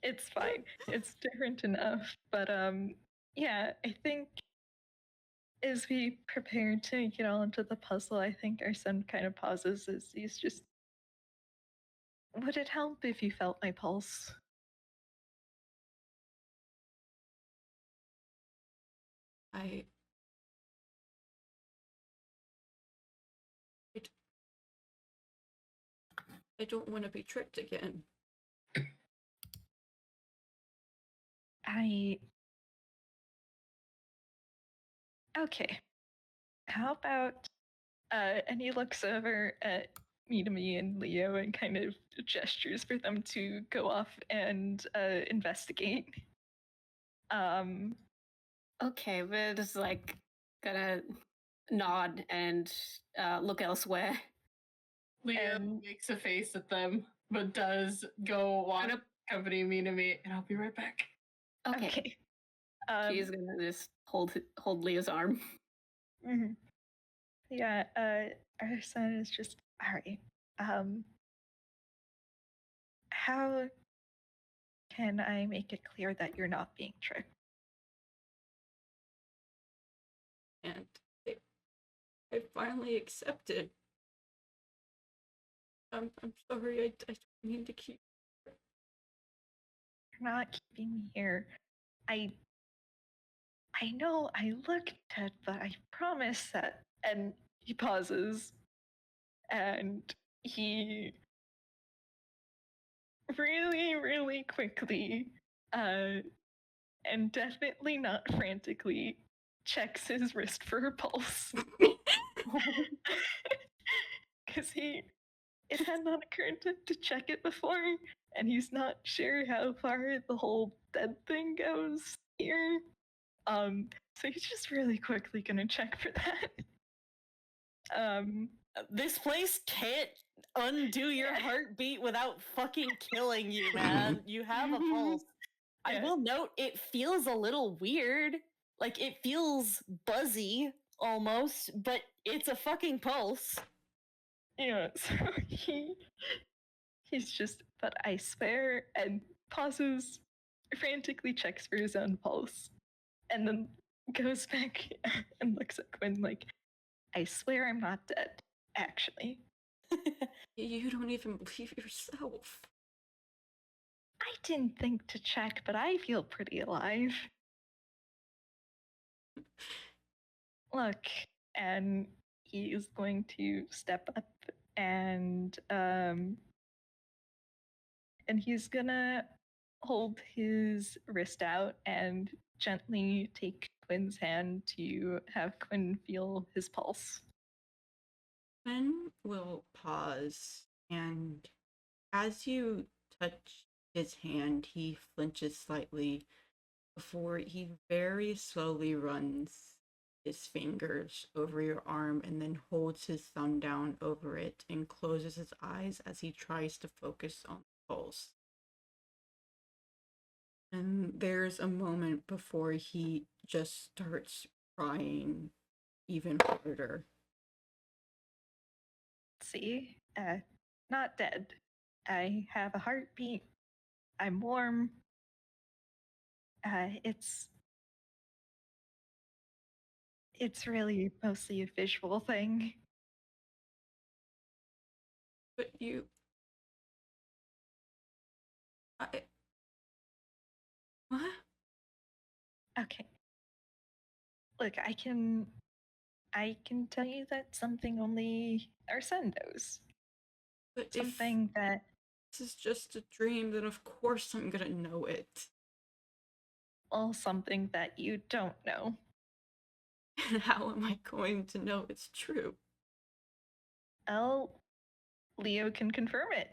C: It's fine. It's different enough. But yeah, I think as we prepare to get all into the puzzle, I think our son kind of pauses as he's just, would it help if you felt my pulse?
F: I don't want to be tricked again.
C: Okay. How about and he looks over at me and Leo and kind of gestures for them to go off and investigate.
D: Okay, we're just like gonna nod and look elsewhere.
J: Leo makes a face at them, but does go walk accompany me to me, and I'll be right back.
D: Okay. She's gonna just hold Leo's arm.
C: Mhm. Yeah, our son is just alright. How can I make it clear that you're not being tricked?
F: And I finally accepted. I'm sorry, I don't mean to keep.
C: You're not keeping me here. I know I look dead, but I promise that. And he pauses, and he really, really quickly, and definitely not frantically, checks his wrist for a pulse. Because it had not occurred to check it before, and he's not sure how far the whole dead thing goes here. So he's just really quickly gonna check for that.
G: This place can't undo your heartbeat without fucking killing you, man. You have a pulse. I will note it feels a little weird. Like it feels buzzy almost, but it's a fucking pulse.
C: Yeah, so he's just, but I swear, and pauses, frantically checks for his own pulse, and then goes back and looks at Quinn like, I swear I'm not dead, actually.
F: You don't even believe yourself.
C: I didn't think to check, but I feel pretty alive. Look, and he is going to step up and he's gonna hold his wrist out and gently take Quinn's hand to have Quinn feel his pulse.
F: Quinn will pause, and as you touch his hand, he flinches slightly before he very slowly runs his fingers over your arm and then holds his thumb down over it and closes his eyes as he tries to focus on the pulse. And there's a moment before he just starts crying even harder.
C: See, not dead. I have a heartbeat. I'm warm. It's really mostly a visual thing.
F: But you... What?
C: Okay. Look, I can tell you that something only our son knows.
F: But
C: something that
F: this is just a dream, then of course I'm gonna know it.
C: Well, something that you don't know.
F: And how am I going to know it's true?
C: Well, Leo can confirm it.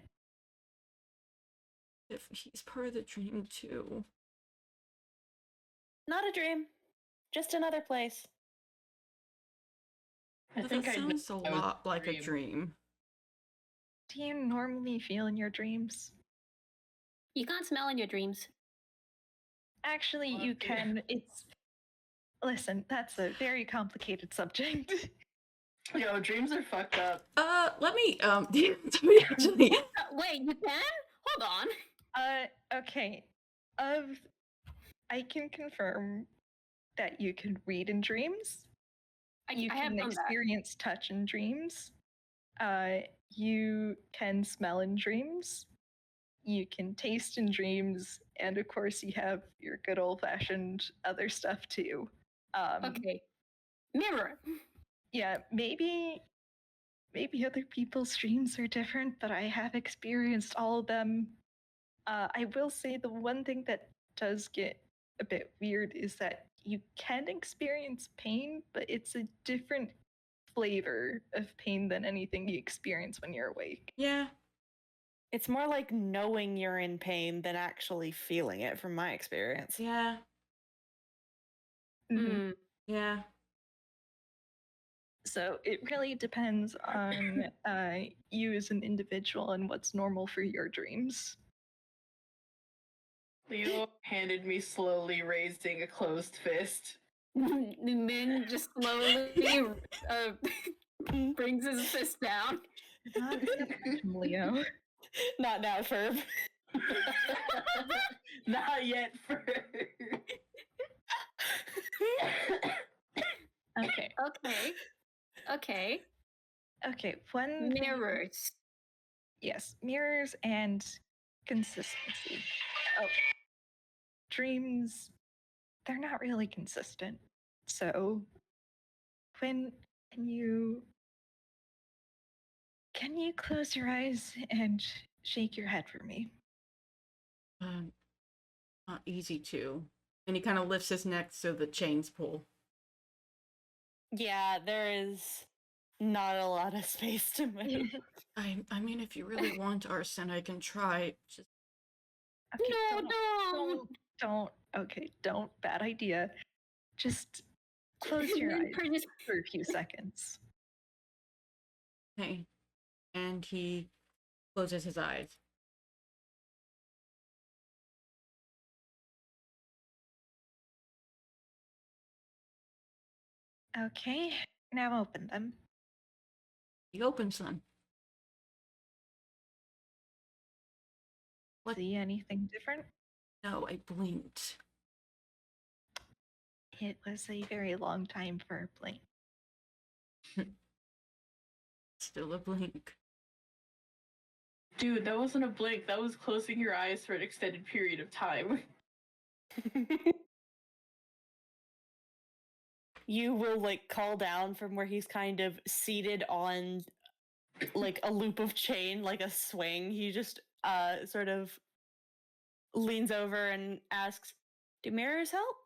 K: if he's part of the dream too.
G: Not a dream, just another place.
K: But that sounds a lot like a dream.
C: Do you normally feel in your dreams?
I: You can't smell in your dreams.
C: Actually, you can. Listen, that's a very complicated subject.
J: Yo, dreams are fucked up.
K: Let me actually.
I: Wait, you can? Hold on.
C: Okay. I can confirm that you can read in dreams. You
I: I have
C: can
I: done that.
C: experience touch in dreams. You can smell in dreams. You can taste in dreams, and of course, you have your good old-fashioned other stuff too.
I: Okay. Mirror.
C: Yeah, maybe other people's dreams are different, but I have experienced all of them. I will say the one thing that does get a bit weird is that you can experience pain, but it's a different flavor of pain than anything you experience when you're awake.
K: Yeah.
G: It's more like knowing you're in pain than actually feeling it, from my experience.
K: Yeah.
C: Mhm.
K: Yeah.
C: So it really depends on you as an individual and what's normal for your dreams.
J: Leo handed me slowly raising a closed fist.
I: Min just slowly brings his fist down.
C: Not Leo.
G: Not now, Ferb.
J: Not yet, Ferb.
C: Okay. Okay. One
I: Mirrors.
C: Yes, mirrors and consistency. Oh, dreams, they're not really consistent. So, when can you close your eyes and shake your head for me?
K: Not easy to. And he kind of lifts his neck so the chains pull.
G: Yeah, there is not a lot of space to move.
K: I mean, if you really want arson, I can try. Just
C: Okay,
I: No,
C: don't. Okay, don't. Bad idea. Just close your eyes for a few seconds.
K: okay. And he closes his eyes.
C: Okay, now open them.
K: He opens them. What?
C: See anything different?
K: No, I blinked.
C: It was a very long time for a blink.
K: Still a blink.
J: Dude, that wasn't a blink. That was closing your eyes for an extended period of time.
G: You will like call down from where he's kind of seated on like a loop of chain, like a swing. He just sort of leans over and asks, "Do mirrors help?"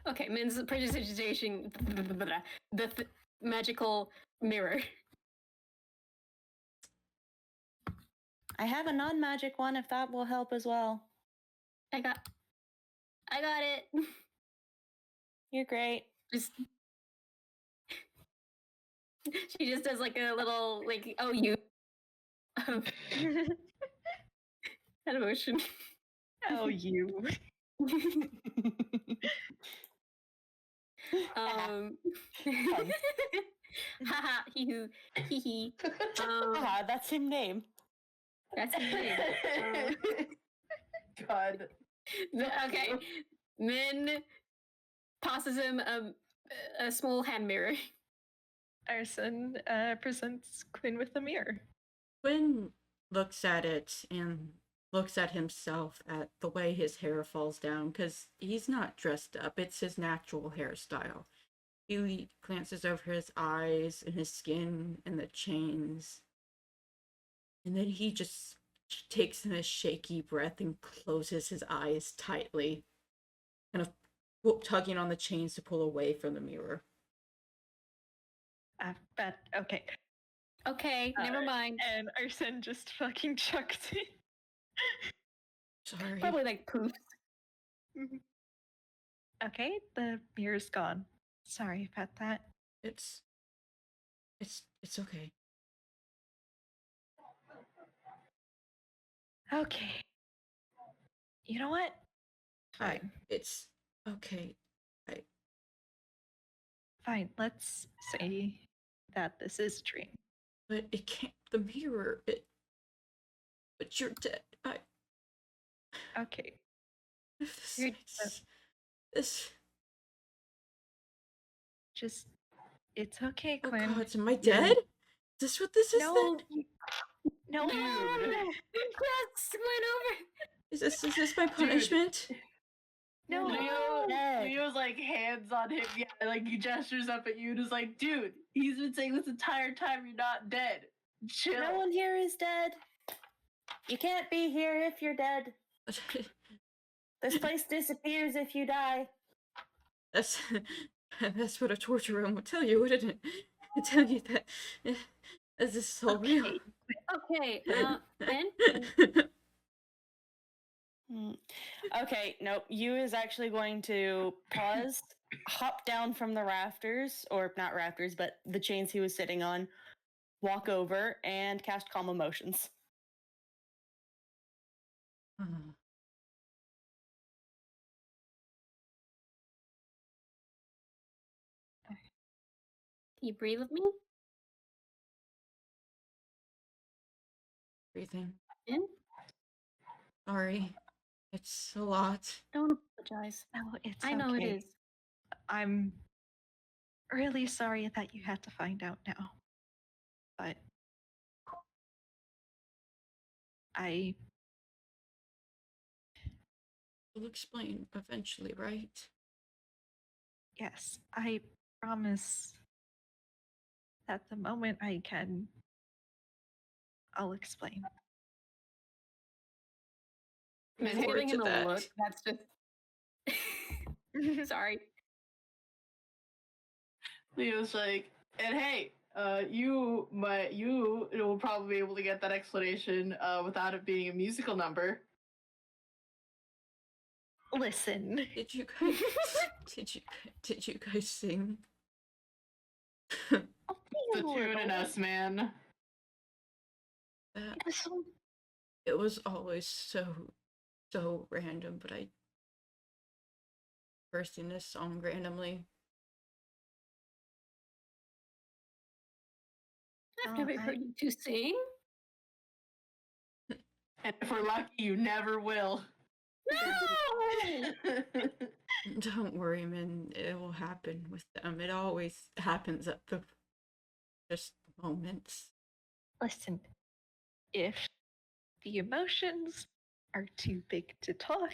I: Okay, Min's prestidigitation the magical mirror.
G: I have a non-magic one if that will help as well.
I: I got it.
G: You're great.
I: She just does like a little like, oh, you that emotion.
C: Oh, you.
I: Haha, hee hee.
G: That's him name.
I: That's his name.
J: God.
I: Okay. Min tosses him a small hand mirror.
C: Arson presents Quinn with a mirror.
K: Quinn looks at it and looks at himself at the way his hair falls down, because he's not dressed up. It's his natural hairstyle. He glances over his eyes and his skin and the chains. And then he just takes in a shaky breath and closes his eyes tightly, kind of tugging on the chains to pull away from the mirror.
C: But okay.
I: Okay, never mind.
C: And Arson just fucking chucked it.
K: Sorry.
I: Probably like poofs.
C: Okay, the mirror's gone. Sorry about that.
K: It's okay.
C: Okay. You know what? Fine.
K: It's okay.
C: Fine. Let's say that this is a dream.
K: But it can't. The mirror. But you're dead.
C: Okay.
K: This. This.
C: Just. It's okay,
K: Oh
C: Quinn.
K: God, am I dead? Is this what this is
C: No.
K: then?
C: No.
I: Yes, went over.
K: Is this my punishment?
C: No.
J: Leo's like hands on him. Yeah, like he gestures up at you and is like, dude, he's been saying this entire time you're not dead. Chill.
A: No one here is dead. You can't be here if you're dead. This place disappears if you die.
K: That's what a torture room would tell you, wouldn't it? It'd tell you that this is all real.
I: Okay, Ben?
G: Okay, nope. You is actually going to pause, hop down from the rafters, or not rafters, but the chains he was sitting on, walk over, and cast Calm Emotions.
I: Can you breathe with me?
K: Breathing.
I: In?
K: Sorry. It's a lot.
I: Don't apologize.
C: No, it's
I: I know it
C: okay.
I: is.
C: I'm really sorry that you had to find out now. But
K: We'll explain eventually, right?
C: yes, I promise that the moment I can, I'll explain.
I: I'm
K: Forward
I: giving
K: to
I: him a
K: that.
I: look. That's just. Sorry.
J: Leo's like, and hey, you will probably be able to get that explanation without it being a musical number.
C: Listen.
K: Did you guys sing?
J: The tune in us, man.
K: It was always so random, but I bursting this song randomly.
I: I've never heard you two sing.
J: And if we're lucky, you never will.
I: No!
K: Don't worry, man. It will happen with them. It always happens at the just moments.
C: Listen, if the emotions are too big to talk,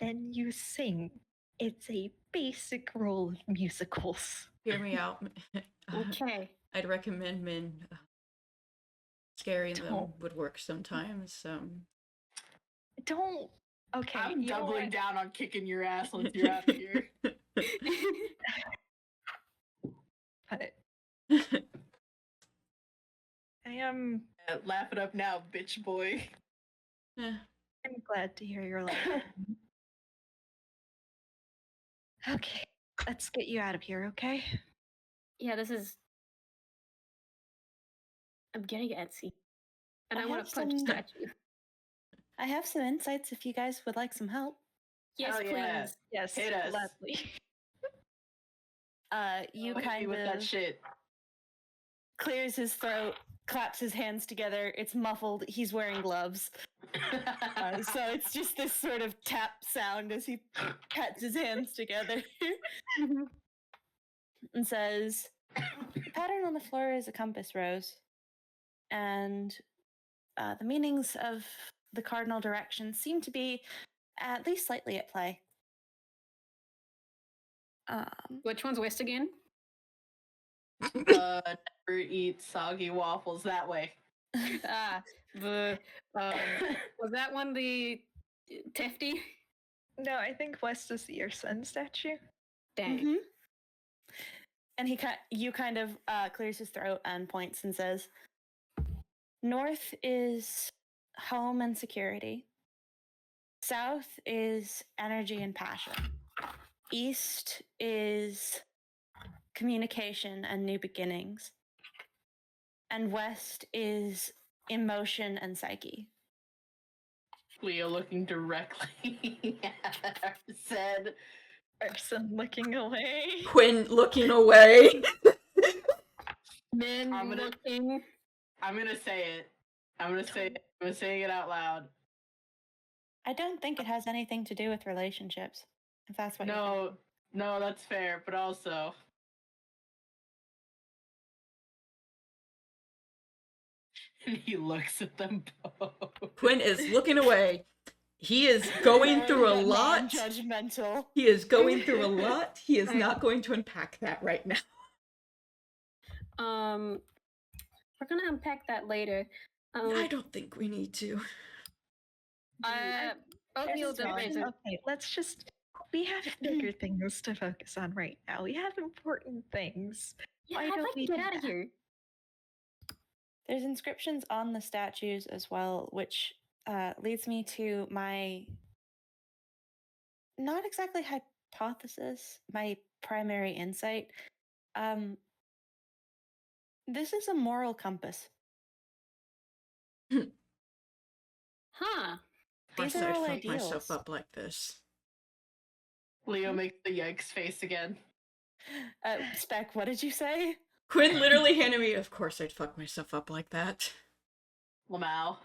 C: then you sing. It's a basic role of musicals.
K: Hear me out.
I: Okay.
K: I'd recommend men. Scaring them
C: Don't.
K: would work sometimes.
C: Don't. Okay.
J: I'm
C: you know
J: doubling
C: what?
J: down on kicking your ass once you're out of here.
C: But I am.
J: Laugh it up now, bitch boy.
K: Yeah.
C: I'm glad to hear your laugh. Okay, let's get you out of here, okay?
I: Yeah, this is. I'm getting antsy. And I want
A: have
I: to punch
A: some-
I: statue.
A: I have some insights if you guys would like some help.
I: Yes,
J: Hell
I: please.
J: yeah.
C: Yes,
J: Hit us.
C: gladly.
A: You
J: Hit me
A: kind
J: with that
A: of
J: shit.
G: Clears his throat, claps his hands together. It's muffled. He's wearing gloves. So it's just this sort of tap sound as he pats his hands together and says, "The pattern on the floor is a compass rose, and the meanings of the cardinal directions seem to be at least slightly at play."
I: Which one's west again?
J: Never eat soggy waffles that way.
I: Was that one the Tefty?
C: No, I think West is your sun statue.
I: Dang.
A: Mhm. And you kind of clears his throat and points and says, "North is home and security. South is energy and passion. East is communication and new beginnings. And west is emotion and psyche.
J: Leo looking directly at said.
C: Person looking away.
F: Quinn looking away.
I: Men
J: I'm gonna-
I: looking.
J: I'm gonna say it. I'm gonna say it out loud.
A: I don't think it has anything to do with relationships, if that's what you're thinking.
J: No, that's fair, but also. And he looks at them both.
F: Quinn is looking away. He is going through a lot.
A: Judgmental.
F: He is going through a lot. He is not going to unpack that right now.
I: We're gonna unpack that later.
F: I don't think we need to.
I: Oatmeal
C: Just not.
I: doesn't.
C: Okay, let's just. We have bigger things to focus on right now. We have important things.
I: Yeah,
C: Why
I: I'd
C: don't
I: like
C: we
I: to get
C: do
I: out of
C: that?
I: here.
A: There's inscriptions on the statues as well, which leads me to my not exactly hypothesis, my primary insight. This is a moral compass.
I: Huh.
A: These
F: Of course
A: are
F: I'd
A: all
F: fuck myself
A: ideals.
F: up like this.
J: Leo makes the yikes face again.
A: Spec, what did you say?
F: Quinn literally handed me, of course I'd fuck myself up like that.
J: Lamau.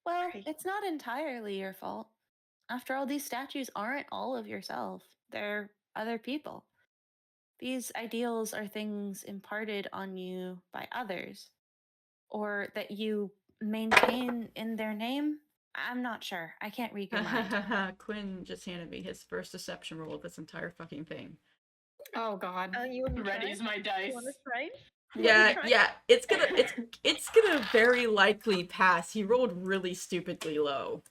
A: Well,
C: Right.
A: it's not entirely your fault. After all, these statues aren't all of yourself. They're other people. These ideals are things imparted on you by others, or that you maintain in their name. I'm not sure. I can't read your mind.
F: Quinn just handed me his first deception roll of this entire fucking thing.
I: Oh God.
C: You want to try?
J: Ready's my
C: You
J: dice.
C: want to try?
F: Yeah, it's gonna very likely pass. He rolled really stupidly low.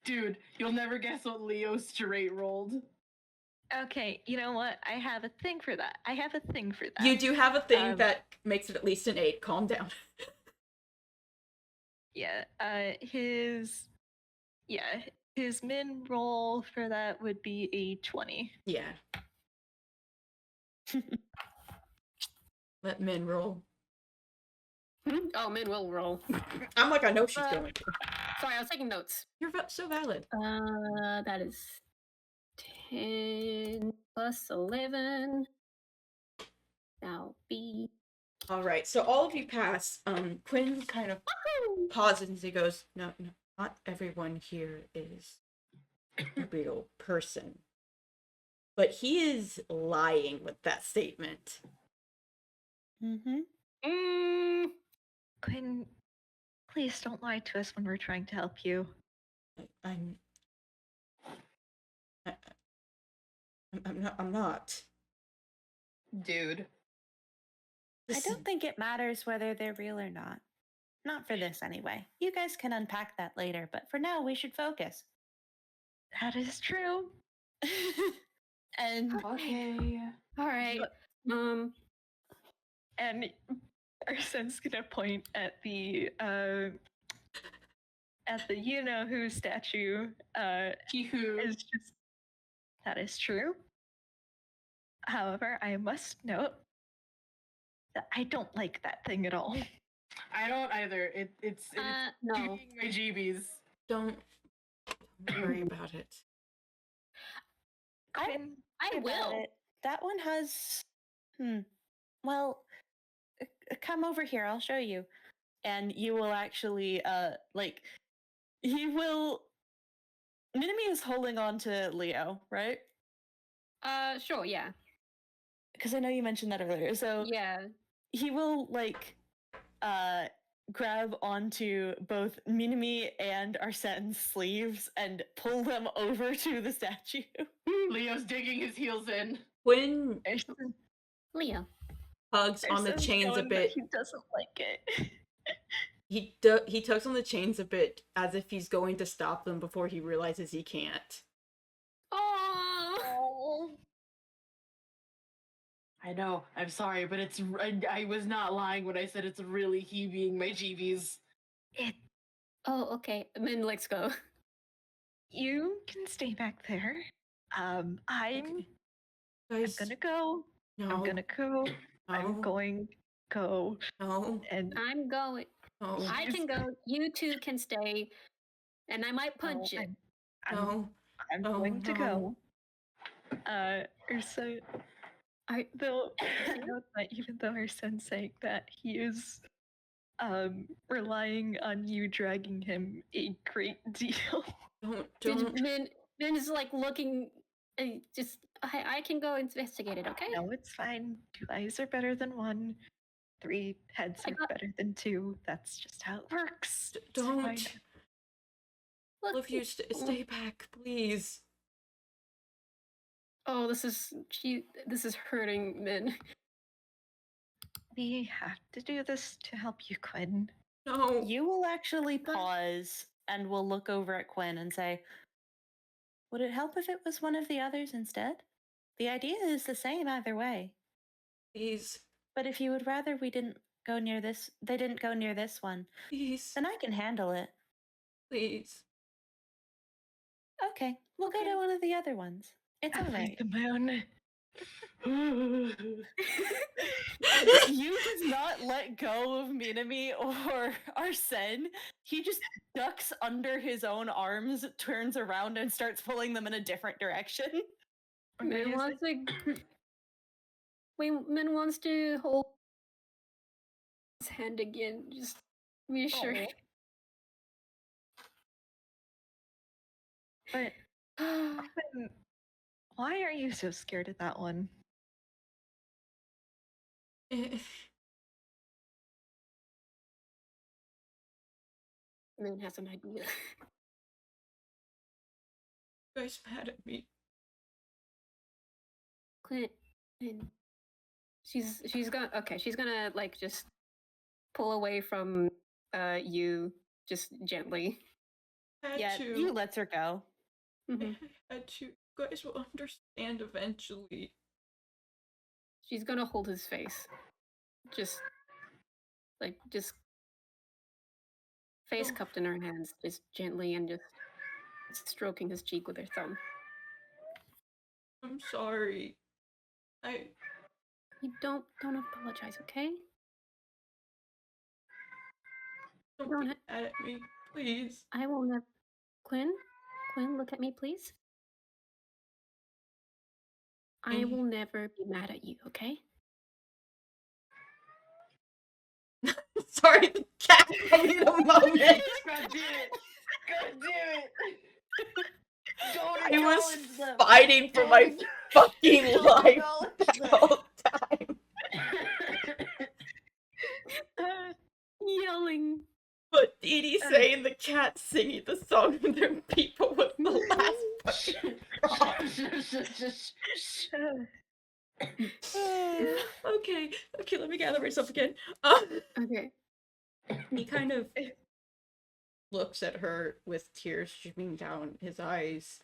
J: Dude, you'll never guess what Leo straight rolled.
C: Okay, you know what? I have a thing for that.
F: You do have a thing
C: Um,
F: that makes it at least an 8. Calm down.
C: Yeah, his min roll for that would be a 20.
F: Yeah. Let Min roll.
I: Oh, men will roll.
F: I'm like, I know she's going to.
I: Sorry, I was taking notes.
F: You're so valid.
I: That is 10 plus 11. That'll be.
F: All right, so all of you pass. Quinn kind of pauses and he goes, no, not everyone here is a real person. But he is lying with that statement.
A: Mm-hmm.
C: Quinn, please don't lie to us when we're trying to help you.
F: I'm not.
J: Dude.
A: I don't think it matters whether they're real or not. Not for this, anyway. You guys can unpack that later, but for now, we should focus.
C: That is true.
A: And
J: Okay.
I: All right.
C: And Arsen's gonna point at the you know who statue.
J: He who.
C: Is just that is true. However, I must note that I don't like that thing at all.
J: I don't either. It's
I: No.
J: giving my jeebies.
F: Don't worry about it.
C: Quinn,
I: I
A: about
I: will.
A: it. That one has. Well, come over here. I'll show you, and you will actually he will. Minimi is holding on to Leo, right?
I: Sure, yeah.
A: Because I know you mentioned that earlier. So
I: Yeah.
A: he will grab onto both Minimi and Arsene's sleeves and pull them over to the statue.
J: Leo's digging his heels in.
F: Quinn
I: Leo.
F: tugs on the
C: Arsen's
F: chains a
C: knowing that
F: bit.
C: He doesn't like it.
F: He tugs on the chains a bit as if he's going to stop them before he realizes he can't.
I: Oh.
J: I know. I'm sorry, but I was not lying when I said it's really heaving my jeebies.
I: Oh, okay. Min, let's go.
C: You can stay back there. I'm
K: Guys,
C: gonna go.
K: no,
C: I'm gonna go. I'm
K: no,
C: going go.
K: no,
C: And
I: I'm going.
K: no,
I: I can go. You two can stay. And I might punch it.
K: no,
C: I'm
K: no,
C: going to
K: no.
C: go. Ursa, though, note that even though our sense saying that he is relying on you dragging him a great deal.
K: Don't.
I: Min is like looking. Just I can go investigate it. Okay.
C: No, it's fine. 2 eyes are better than 1. 3 heads are better than 2. That's just how it works. It's
K: Don't.
C: fine.
K: All of you, stay back, please.
I: Oh, this is hurting Min.
C: We have to do this to help you, Quinn.
K: No.
A: You will actually pause and will look over at Quinn and say, would it help if it was one of the others instead? The idea is the same either way.
K: Please.
A: But if you would rather we didn't go near this, they didn't go near this one,
K: Please.
A: then I can handle it.
K: Please.
A: Okay, we'll go to one of the other ones. It's all right.
C: The moon.
G: You does not let go of Minami or Arsene. He just ducks under his own arms, turns around, and starts pulling them in a different direction.
I: Min wants to hold his hand again. Just be sure.
C: But why are you so scared of that one?
I: Min has an idea.
K: You guys mad at me?
I: Clint, and she's gonna like just pull away from you just gently.
A: Yeah, you lets her go.
I: Mm-hmm.
K: I had to. You guys will understand eventually.
I: She's gonna hold his face, just face cupped in her hands, just gently, and just stroking his cheek with her thumb.
K: I'm sorry.
I: You don't apologize, okay?
K: Don't be mad at me, please.
I: I will never. Quinn, look at me, please. I will never be mad at you, okay?
K: Sorry, the cat. I need a moment.
G: God damn it! God damn it!
K: I was fighting for my fucking life the whole time.
I: Yelling.
K: But Dee saying the cat singing the song and their people was the last fucking Okay, let me gather myself again.
I: Okay.
K: He kind of looks at her with tears streaming down his eyes.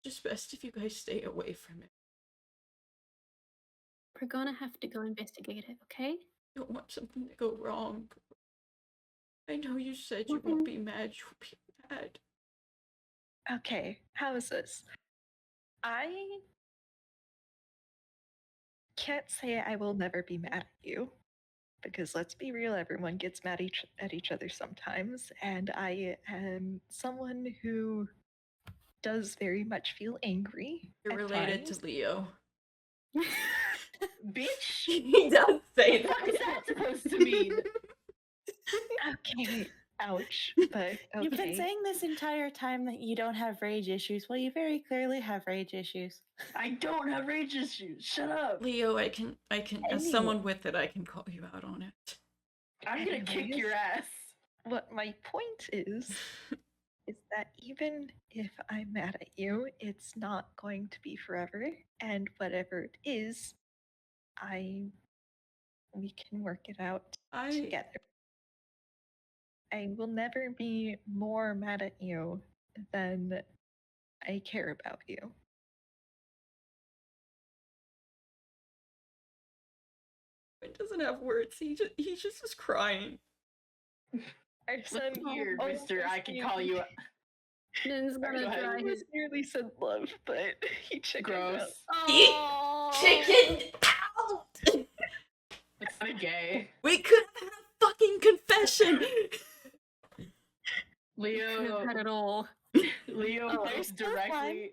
K: Just best if you guys stay away from it.
I: We're gonna have to go investigate it, okay?
K: I don't want something to go wrong. I know you said you won't be mad. You'll be mad.
C: Okay, how is this? I can't say I will never be mad at you, because let's be real, everyone gets mad at each other sometimes, and I am someone who does very much feel angry.
K: You're related to Leo.
G: Bitch!
K: He does say that.
G: What is that supposed to mean?
C: Okay, ouch, but okay.
A: You've been saying this entire time that you don't have rage issues. Well, you very clearly have rage issues.
G: I don't have rage issues. Shut up.
K: Leo, I can, as someone with it, I can call you out on it.
G: I'm gonna kick your ass.
C: What my point is that even if I'm mad at you, it's not going to be forever, and whatever it is, we can work it out together. I will never be more mad at you than I care about you.
F: doesn't have words. He just was crying.
C: Our son
J: Here, mister, I can call you.
I: Min's gonna
J: Go ahead.
I: dry his
C: nearly said love, but he chickened out.
J: Gross.
I: Oh,
F: Chicken out!
J: It's kind of gay.
F: We could have had a fucking confession!
J: Leo,
I: Not at all.
J: Leo
G: Oh,
J: points
G: still
J: directly.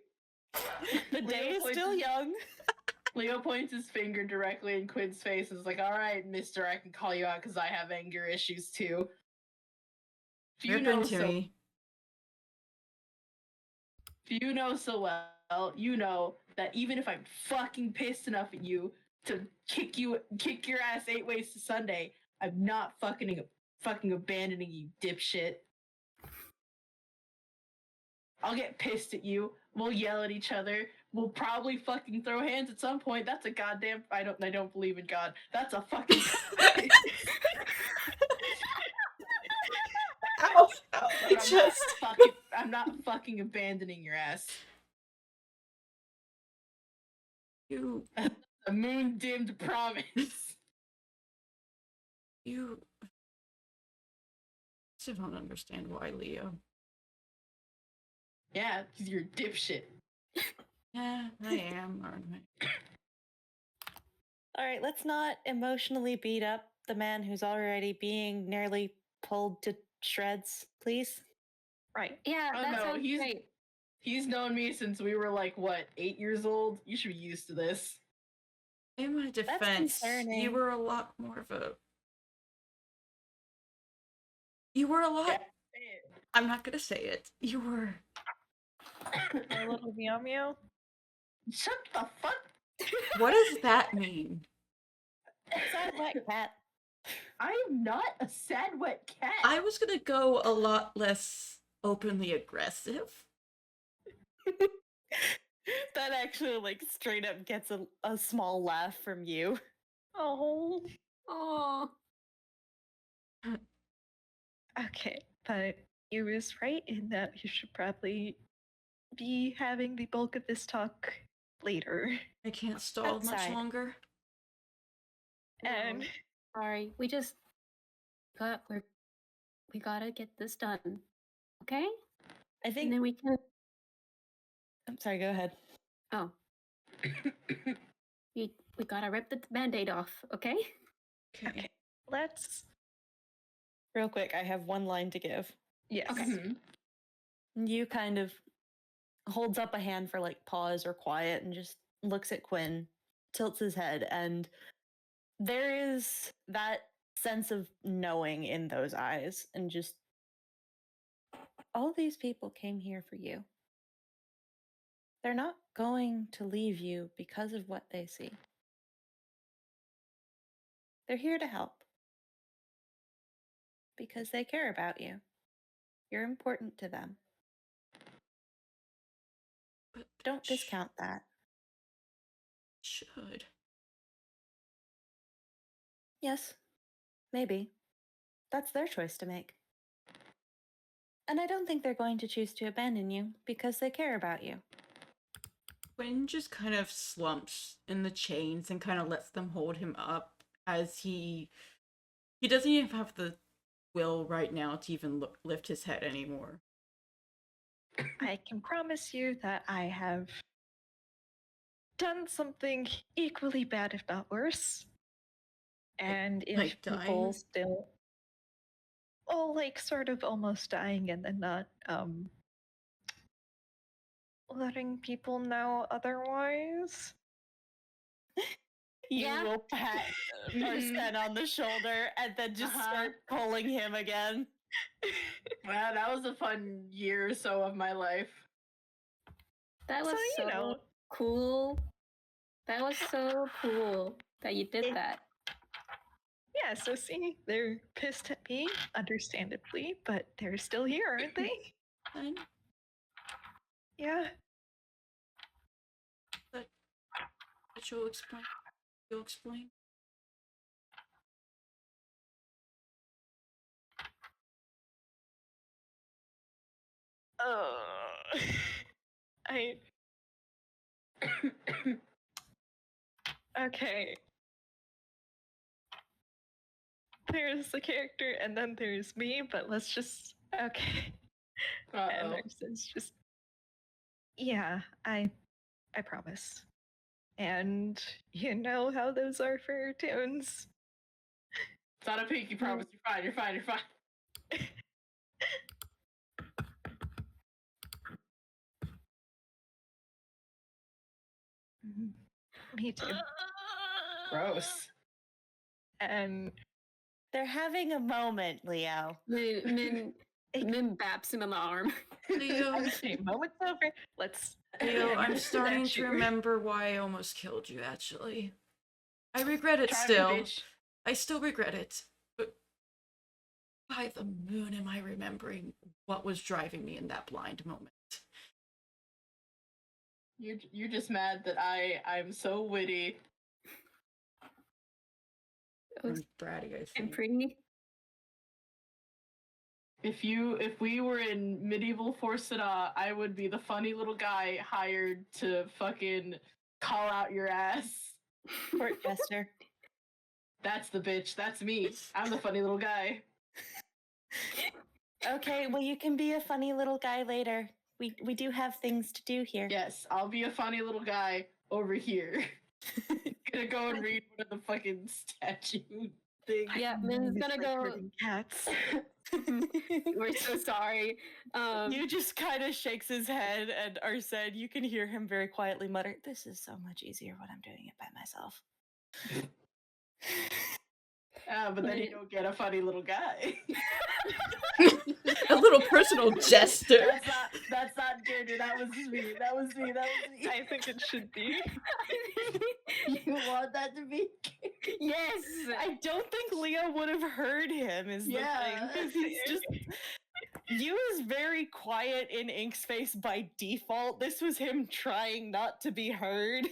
G: The day
J: Leo
G: is
J: points
G: still
J: his-
G: young.
J: Leo points his finger directly in Quinn's face and is like, alright, mister, I can call you out because I have anger issues too. If you know so well, you know that even if I'm fucking pissed enough at you to kick your ass 8 ways to Sunday, I'm not fucking abandoning you, dipshit. I'll get pissed at you. We'll yell at each other. We'll probably fucking throw hands at some point. That's a goddamn. I don't believe in God. That's a fucking.
F: Ow! Ow!
J: I'm not fucking abandoning your ass.
F: You.
J: A moon dimmed promise.
F: You. I don't understand why, Leo.
J: Yeah, because you're a dipshit.
F: Yeah, I am, aren't I?
G: All right, let's not emotionally beat up the man who's already being nearly pulled to shreds, please.
C: Right.
I: Yeah,
J: Oh,
I: that
J: no,
I: sounds
J: he's-
I: great.
J: He's known me since we were like, what, 8 years old? You should be used to this.
F: In my defense,
G: concerning.
F: you were a lot more of a. You were a lot.
J: Yeah.
F: I'm not gonna say it. You were.
C: A little meow meow.
J: Shut the fuck.
F: What does that mean?
G: Sad wet cat.
J: I am not a sad wet cat.
F: I was gonna go a lot less openly aggressive.
G: That actually, like, straight up gets a small laugh from you.
C: Oh.
I: Oh,
C: Okay, but you was right in that you should probably be having the bulk of this talk later.
F: I can't stall much
G: Outside.
F: longer.
C: And
I: sorry. We gotta get this done. Okay?
G: I
I: And
G: think.
I: then we can.
G: I'm sorry, go ahead.
I: Oh. we gotta rip the band-aid off, okay?
F: Okay.
C: let's.
G: Real quick, I have one line to give.
C: Yes.
I: Okay.
G: You kind of holds up a hand for like pause or quiet and just looks at Quinn, tilts his head, and there is that sense of knowing in those eyes, and just all these people came here for you. They're not going to leave you because of what they see. They're here to help because they care about you. You're important to them.
F: But
G: Don't discount that.
F: should.
G: Yes, maybe. That's their choice to make. And I don't think they're going to choose to abandon you because they care about you.
F: Quinn just kind of slumps in the chains and kind of lets them hold him up as he doesn't even have the will right now to even lift his head anymore.
C: I can promise you that I have done something equally bad, if not worse. And if
F: like
C: people
F: dying?
C: still. Oh, like sort of almost dying and then not letting people know otherwise.
G: You
I: Yeah.
G: will pat Marsten on the shoulder and then just start pulling him again.
J: Wow, that was a fun year or so of my life.
I: That was
C: So,
I: so
C: you know.
I: cool. That was so cool that you did that.
C: Yeah, so see, they're pissed at me, understandably, but they're still here, aren't they?
F: Fine.
C: Yeah.
F: But you'll explain. You'll explain.
C: I. Okay. there's the character, and then there's me, but let's just okay. And there's just yeah, I promise. And you know how those are for tunes.
J: It's not a pinky promise. You're fine. You're fine. You're fine.
C: Me too.
J: Gross.
C: And
A: They're having a moment, Leo.
I: Min baps him on the arm.
K: Leo,
C: okay, moment's over. Let's.
K: Leo, I'm
C: Let's
K: starting to
C: statue.
K: remember why I almost killed you, actually. I regret it
J: Try me,
K: still.
J: bitch.
K: I still regret it. But by the moon am I remembering what was driving me in that blind moment.
J: You're just mad that I'm so witty.
K: And bratty, I
I: And
K: think.
I: pretty.
J: If we were in medieval Forsada, I would be the funny little guy hired to fucking call out your ass.
A: Court jester.
J: That's the bitch. That's me. I'm the funny little guy.
A: Okay, well, you can be a funny little guy later. We do have things to do here.
J: Yes, I'll be a funny little guy over here. Gonna go and read one of the fucking statue things.
I: Yeah, Min's gonna go.
C: Cats.
I: We're so sorry.
A: You just kind of shakes his head, and Arsene, you can hear him very quietly mutter, "This is so much easier when I'm doing it by myself."
J: But then you don't get a funny little guy.
K: A little personal jester.
J: That's not good. That was me. That was me.
C: I think it should be.
J: You want that to be?
I: Yes.
A: I don't think Leo would have heard him, is the thing.
J: Yeah.
A: 'Cause he's just. You is very quiet in Ink's face by default. This was him trying not to be heard.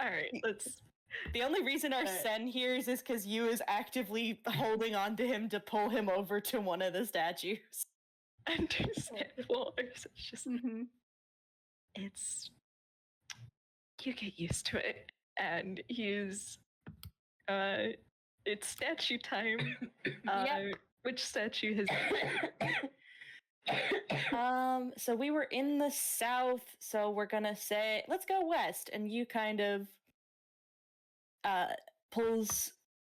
C: Alright, let's.
A: The only reason Arsene hears is because you is actively holding on to him to pull him over to one of the statues.
C: Understandable. It's just. It's. You get used to it. And he's. It's statue time.
I: Yep.
C: Which statue has.
A: So we were in the south, so we're gonna say, let's go west, and you kind of pulls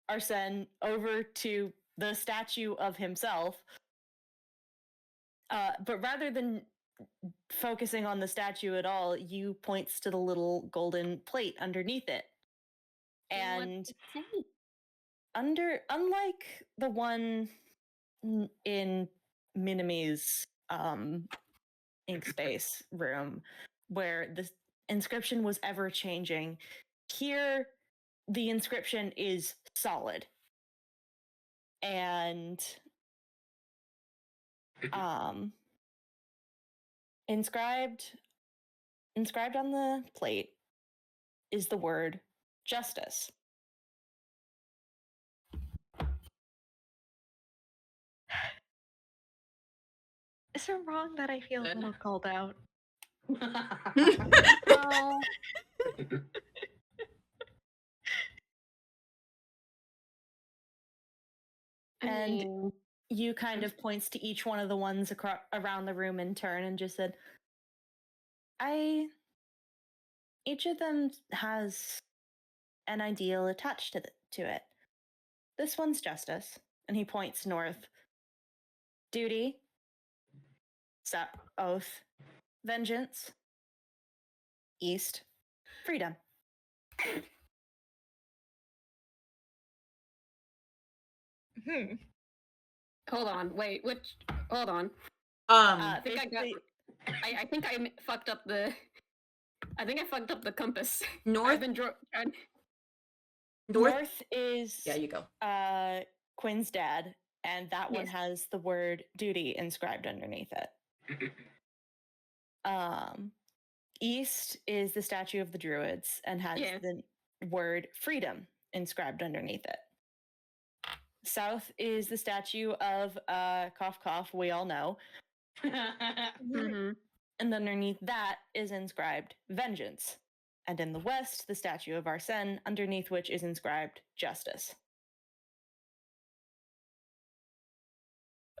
A: Arsene over to the statue of himself. But rather than focusing on the statue at all, you points to the little golden plate underneath it. And unlike the one in Minami's ink space room, where the inscription was ever changing, here the inscription is solid. And inscribed on the plate is the word justice.
C: Is it wrong that I feel a little called out?
I: Oh.
A: And you kind of points to each one of the ones around the room in turn and just said, each of them has an ideal attached to it. This one's justice, and he points north. Duty, oath, vengeance, east, freedom.
I: Hold on. Wait. Which? Hold on.
K: I
I: think I got. I think I fucked up the. I think I fucked up the compass.
K: North.
I: I've been
A: North is.
K: Yeah, you go.
A: Quinn's dad, and that one
I: Yes.
A: has the word duty inscribed underneath it. East is the statue of the druids and has the word freedom inscribed underneath it. South is the statue of cough cough, we all know.
I: Mm-hmm.
A: And underneath that is inscribed vengeance. and in the west, the statue of Arsène, underneath which is inscribed Justice.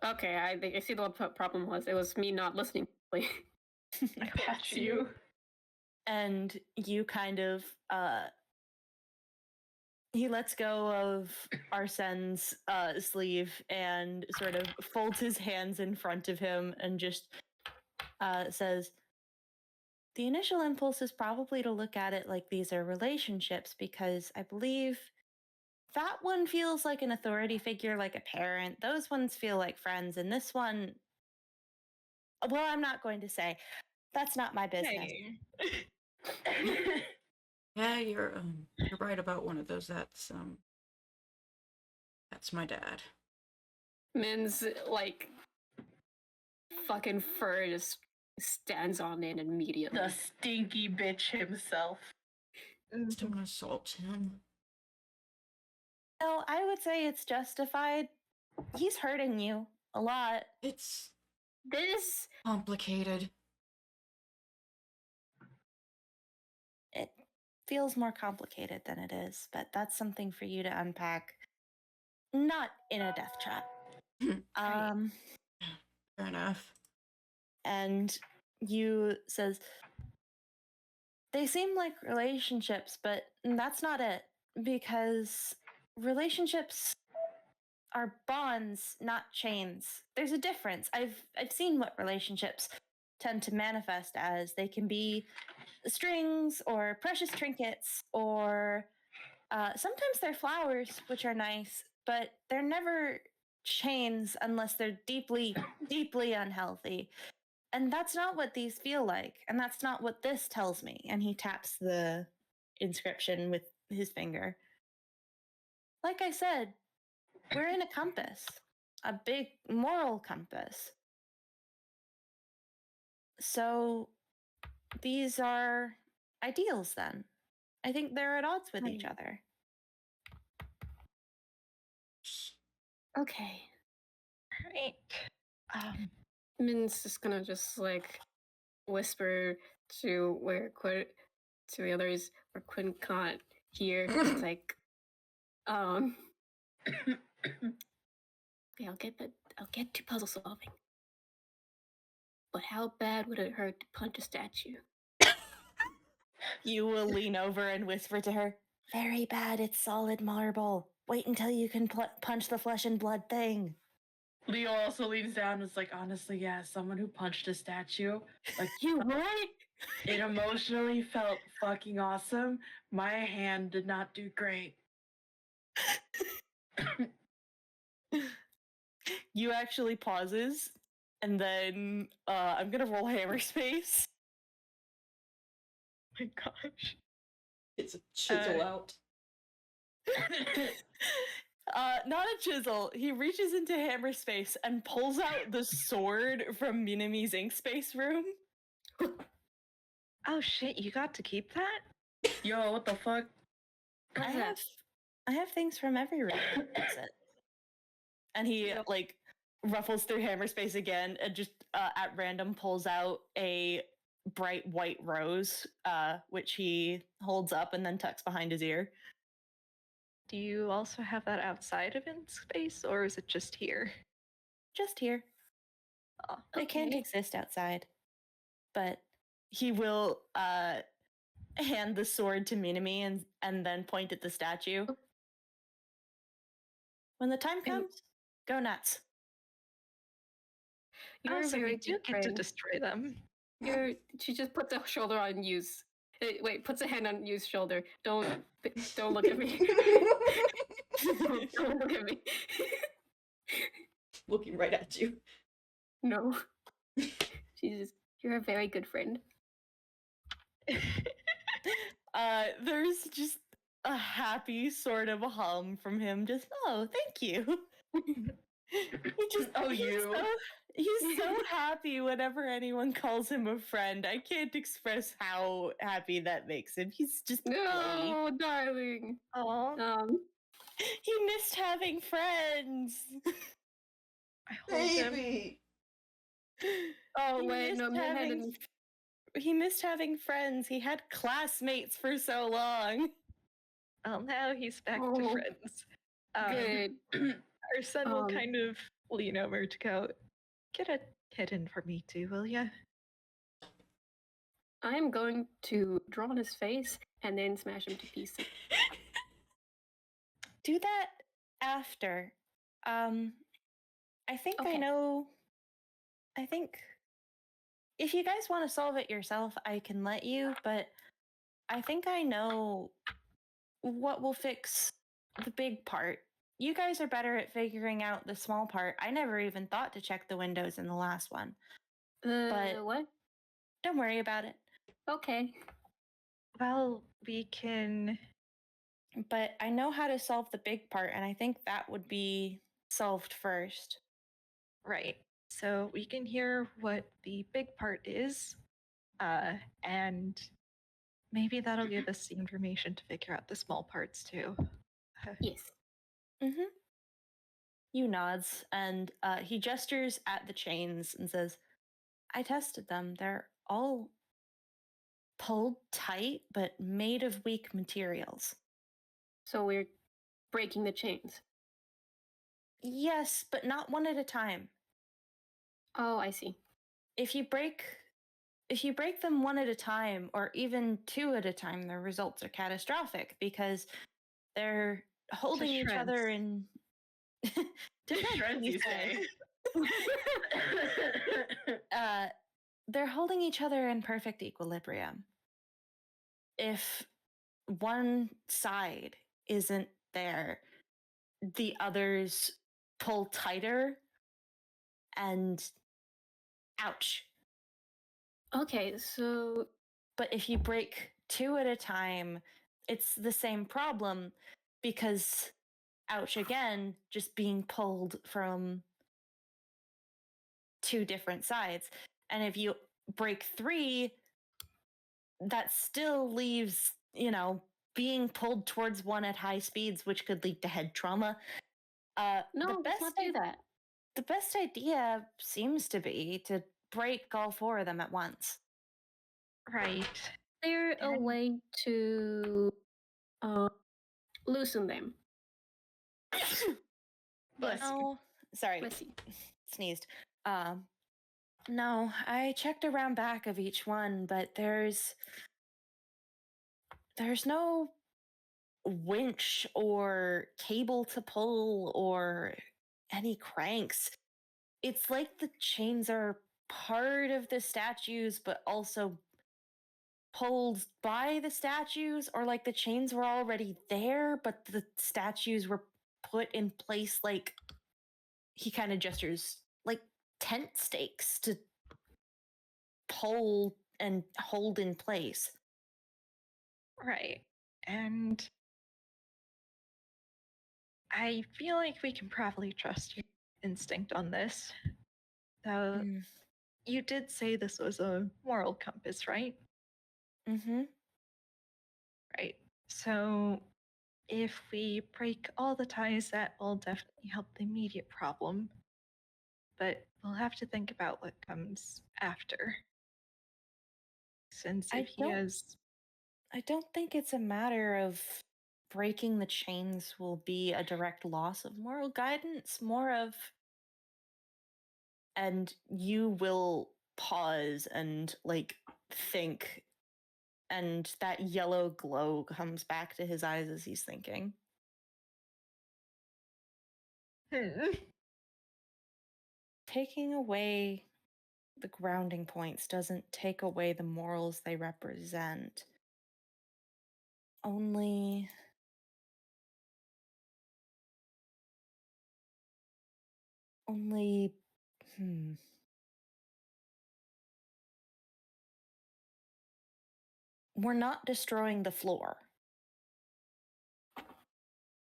I: Okay, I think I see what the problem was. It was me not listening.
C: I got you.
A: And you kind of he lets go of Arsène's sleeve and sort of folds his hands in front of him and just says, the initial impulse is probably to look at it like these are relationships, because I believe that one feels like an authority figure, like a parent. Those ones feel like friends, and this one, well, I'm not going to say. That's not my business.
C: Hey.
K: Yeah, you're right about one of those. That's my dad.
I: Min's like fucking fur just stands on it immediately.
J: The stinky bitch himself.
K: Don't assault him.
A: No, I would say it's justified. He's hurting you a lot.
K: It's
I: This
K: complicated.
A: It feels more complicated than it is, but that's something for you to unpack. Not in a death trap.
K: Fair enough.
A: And you says, they seem like relationships, but that's not it, because relationships are bonds, not chains. There's a difference. I've seen what relationships tend to manifest as. They can be strings or precious trinkets, or sometimes they're flowers, which are nice, but they're never chains unless they're deeply, deeply unhealthy. And that's not what these feel like, and that's not what this tells me. And he taps the inscription with his finger. Like I said, we're in a compass, a big moral compass. So these are ideals then. I think they're at odds with each other.
I: okay.
C: Right.
I: Min's just gonna just like whisper to to the others where Quinn can't hear. It's like, okay, I'll get to puzzle solving. But how bad would it hurt to punch a statue?
A: You will lean over and whisper to her, very bad, it's solid marble. Wait until you can punch the flesh and blood thing.
J: Leo also leans down and is like, honestly, yeah, someone who punched a statue. Like,
I: You what?
J: it emotionally felt fucking awesome. My hand did not do great.
A: You actually pauses, and then I'm gonna roll hammer space.
C: Oh my gosh.
K: It's a chisel out.
A: Not a chisel. He reaches into hammer space and pulls out the sword from Minami's ink space room.
C: Oh shit, you got to keep that?
J: Yo, what the fuck?
A: I have things from every room. That's it. And he like ruffles through hammer space again and just at random pulls out a bright white rose, which he holds up and then tucks behind his ear.
C: Do you also have that outside of in space, or is it just here?
A: Just here.
C: Oh,
A: It can't exist outside. But he will hand the sword to Minami and then point at the statue. When the time comes, go nuts.
I: You're
C: so
I: very
C: we do
I: good
C: get to
I: friend.
C: destroy them.
I: She just puts a shoulder on Yu's. Wait, puts a hand on Yu's shoulder. Don't look at me. don't look at me.
K: Looking right at you.
I: No. You're a very good friend.
A: There's just a happy sort of hum from him. Just, oh, thank you. He's so happy whenever anyone calls him a friend. I can't express how happy that makes him. He's just
I: no, darling.
C: Oh,
A: he missed having friends.
C: I hold him.
H: Baby.
I: Oh
A: He
I: wait,
A: missed
I: no, Min
A: having
I: hadn't.
A: he missed having friends. He had classmates for so long.
C: Well, now he's back to
I: Oh,
C: friends.
I: Good.
C: Our son will
I: Um,
C: kind of lean over to go, get a hidden for me too, will ya?
I: I'm going to draw on his face and then smash him to pieces.
A: Do that after. I think I
I: Okay.
A: know. I think if you guys want to solve it yourself, I can let you, but I think I know what will fix the big part. You guys are better at figuring out the small part. I never even thought to check the windows in the last one. But
I: What?
A: don't worry about it.
I: Okay.
C: Well, we can.
A: But I know how to solve the big part, and I think that would be solved first.
C: Right. So we can hear what the big part is, and maybe that'll give us the information to figure out the small parts too.
I: Yes.
A: Mm-hmm. You nods, and he gestures at the chains and says, I tested them. They're all pulled tight, but made of weak materials.
I: So we're breaking the chains.
A: Yes, but not one at a time.
I: Oh, I see.
A: If you break them one at a time, or even two at a time, the results are catastrophic because they're holding each other in to
J: Shreds, you say?
A: They're holding each other in perfect equilibrium. If one side isn't there, the others pull tighter, and ouch.
I: Okay, so.
A: But if you break two at a time, it's the same problem because, ouch again, just being pulled from two different sides. And if you break three, that still leaves, being pulled towards one at high speeds, which could lead to head trauma.
I: No, let's not do that.
A: The best idea seems to be to break all four of them at once.
C: Right.
I: Is there a way to loosen them?
A: No, sorry,
I: Bless you.
A: sneezed. No, I checked around back of each one, but there's no winch or cable to pull or any cranks. It's like the chains are part of the statues, but also pulled by the statues, or like the chains were already there, but the statues were put in place like, he kind of gestures, like tent stakes to pull and hold in place.
C: Right. And I feel like we can probably trust your instinct on this. Though you did say this was a moral compass, right?
A: Mm-hmm.
C: Right. So if we break all the ties, that will definitely help the immediate problem. But we'll have to think about what comes after. Since if he has...
A: I don't think it's a matter of breaking the chains will be a direct loss of moral guidance, more of... And you will pause and, think, and that yellow glow comes back to his eyes as he's thinking. Taking away the grounding points doesn't take away the morals they represent. Only we're not destroying the floor.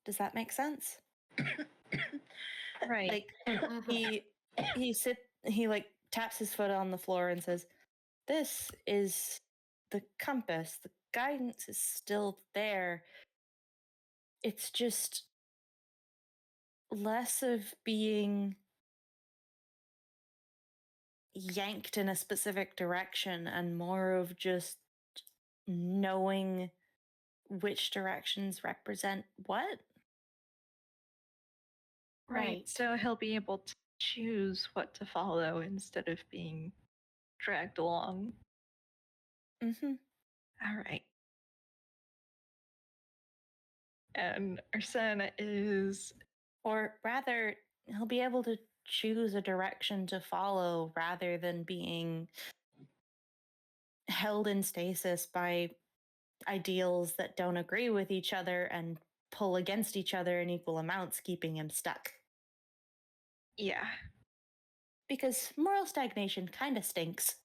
A: Does that make sense?
C: Right.
A: He taps his foot on the floor and says, "This is the compass. The guidance is still there. It's just less of being yanked in a specific direction and more of just knowing which directions represent what.
C: Right. So he'll be able to choose what to follow instead of being dragged along.
A: Mm-hmm.
C: All right. And Arsene is,
A: or rather, he'll be able to choose a direction to follow rather than being held in stasis by ideals that don't agree with each other and pull against each other in equal amounts, keeping him stuck.
C: yeah.
A: Because moral stagnation kind of stinks.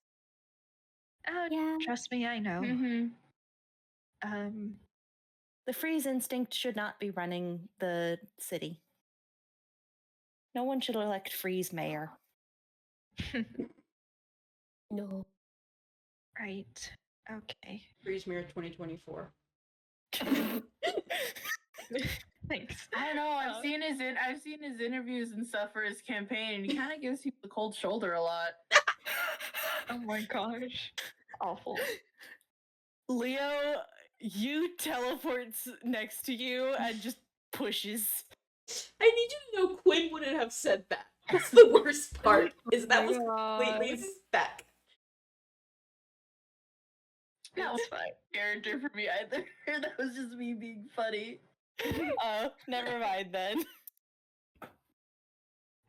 C: Oh,
D: Yeah.
C: trust me, I know.
J: Mm-hmm.
A: The freeze instinct should not be running the city. No one should elect Freeze mayor.
D: No.
C: Right. Okay.
K: Freeze Mirror 2024.
C: Thanks.
J: I don't know. I've seen his interviews and stuff for his campaign, and he kind of gives people the cold shoulder a lot.
C: Oh my gosh. Awful.
G: Leo, you teleports next to you and just pushes.
K: I need you to know Quinn wouldn't have said that. That's the worst part. Is that was completely Spec.
J: That was fine. Character for me either. That was just me being funny.
G: Oh, never mind then.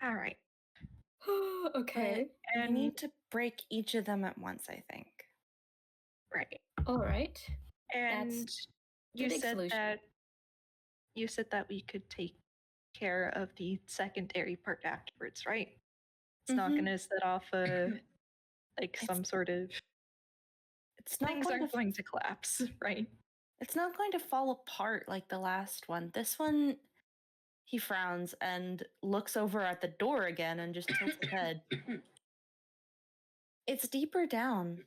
C: All right.
D: Okay.
A: But
C: And
A: you need to break each of them at once, I think.
C: right.
D: All right.
C: And
D: That's
C: you
D: big
C: said
D: solution.
C: that we could take care of the secondary part afterwards, right? It's not
A: Mhm.
C: going to set off a like
A: It's-
C: some sort of
A: It's not
C: things
A: going
C: aren't
A: to
C: going to collapse, right?
A: It's not going to fall apart like the last one. This one, he frowns and looks over at the door again and just tilts his head. It's deeper down.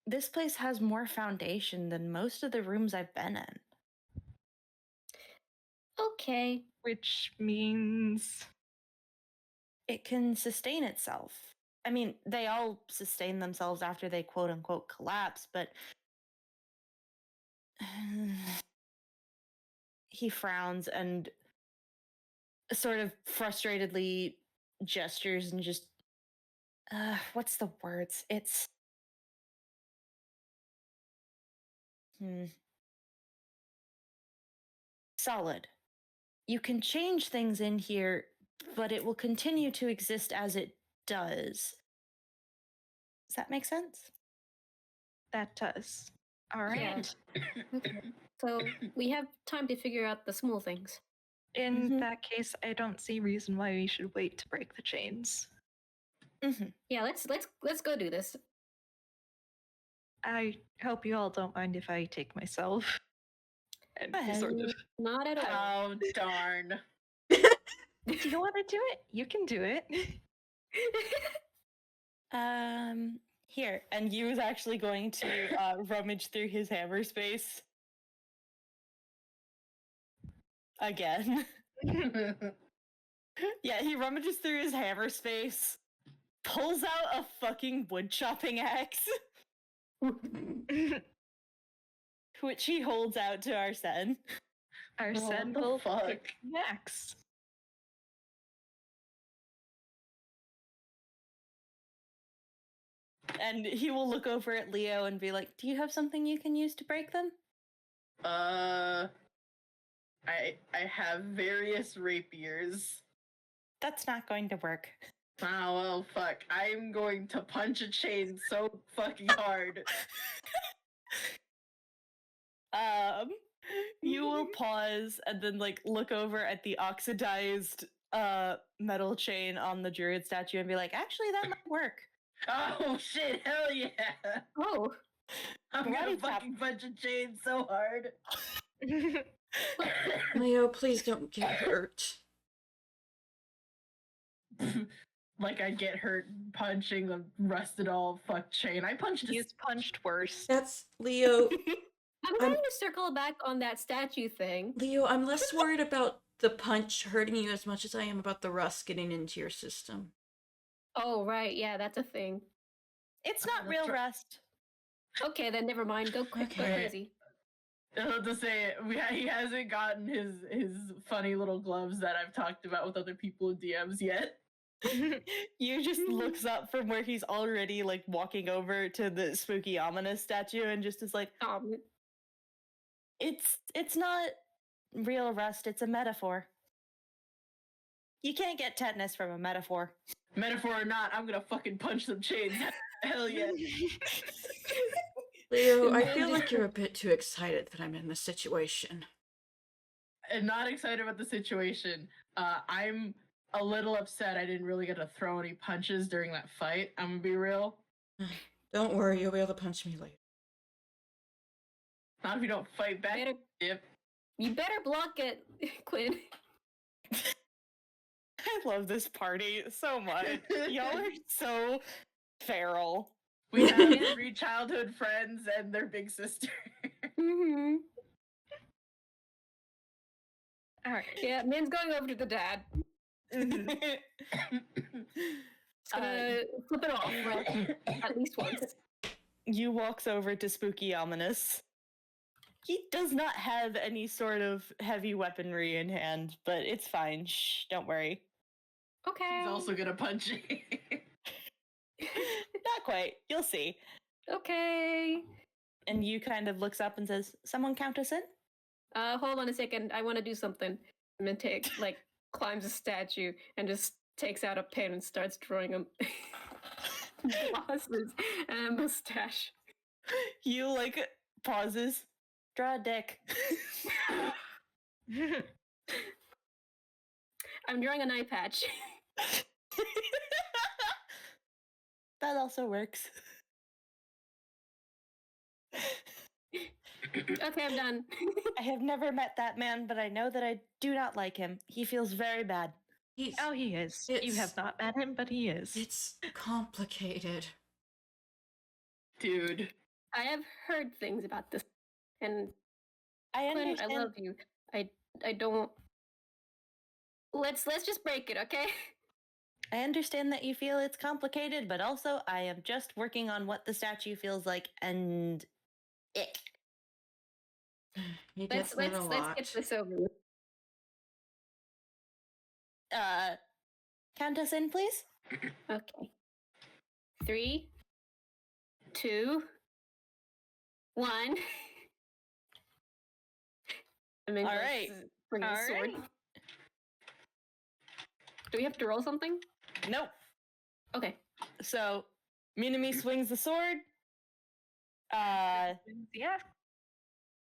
A: This place has more foundation than most of the rooms I've been in.
D: Okay.
C: Which means
A: It can sustain itself. I mean, they all sustain themselves after they quote unquote collapse, but he frowns and sort of frustratedly gestures and just what's the words? It's solid. You can change things in here, but it will continue to exist as it does. Does that make sense?
C: that does. All right.
D: Yeah. Okay. So we have time to figure out the small things.
C: In
A: Mhm.
C: that case, I don't see reason why we should wait to break the chains.
A: Mm-hmm.
D: Yeah, let's go do this.
C: I hope you all don't mind if I take myself. And he sort of,
D: Not at all.
J: Oh, darn.
C: do you want to do it? You can do it.
G: Here. And Yu's actually going to rummage through his hammer space. Again. Yeah, he rummages through his hammer space, pulls out a fucking wood chopping axe, which he holds out to Arsene.
C: Arsene
J: the
C: will
J: fuck?
C: pick next.
A: And he will look over at Leo and be like, "Do you have something you can use to break them?"
J: I have various rapiers.
A: That's not going to work.
J: Oh, well, fuck. I'm going to punch a chain so fucking hard.
A: You will pause and then like look over at the oxidized metal chain on the druid statue and be like, "Actually, that might work."
J: Oh, shit, hell yeah!
D: Oh.
J: I'm gonna
A: Bloody tap.
J: fucking punch a chain so hard.
K: Leo, please don't get hurt.
J: Like I get hurt punching a rusted all fuck chain. I punched a
C: He's punched worse.
K: That's Leo.
D: I'm going to circle back on that statue thing.
K: Leo, I'm less worried about the punch hurting you as much as I am about the rust getting into your system.
I: Oh, right. Yeah, that's a thing.
A: It's not real rest.
I: Okay, then never mind. Go quick, go
K: Okay.
I: crazy.
J: I was about to say he hasn't gotten his funny little gloves that I've talked about with other people in DMs yet.
A: You just looks up from where he's already like walking over to the spooky ominous statue and just is like, it's not real rust, it's a metaphor. You can't get tetanus from a metaphor.
J: Metaphor or not, I'm gonna fucking punch some chains. Hell yeah.
K: Leo, I feel like you're a bit too excited that I'm in this situation.
J: And not excited about the situation. I'm a little upset I didn't really get to throw any punches during that fight. I'm gonna be real.
K: Don't worry, you'll be able to punch me later.
J: Not if you don't fight back. Yep.
I: You better block it, Quinn.
A: I love this party so much. Y'all are so feral.
J: We have 3 childhood friends and their big sister.
I: Mm-hmm. All right. Yeah, Min's going over to the dad. Flip it off at least once.
A: You walks over to Spooky Ominous. He does not have any sort of heavy weaponry in hand, but it's fine. Shh, don't worry.
I: Okay.
J: He's also gonna punch you.
A: Not quite. You'll see.
I: Okay.
A: And you kind of looks up and says, "Someone count us in?"
I: Hold on a second. I want to do something. And then climbs a statue and just takes out a pen and starts drawing him glasses and a mustache.
A: You pauses. Draw a dick.
I: I'm drawing an eye patch.
A: That also works.
I: Okay, I'm done.
A: I have never met that man, but I know that I do not like him. He feels very bad.
C: He is. You have not met him, but he is.
K: It's complicated.
J: Dude.
I: I have heard things about this, and
A: I
I: Quinn,
A: understand.
I: I love you. I don't. Let's just break it, okay?
A: I understand that you feel it's complicated, but also I am just working on what the statue feels like, and ick.
K: He gets that a lot.
I: Let's get this over with.
A: Count us in, please.
I: Okay. 3, 2, 1. I mean,
A: all right.
I: Bring the sword.
A: Right.
I: Do we have to roll something?
A: Nope.
I: Okay.
A: So, Minami swings the sword.
C: Yeah.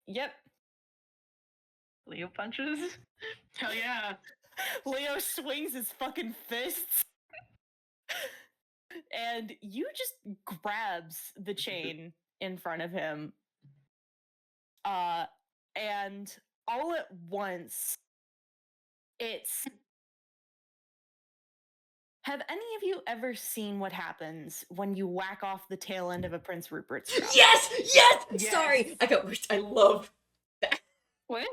A: Yep.
C: Leo punches.
J: Hell yeah.
A: Leo swings his fucking fists. And you just grabs the chain in front of him. And all at once, it's... Have any of you ever seen what happens when you whack off the tail end of a Prince Rupert's straw?
K: Yes! Sorry! I love that.
I: What?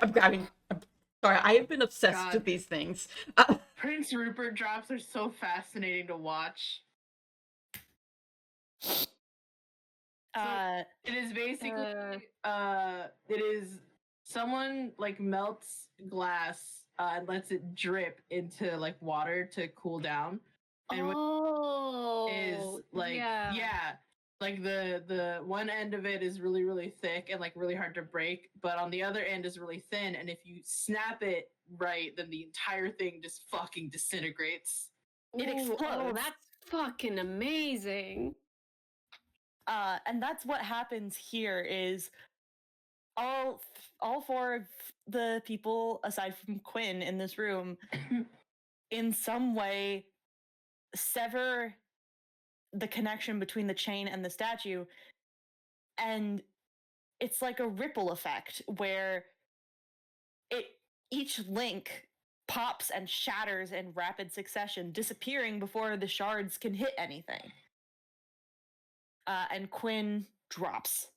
K: I'm grabbing. Sorry, I have been obsessed with these things.
J: Prince Rupert drops are so fascinating to watch. So it is basically it is someone melts glass and lets it drip into water to cool down. And what is the one end of it is really, really thick and really hard to break, but on the other end is really thin, and if you snap it right, then the entire thing just fucking disintegrates.
A: It explodes.
I: Oh, that's fucking amazing.
A: And that's what happens here is all 4 of the people, aside from Quinn in this room, in some way sever the connection between the chain and the statue, and it's like a ripple effect where each link pops and shatters in rapid succession, disappearing before the shards can hit anything. And Quinn drops.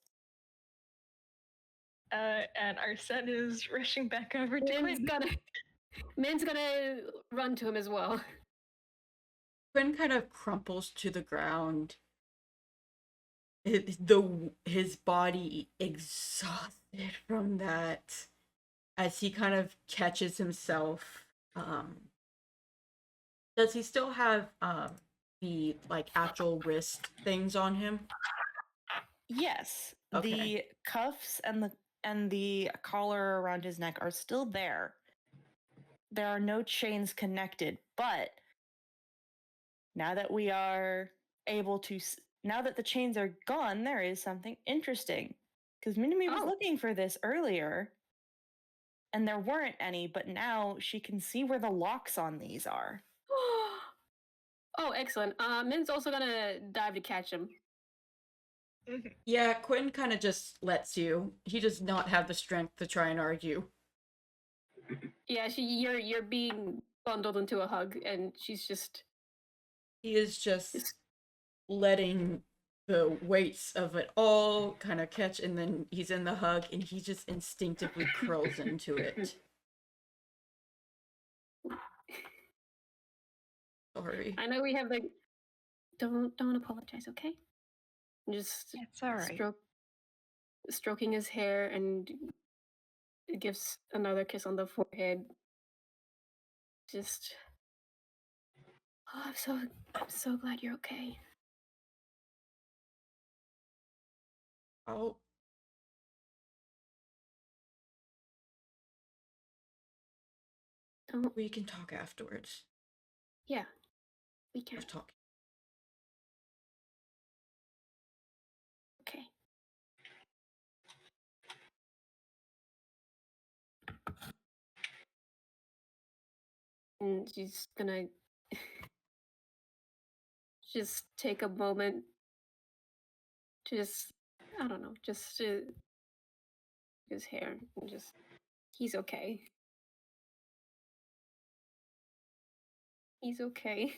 C: And Arsene is rushing back over to Quinn.
I: Min's gonna run to him as well.
K: Quinn kind of crumples to the ground. His body exhausted from that as he kind of catches himself. Does he still have the like actual wrist things on him?
G: Yes,
K: Okay.
G: the cuffs and the collar around his neck are still there. There are no chains connected, but now that we are able to, now that the chains are gone, there is something interesting. Because Minami was
I: Oh.
G: looking for this earlier, and there weren't any, but now she can see where the locks on these are.
I: Oh, excellent. Min's also gonna dive to catch him.
K: Yeah, Quinn kind of just lets you. He does not have the strength to try and argue.
I: Yeah, you're being bundled into a hug, and she's just
K: He is just letting the weights of it all kind of catch, and then he's in the hug, and he just instinctively curls into it. Sorry.
I: I know we have like don't apologize, okay? Just
C: It's all right.
I: stroking his hair and gives another kiss on the forehead. Just oh, I'm so glad you're okay.
K: Oh.
I: Don't
K: We can talk afterwards.
I: yeah, we can.
K: We're talking.
I: Okay. And she's gonna just take a moment to just I don't know, just his hair and just he's okay. He's okay.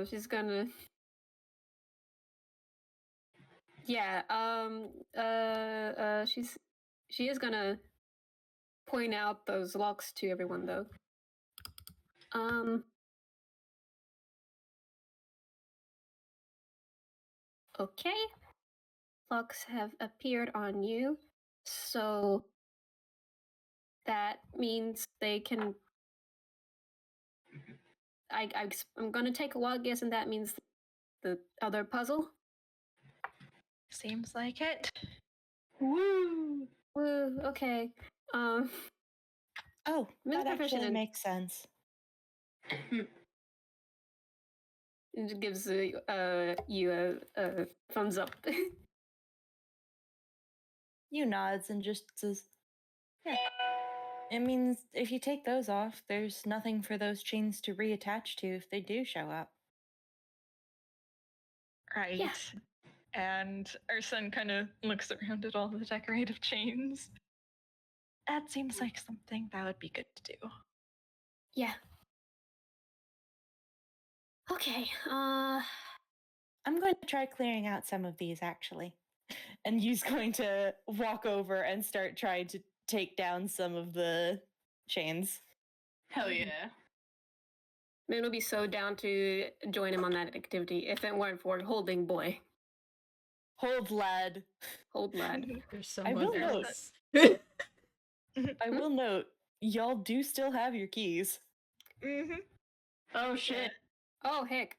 I: She's gonna yeah, she is gonna point out those locks to everyone though. Okay. Locks have appeared on you, so that means they can. I'm gonna take a wild guess, and that means the other puzzle.
C: Seems like it.
I: Woo! Woo! Okay.
G: Oh,
I: Min's
G: that actually
I: proficient.
G: makes sense.
I: It gives you a thumbs up.
G: You nods and just says, yeah. It means if you take those off, there's nothing for those chains to reattach to if they do show up.
C: Right.
I: Yeah.
C: And our son kind of looks around at all the decorative chains. That seems like something that would be good to do.
I: Yeah. Okay.
G: I'm going to try clearing out some of these actually. And he's going to walk over and start trying to take down some of the chains.
J: Hell yeah.
I: Min will be so down to join him on that activity if it weren't for holding boy.
G: Hold, lad.
I: Hold lad.
K: There's
G: I
K: someone
G: will note.
K: else.
G: I will note, y'all do still have your keys.
C: Mm-hmm.
J: Oh shit.
I: Oh heck.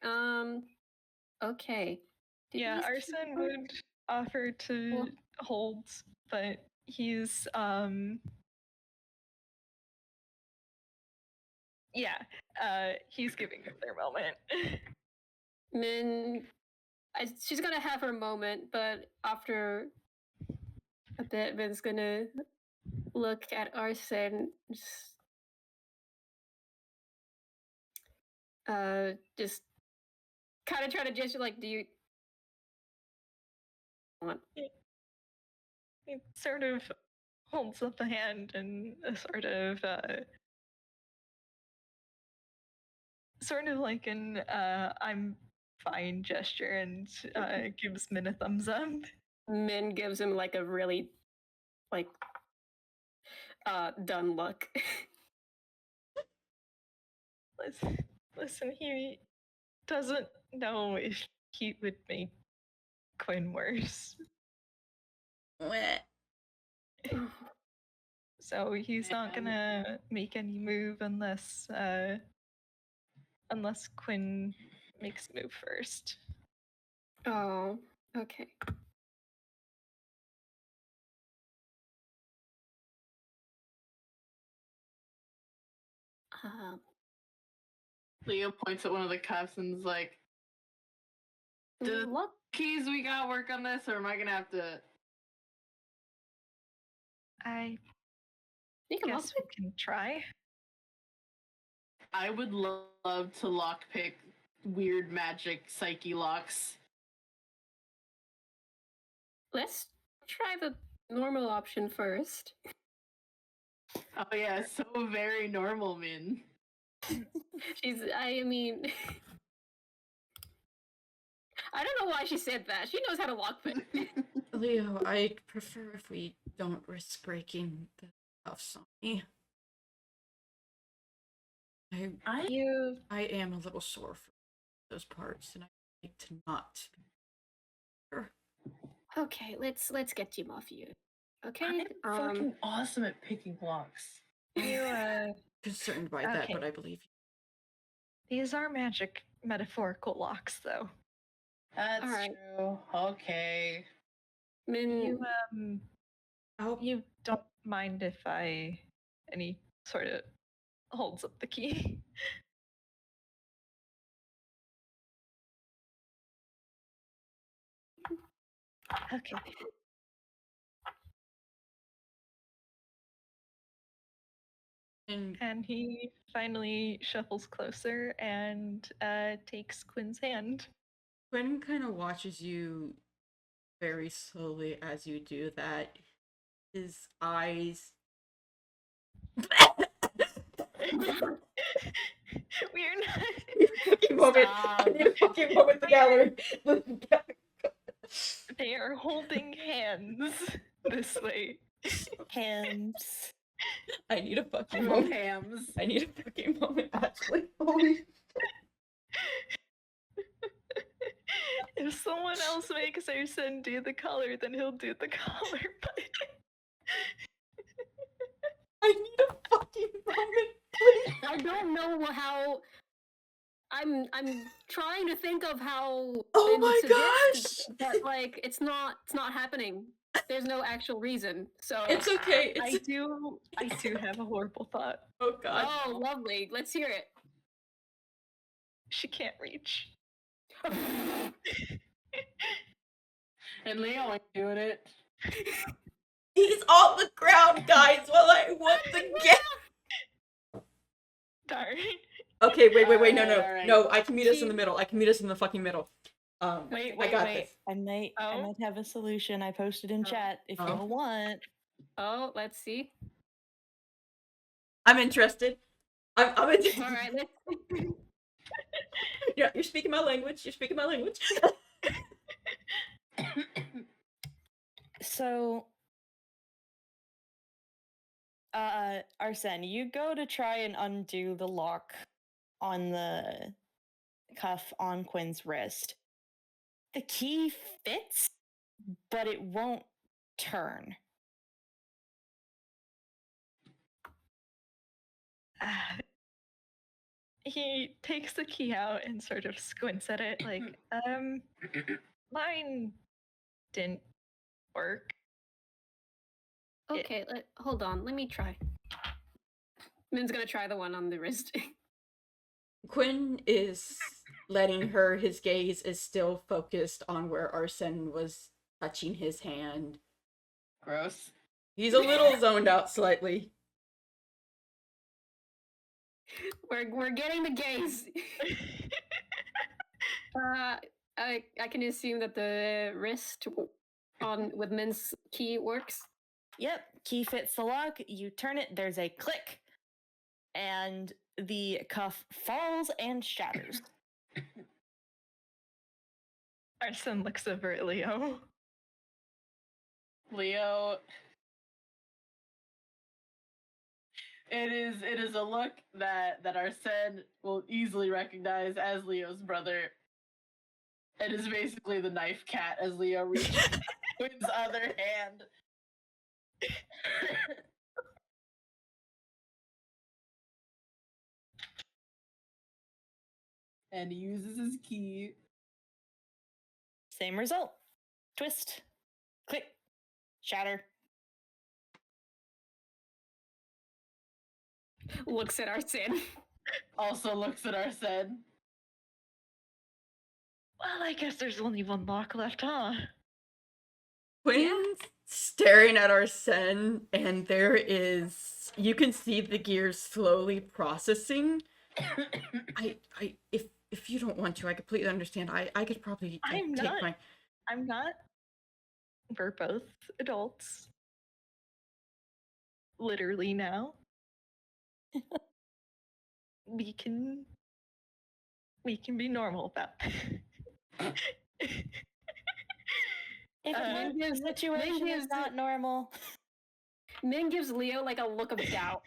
I: Okay. Did
C: Yeah,
I: these
C: our
I: keys
C: son
I: work?
C: would offer to
I: Well-
C: hold, but he's he's giving it their moment.
I: Min, she's gonna have her moment, but after a bit, Min's gonna look at Arsen, just kind of try to gesture like, do you want?
C: He sort of holds up a hand and sort of like an I'm fine gesture and gives Min a thumbs up.
I: Min gives him like a really like done look.
C: Listen, he doesn't know if he would make Quinn worse. So he's not gonna make any move unless Quinn makes a move first.
I: Oh, okay.
J: Leo points at one of the cuffs and is like, "Do
I: Look,
J: keys we gotta work on this, or am I gonna have to?"
C: I
I: you can
C: guess we can try.
J: I would love to lockpick weird magic psyche locks.
I: Let's try the normal option first.
J: Oh yeah, so very normal, Min.
I: I mean, I don't know why she said that. She knows how to lockpick.
K: Leo, I'd prefer if we don't risk breaking the cuffs on me. I am a little sore for those parts, and I'd like to not.
I: Okay, let's get Jim off you. Okay.
J: I'm fucking awesome at picking locks.
C: You
K: Concerned by that, but I believe you.
C: These are magic metaphorical locks, though.
J: That's
I: Alright.
J: true. Okay.
I: Min,
C: You don't mind if and he sort of holds up the key. Okay. And he finally shuffles closer and takes Quinn's hand.
K: Quinn kind of watches you very slowly as you do that. His eyes.
C: We're not.
K: Fucking moment. I need a fucking moment together.
C: They are holding hands this way.
A: Hands.
K: I need a fucking moment.
J: Hams.
K: I need a fucking moment, actually. Holy.
C: If someone else makes Arsen do the color, then he'll do the color, but
K: I need a fucking moment, please.
I: I don't know how. I'm trying to think of how.
K: Oh
I: Min
K: my
I: suggests,
K: gosh!
I: But like, it's not happening. There's no actual reason. So
K: It's okay.
C: I do have a horrible thought.
K: Oh god.
I: Oh, lovely. Let's hear it.
C: She can't reach.
J: And Leo ain't doing it.
K: He's on the ground, guys, while I want the game.
C: Darn.
K: Okay, wait, no.
J: Alright.
K: No, I can meet us in the middle. I can meet us in the fucking middle.
C: Wait,
K: I got
C: wait.
K: this.
A: I might have a solution. I posted in chat if you want.
I: Oh, let's see.
K: I'm interested. I'm interested.
I: All right, let's.
K: Yeah, you're speaking my language.
A: So, Arsen, you go to try and undo the lock on the cuff on Quinn's wrist. The key fits, but it won't turn.
C: He takes the key out and sort of squints at it like, mine didn't work.
I: Okay, hold on. Let me try. Min's gonna try the one on the wrist.
K: Quinn is letting his gaze is still focused on where Arsen was touching his hand.
J: Gross.
K: He's a little zoned out slightly.
I: We're getting the gaze. I can assume that the wrist on with Min's key works.
A: Yep, key fits the lock. You turn it, there's a click, and the cuff falls and shatters.
C: Arsen looks over at Leo.
J: Leo. It is a look that Arsene will easily recognize as Leo's brother. It is basically the knife cat as Leo reaches Quinn's other hand. And he uses his key.
G: Same result. Twist. Click. Shatter.
I: Looks at Arsene.
J: Also looks at Arsene.
C: Well, I guess there's only one lock left, huh?
K: Quinn's staring at Arsene, and there is, you can see the gears slowly processing. If you don't want to, I completely understand. I could probably take my.
C: I'm not. We're both adults. Literally now. we can be normal about it.
G: If the situation is not normal.
I: Min gives Leo like a look of doubt.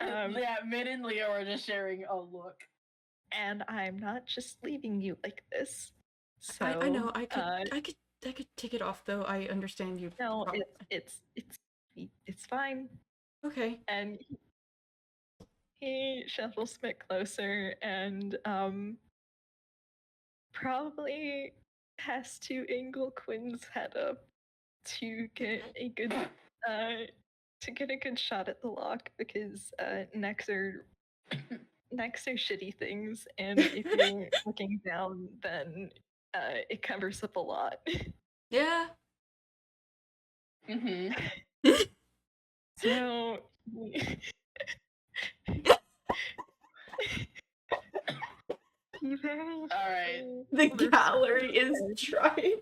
J: Yeah, Min and Leo are just sharing a look.
C: And I'm not just leaving you like this. So
K: I know. I could take it off though. I understand you.
C: No, it's fine.
K: Okay.
C: And he shuffles Spec closer and probably has to angle Quinn's head up to get a good shot at the lock, because necks are shitty things, and if you're looking down, then it covers up a lot.
K: Yeah.
J: Mm-hmm.
C: So
J: Alright.
K: The gallery is trying.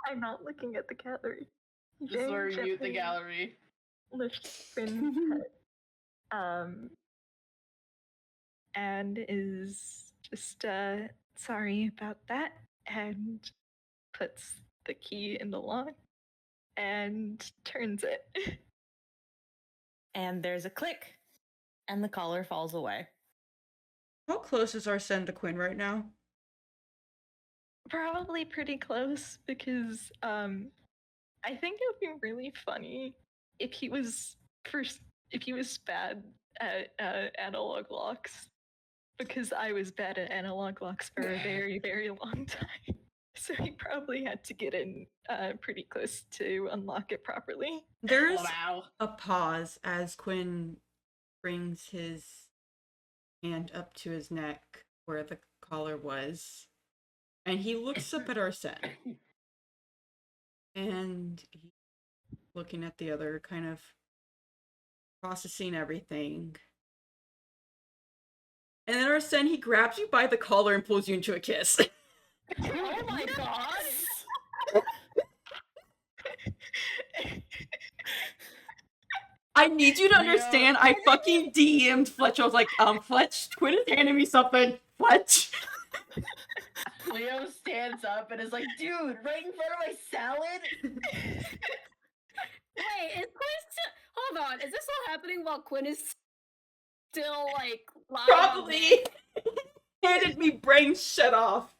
C: I'm not looking at the gallery.
J: This is where we mute the gallery.
C: Lift Quinn's head. And is just sorry about that, and puts the key in the lock and turns it.
G: And there's a click, and the collar falls away.
K: How close is Arsene to Quinn right now?
C: Probably pretty close, because I think it would be really funny if he was bad at analog locks, because I was bad at analog locks for a very, very long time. So he probably had to get in pretty close to unlock it properly.
K: There's a pause as Quinn brings his hand up to his neck where the collar was, and he looks up at Arsene. And he's looking at the other, kind of processing everything. And then Arsene, he grabs you by the collar and pulls you into a kiss.
I: Oh my god!
K: I need you to understand, I fucking DM'd Fletch. I was like, Fletch, Quinn is handing me something. Fletch.
J: Leo stands up and is like, dude, right in front of my salad?
I: Wait, is Quinn still... Hold on, is this all happening while Quinn is still, like, lying?
K: Probably! Handed me brain shut off.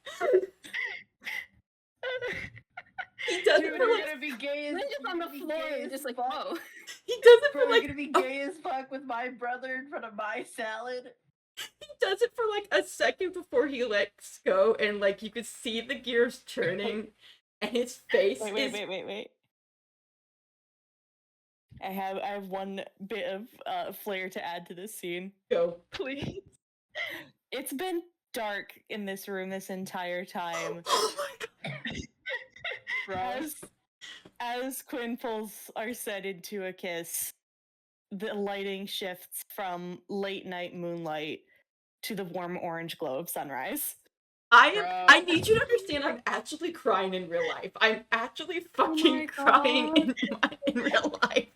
K: He does it for like...
J: gonna be gay as...
I: Then just on the floor, you're just like, whoa.
K: He does it for
J: Probably
K: like...
J: gonna be gay as fuck with my brother in front of my salad.
K: He does it for like a second before he lets go, and like you could see the gears turning, and his face is...
G: Wait. I have one bit of flair to add to this scene.
K: Go.
C: Please.
G: It's been dark in this room this entire time.
K: Oh my god.
G: As Quinn pulls Arsene into a kiss, the lighting shifts from late night moonlight to the warm orange glow of sunrise.
K: I need you to understand, I'm actually crying in real life. I'm actually fucking crying in real life.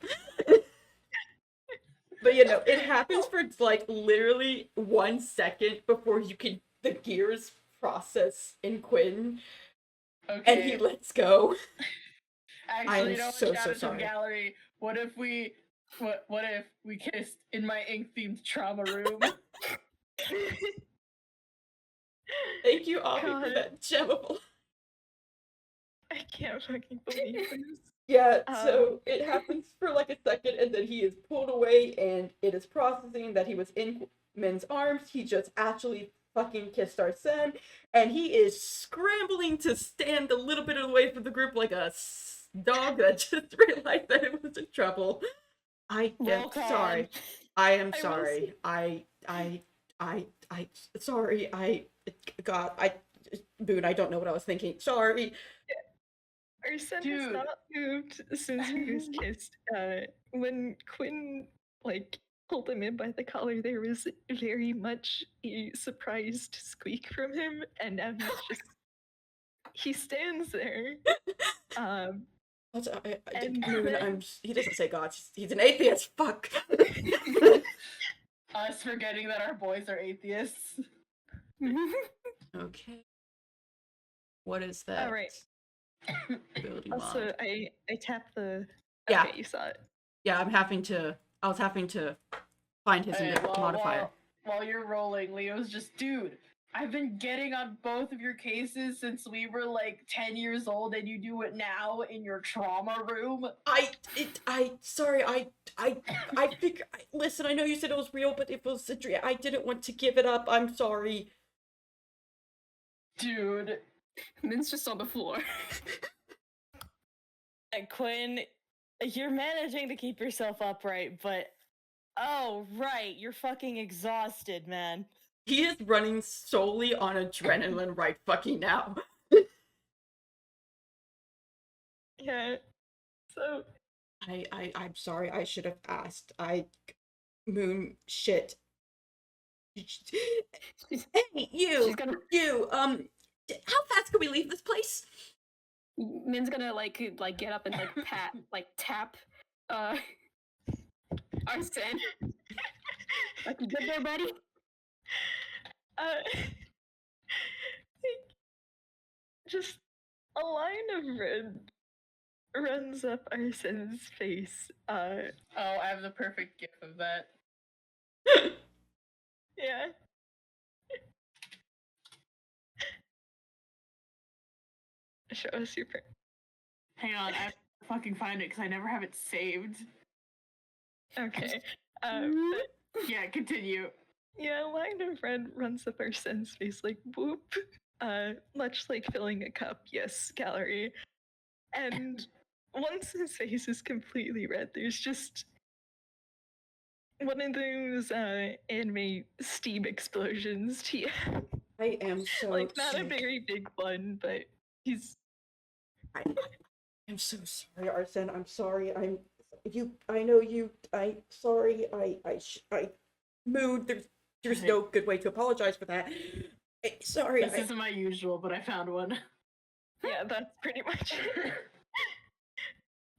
K: But you know, it happens for like literally 1 second before you can the gears process in Quinn.
J: Okay.
K: And he lets go.
J: Actually, you know what,
K: so
J: shout out to
K: sorry.
J: gallery. What if we kissed in my ink themed trauma room?
K: Thank you, Avi, for
C: God.
K: that gem of
C: I can't fucking believe this.
K: Yeah, so it happens for like a second, and then he is pulled away, and it is processing that he was in Min's arms. He just actually fucking kissed Arsene, and he is scrambling to stand a little bit away from the group like a dog that just realized that it was in trouble. I am sorry. I am sorry. Sorry. God, Boone, I don't know what I was thinking. Sorry.
C: Arsene has not moved since he was kissed. When Quinn pulled him in by the collar, there was very much a surprised squeak from him, and now he stands there.
K: He doesn't say God. He's an atheist. Fuck.
J: Us forgetting that our boys are atheists.
K: Okay. What is that?
C: All right.
K: Ability
C: Also,
K: mod.
C: I tapped the.
K: Yeah.
C: Okay, you saw it.
K: Yeah, I was having to find his modifier.
J: While you're rolling, Leo's just, dude, I've been getting on both of your cases since we were like 10 years old, and you do it now in your trauma room. Listen, I know you said it was real, but it was a dream. I didn't want to give it up. I'm sorry. Dude.
I: Min's just on the floor.
G: And Quinn, you're managing to keep yourself upright, but oh, right, you're fucking exhausted, man.
K: He is running solely on adrenaline right fucking now.
C: Yeah. So.
K: I'm sorry. I should have asked. Moon, shit. Hey, you! How fast can we leave this place?
I: Min's gonna get up and tap Arsene. You good there, buddy?
C: Just a line of red runs up Arsene's face.
J: Oh, I have the perfect gif of that.
C: Yeah. Show us your print.
J: Hang on, I have to fucking find it because I never have it saved.
C: Okay.
J: Yeah, continue.
C: Yeah, a line of red runs up Arsene's face like whoop. Much like filling a cup, yes, gallery. And once his face is completely red, there's just one of those anime steam explosions.
K: I am so
C: not a very big one, but he's.
K: I'm so sorry, Arsene. I'm sorry. I know you. Sorry. I mood. There's no good way to apologize for that. Sorry.
J: This isn't my usual, but I found one.
C: Yeah, that's pretty much it.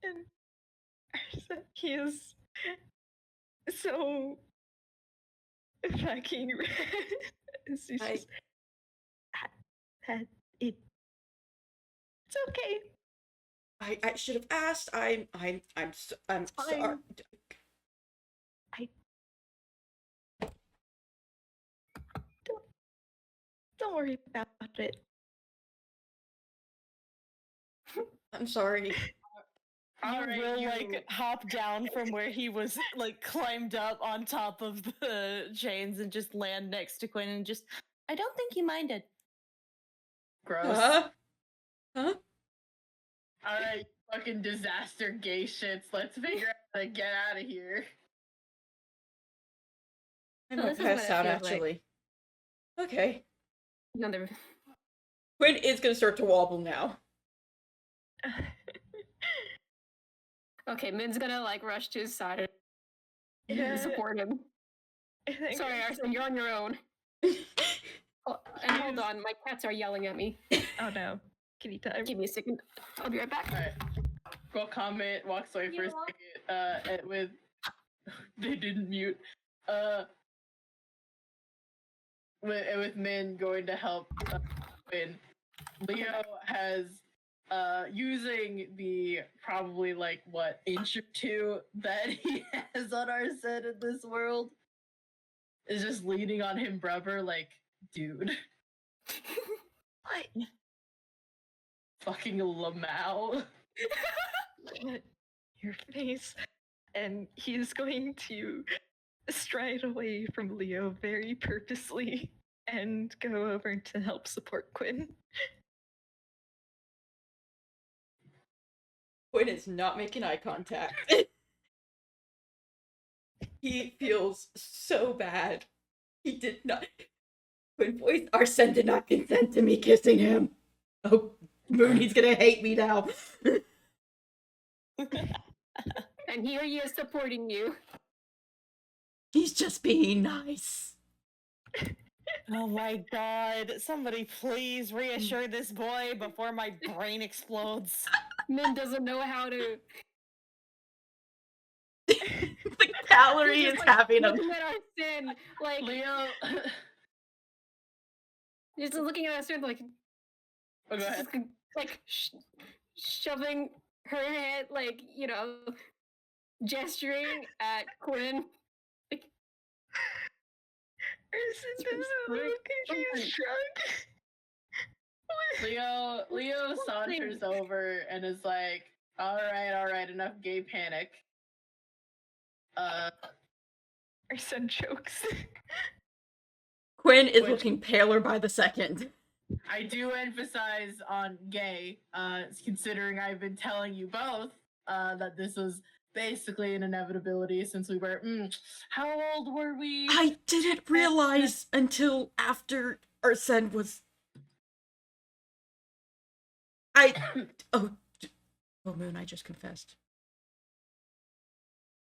C: And Arsene, he is so fucking red. It's just it's okay.
K: I should have asked. I'm sorry.
C: Don't worry about it.
K: I'm sorry.
G: You hop down from where he was climbed up on top of the chains and just land next to Quinn and just, I don't think he minded.
J: Gross.
K: Huh?
J: Alright, fucking disaster gay shits. Let's figure out how to get out of here.
K: I'm gonna pass out, actually. Okay.
I: Another.
K: Quinn is gonna start to wobble now.
I: Okay, Min's gonna rush to his side and support him. Sorry, Arsene, you're on your own. And hold on, my cats are yelling at me.
C: Oh no. Kitty time.
I: Give me a second. I'll be right back.
J: Alright. Well, Comet walks away for a second, with they didn't mute. With Min going to help Quinn. Leo has using the probably like what inch or two that he has on our set in this world, is just leaning on him rubber like, dude.
C: What?
J: Fucking Lamau.
C: Your face. And he's going to stride away from Leo very purposely and go over to help support Quinn.
K: Quinn is not making eye contact. He feels so bad. He did not. Quinn voiced Arsene did not consent to me kissing him. Oh, Mooney's gonna hate me now.
I: And here he is supporting you.
K: He's just being nice.
G: Oh my god, somebody please reassure this boy before my brain explodes.
I: Min doesn't know how to.
K: The calorie is
I: Just,
K: having a.
I: looking at our sin, like
J: Leo.
I: just looking at our sin, like
J: Oh, go ahead.
I: just, like shoving her head, like gesturing at Quinn. Like,
C: Arson does a little confused shrug.
J: Leo saunters over and is like, all right, enough gay panic.
C: Arson chokes.
K: Quinn is
J: Which-
K: looking paler by the second.
J: I do emphasize on gay, considering I've been telling you both that this was basically an inevitability since we were, how old were we?
K: I didn't realize until after Arsene was. Oh, Moon, I just confessed.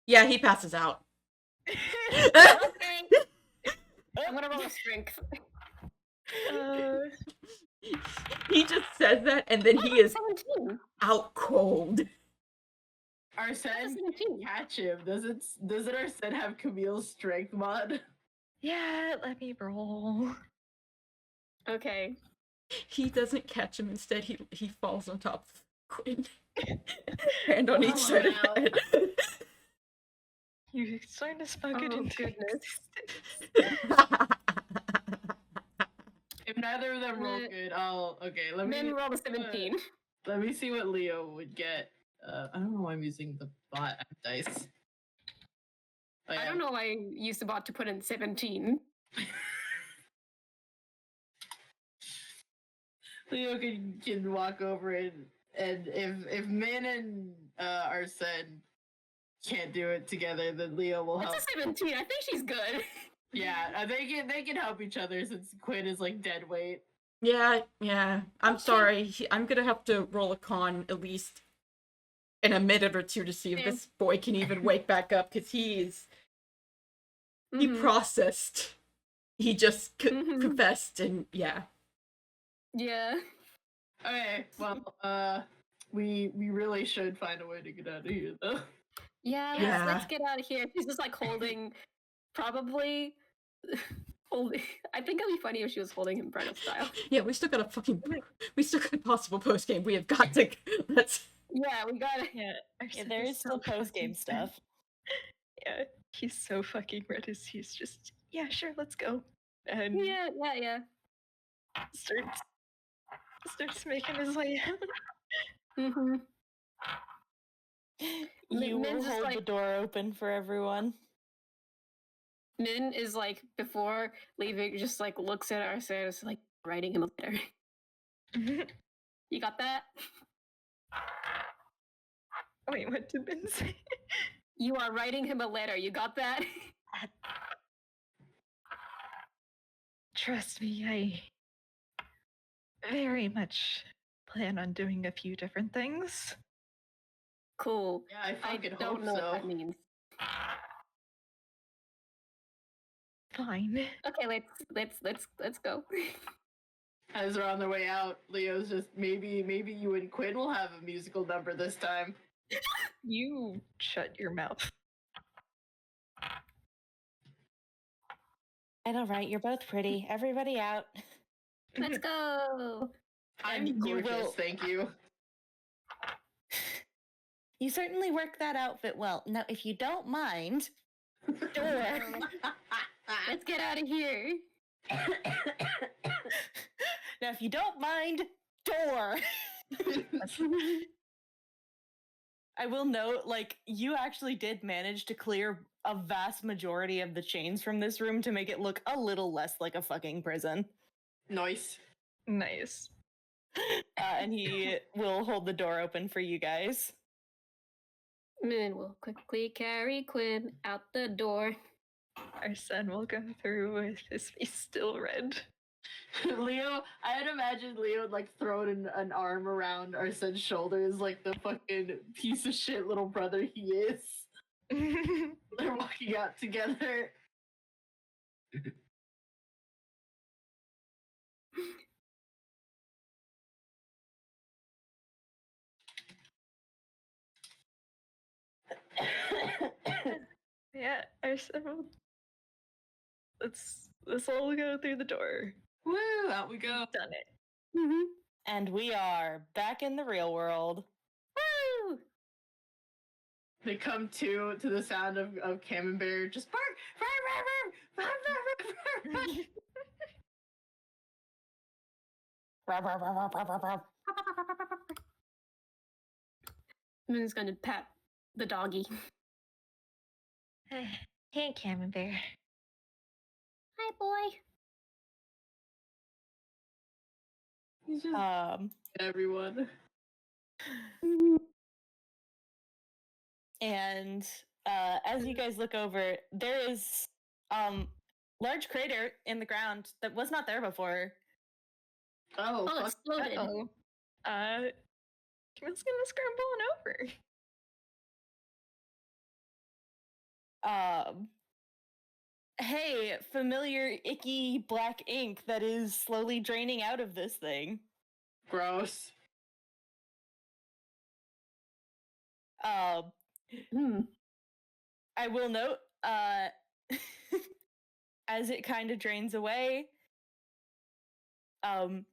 K: Yeah, he passes out.
I: okay. I'm gonna roll a strength.
K: He just says that, and then he is
I: 17.
K: out cold.
J: Arsene,
I: 17.
J: catch him. Doesn't Arsene have Camille's strength mod?
C: Yeah, let me roll.
I: Okay.
K: He doesn't catch him. Instead, he falls on top of Quinn. Hand on each
J: Oh,
K: side of
J: wow.
K: the head.
C: You're starting to spark it
I: Oh,
C: into
I: goodness.
J: If neither of them roll good, okay. Let
I: Min
J: me
I: rolled a 17.
J: let me see what Leo would get. I don't know why I'm using the bot app dice. Oh,
I: I
J: yeah.
I: don't know why I used the bot to put in 17.
J: Leo can walk over and if Min and Arsene can't do it together, then Leo will help.
I: It's a 17. I think she's good.
J: Yeah, they can help each other since Quinn is like dead weight.
K: Yeah. I'm sorry. I'm gonna have to roll a con at least in a minute or two to see if this boy can even wake back up, because he processed. He just confessed, and yeah.
I: Yeah.
J: Okay, well, we really should find a way to get out of here, though.
I: Yeah, let's get out of here. She's just like holding, probably holding. I think it'd be funny if she was holding him Brenna style.
K: Yeah, we still got a possible post game. We have got to. Let's.
I: Yeah, we got it.
C: Yeah,
G: there is still post-game stuff.
C: Yeah, he's so fucking redis. He's just, yeah, sure, let's go. And
I: Yeah.
C: starts making his way out.
I: Mm-hmm.
G: You will
I: Min's just
G: hold the
I: like-
G: door open for everyone.
I: Min is like, before leaving, just like looks at Arsene, like writing him a letter. You got that?
C: Wait, what did Ben say?
I: You are writing him a letter. You got that?
C: Trust me, I very much plan on doing a few different things.
I: Cool.
J: Yeah, I fucking
I: don't
J: hope
I: know
J: so.
I: what that means.
C: Fine.
I: Okay, let's go.
J: As they're on their way out, Leo's just maybe you and Quinn will have a musical number this time.
C: You shut your mouth.
G: I know, right? You're both pretty. Everybody out.
I: Let's go.
J: I'm
G: And you
J: gorgeous,
G: will-
J: thank you.
G: You certainly work that outfit well. Now, if you don't mind, door.
I: Let's get out of here.
G: Now, if you don't mind, door. I will note, like, you actually did manage to clear a vast majority of the chains from this room to make it look a little less like a fucking prison.
E: Nice.
C: Nice.
G: And he will hold the door open for you guys.
I: Min will quickly carry Quinn out the door.
C: Our son will go through with his face still red.
J: Leo, I had imagined Leo like throwing an arm around our son's shoulders like the fucking piece of shit little brother he is. They're walking out together.
C: Yeah, our son will. Let's all go through the door.
J: Woo! Out we go.
C: Done it.
I: Mm-hmm.
G: And we are back in the real world.
I: Woo!
J: They come to the sound of Camembert just bark, bark, bark, bark, bark, bark, bark, bark.
I: Min's gonna pat the doggy.
C: Hey, Camembert.
I: Hi, boy.
J: He's just everyone.
G: And as you guys look over, there is large crater in the ground that was not there before.
J: Oh,
I: Oh, exploded.
C: Uh-oh. Camille's gonna scramble on over.
G: Hey, familiar icky black ink that is slowly draining out of this thing.
J: gross.
G: I will note, as it kind of drains away, Quinn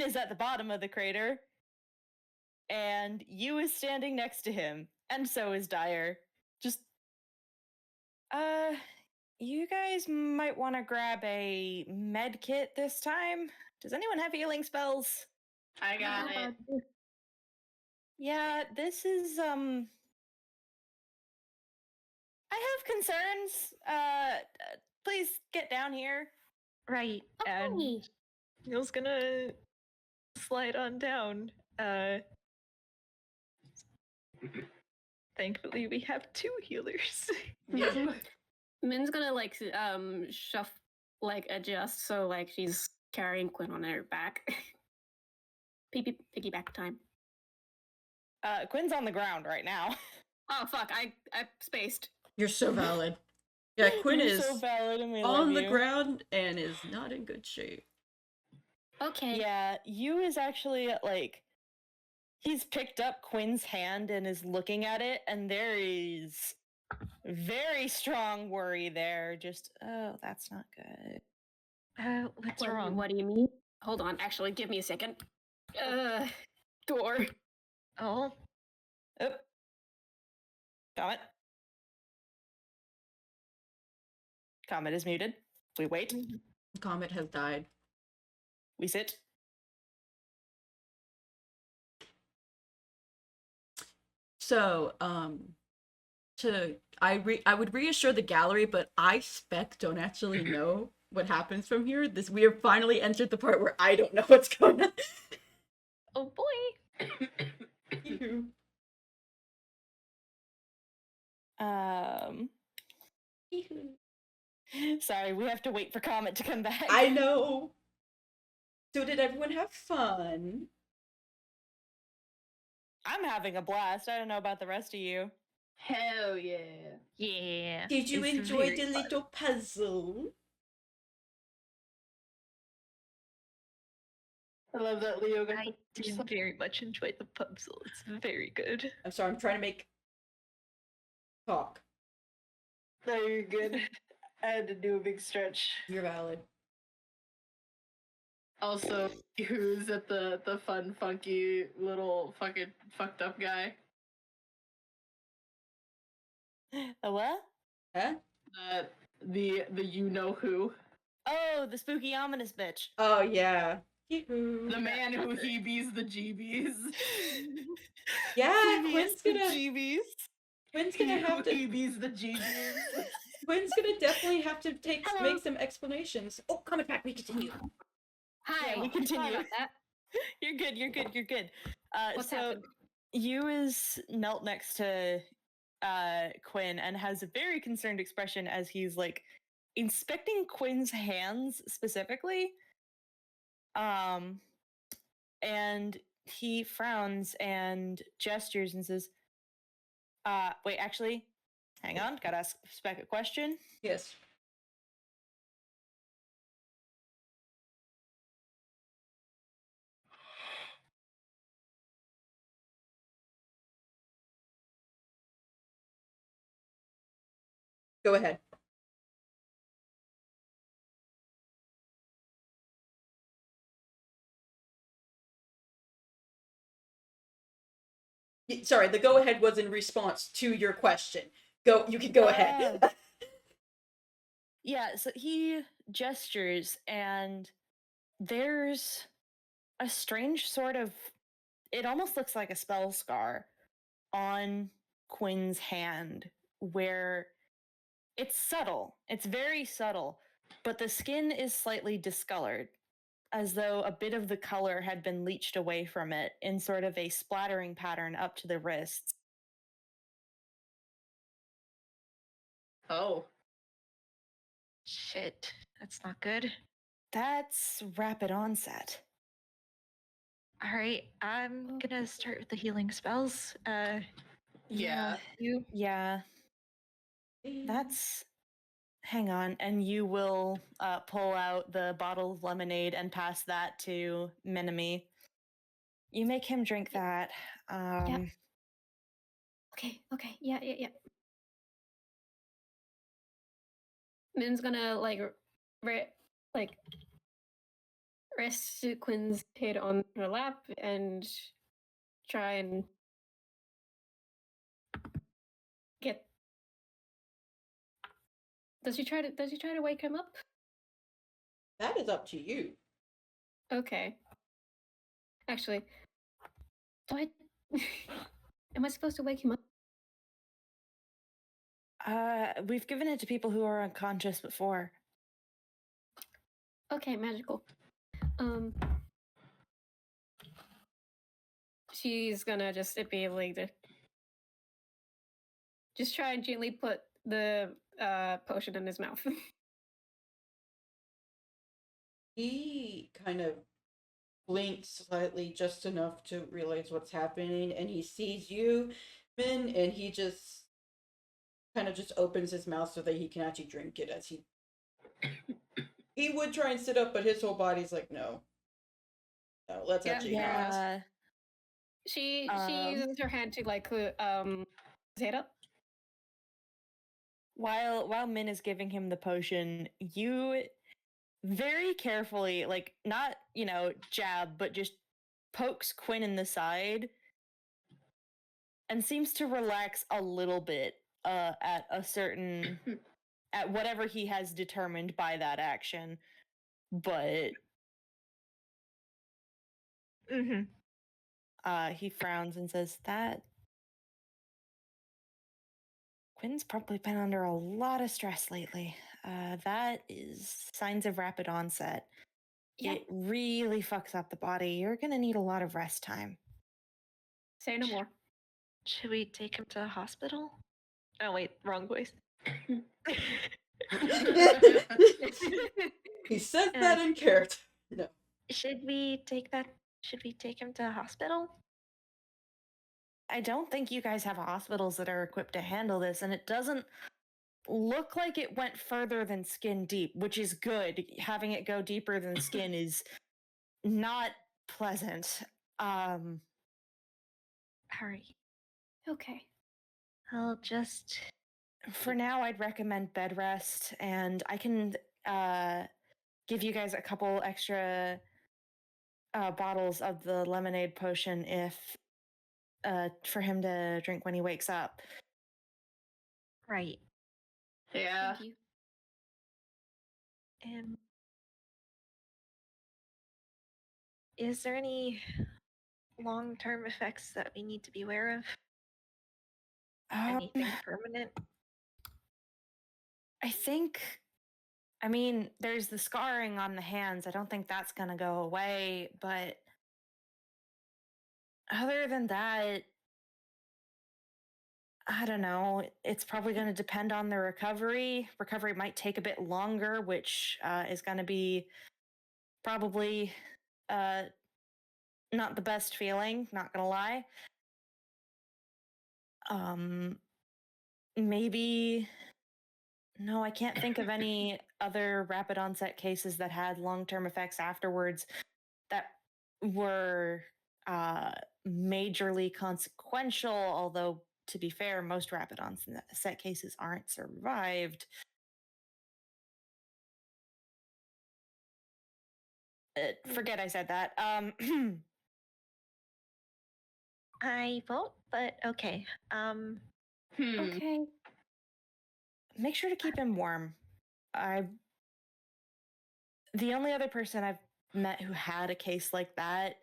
G: is at the bottom of the crater, and you is standing next to him, and so is Dyer. Just, you guys might want to grab a med kit this time. Does anyone have healing spells?
J: I got it.
G: Yeah, this is, I have concerns. Please get down here.
C: Right. And
I: Okay.
C: Camille's gonna slide on down. Thankfully, we have 2 healers.
J: Yep.
I: Min's gonna like adjust so like she's carrying Quinn on her back. Piggyback time.
G: Quinn's on the ground right now.
I: Oh fuck! I spaced.
K: You're so valid. Yeah, Quinn
G: You're
K: is
G: so valid and we
K: on
G: love
K: the
G: you.
K: ground and is not in good shape.
I: Okay.
G: Yeah, you is actually like, he's picked up Quinn's hand and is looking at it, and there is very strong worry there. Just, oh, that's not good.
C: What's wrong?
I: What do you mean? Hold on. Actually, give me a second. Door.
C: Oh,
G: Oh. Comet. Comet is muted. We wait.
K: Comet has died.
G: We sit.
K: So, I would reassure the gallery, but I, Spec, don't actually know what happens from here. We have finally entered the part where I don't know what's going on.
C: oh boy.
G: Sorry, we have to wait for Comet to come back.
K: I know. So did everyone have fun?
G: I'm having a blast. I don't know about the rest of you.
J: Hell yeah.
C: Yeah.
K: Did you
C: it's
K: enjoy
C: very
K: the
C: fun.
K: little puzzle?
J: I love that Leo got
C: I
J: the
C: do very much enjoy the puzzle. It's very good.
K: I'm sorry, I'm trying to make talk.
J: No, you're good. I had to do a big stretch.
K: You're valid.
J: Also, who's at the fun, funky little fucking fucked up guy?
G: A what?
K: Huh?
J: The you know who.
G: Oh, the spooky ominous bitch.
K: Oh yeah.
J: The man who heebies the jeebies.
K: Yeah,
G: Previous GBs.
K: Quinn's gonna have to
J: heebies the jeebies.
K: Quinn's gonna definitely have to
I: Hello.
K: make some explanations. Oh, Comet back, we continue.
I: Hi.
G: Yeah, we continue.
I: Sorry about that.
G: You're good. You're good. You're good.
I: What's
G: so
I: happened?
G: you is knelt next to Quinn and has a very concerned expression as he's like inspecting Quinn's hands specifically. And he frowns and gestures and says, wait, actually, hang on, gotta ask Spec a question.
K: Yes. Go ahead. Sorry, the go ahead was in response to your question. You can go ahead.
G: Yeah, so he gestures and there's a strange sort of, it almost looks like a spell scar on Quinn's hand where it's subtle. It's very subtle, but the skin is slightly discolored, as though a bit of the color had been leached away from it in sort of a splattering pattern up to the wrists.
J: Oh.
C: Shit, that's not good.
G: That's rapid onset.
C: All right, I'm gonna start with the healing spells.
J: Yeah.
C: You.
G: Yeah. That's. Hang on, and you will pull out the bottle of lemonade and pass that to Minami. You make him drink that.
I: Yeah. Okay. Yeah. Min's gonna rest Quinn's head on her lap and try and get. Does he try to wake him up?
K: That is up to you.
I: Okay. Actually, do I? Am I supposed to wake him up?
G: We've given it to people who are unconscious before.
I: Okay, magical. She's gonna just be able to just try and gently put the potion in his mouth.
K: He kind of blinks slightly, just enough to realize what's happening, and he sees you, Min, and he just kind of just opens his mouth so that he can actually drink it. As he would try and sit up, but his whole body's like, no, let's actually not.
I: She uses her hand to head up.
G: While Min is giving him the potion, you very carefully, like, not, jab, but just pokes Quinn in the side and seems to relax a little bit at a certain at whatever he has determined by that action. But he frowns and says that Quinn's probably been under a lot of stress lately. That is signs of rapid onset.
I: Yep.
G: It really fucks up the body. You're gonna need a lot of rest time.
I: Say no more.
C: Should we take him to the hospital? Oh wait, wrong voice.
K: He said that in character. No.
C: Should we take him to the hospital?
G: I don't think you guys have hospitals that are equipped to handle this, and it doesn't look like it went further than skin deep, which is good. Having it go deeper than skin is not pleasant.
C: Hurry.
I: Okay.
C: I'll just.
G: For now, I'd recommend bed rest, and I can give you guys a couple extra bottles of the lemonade potion if for him to drink when he wakes up.
C: Right.
J: Yeah.
D: Thank you.
C: Is there any long-term effects that we need to be aware of? Anything permanent?
A: I think, I mean, there's the scarring on the hands. I don't think that's going to go away, but other than that, I don't know. It's probably going to depend on the recovery. Recovery might take a bit longer, which is going to be probably not the best feeling, not going to lie. Maybe. No, I can't think of any other rapid onset cases that had long-term effects afterwards that were majorly consequential, although to be fair, most rapid onset cases aren't survived. Forget I said that.
C: I won't, but okay.
D: Okay.
A: Make sure to keep him warm. The only other person I've met who had a case like that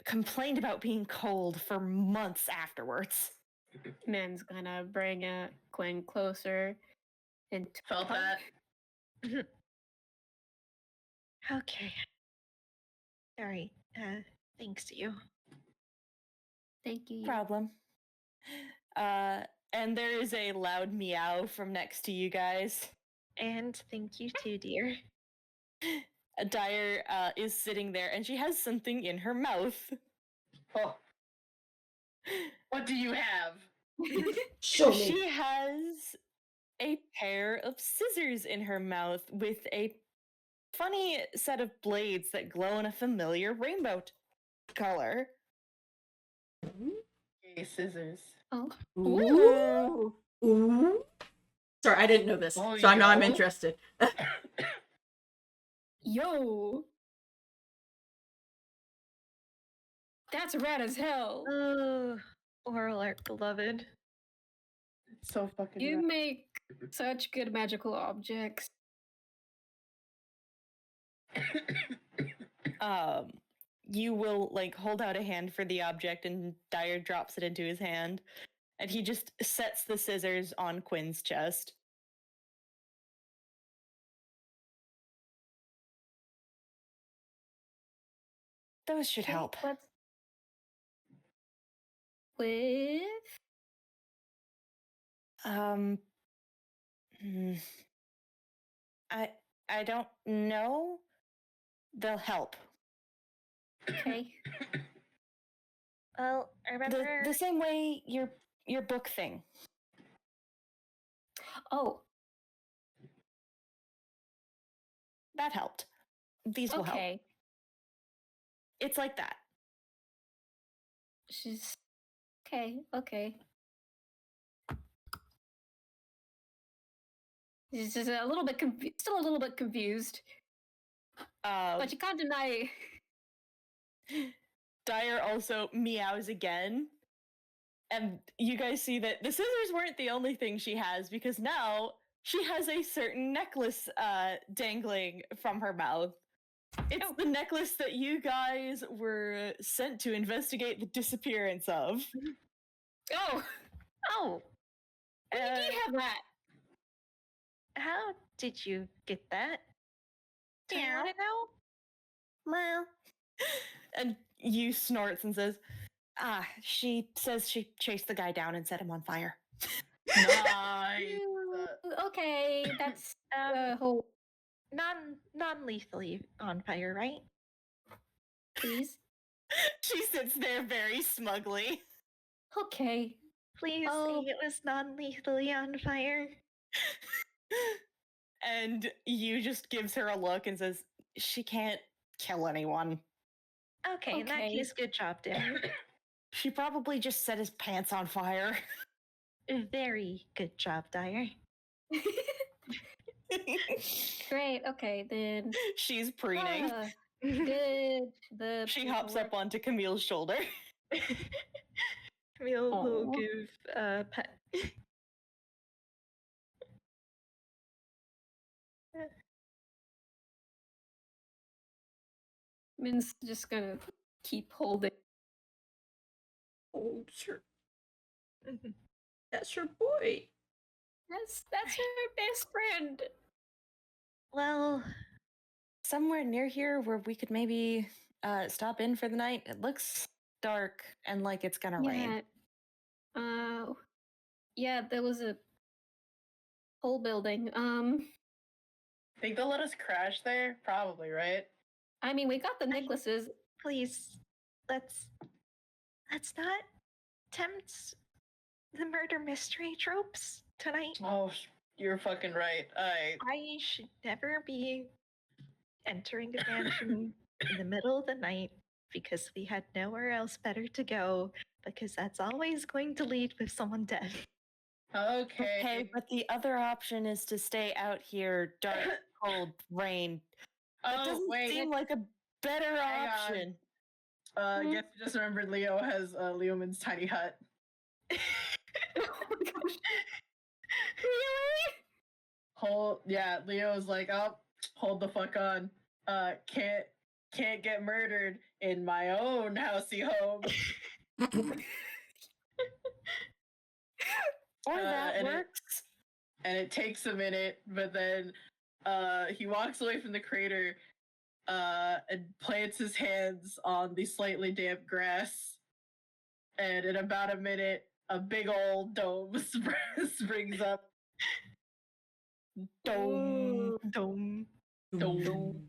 A: complained about being cold for months afterwards.
D: Man's gonna bring Quinn closer and
J: Felt that.
C: Okay. Sorry. Thanks to you.
D: Thank you.
A: Problem. And there is a loud meow from next to you guys.
C: And thank you too, dear.
A: Dyer is sitting there and she has something in her mouth.
J: Oh. What do you have?
F: Show me.
A: She has a pair of scissors in her mouth with a funny set of blades that glow in a familiar rainbow color.
J: Okay, scissors.
D: Oh.
F: Ooh. Ooh. Sorry, I didn't know this,
J: Oh,
F: so now I'm
J: yo.
F: interested.
D: Yo. That's rad as hell.
C: Oh, oral art, beloved.
J: It's so fucking
D: You
J: rad.
D: make such good magical objects.
A: You will like hold out a hand for the object and Dyer drops it into his hand and he just sets the scissors on Quinn's chest. Those should help.
D: What's with?
A: I don't know. They'll help.
D: Okay.
C: Well, I remember
A: The same way your book thing.
D: Oh,
A: That helped. These will help.
D: okay.
A: It's like that.
D: She's okay. Okay. She's just a little bit still a little bit confused, but you can't deny.
A: Dyer also meows again. And you guys see that the scissors weren't the only thing she has because now she has a certain necklace dangling from her mouth. It's the necklace that you guys were sent to investigate the disappearance of.
D: Oh,
C: Oh,
D: when did you have that?
C: how did you get that? Do you
A: Meow.
C: want to know?
A: Meow. And you snorts and says, she says she chased the guy down and set him on fire.
J: Nice.
D: Okay, that's whole.
C: Non-lethally on fire, right?
D: Please.
A: She sits there very smugly.
D: Okay.
C: Please
D: Oh.
C: say it was non-lethally on fire.
A: And you just gives her a look and says, she can't kill anyone.
C: Okay, in that
D: Okay.
C: case, good job, dear.
A: She probably just set his pants on fire.
C: Very good job, Dyer.
D: Great. Okay, then.
A: She's preening.
D: Good. The
A: She hops up
D: paperwork.
A: onto Camille's shoulder.
C: We'll
I: Aw.
C: give pet.
I: Min's just gonna keep holding.
K: Oh, sure. That's your boy.
I: That's her best friend.
C: Well,
A: Somewhere near here where we could maybe stop in for the night. It looks dark and like it's gonna rain.
I: Yeah, there was a whole building.
J: Think they'll let us crash there? Probably, right?
I: I mean, we got the necklaces.
C: please, let's not tempt the murder mystery tropes tonight.
J: Oh, you're fucking right.
C: I should never be entering a mansion in the middle of the night because we had nowhere else better to go, because that's always going to lead with someone dead.
J: Okay.
A: Okay, but the other option is to stay out here, dark, cold, rain. That
J: Oh,
A: doesn't
J: wait.
A: seem like a better
J: Hang on.
A: option.
J: Guess you just remembered Leo has Leoman's tiny hut.
I: Oh my gosh. Really?
J: Leo's like, oh, hold the fuck on. Can't get murdered in my own housey home.
A: Or that
J: and
A: works.
J: It takes a minute, but then he walks away from the crater and plants his hands on the slightly damp grass. And in about a minute, a big old dome springs up.
A: Dome.
C: Dome.
J: Dome.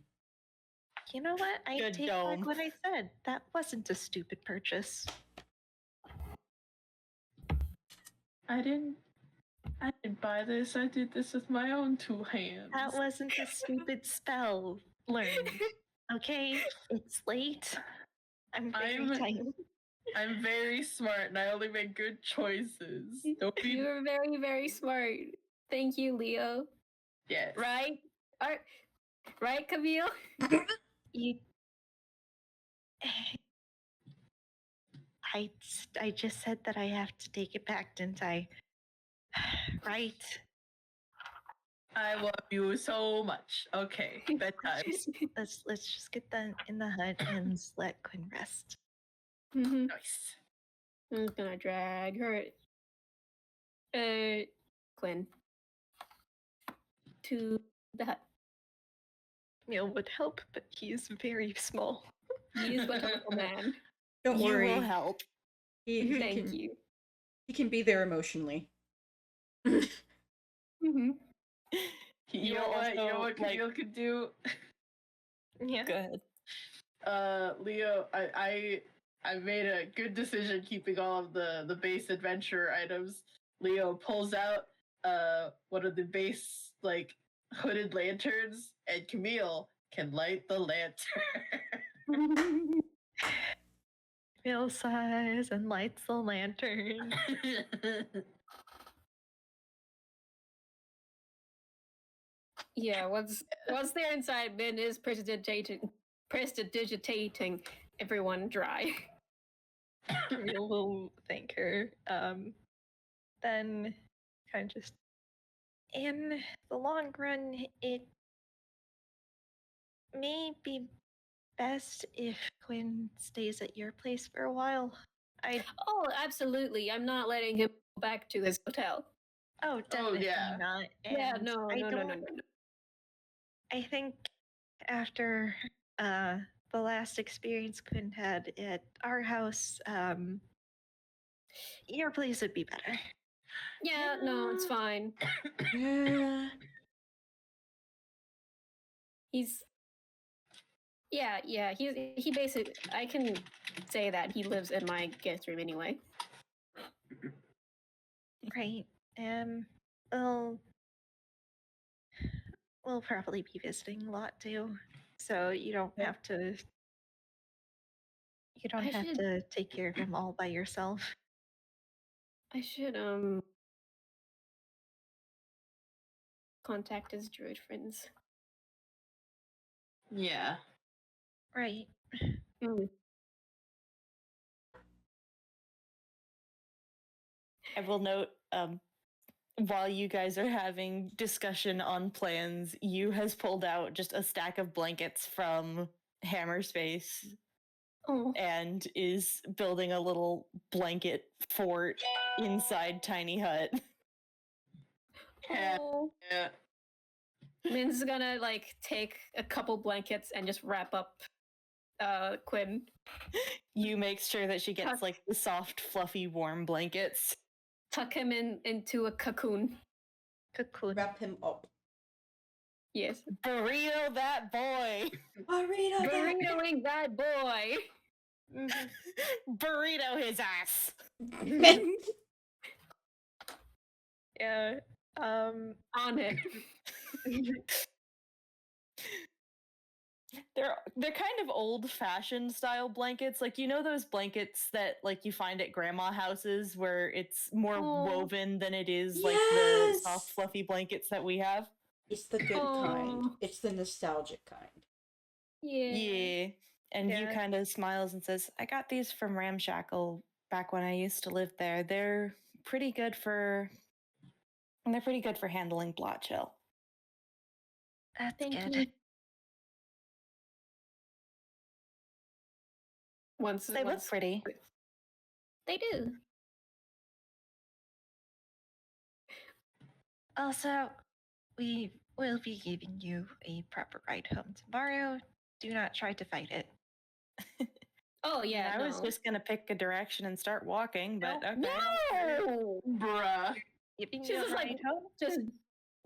C: You know what? I
A: Good
C: take
A: dome.
C: back what I said. That wasn't a stupid purchase.
J: I didn't buy this. I did this with my own two hands.
C: That wasn't a stupid spell learned. Okay? It's late. I'm very tired.
J: I'm very smart and I only make good choices. Don't be
I: You're very, very smart. Thank you, Leo.
J: yes.
I: Right? Right, Camille?
C: You. I just said that I have to take it back, didn't I? Right.
J: I love you so much. Okay, bedtime.
C: Let's just get in the hut and let Quinn rest.
I: Mm-hmm.
J: Nice.
I: I'm just gonna drag her, Quinn, to the hut.
C: Meal would help, but he is very small.
I: He is but a little man.
K: Don't
A: You
K: worry.
A: will help.
K: He
I: Thank
K: can,
I: you.
K: He can be there emotionally.
I: Mm-hmm.
J: You know what Camille could do?
C: Yeah.
A: Good.
J: Leo, I made a good decision keeping all of the base adventure items. Leo pulls out one of the base like hooded lanterns, and Camille can light the lantern.
C: Meal sighs and lights the lantern.
I: Yeah, once they're inside, Ben is prestidigitating everyone dry.
C: Camille will thank her. Then kind of just in the long run, it may be best if Quinn stays at your place for a while.
I: Oh, absolutely. I'm not letting him go back to his hotel.
C: Oh, definitely
J: yeah.
C: not.
I: Yeah,
C: And
I: no.
C: I think after the last experience Quinn had at our house, your place would be better.
I: Yeah, no, it's fine.
K: Yeah.
I: He's he basically, I can say that he lives in my guest room anyway.
C: Right. We'll probably be visiting a lot too. So you don't have to take care of him all by yourself.
I: I should contact his druid friends.
J: Yeah.
C: Right.
I: Mm.
G: I will note, while you guys are having discussion on plans, Yu has pulled out just a stack of blankets from Hammerspace
I: Oh.
G: and is building a little blanket fort inside Tiny Hut.
I: Oh.
J: Yeah.
I: Min's gonna like take a couple blankets and just wrap up Quinn.
G: You make sure that she gets
I: Tuck.
G: like the soft, fluffy, warm blankets.
I: Tuck him into a cocoon.
C: Cocoon.
H: Wrap him up.
I: Yes.
G: Burrito that boy!
I: Burritoing that boy.
G: Burrito his ass!
C: Yeah.
I: On it.
G: They're kind of old-fashioned style blankets, like, you know those blankets that like you find at grandma houses where it's more
I: Oh.
G: woven than it is like the
H: Yes!
G: soft fluffy blankets that we have.
H: It's the good kind.
I: Oh.
H: It's the nostalgic kind.
I: Yeah.
G: Yeah. And you
C: Yeah.
G: kind of smiles and says, I got these from Ramshackle back when I used to live there. They're pretty good for handling blot chill.
C: That's
I: Thank
C: good.
I: you. Once
G: They look pretty.
I: They do.
C: Also, we will be giving you a proper ride home tomorrow. Do not try to fight it.
I: Oh yeah.
G: I was
I: no.
G: just gonna pick a direction and start walking, but okay.
I: No.
J: Bruh.
C: Giving
I: She's
C: you a
I: just like
C: ride home.
I: just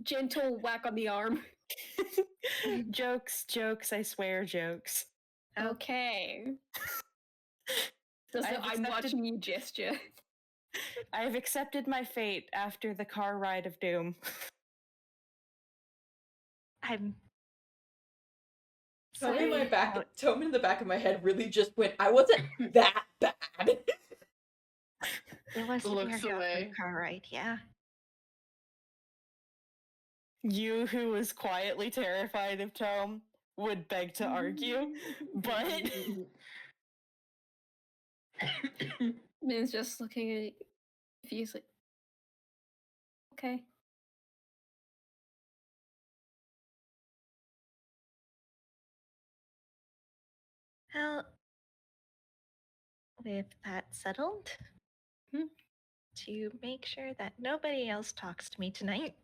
I: gentle whack on the arm.
G: Jokes, I swear, jokes.
I: Okay. Just
G: I've
I: I'm
G: accepted-
I: watching you gesture.
G: I have accepted my fate after the car ride of doom.
C: I'm
H: Tome in
C: sorry.
H: Tome in the back of my head really just went, I wasn't that bad.
C: It was
J: Looks
C: very
J: away.
C: awkward car ride, yeah.
G: You, who was quietly terrified of Tome, would beg to argue, but
I: Min's just looking at it confused. Like, okay.
C: Well, with that settled, to make sure that nobody else talks to me tonight,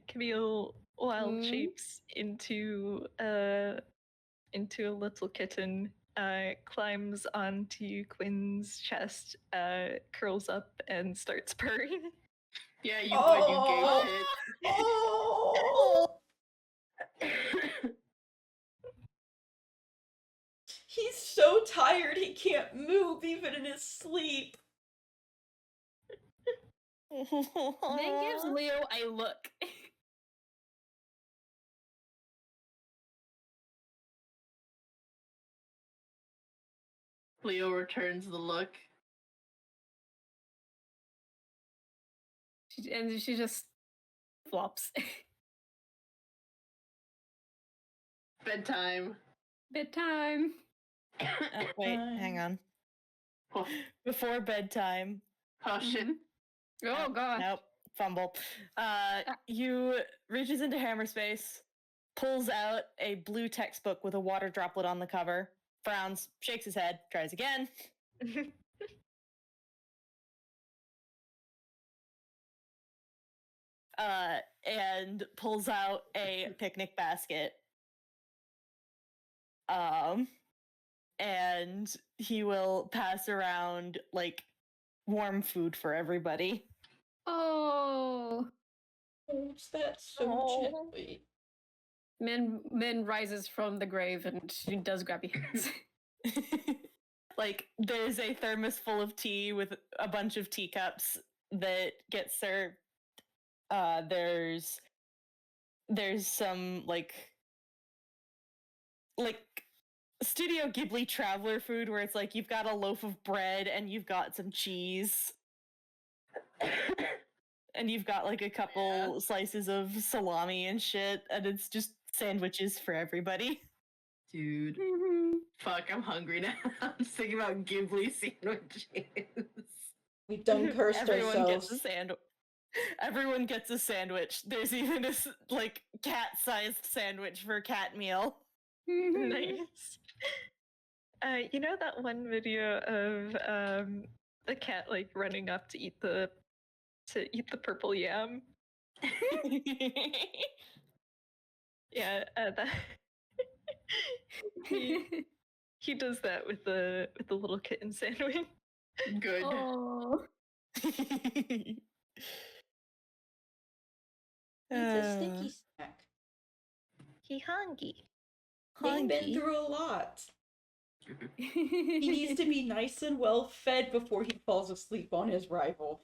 C: Camille wild shapes into a little kitten, climbs onto Quinn's chest, curls up, and starts purring.
J: Yeah, you boy, you gay shit.
H: Oh! He's so tired he can't move even in his sleep.
I: Min gives Leo a look.
J: Leo returns the look.
I: And she just flops.
J: Bedtime.
I: Bedtime.
G: wait, hang on.
J: Oh,
G: Before bedtime.
J: oh shit.
I: Oh god.
G: Nope, fumble. You reaches into Hammerspace, pulls out a blue textbook with a water droplet on the cover, frowns, shakes his head, tries again. And pulls out a picnic basket. And he will pass around like warm food for everybody.
I: Oh.
H: Holds that so gently.
I: Min rises from the grave and she does grabby hands.
G: Like, there's a thermos full of tea with a bunch of teacups that get served. There's some like Studio Ghibli traveler food where it's like you've got a loaf of bread and you've got some cheese. And you've got like a couple slices of salami and shit, and it's just sandwiches for everybody.
J: Dude. Fuck, I'm hungry now. I'm just thinking about Ghibli sandwiches.
K: We've done cursed
G: Everyone gets a
K: ourselves.
G: sandwich. Everyone gets a sandwich. There's even a like cat-sized sandwich for cat meal.
C: Nice. You know that one video of the cat like running up to eat the purple yam? Yeah, that he does that with the little kitten sandwich.
J: Good.
D: Oh.
K: It's a sticky snack.
C: He hungry.
K: He's been through a lot. He needs to be nice and well fed before he falls asleep on his rival.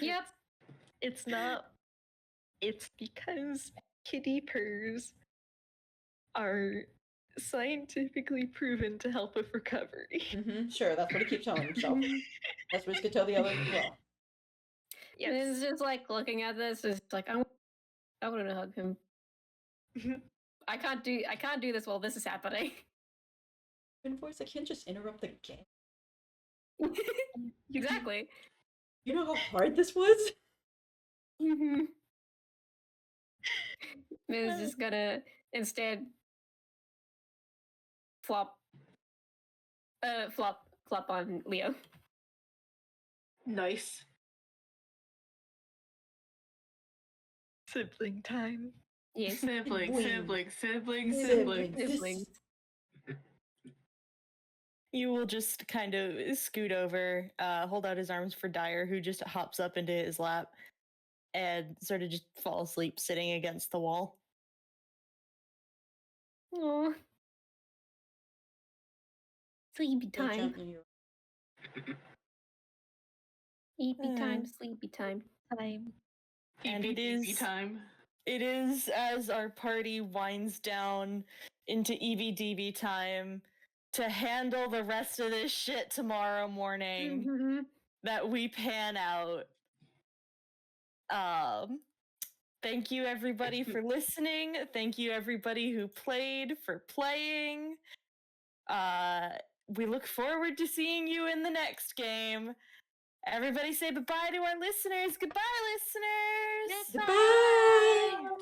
D: Yep.
C: It's not. It's because kitty purrs are scientifically proven to help with recovery.
K: Sure, that's what he keeps telling himself. That's what he's gonna tell the others as well.
C: Yes.
D: It's just like looking at this. It's like I want to hug him. I can't do this while this is happening.
K: And voice, I can't just interrupt the game.
D: Exactly.
K: You know how hard this was?
D: Mm-hmm. Miz just gonna instead flop on Leo.
J: Nice.
C: Sibling time.
D: Yes.
J: Siblings.
G: You will just kind of scoot over, hold out his arms for Dyer, who just hops up into his lap and sort of just fall asleep sitting against the wall.
D: Aww. Sleepy time. Sleepy time. Sleepy time.
G: And it is
J: time.
G: It is as our party winds down into EVDB time to handle the rest of this shit tomorrow morning that we pan out. Thank you everybody for listening. Thank you everybody who played for playing. We look forward to seeing you in the next game. Everybody say bye-bye to our listeners. Goodbye, listeners.
K: Goodbye.